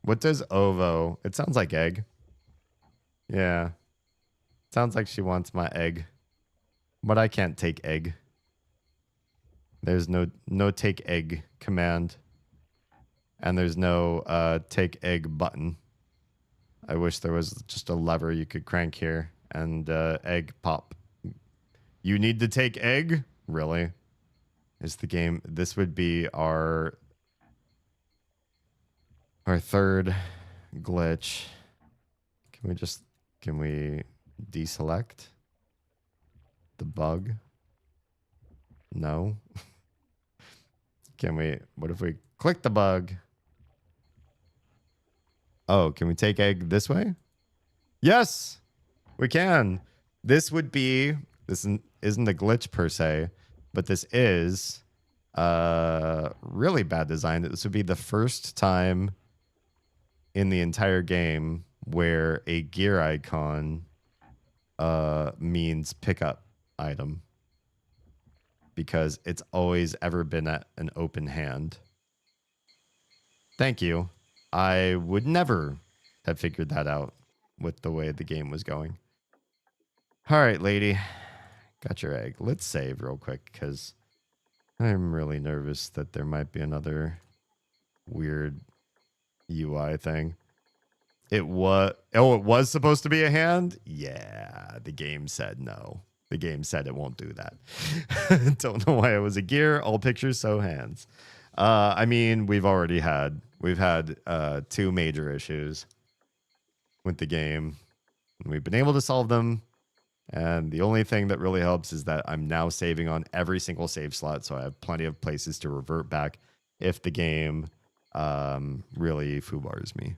What does ovo? It sounds like egg. Yeah. Sounds like she wants my egg. But I can't take egg. There's no take egg command. And there's no take egg button. I wish there was just a lever you could crank here and egg pop. You need to take egg? Really? Is the game... This would be our third glitch. Can we deselect the bug? No. What if we click the bug? Oh, can we take egg this way? Yes, we can. This isn't a glitch per se, but this is really bad design. This would be the first time in the entire game where a gear icon means pickup item, because it's always ever been at an open hand. Thank you. I would never have figured that out with the way the game was going. All right, lady. Got your egg. Let's save real quick, because I'm really nervous that there might be another weird UI thing. It was supposed to be a hand? Yeah, the game said no. The game said it won't do that. Don't know why it was a gear. All pictures, so hands. I mean, we've had 2 major issues with the game. We've been able to solve them. And the only thing that really helps is that I'm now saving on every single save slot. So I have plenty of places to revert back if the game really foobars me.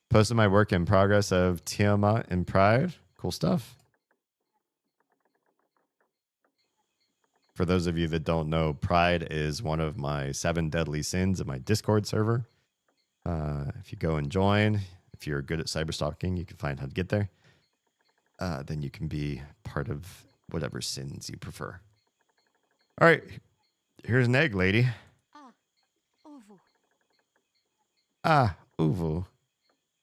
Posted my work in progress of Tiamat and Pride. Cool stuff. For those of you that don't know, Pride is one of my 7 deadly sins in my Discord server. If you go and join, if you're good at cyberstalking, you can find how to get there. Then you can be part of whatever sins you prefer. All right. Here's an egg, lady. Ah, uvu.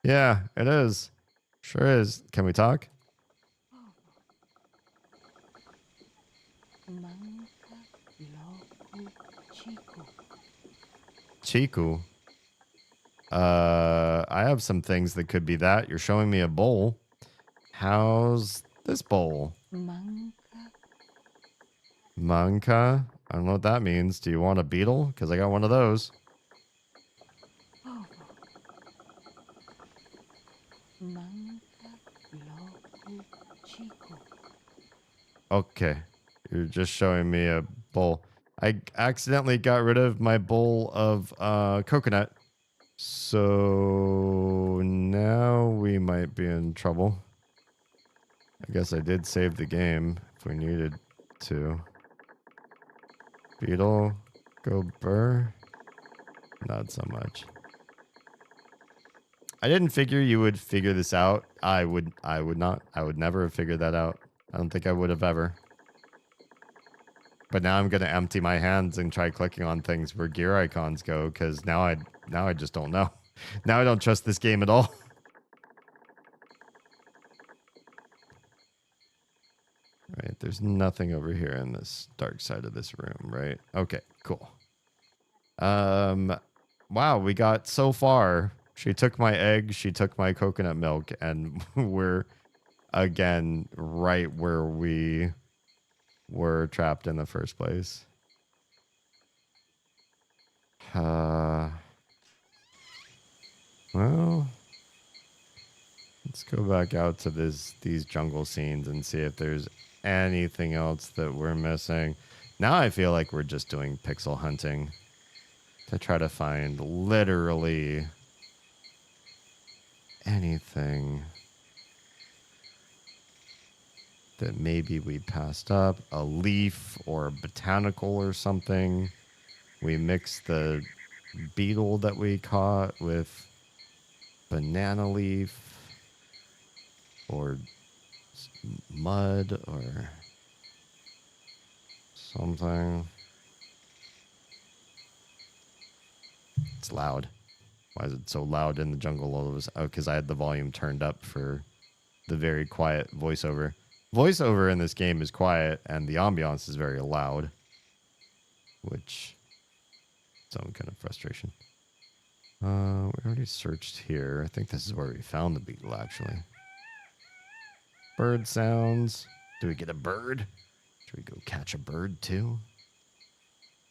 Yeah, it is. Sure is. Can we talk? Chiku. I have some things that could be that. You're showing me a bowl. How's this bowl? Manka? I don't know what that means. Do you want a beetle? Because I got one of those. Okay. You're just showing me a bowl. I accidentally got rid of my bowl of coconut. So now we might be in trouble. I guess I did save the game if we needed to. Beetle, go burr. Not so much. I didn't figure you would figure this out. I would not. I would never have figured that out. I don't think I would have ever. But now I'm gonna empty my hands and try clicking on things where gear icons go, because now I just don't know. Now I don't trust this game at all. Right, there's nothing over here in this dark side of this room, right? Okay, cool. Wow, we got so far. She took my egg, she took my coconut milk, and we're again right where we were trapped in the first place. Well, let's go back out to these jungle scenes and see if there's anything else that we're missing. Now I feel like we're just doing pixel hunting to try to find literally anything that maybe we passed up. A leaf or a botanical or something. We mixed the beetle that we caught with banana leaf or mud or something. It's loud. Why is it so loud in the jungle all of us? Oh, because I had the volume turned up for the very quiet voiceover. Voiceover in this game is quiet and the ambiance is very loud, which some kind of frustration. We already searched here. I think this is where we found the beetle, actually. Bird sounds. Do we get a bird? Should we go catch a bird, too?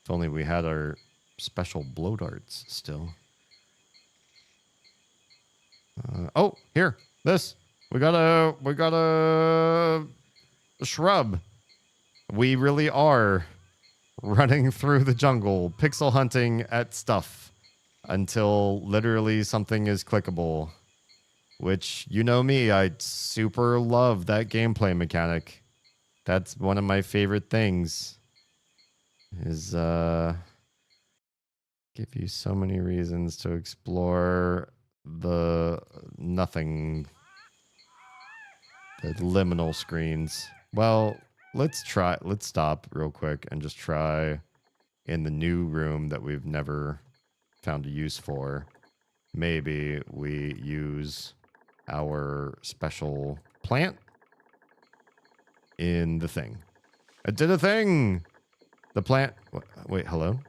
If only we had our special blow darts still. Oh, here. This. We got a shrub. We really are running through the jungle, pixel hunting at stuff until literally something is clickable. Which, you know me, I super love that gameplay mechanic. That's one of my favorite things. Is give you so many reasons to explore the nothing, the liminal screens. Well, let's stop real quick and just try in the new room that we've never found a use for. Maybe we use our special plant in the thing. I did a thing! The plant... Wait, hello?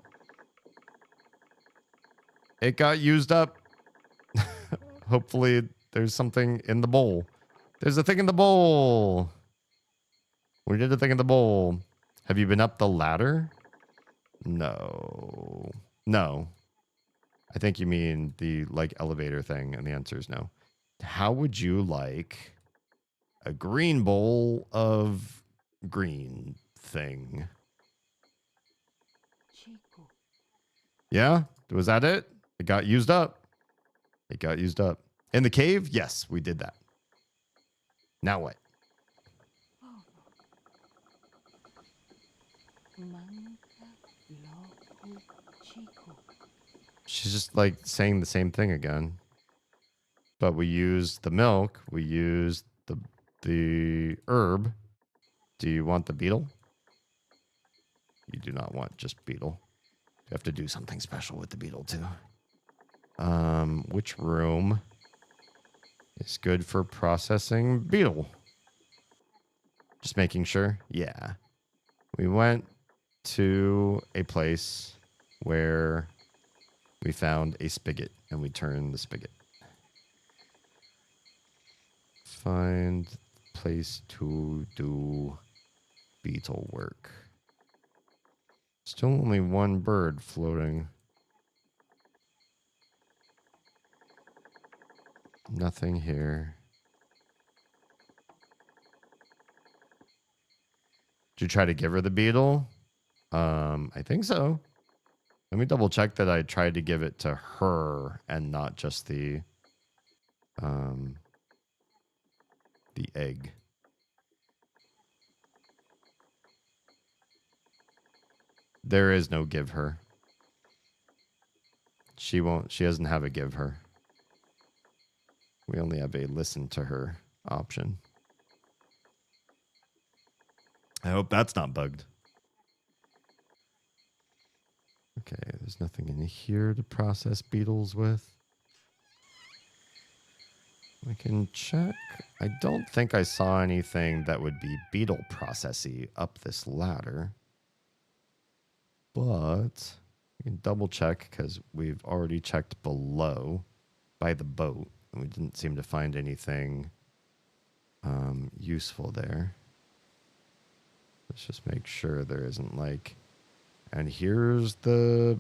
It got used up. Hopefully there's something in the bowl. There's a thing in the bowl! We did a thing in the bowl. Have you been up the ladder? No. No. I think you mean the, like, elevator thing, and the answer is no. How would you like a green bowl of green thing? Yeah? Was that it? It got used up. It got used up. In the cave? Yes, we did that. Now what? She's just like saying the same thing again. But we used the milk. We used the herb. Do you want the beetle? You do not want just beetle. You have to do something special with the beetle too. Which room is good for processing beetle? Just making sure. Yeah. We went to a place where we found a spigot and we turned the spigot. Find place to do beetle work. Still only one bird floating. Nothing here. Did you try to give her the beetle? I think so. Let me double check that I tried to give it to her and not just the egg. There is no give her. She doesn't have a give her. We only have a listen to her option. I hope that's not bugged. Okay, there's nothing in here to process beetles with. We can check. I don't think I saw anything that would be beetle processy up this ladder. But we can double check because we've already checked below by the boat. And we didn't seem to find anything useful there. Let's just make sure there isn't like... And here's the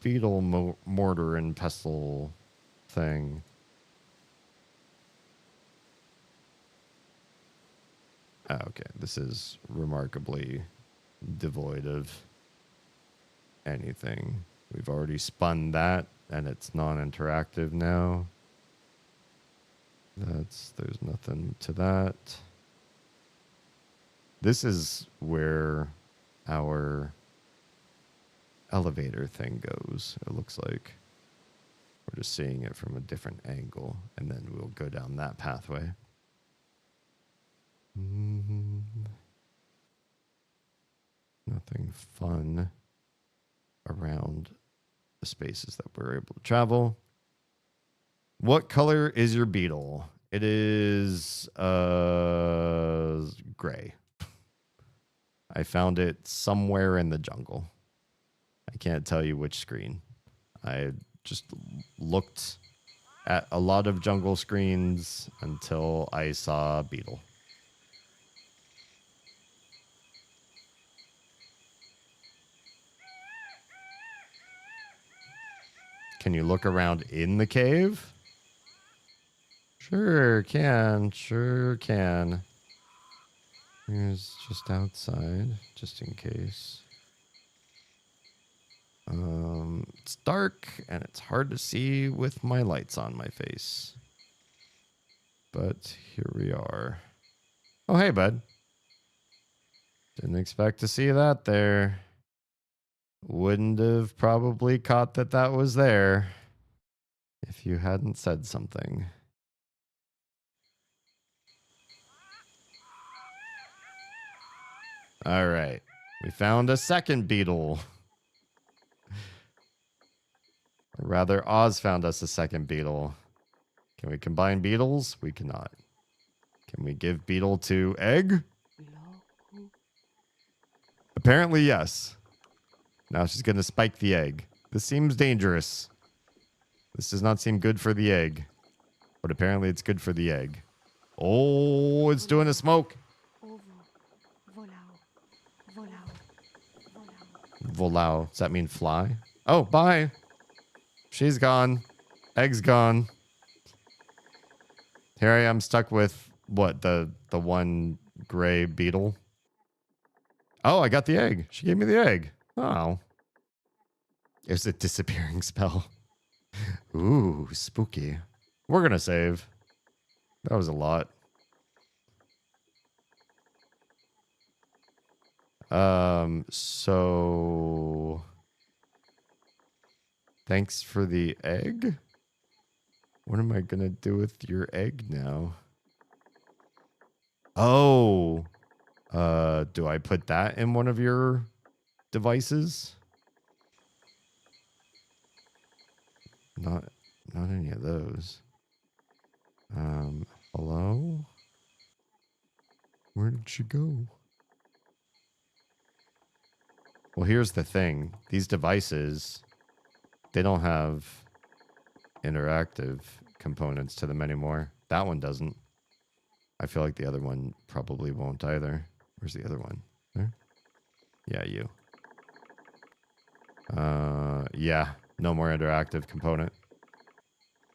beetle mortar and pestle thing. Oh, okay, this is remarkably devoid of anything. We've already spun that, and it's non-interactive now. There's nothing to that. This is where our elevator thing goes, it looks like. We're just seeing it from a different angle, and then we'll go down that pathway. Nothing fun around the spaces that we're able to travel. What color is your beetle? It is gray. I found it somewhere in the jungle. I can't tell you which screen. I just looked at a lot of jungle screens until I saw beetle. Can you look around in the cave? Sure can. Sure can. Here's just outside, just in case. It's dark and it's hard to see with my lights on my face. But here we are. Oh, hey, bud. Didn't expect to see that there. Wouldn't have probably caught that was there if you hadn't said something. All right. We found a second beetle. Or rather, Oz found us a second beetle. Can we combine beetles? We cannot. Can we give beetle to egg? Apparently, yes. Now she's going to spike the egg. This seems dangerous. This does not seem good for the egg. But apparently it's good for the egg. Oh, it's doing a smoke. Volau. Does that mean fly? Oh, bye. She's gone. Egg's gone. Here I am stuck with, what, the one gray beetle? Oh, I got the egg. She gave me the egg. Oh. It's a disappearing spell. Ooh, spooky. We're going to save. That was a lot. So... Thanks for the egg? What am I going to do with your egg now? Oh. Do I put that in one of your devices? Not any of those. Hello? Where did she go? Well, here's the thing. These devices, they don't have interactive components to them anymore. That one doesn't. I feel like the other one probably won't either. Where's the other one? There? Yeah, you. Yeah, no more interactive component.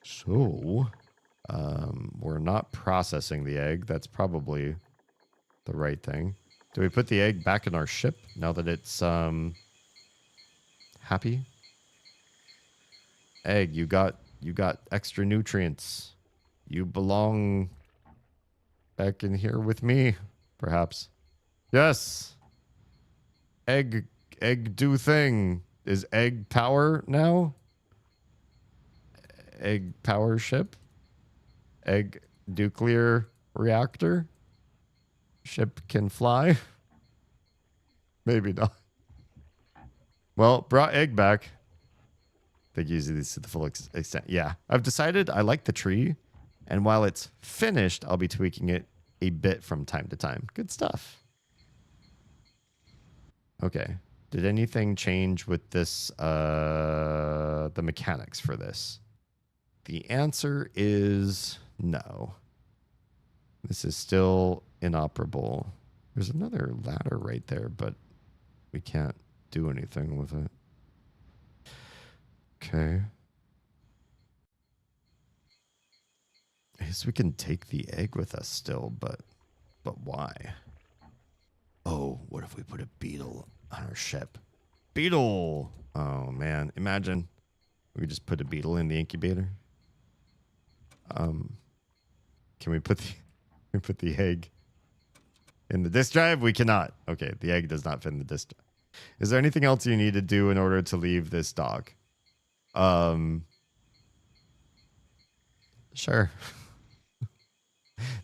So, we're not processing the egg. That's probably the right thing. Do we put the egg back in our ship now that it's, happy? Egg, you got extra nutrients. You belong back in here with me, perhaps. Yes. Egg do thing. Is egg power now? Egg power ship? Egg nuclear reactor? Ship can fly? Maybe not. Well, brought egg back. I think using these to the full extent. Yeah, I've decided I like the tree, and while it's finished, I'll be tweaking it a bit from time to time. Good stuff. Okay. Did anything change with this, the mechanics for this? The answer is no. This is still inoperable. There's another ladder right there, but we can't do anything with it. Okay. I guess we can take the egg with us still, but why? Oh, what if we put a beetle on our ship? Beetle! Oh, man. Imagine we could just put a beetle in the incubator. Can we put the egg in the disk drive? We cannot. Okay, the egg does not fit in the disk drive. Is there anything else you need to do in order to leave this dock? Sure.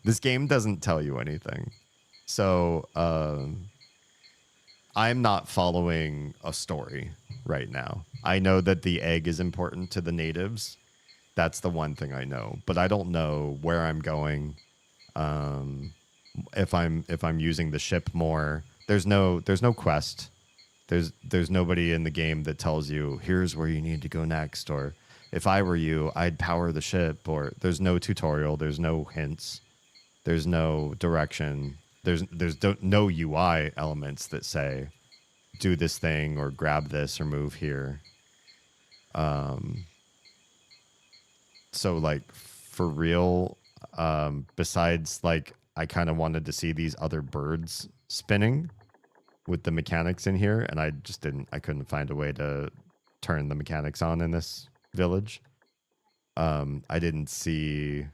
This game doesn't tell you anything. So, I'm not following a story right now. I know that the egg is important to the natives. That's the one thing I know, but I don't know where I'm going. If I'm using the ship more, there's no quest. There's nobody in the game that tells you here's where you need to go next, or if I were you, I'd power the ship, or there's no tutorial, there's no hints, there's no direction, there's no UI elements that say do this thing or grab this or move here. So like for real, besides like I kind of wanted to see these other birds spinning with the mechanics in here, and I couldn't find a way to turn the mechanics on in this village. I didn't see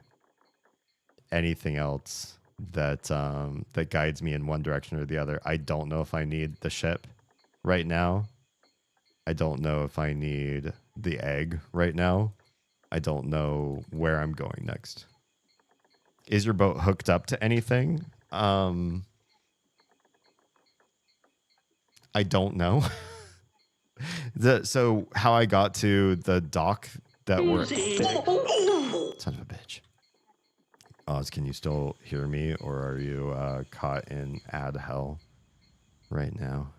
anything else that that guides me in one direction or the other. I don't know if I need the ship right now. I don't know if I need the egg right now. I don't know where I'm going next. Is your boat hooked up to anything? I don't know. So how I got to the dock that we're... Son of a bitch. Oz, can you still hear me, or are you caught in ad hell right now?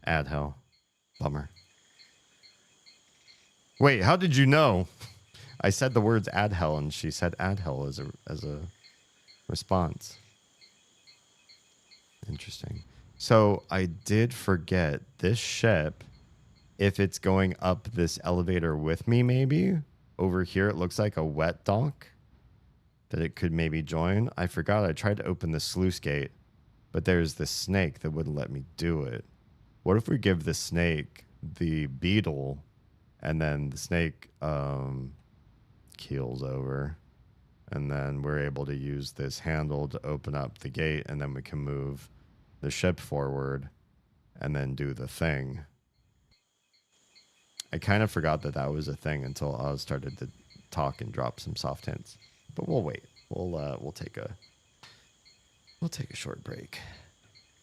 Ad hell. Bummer. Wait, how did you know? I said the words ad hell, and she said ad hell as a response. Interesting. So I did forget this ship, if it's going up this elevator with me, maybe over here, it looks like a wet dock that it could maybe join. I forgot I tried to open the sluice gate, but there's this snake that wouldn't let me do it. What if we give the snake the beetle, and then the snake keels over, and then we're able to use this handle to open up the gate, and then we can move the ship forward and then do the thing. I kind of forgot that that was a thing until I started to talk and drop some soft hints. But we'll wait. We'll take a short break.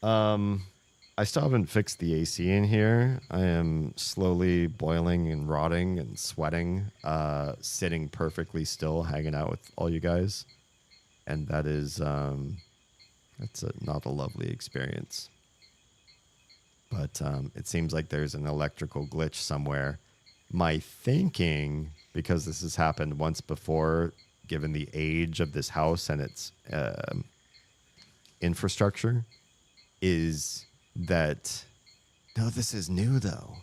I still haven't fixed the AC in here. I am slowly boiling and rotting and sweating, sitting perfectly still, hanging out with all you guys. And that is, that's not a lovely experience. But it seems like there's an electrical glitch somewhere. My thinking, because this has happened once before, given the age of this house and its infrastructure, is that... No, this is new, though.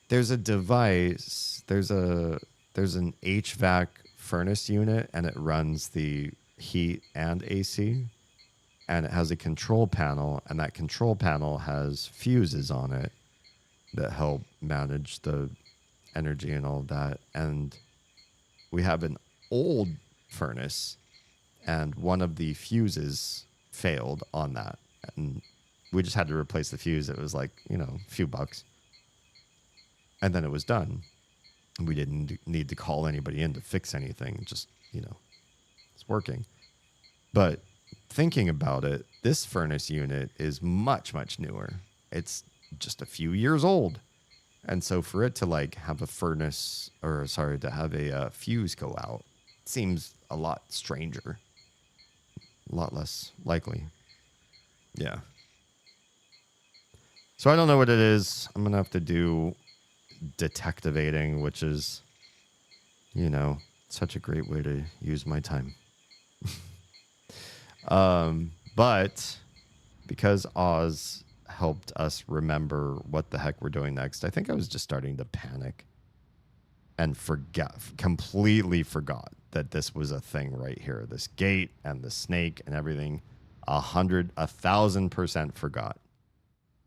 There's a device, there's an HVAC furnace unit, and it runs the heat and AC. And it has a control panel, and that control panel has fuses on it that help manage the energy and all of that. And we have an old furnace, and one of the fuses failed on that. And we just had to replace the fuse. It was like, a few bucks. And then it was done. We didn't need to call anybody in to fix anything. Just it's working. But thinking about it, this furnace unit is much, much newer. It's just a few years old. And so for it to like have a furnace, or sorry, to have a fuse go out, seems a lot stranger. A lot less likely. Yeah. So I don't know what it is. I'm going to have to do detectivating, which is, such a great way to use my time. But because Oz helped us remember what the heck we're doing next, I think I was just starting to panic and completely forgot that this was a thing right here. This gate and the snake and everything. 1,000% forgot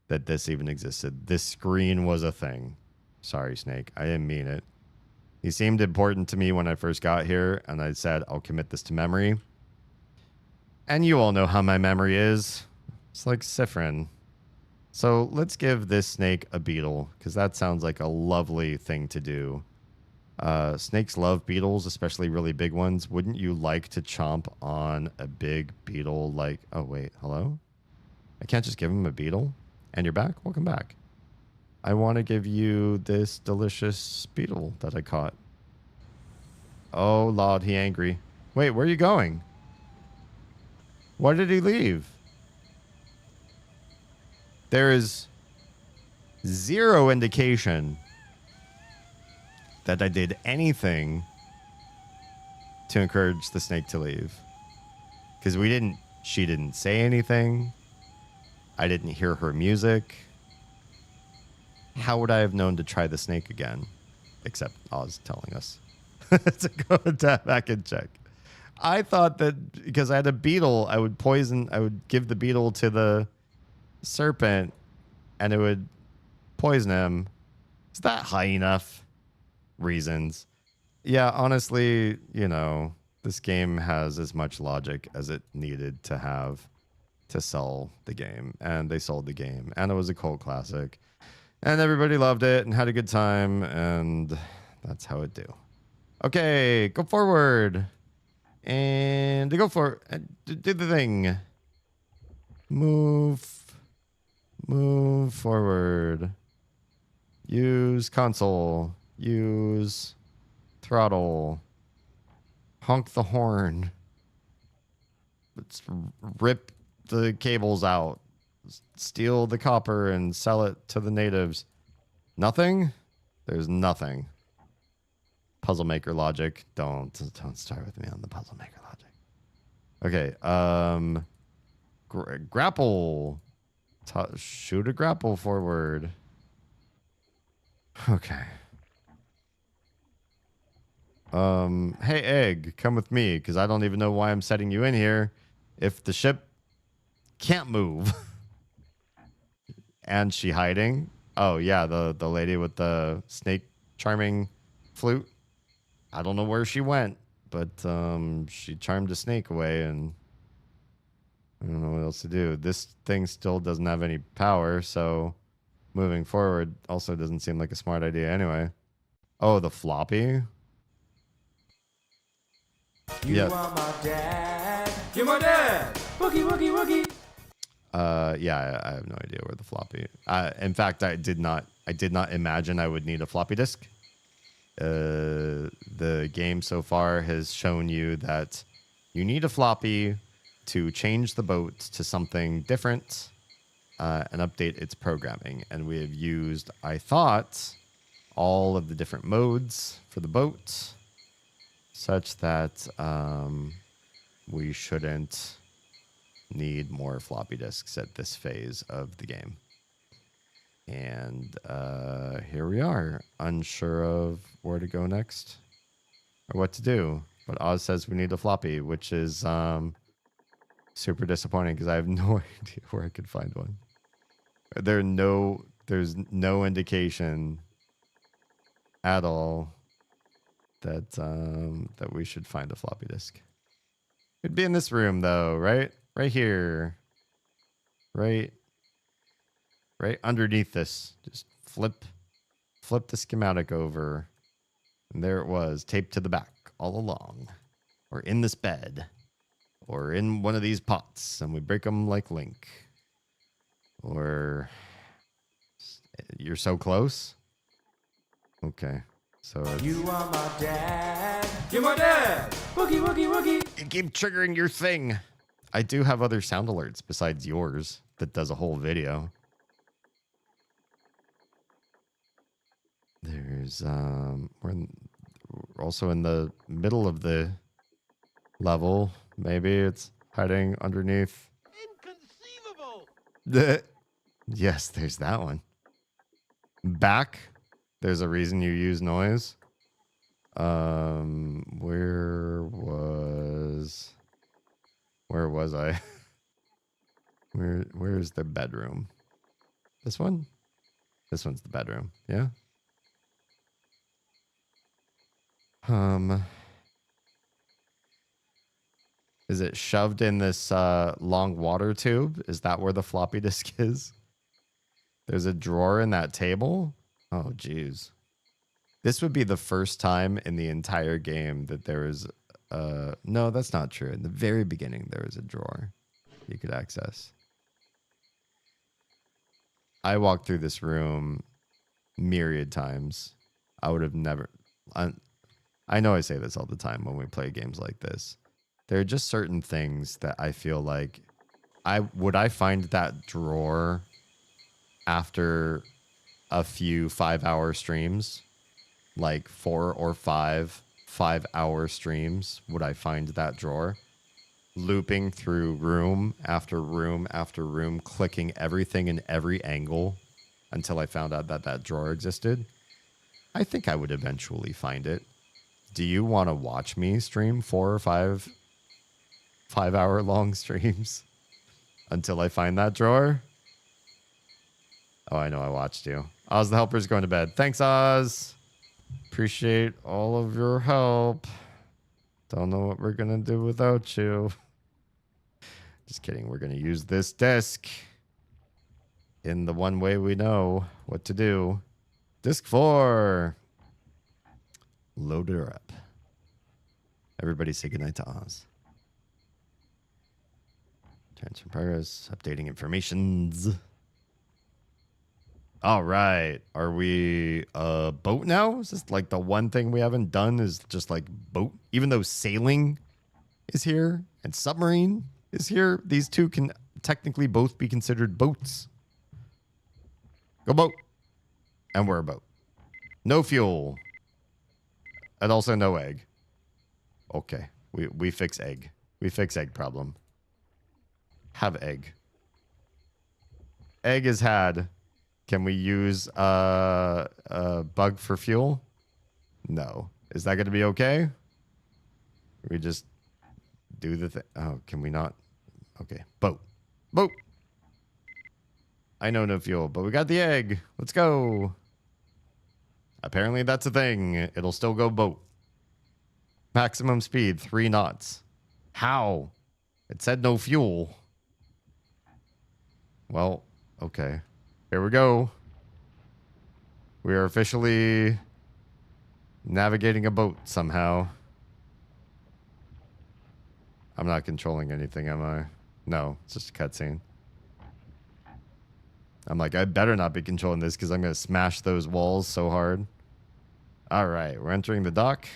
that this even existed. This screen was a thing. Sorry, Snake. I didn't mean it. He seemed important to me when I first got here, and I said, I'll commit this to memory. And you all know how my memory is. It's like Sifrin. So let's give this snake a beetle, because that sounds like a lovely thing to do. Snakes love beetles, especially really big ones. Wouldn't you like to chomp on a big beetle like... Oh, wait. Hello? I can't just give him a beetle? And you're back? Welcome back. I want to give you this delicious beetle that I caught. Oh, Lord, he angry. Wait, where are you going? Why did he leave? There is zero indication that I did anything to encourage the snake to leave. Because she didn't say anything. I didn't hear her music. How would I have known to try the snake again? Except Oz telling us to go back and check. I thought that because I had a beetle, I would give the beetle to the serpent and it would poison him. Is that high enough reasons? Yeah, honestly, this game has as much logic as it needed to have to sell the game. And they sold the game. And it was a cult classic. And everybody loved it and had a good time. And that's how it do. Okay, go forward. And go for do the thing. Move forward. Use console. Use throttle. Honk the horn. Let's rip the cables out. Steal the copper and sell it to the natives. Nothing? There's nothing. Puzzle maker logic. Don't start with me on the puzzle maker logic. Okay. Grapple. Shoot a grapple forward. Okay. Hey, Egg, come with me, because I don't even know why I'm setting you in here if the ship can't move. And she hiding? Oh, yeah, the lady with the snake charming flute. I don't know where she went, but she charmed a snake away, and I don't know what else to do. This thing still doesn't have any power, so moving forward also doesn't seem like a smart idea anyway. Oh, the floppy? You are my dad. You're my dad. Wookie, wookie, wookie. Yeah, I have no idea where the floppy. In fact, I did not imagine I would need a floppy disk. The game so far has shown you that you need a floppy to change the boat to something different and update its programming. And we have used, I thought, all of the different modes for the boat such that we shouldn't need more floppy disks at this phase of the game. And here we are, unsure of where to go next or what to do. But Oz says we need a floppy, which is super disappointing because I have no idea where I could find one. There's no indication at all that that we should find a floppy disk. It'd be in this room though, right? Right here. Right underneath this. Just flip the schematic over. And there it was, taped to the back all along. or in this bed, or in one of these pots, and we break them like Link. Or you're so close? Okay. So it's... You are my dad. You're my dad. Woogie, woogie, woogie. You keep triggering your thing. I do have other sound alerts besides yours that does a whole video. There's we're also in the middle of the level. Maybe it's hiding underneath. Inconceivable. Yes, there's that one. Back. There's a reason you use noise. Where was I? Where's the bedroom? This one? This one's the bedroom. Yeah. Is it shoved in this long water tube? Is that where the floppy disk is? There's a drawer in that table? Oh, geez. This would be the first time in the entire game that there is... no, that's not true. In the very beginning, there was a drawer you could access. I walked through this room myriad times. I would have never... I know I say this all the time when we play games like this. There are just certain things that I feel like... Would I find that drawer after a few 5-hour streams? Like 4 or 5-hour streams, would I find that drawer? Looping through room after room after room, clicking everything in every angle until I found out that that drawer existed. I think I would eventually find it. Do you want to watch me stream 4 or 5-hour long streams until I find that drawer? Oh, I know I watched you. Oz the Helper's going to bed. Thanks, Oz. Appreciate all of your help. Don't know what we're going to do without you. Just kidding. We're going to use this desk in the one way we know what to do. Disc 4. Load her up. Everybody say goodnight to Oz. Transfer progress. Updating informations. All right. Are we a boat now? Is this like the one thing we haven't done is just like boat? Even though sailing is here and submarine is here, these two can technically both be considered boats. Go boat. And we're a boat. No fuel. And also no egg. Okay. We fix egg. We fix egg problem. Have egg. Egg is had. Can we use a bug for fuel? No. Is that going to be okay? We just do the thing. Oh, can we not? Okay. Boat. Boat. I know no fuel, but we got the egg. Let's go. Apparently that's a thing. It'll still go boat. Maximum speed, 3 knots. How? It said no fuel. Well, okay. Here we go. We are officially navigating a boat somehow. I'm not controlling anything, am I? No, it's just a cutscene. I'm like, I better not be controlling this because I'm going to smash those walls so hard. All right, we're entering the dock.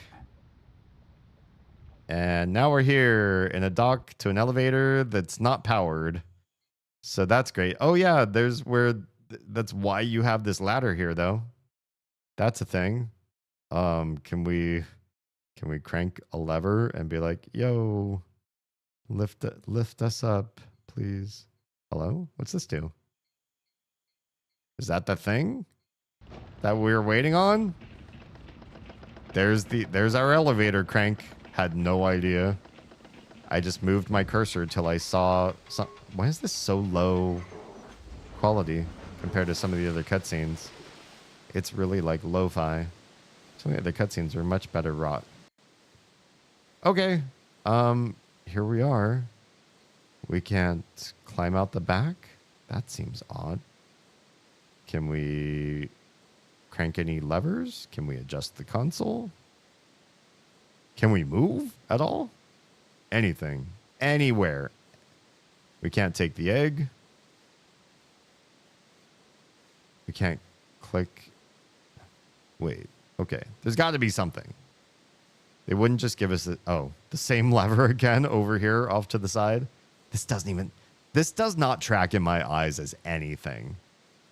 And now we're here in a dock to an elevator that's not powered. So that's great. Oh, yeah, there's where... That's why you have this ladder here, though. That's a thing. Can we crank a lever and be like, yo, lift us up, please? Hello? What's this do? Is that the thing that we're waiting on? There's our elevator crank. Had no idea. I just moved my cursor till I saw some. Why is this so low quality compared to some of the other cutscenes? It's really like lo-fi. Some of the other cutscenes are much better wrought. Okay. Here we are. We can't climb out the back? That seems odd. Can we crank any levers? Can we adjust the console? Can we move at all? anything, anywhere. We can't take the egg. We can't click. Wait. Okay. There's got to be something. They wouldn't just give us the same lever again over here off to the side. This does not track in my eyes as anything,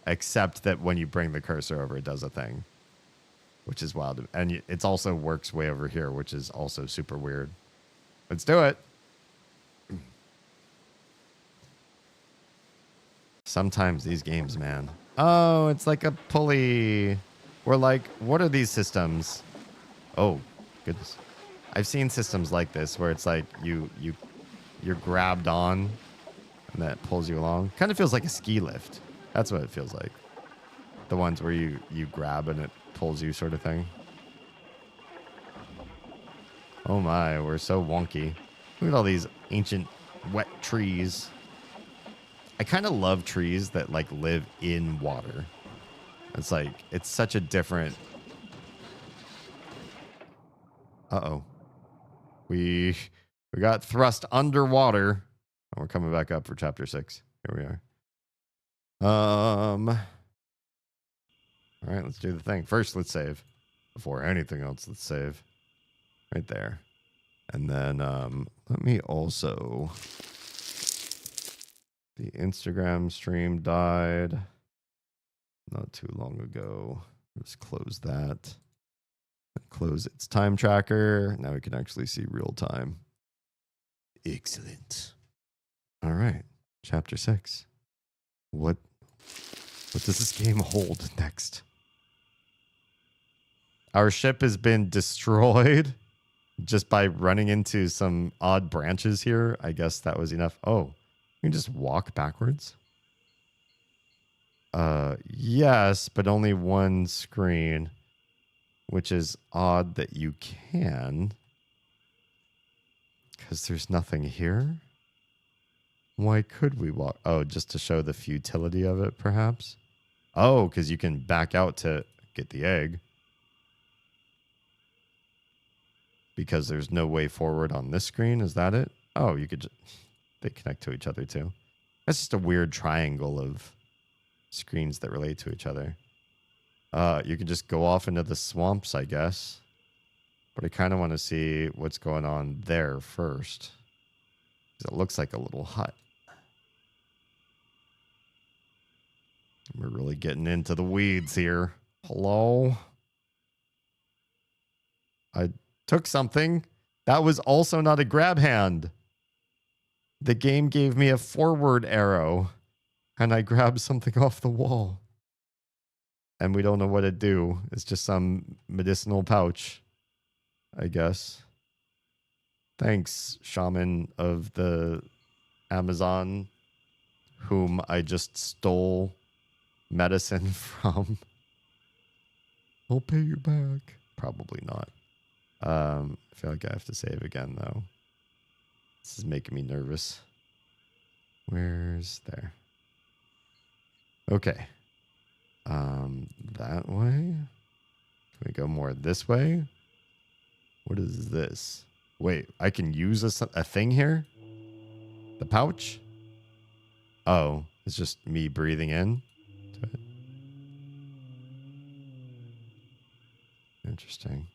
except that when you bring the cursor over, it does a thing, which is wild. And it also works way over here, which is also super weird. Let's do it. Sometimes these games, man. Oh, it's like a pulley. We're like, what are these systems? Oh, goodness. I've seen systems like this where it's like you're grabbed on and that pulls you along. Kind of feels like a ski lift. That's what it feels like. The ones where you grab and it pulls you sort of thing. Oh my, we're so wonky. Look at all these ancient wet trees. I kind of love trees that like live in water. It's like, it's such a different... Uh-oh. We got thrust underwater. And we're coming back up for chapter 6. Here we are. All right, let's do the thing. First, let's save. Before anything else, let's save. Right there. And then let me also... The Instagram stream died not too long ago. Let's close that. Close its time tracker. Now we can actually see real time. Excellent. All right. Chapter 6. What does this game hold next? Our ship has been destroyed just by running into some odd branches here. I guess that was enough. Oh, you can just walk backwards? Yes, but only one screen. Which is odd that you can. Because there's nothing here. Why could we walk? Oh, just to show the futility of it, perhaps? Oh, because you can back out to get the egg. Because there's no way forward on this screen. Is that it? Oh, you could... They connect to each other, too. That's just a weird triangle of screens that relate to each other. You can just go off into the swamps, I guess. But I kind of want to see what's going on there first. It looks like a little hut. We're really getting into the weeds here. Hello? I took something. That was also not a grab hand. The game gave me a forward arrow. And I grabbed something off the wall. And we don't know what it do. It's just some medicinal pouch, I guess. Thanks, shaman of the Amazon, whom I just stole medicine from. I'll pay you back. Probably not. I feel like I have to save again, though. This is making me nervous. Where's there? Okay. That way? Can we go more this way? What is this? Wait, I can use a thing here? The pouch? Oh, it's just me breathing in to it. Interesting.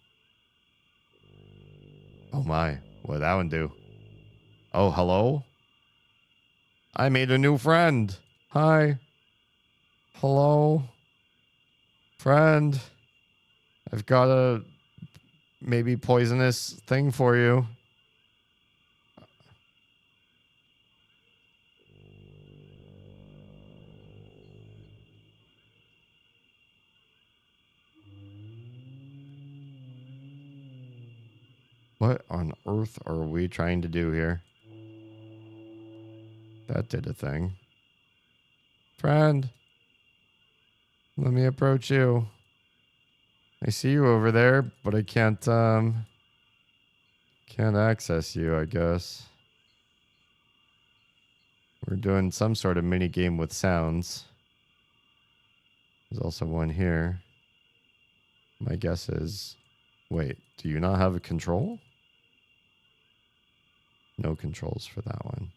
Oh my, what did that one do? Oh, hello? I made a new friend. Hi. Hello? Friend, I've got a maybe poisonous thing for you. What on earth are we trying to do here? That did a thing. Friend, let me approach you. I see you over there, but I can't access you, I guess. We're doing some sort of mini game with sounds. There's also one here. My guess is, wait, do you not have a control? No controls for that one.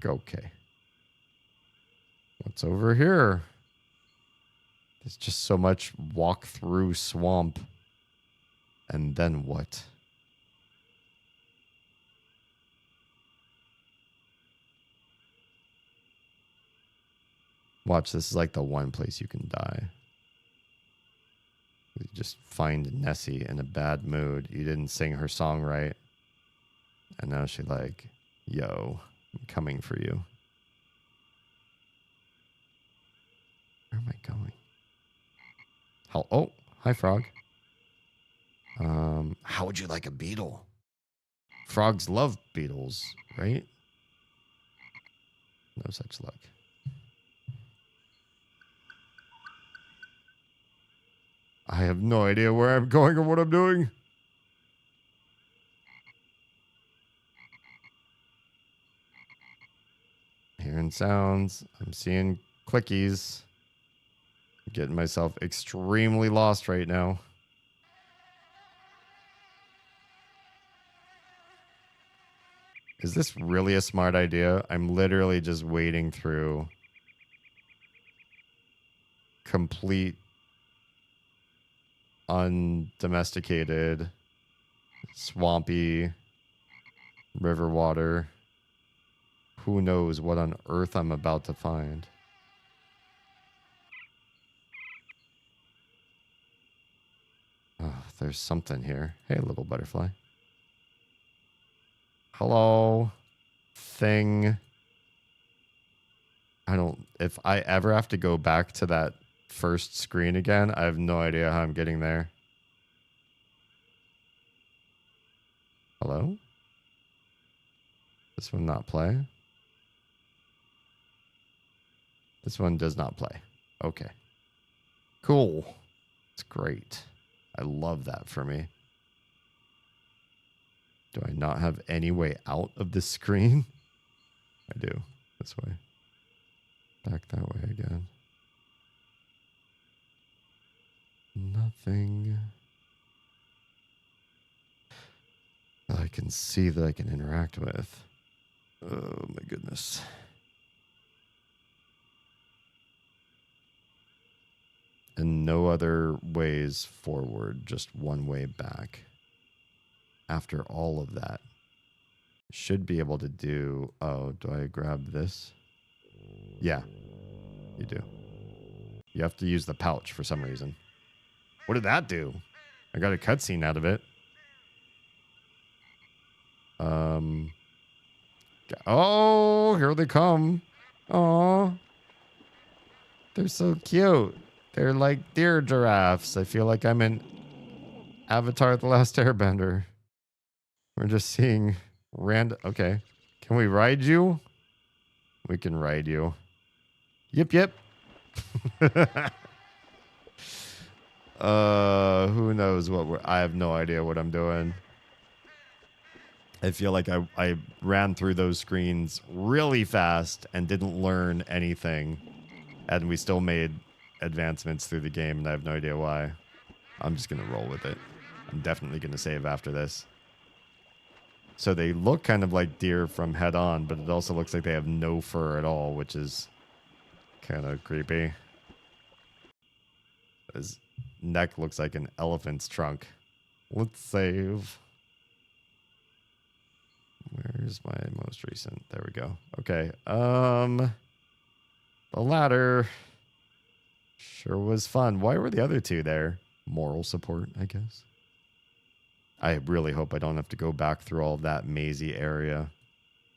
Okay. What's over here? There's just so much walk through swamp. And then what? Watch, this is like the one place you can die. You just find Nessie in a bad mood. You didn't sing her song right. And now she's like, yo, I'm coming for you. Where am I going? Oh, hi, frog. How would you like a beetle? Frogs love beetles, right? No such luck. I have no idea where I'm going or what I'm doing. Hearing sounds. I'm seeing clickies. I'm getting myself extremely lost right now. Is this really a smart idea? I'm literally just wading through complete undomesticated, swampy river water. Who knows what on earth I'm about to find. Oh, there's something here. Hey, little butterfly. Hello, thing. If I ever have to go back to that first screen again, I have no idea how I'm getting there. Hello? This one not play? This one does not play. Okay. Cool. It's great. I love that for me. Do I not have any way out of this screen? I do. This way. Back that way again. Nothing that I can see that I can interact with. Oh my goodness. And no other ways forward, just one way back. After all of that, should be able to do... Oh, do I grab this? Yeah, you do. You have to use the pouch for some reason. What did that do? I got a cutscene out of it. Oh, here they come. Oh, they're so cute. They're like deer giraffes. I feel like I'm in Avatar: The Last Airbender. We're just seeing Okay. Can we ride you? We can ride you. Yip, yip. Who knows what I have no idea what I'm doing. I feel like I ran through those screens really fast and didn't learn anything. And we still made advancements through the game, and I have no idea why. I'm just going to roll with it. I'm definitely going to save after this. So they look kind of like deer from head on, but it also looks like they have no fur at all, which is kind of creepy. His neck looks like an elephant's trunk. Let's save. Where's my most recent? There we go. Okay. The ladder sure was fun. Why were the other two there? Moral support, I guess. I really hope I don't have to go back through all of that mazy area.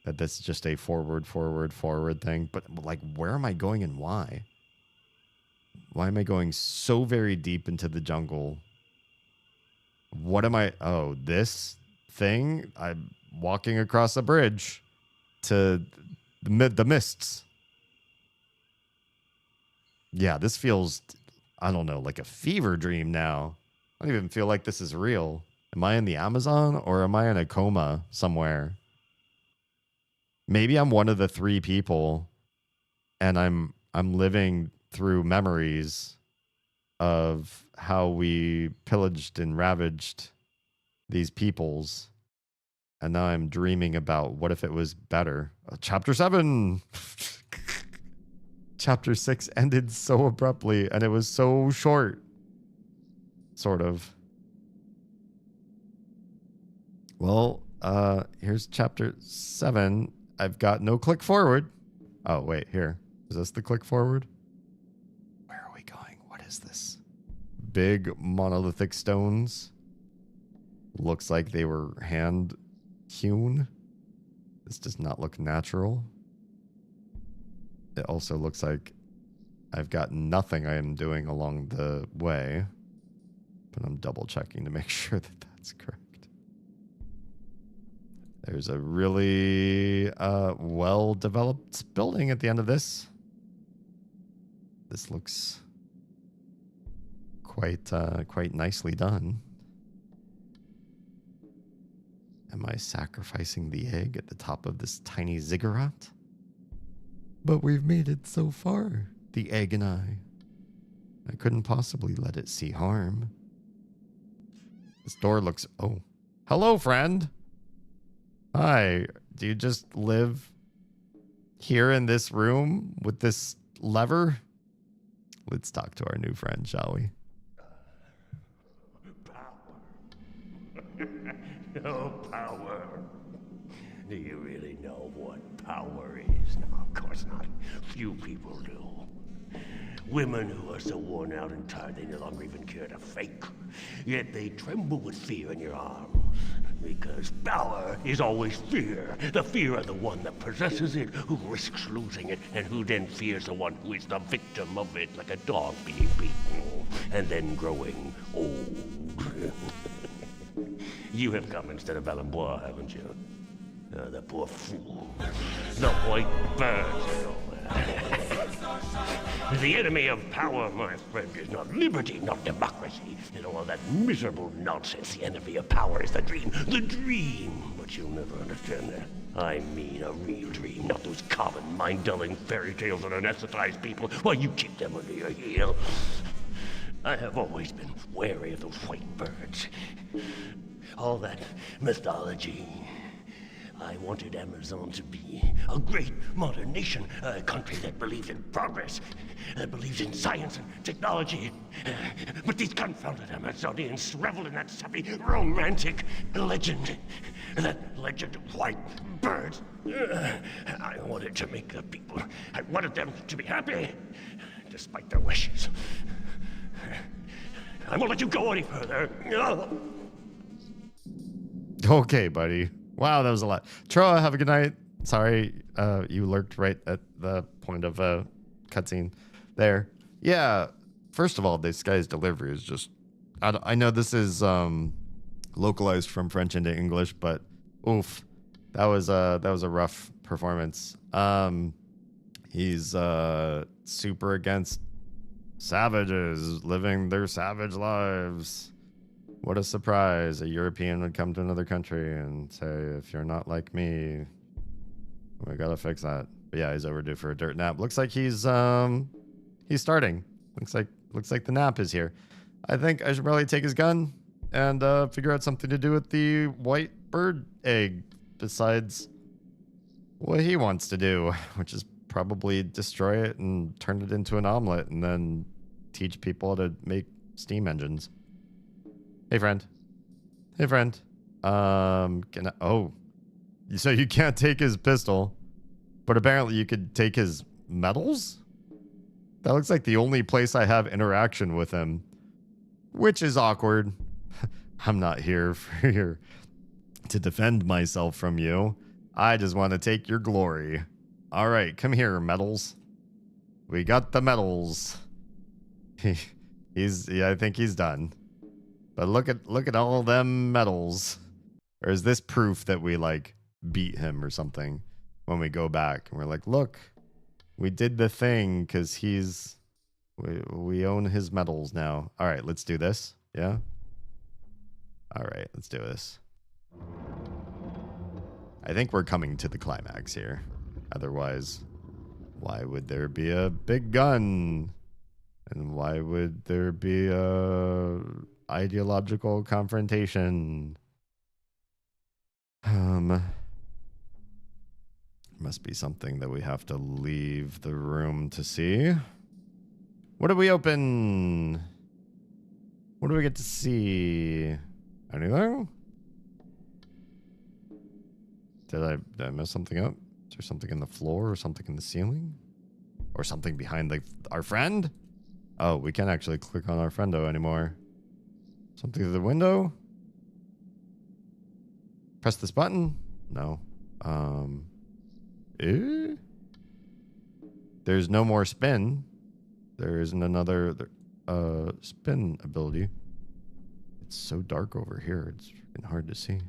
That that's just a forward thing. But, like, where am I going and why? Why am I going so very deep into the jungle? What am I... Oh, this thing? I'm walking across a bridge to the mists. Yeah, this feels... I don't know, like a fever dream now. I don't even feel like this is real. Am I in the Amazon or am I in a coma somewhere? Maybe I'm one of the 3 people and I'm living through memories of how we pillaged and ravaged these peoples. And now I'm dreaming about what if it was better. Chapter 7! Chapter 6 ended so abruptly, and it was so short. Sort of. Well, here's chapter 7. I've got no click forward. Oh, wait, here. Is this the click forward? Where are we going? What is this? Big monolithic stones. Looks like they were hand hewn. This does not look natural. It also looks like I've got nothing I am doing along the way. But I'm double checking to make sure that that's correct. There's a really well-developed building at the end of this. This looks quite nicely done. Am I sacrificing the egg at the top of this tiny ziggurat? But we've made it so far, the egg and I. I couldn't possibly let it see harm. This door looks... Oh. Hello, friend! Hi. Do you just live here in this room with this lever? Let's talk to our new friend, shall we? No power. Do you really know what power is? No, of course not. Few people do. Women who are so worn out and tired they no longer even care to fake. Yet they tremble with fear in your arms. Because power is always fear. The fear of the one that possesses it, who risks losing it, and who then fears the one who is the victim of it, like a dog being beaten, and then growing old. You have come instead of Valenbois, haven't you? The poor fool. The white birds and all that. The enemy of power, my friend, is not liberty, not democracy, and all of that miserable nonsense. The enemy of power is the dream. The dream! But you'll never understand that. I mean a real dream, not those common, mind-dulling fairy tales that anesthetize people while you keep them under your heel. I have always been wary of those white birds. All that mythology. I wanted Amazon to be a great modern nation, a country that believes in progress, that believes in science and technology. But these confounded Amazonians revel in that sappy, romantic legend. That legend of white birds. I wanted to make the people, I wanted them to be happy, despite their wishes. I won't let you go any further. Okay, buddy. Wow, that was a lot. Troa, have a good night. Sorry, you lurked right at the point of a cutscene there. Yeah, first of all, this guy's delivery is just... I know this is localized from French into English, but oof, that was a rough performance. He's super against savages living their savage lives. What a surprise. A European would come to another country and say, if you're not like me, we gotta fix that. But yeah, he's overdue for a dirt nap. Looks like he's starting. Looks like the nap is here. I think I should probably take his gun and figure out something to do with the white bird egg besides what he wants to do, which is probably destroy it and turn it into an omelet and then teach people how to make steam engines. Hey, friend. Hey, friend. Oh. So you can't take his pistol, but apparently you could take his medals? That looks like the only place I have interaction with him, which is awkward. I'm not here to defend myself from you. I just want to take your glory. All right, come here, medals. We got the medals. I think he's done. But look at all them medals. Or is this proof that we like beat him or something when we go back and we're like, look, we did the thing because we own his medals now. All right, let's do this. Yeah. All right, let's do this. I think we're coming to the climax here. Otherwise, why would there be a big gun? And why would there be a ideological confrontation? Must be something that we have to leave the room to see. What do we open? What do we get to see? Anything? Did I mess something up? Is there something in the floor or something in the ceiling? Or something behind our friend? Oh, we can't actually click on our friendo anymore. Something through the window? Press this button? No. There's no more spin. There isn't another spin ability. It's so dark over here. It's freaking hard to see.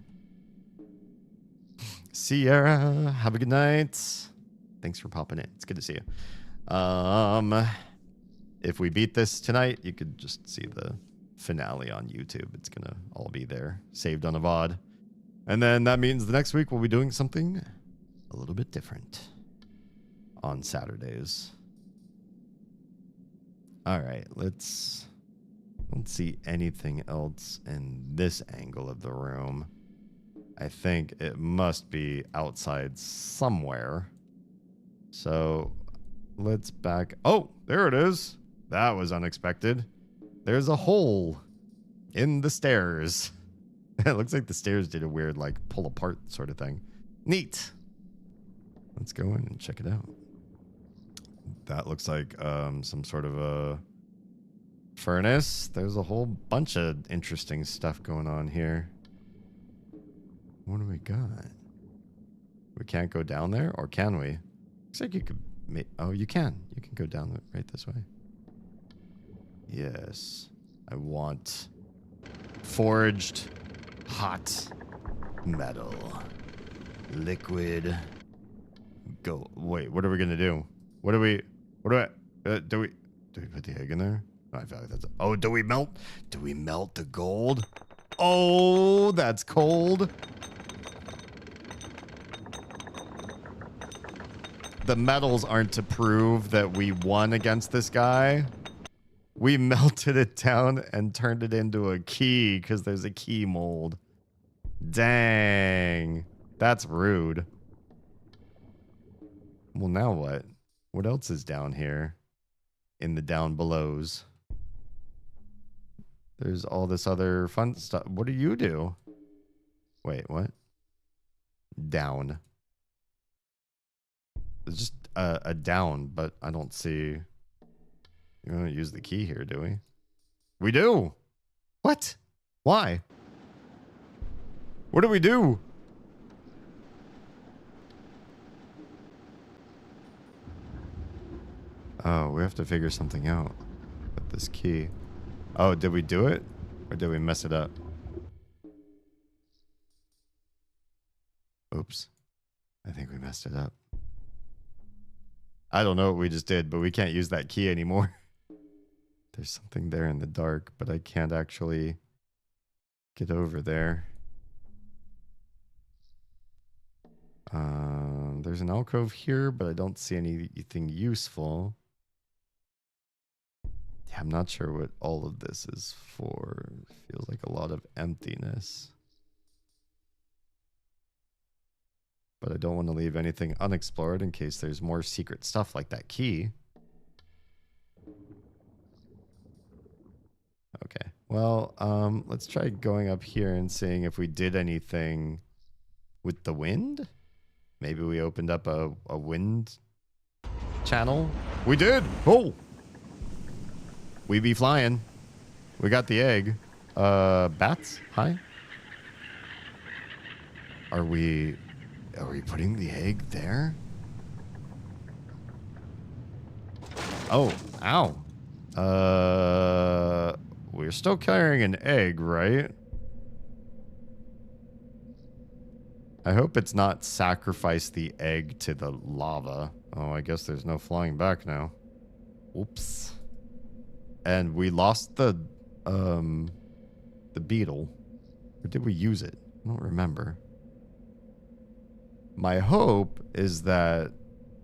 Sierra, have a good night. Thanks for popping in. It's good to see you. If we beat this tonight, you could just see the finale on YouTube. It's gonna all be there, saved on a VOD. And then that means the next week we'll be doing something a little bit different on Saturdays. All right, let's see anything else in this angle of the room. I think it must be outside somewhere. So let's back. Oh, there it is. That was unexpected. There's a hole in the stairs. It looks like the stairs did a weird, like, pull apart sort of thing. Neat. Let's go in and check it out. That looks like some sort of a furnace. There's a whole bunch of interesting stuff going on here. What do we got? We can't go down there, or can we? Looks like you could oh, you can. You can go down right this way. Yes. I want forged hot metal. Liquid. Go. Wait, what are we gonna do? Do we put the egg in there? Oh, I feel like that's oh, do we melt the gold? Oh, that's cold. The metals aren't to prove that we won against this guy. We melted it down and turned it into a key because there's a key mold. Dang. That's rude. Well, now what? What else is down here? In the down belows. There's all this other fun stuff. What do you do? Wait, what? Down. It's just a down, but I don't see... You don't use the key here, do we? We do! What? Why? What do we do? Oh, we have to figure something out with this key. Oh, did we do it? Or did we mess it up? Oops. I think we messed it up. I don't know what we just did, but we can't use that key anymore. There's something there in the dark, but I can't actually get over there. There's an alcove here, but I don't see anything useful. Yeah, I'm not sure what all of this is for. Feels like a lot of emptiness. But I don't want to leave anything unexplored in case there's more secret stuff like that key. Okay, well, let's try going up here and seeing if we did anything with the wind. Maybe we opened up a wind channel. We did! Oh! We be flying. We got the egg. Bats? Hi? Are we putting the egg there? Oh, ow. We're still carrying an egg, right? I hope it's not sacrifice the egg to the lava. Oh, I guess there's no flying back now. Oops. And we lost the beetle. Or did we use it? I don't remember. My hope is that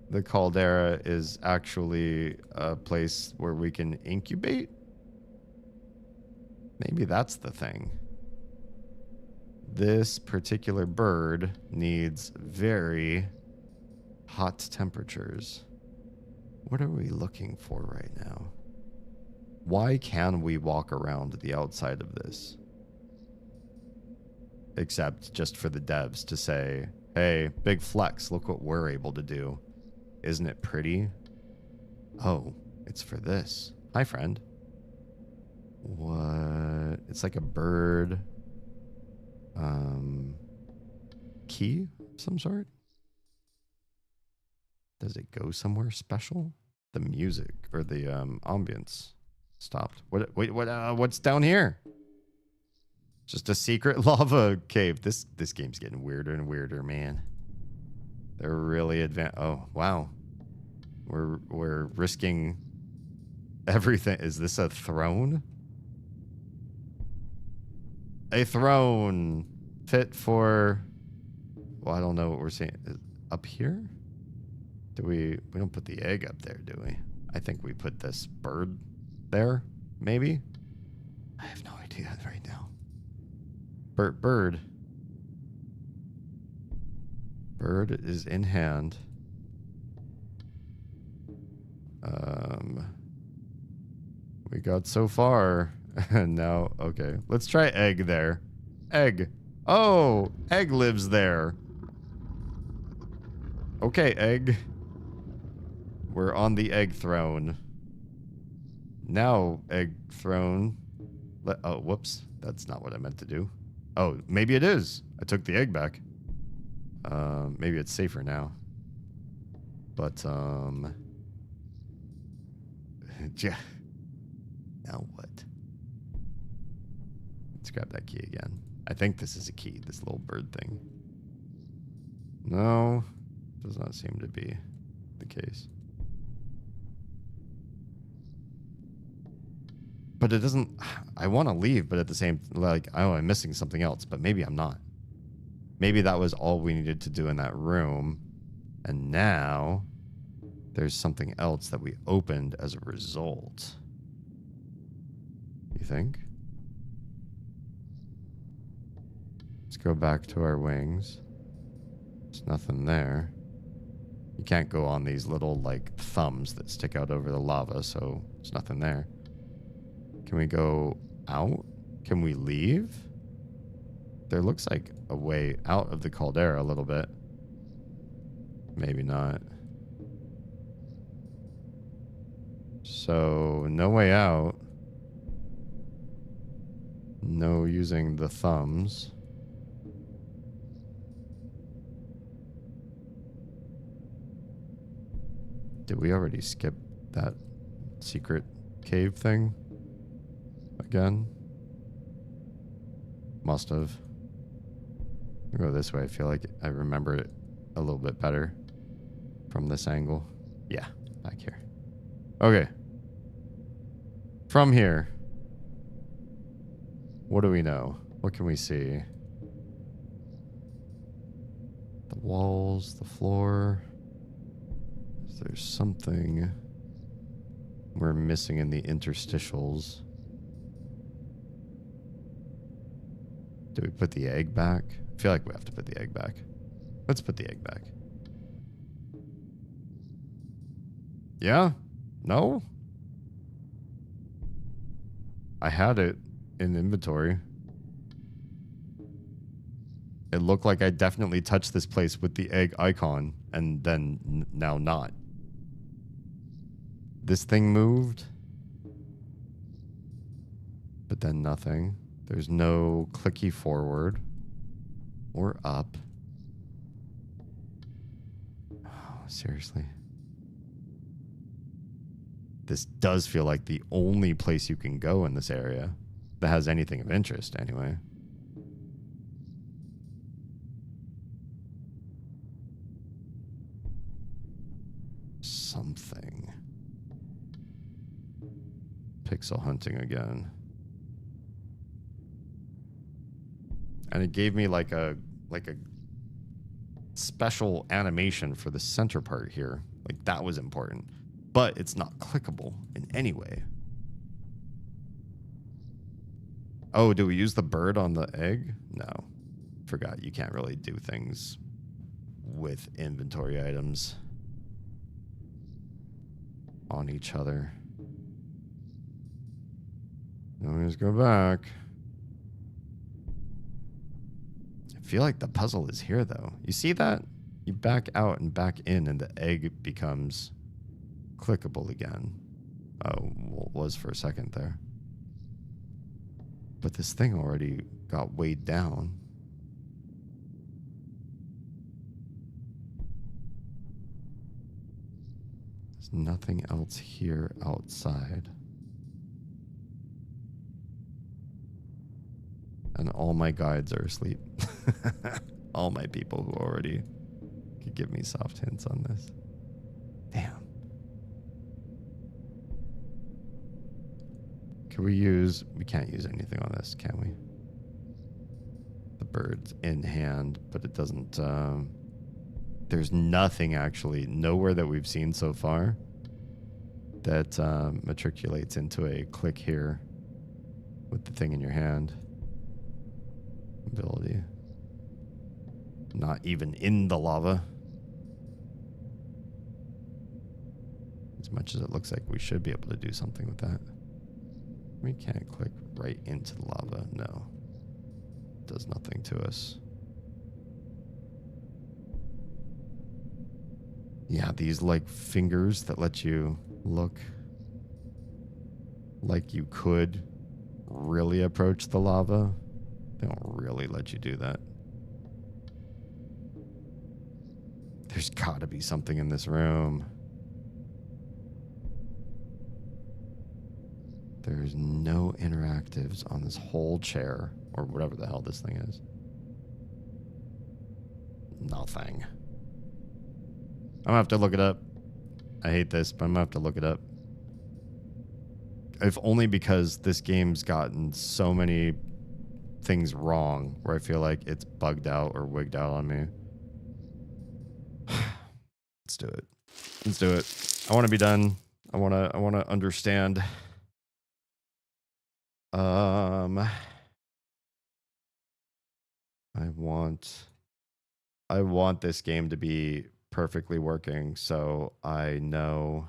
the caldera is actually a place where we can incubate. Maybe that's the thing. This particular bird needs very hot temperatures. What are we looking for right now? Why can we walk around the outside of this? Except just for the devs to say, hey, big flex, look what we're able to do. Isn't it pretty? Oh, it's for this. Hi, friend. What? It's like a bird. Key of some sort? Does it go somewhere special? The music or the ambience stopped. Wait, what's down here? Just a secret lava cave. This game's getting weirder and weirder, man. They're really advanced. Oh, wow. We're risking everything. Is this a throne? A throne fit for, well, I don't know what we're seeing. Up here? We don't put the egg up there, do we? I think we put this bird there, maybe? I have no idea right now. Bird. Bird is in hand. We got so far. And now, okay. Let's try egg there. Egg. Oh, egg lives there. Okay, egg. We're on the egg throne. Now, egg throne. Oh, whoops. That's not what I meant to do. Oh, maybe it is. I took the egg back. Maybe it's safer now. But, yeah. Now what? Let's grab that key again. I think this is a key, this little bird thing. No, does not seem to be the case. But it doesn't, I want to leave, but at the same, like, oh, I'm missing something else, but maybe I'm not. Maybe that was all we needed to do in that room. And now there's something else that we opened as a result. You think? Let's go back to our wings. There's nothing there. You can't go on these little, like, thumbs that stick out over the lava, so there's nothing there. Can we go out? Can we leave? There looks like a way out of the caldera a little bit. Maybe not. So, no way out. No using the thumbs. Did we already skip that secret cave thing? Again? Must have. I'll go this way. I feel like I remember it a little bit better from this angle. Yeah, back here. Okay. From here, what do we know? What can we see? The walls, the floor. Is there something we're missing in the interstitials? Do we put the egg back? I feel like we have to put the egg back. Let's put the egg back. Yeah? No? I had it in inventory. It looked like I definitely touched this place with the egg icon, and then now not. This thing moved, but then nothing. There's no clicky forward or up. Oh, seriously. This does feel like the only place you can go in this area that has anything of interest, anyway. Something. Pixel hunting again. And it gave me like a special animation for the center part here. Like that was important. But it's not clickable in any way. Oh, do we use the bird on the egg? No. forgot you can't really do things with inventory items on each other. Let me just go back. I feel like the puzzle is here, though. You see that? You back out and back in, and the egg becomes clickable again. Oh, well, it was for a second there. But this thing already got weighed down. There's nothing else here outside. And all my guides are asleep. All my people who already could give me soft hints on this. Damn. Can we use... We can't use anything on this, can we? The bird's in hand, but it doesn't... there's nothing, actually. Nowhere that we've seen so far that matriculates into a click here with the thing in your hand. Ability. Not even in the lava. As much as it looks like we should be able to do something with that. We can't click right into the lava. No. It does nothing to us. Yeah, these like fingers that let you look like you could really approach the lava. They don't really let you do that. There's gotta be something in this room. There's no interactives on this whole chair, or whatever the hell this thing is. Nothing. I'm gonna have to look it up. I hate this, but I'm gonna have to look it up. If only because this game's gotten so many things wrong where I feel like it's bugged out or wigged out on me. Let's do it. Let's do it. I want to be done. I want to understand. I want this game to be perfectly working so I know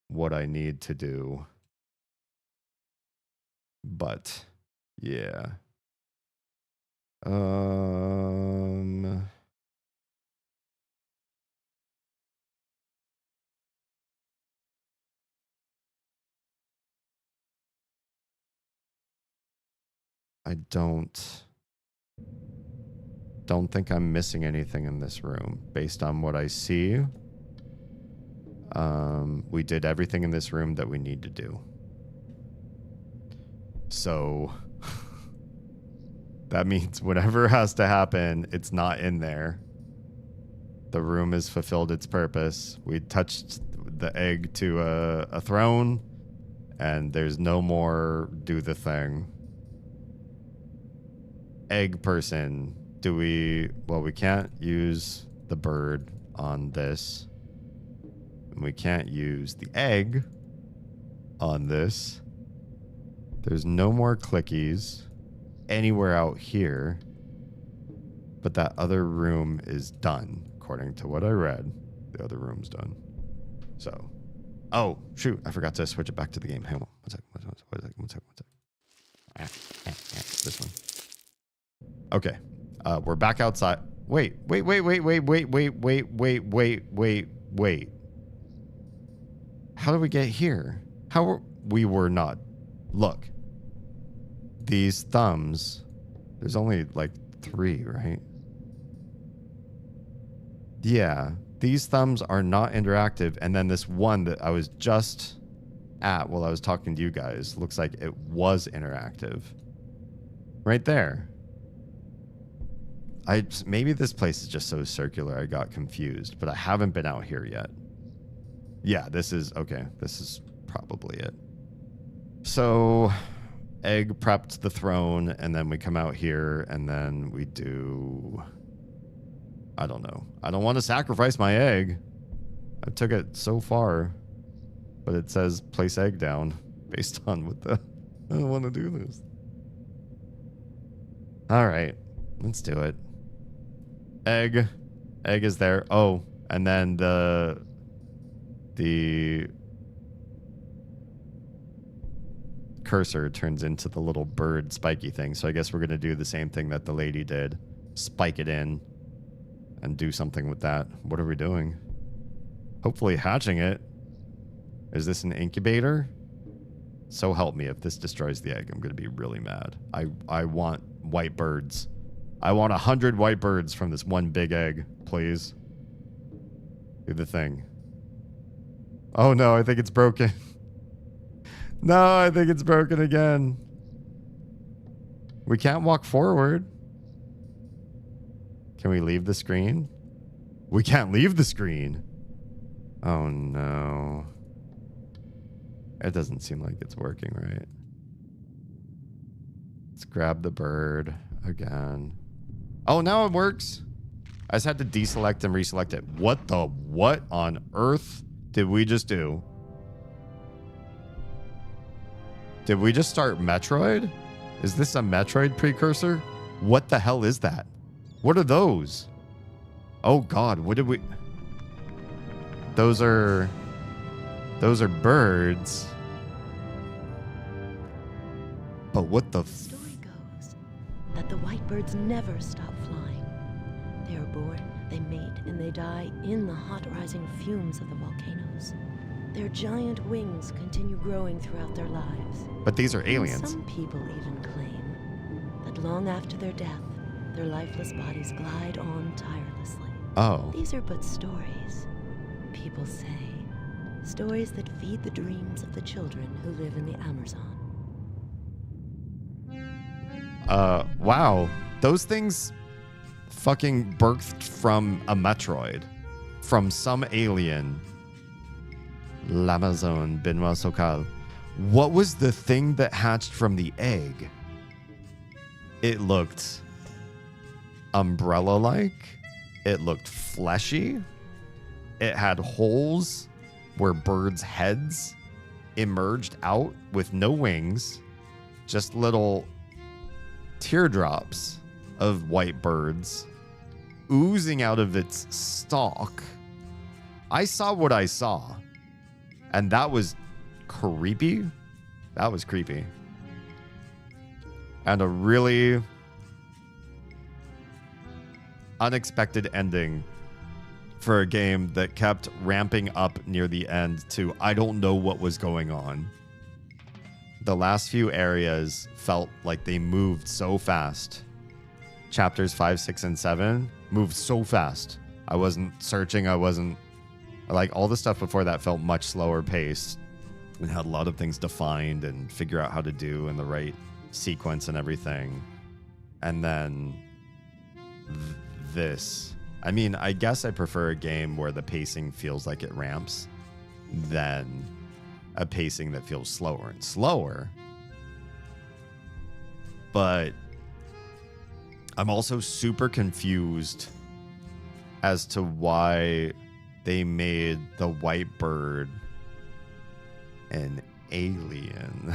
what I need to do. But yeah. I don't think I'm missing anything in this room based on what I see. We did everything in this room that we need to do. So that means whatever has to happen, it's not in there. The room has fulfilled its purpose. We touched the egg to a throne, and there's no more do the thing. Egg person. Do we... Well, we can't use the bird on this. And we can't use the egg on this. There's no more clickies anywhere out here. But that other room is done. According to what I read, the other room's done. So... Oh, shoot. I forgot to switch it back to the game. Hang on. One sec. This one. Okay. We're back outside. Wait. How did we get here? We were not. Look. These thumbs. There's only like 3, right? Yeah. These thumbs are not interactive. And then this one that I was just at while I was talking to you guys looks like it was interactive. Right there. Maybe this place is just so circular I got confused, but I haven't been out here yet. Yeah, this is... Okay, this is probably it. So, egg prepped the throne, and then we come out here, and then we do... I don't know. I don't want to sacrifice my egg. I took it so far, but it says place egg down based on what the... I don't want to do this. All right. Let's do it. Egg. Egg is there. Oh, and then the cursor turns into the little bird spiky thing. So I guess we're going to do the same thing that the lady did. Spike it in and do something with that. What are we doing? Hopefully hatching it. Is this an incubator? So help me, if this destroys the egg, I'm going to be really mad. I want white birds. I want 100 white birds from this one big egg, please. Do the thing. Oh no, I think it's broken. No, I think it's broken again. We can't walk forward. Can we leave the screen? We can't leave the screen. Oh no. It doesn't seem like it's working right. Let's grab the bird again. Oh, now it works. I just had to deselect and reselect it. What on earth did we just do? Did we just start Metroid? Is this a Metroid precursor? What the hell is that? What are those? Oh God, what did we... Those are birds. But what the... Story goes that the white birds never stop flying. They are born, they mate, and they die in the hot rising fumes of the volcanoes. Their giant wings continue growing throughout their lives. But these are aliens. And some people even claim that long after their death, their lifeless bodies glide on tirelessly. Oh. These are but stories, people say. Stories that feed the dreams of the children who live in the Amazon. Wow. Those things fucking birthed from a Metroid. From some alien. L'Amazon, Benoit Socal. What was the thing that hatched from the egg? It looked umbrella-like. It looked fleshy. It had holes where birds' heads emerged out with no wings. Just little teardrops of white birds oozing out of its stalk. I saw what I saw. And that was creepy. That was creepy. And a really unexpected ending for a game that kept ramping up near the end to I don't know what was going on. The last few areas felt like they moved so fast. Chapters 5, 6, and 7 moved so fast. I wasn't searching. I wasn't... Like, all the stuff before that felt much slower paced and had a lot of things defined and figure out how to do in the right sequence and everything. And then this. I mean, I guess I prefer a game where the pacing feels like it ramps than a pacing that feels slower and slower. But I'm also super confused as to why they made the white bird an alien.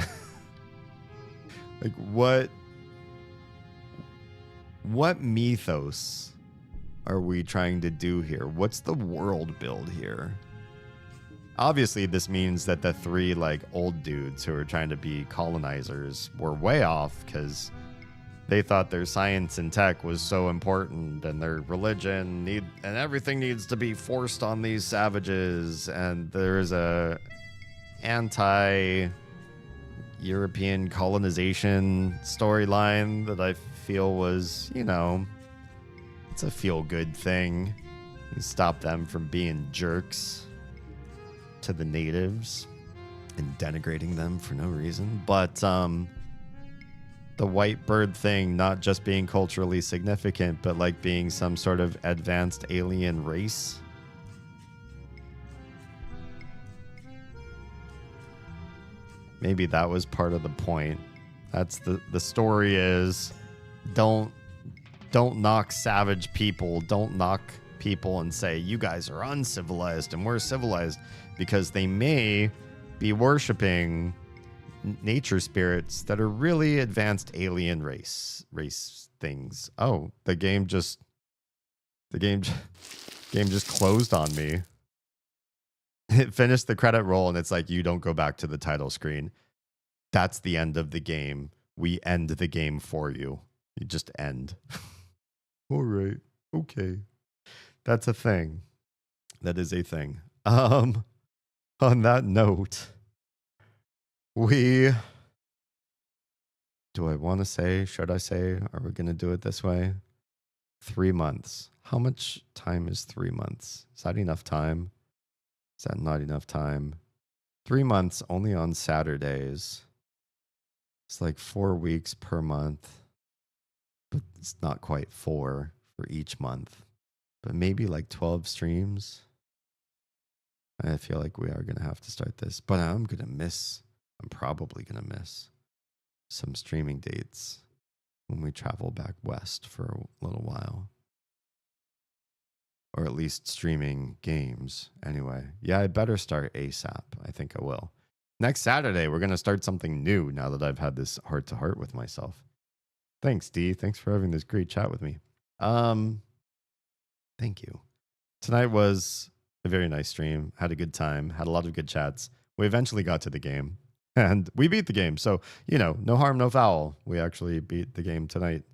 Like, what mythos are we trying to do here? What's the world build here? Obviously, this means that the three, like, old dudes who are trying to be colonizers were way off because they thought their science and tech was so important and their religion and everything needs to be forced on these savages. And there's a anti-European colonization storyline that I feel was, you know, it's a feel-good thing. You stop them from being jerks to the natives and denigrating them for no reason. But the white bird thing not just being culturally significant, but like being some sort of advanced alien race. Maybe that was part of the point. That's the story is don't knock savage people. Don't knock people and say you guys are uncivilized and we're civilized, because they may be worshiping nature spirits that are really advanced alien race things. Oh, the game just closed on me. It finished the credit roll and it's like, you don't go back to the title screen. That's the end of the game. We end the game for you. You just end. All right. Okay. That's a thing. That is a thing. On that note, do I want to say, should I say, are we going to do it this way? 3 months. How much time is 3 months? Is that enough time? Is that not enough time? 3 months only on Saturdays. It's like 4 weeks per month, but it's not quite 4 for each month, but maybe like 12 streams. I feel like we are going to have to start this, but I'm probably going to miss some streaming dates when we travel back west for a little while. Or at least streaming games. Anyway, yeah, I better start ASAP. I think I will. Next Saturday, we're going to start something new now that I've had this heart-to-heart with myself. Thanks, Dee. Thanks for having this great chat with me. Thank you. Tonight was a very nice stream. Had a good time. Had a lot of good chats. We eventually got to the game. And we beat the game. So, no harm, no foul. We actually beat the game tonight.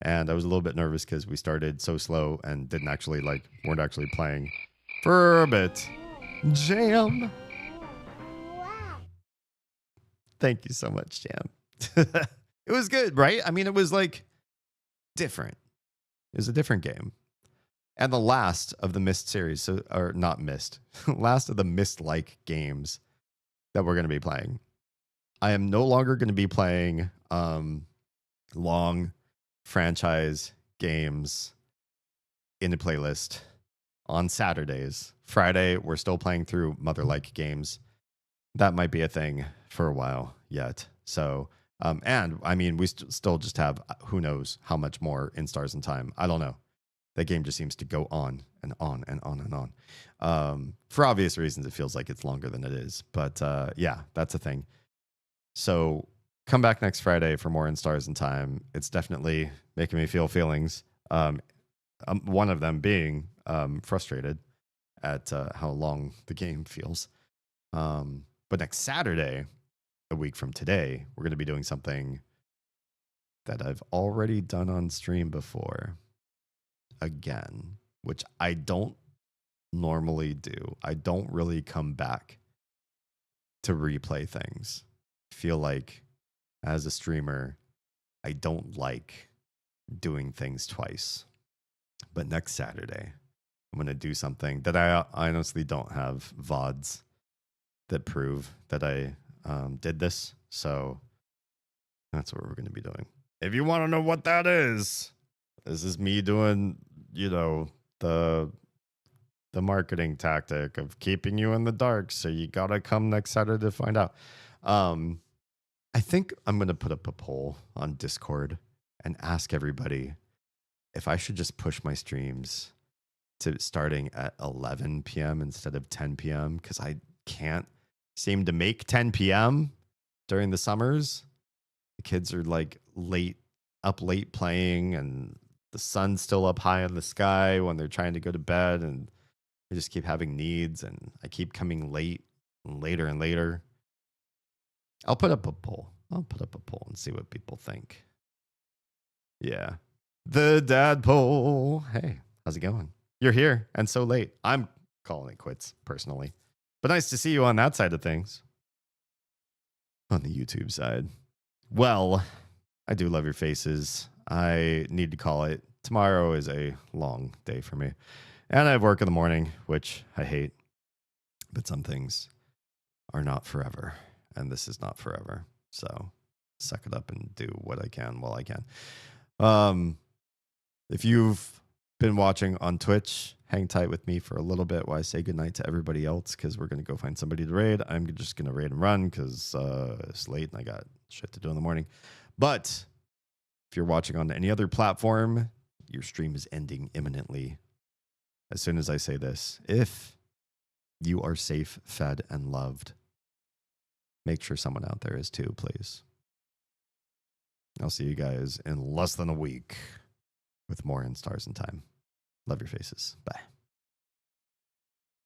And I was a little bit nervous because we started so slow and weren't actually playing for a bit. Jam. Thank you so much, Jam. It was good, right? I mean, it was different. It was a different game. And the last of the Myst series, or not Myst, last of the Myst-like games that we're going to be playing. I am no longer going to be playing long franchise games in a playlist on Saturdays. Friday, we're still playing through Mother-like games. That might be a thing for a while yet. So, and I mean, we still just have who knows how much more in Stars and Time. I don't know. That game just seems to go on and on and on and on. For obvious reasons, it feels like it's longer than it is. But yeah, that's a thing. So come back next Friday for more in Stars and Time. It's definitely making me feel feelings. One of them being frustrated at how long the game feels. But next Saturday, a week from today, we're going to be doing something that I've already done on stream before. Again, which I don't normally do. I don't really come back to replay things. I feel like as a streamer, I don't like doing things twice. But next Saturday, I'm going to do something that I honestly don't have VODs that prove that I did this. So that's what we're going to be doing. If you want to know what that is, this is me doing, the marketing tactic of keeping you in the dark. So you got to come next Saturday to find out. I think I'm going to put up a poll on Discord and ask everybody if I should just push my streams to starting at 11 p.m. instead of 10 p.m. because I can't seem to make 10 p.m. during the summers. The kids are up late playing, and the sun's still up high in the sky when they're trying to go to bed, and they just keep having needs, and I keep coming late and later and later. I'll put up a poll. And see what people think. Yeah. The dad poll. Hey, how's it going? You're here and so late. I'm calling it quits personally. But nice to see you on that side of things. On the YouTube side. Well, I do love your faces. I need to call it. Tomorrow is a long day for me. And I have work in the morning, which I hate. But some things are not forever. And this is not forever. So suck it up and do what I can while I can. If you've been watching on Twitch, hang tight with me for a little bit while I say goodnight to everybody else, because we're going to go find somebody to raid. I'm just going to raid and run because it's late and I got shit to do in the morning. But if you're watching on any other platform, your stream is ending imminently. As soon as I say this, if you are safe, fed, and loved, make sure someone out there is too, please. I'll see you guys in less than a week with more in Stars and Time. Love your faces. Bye.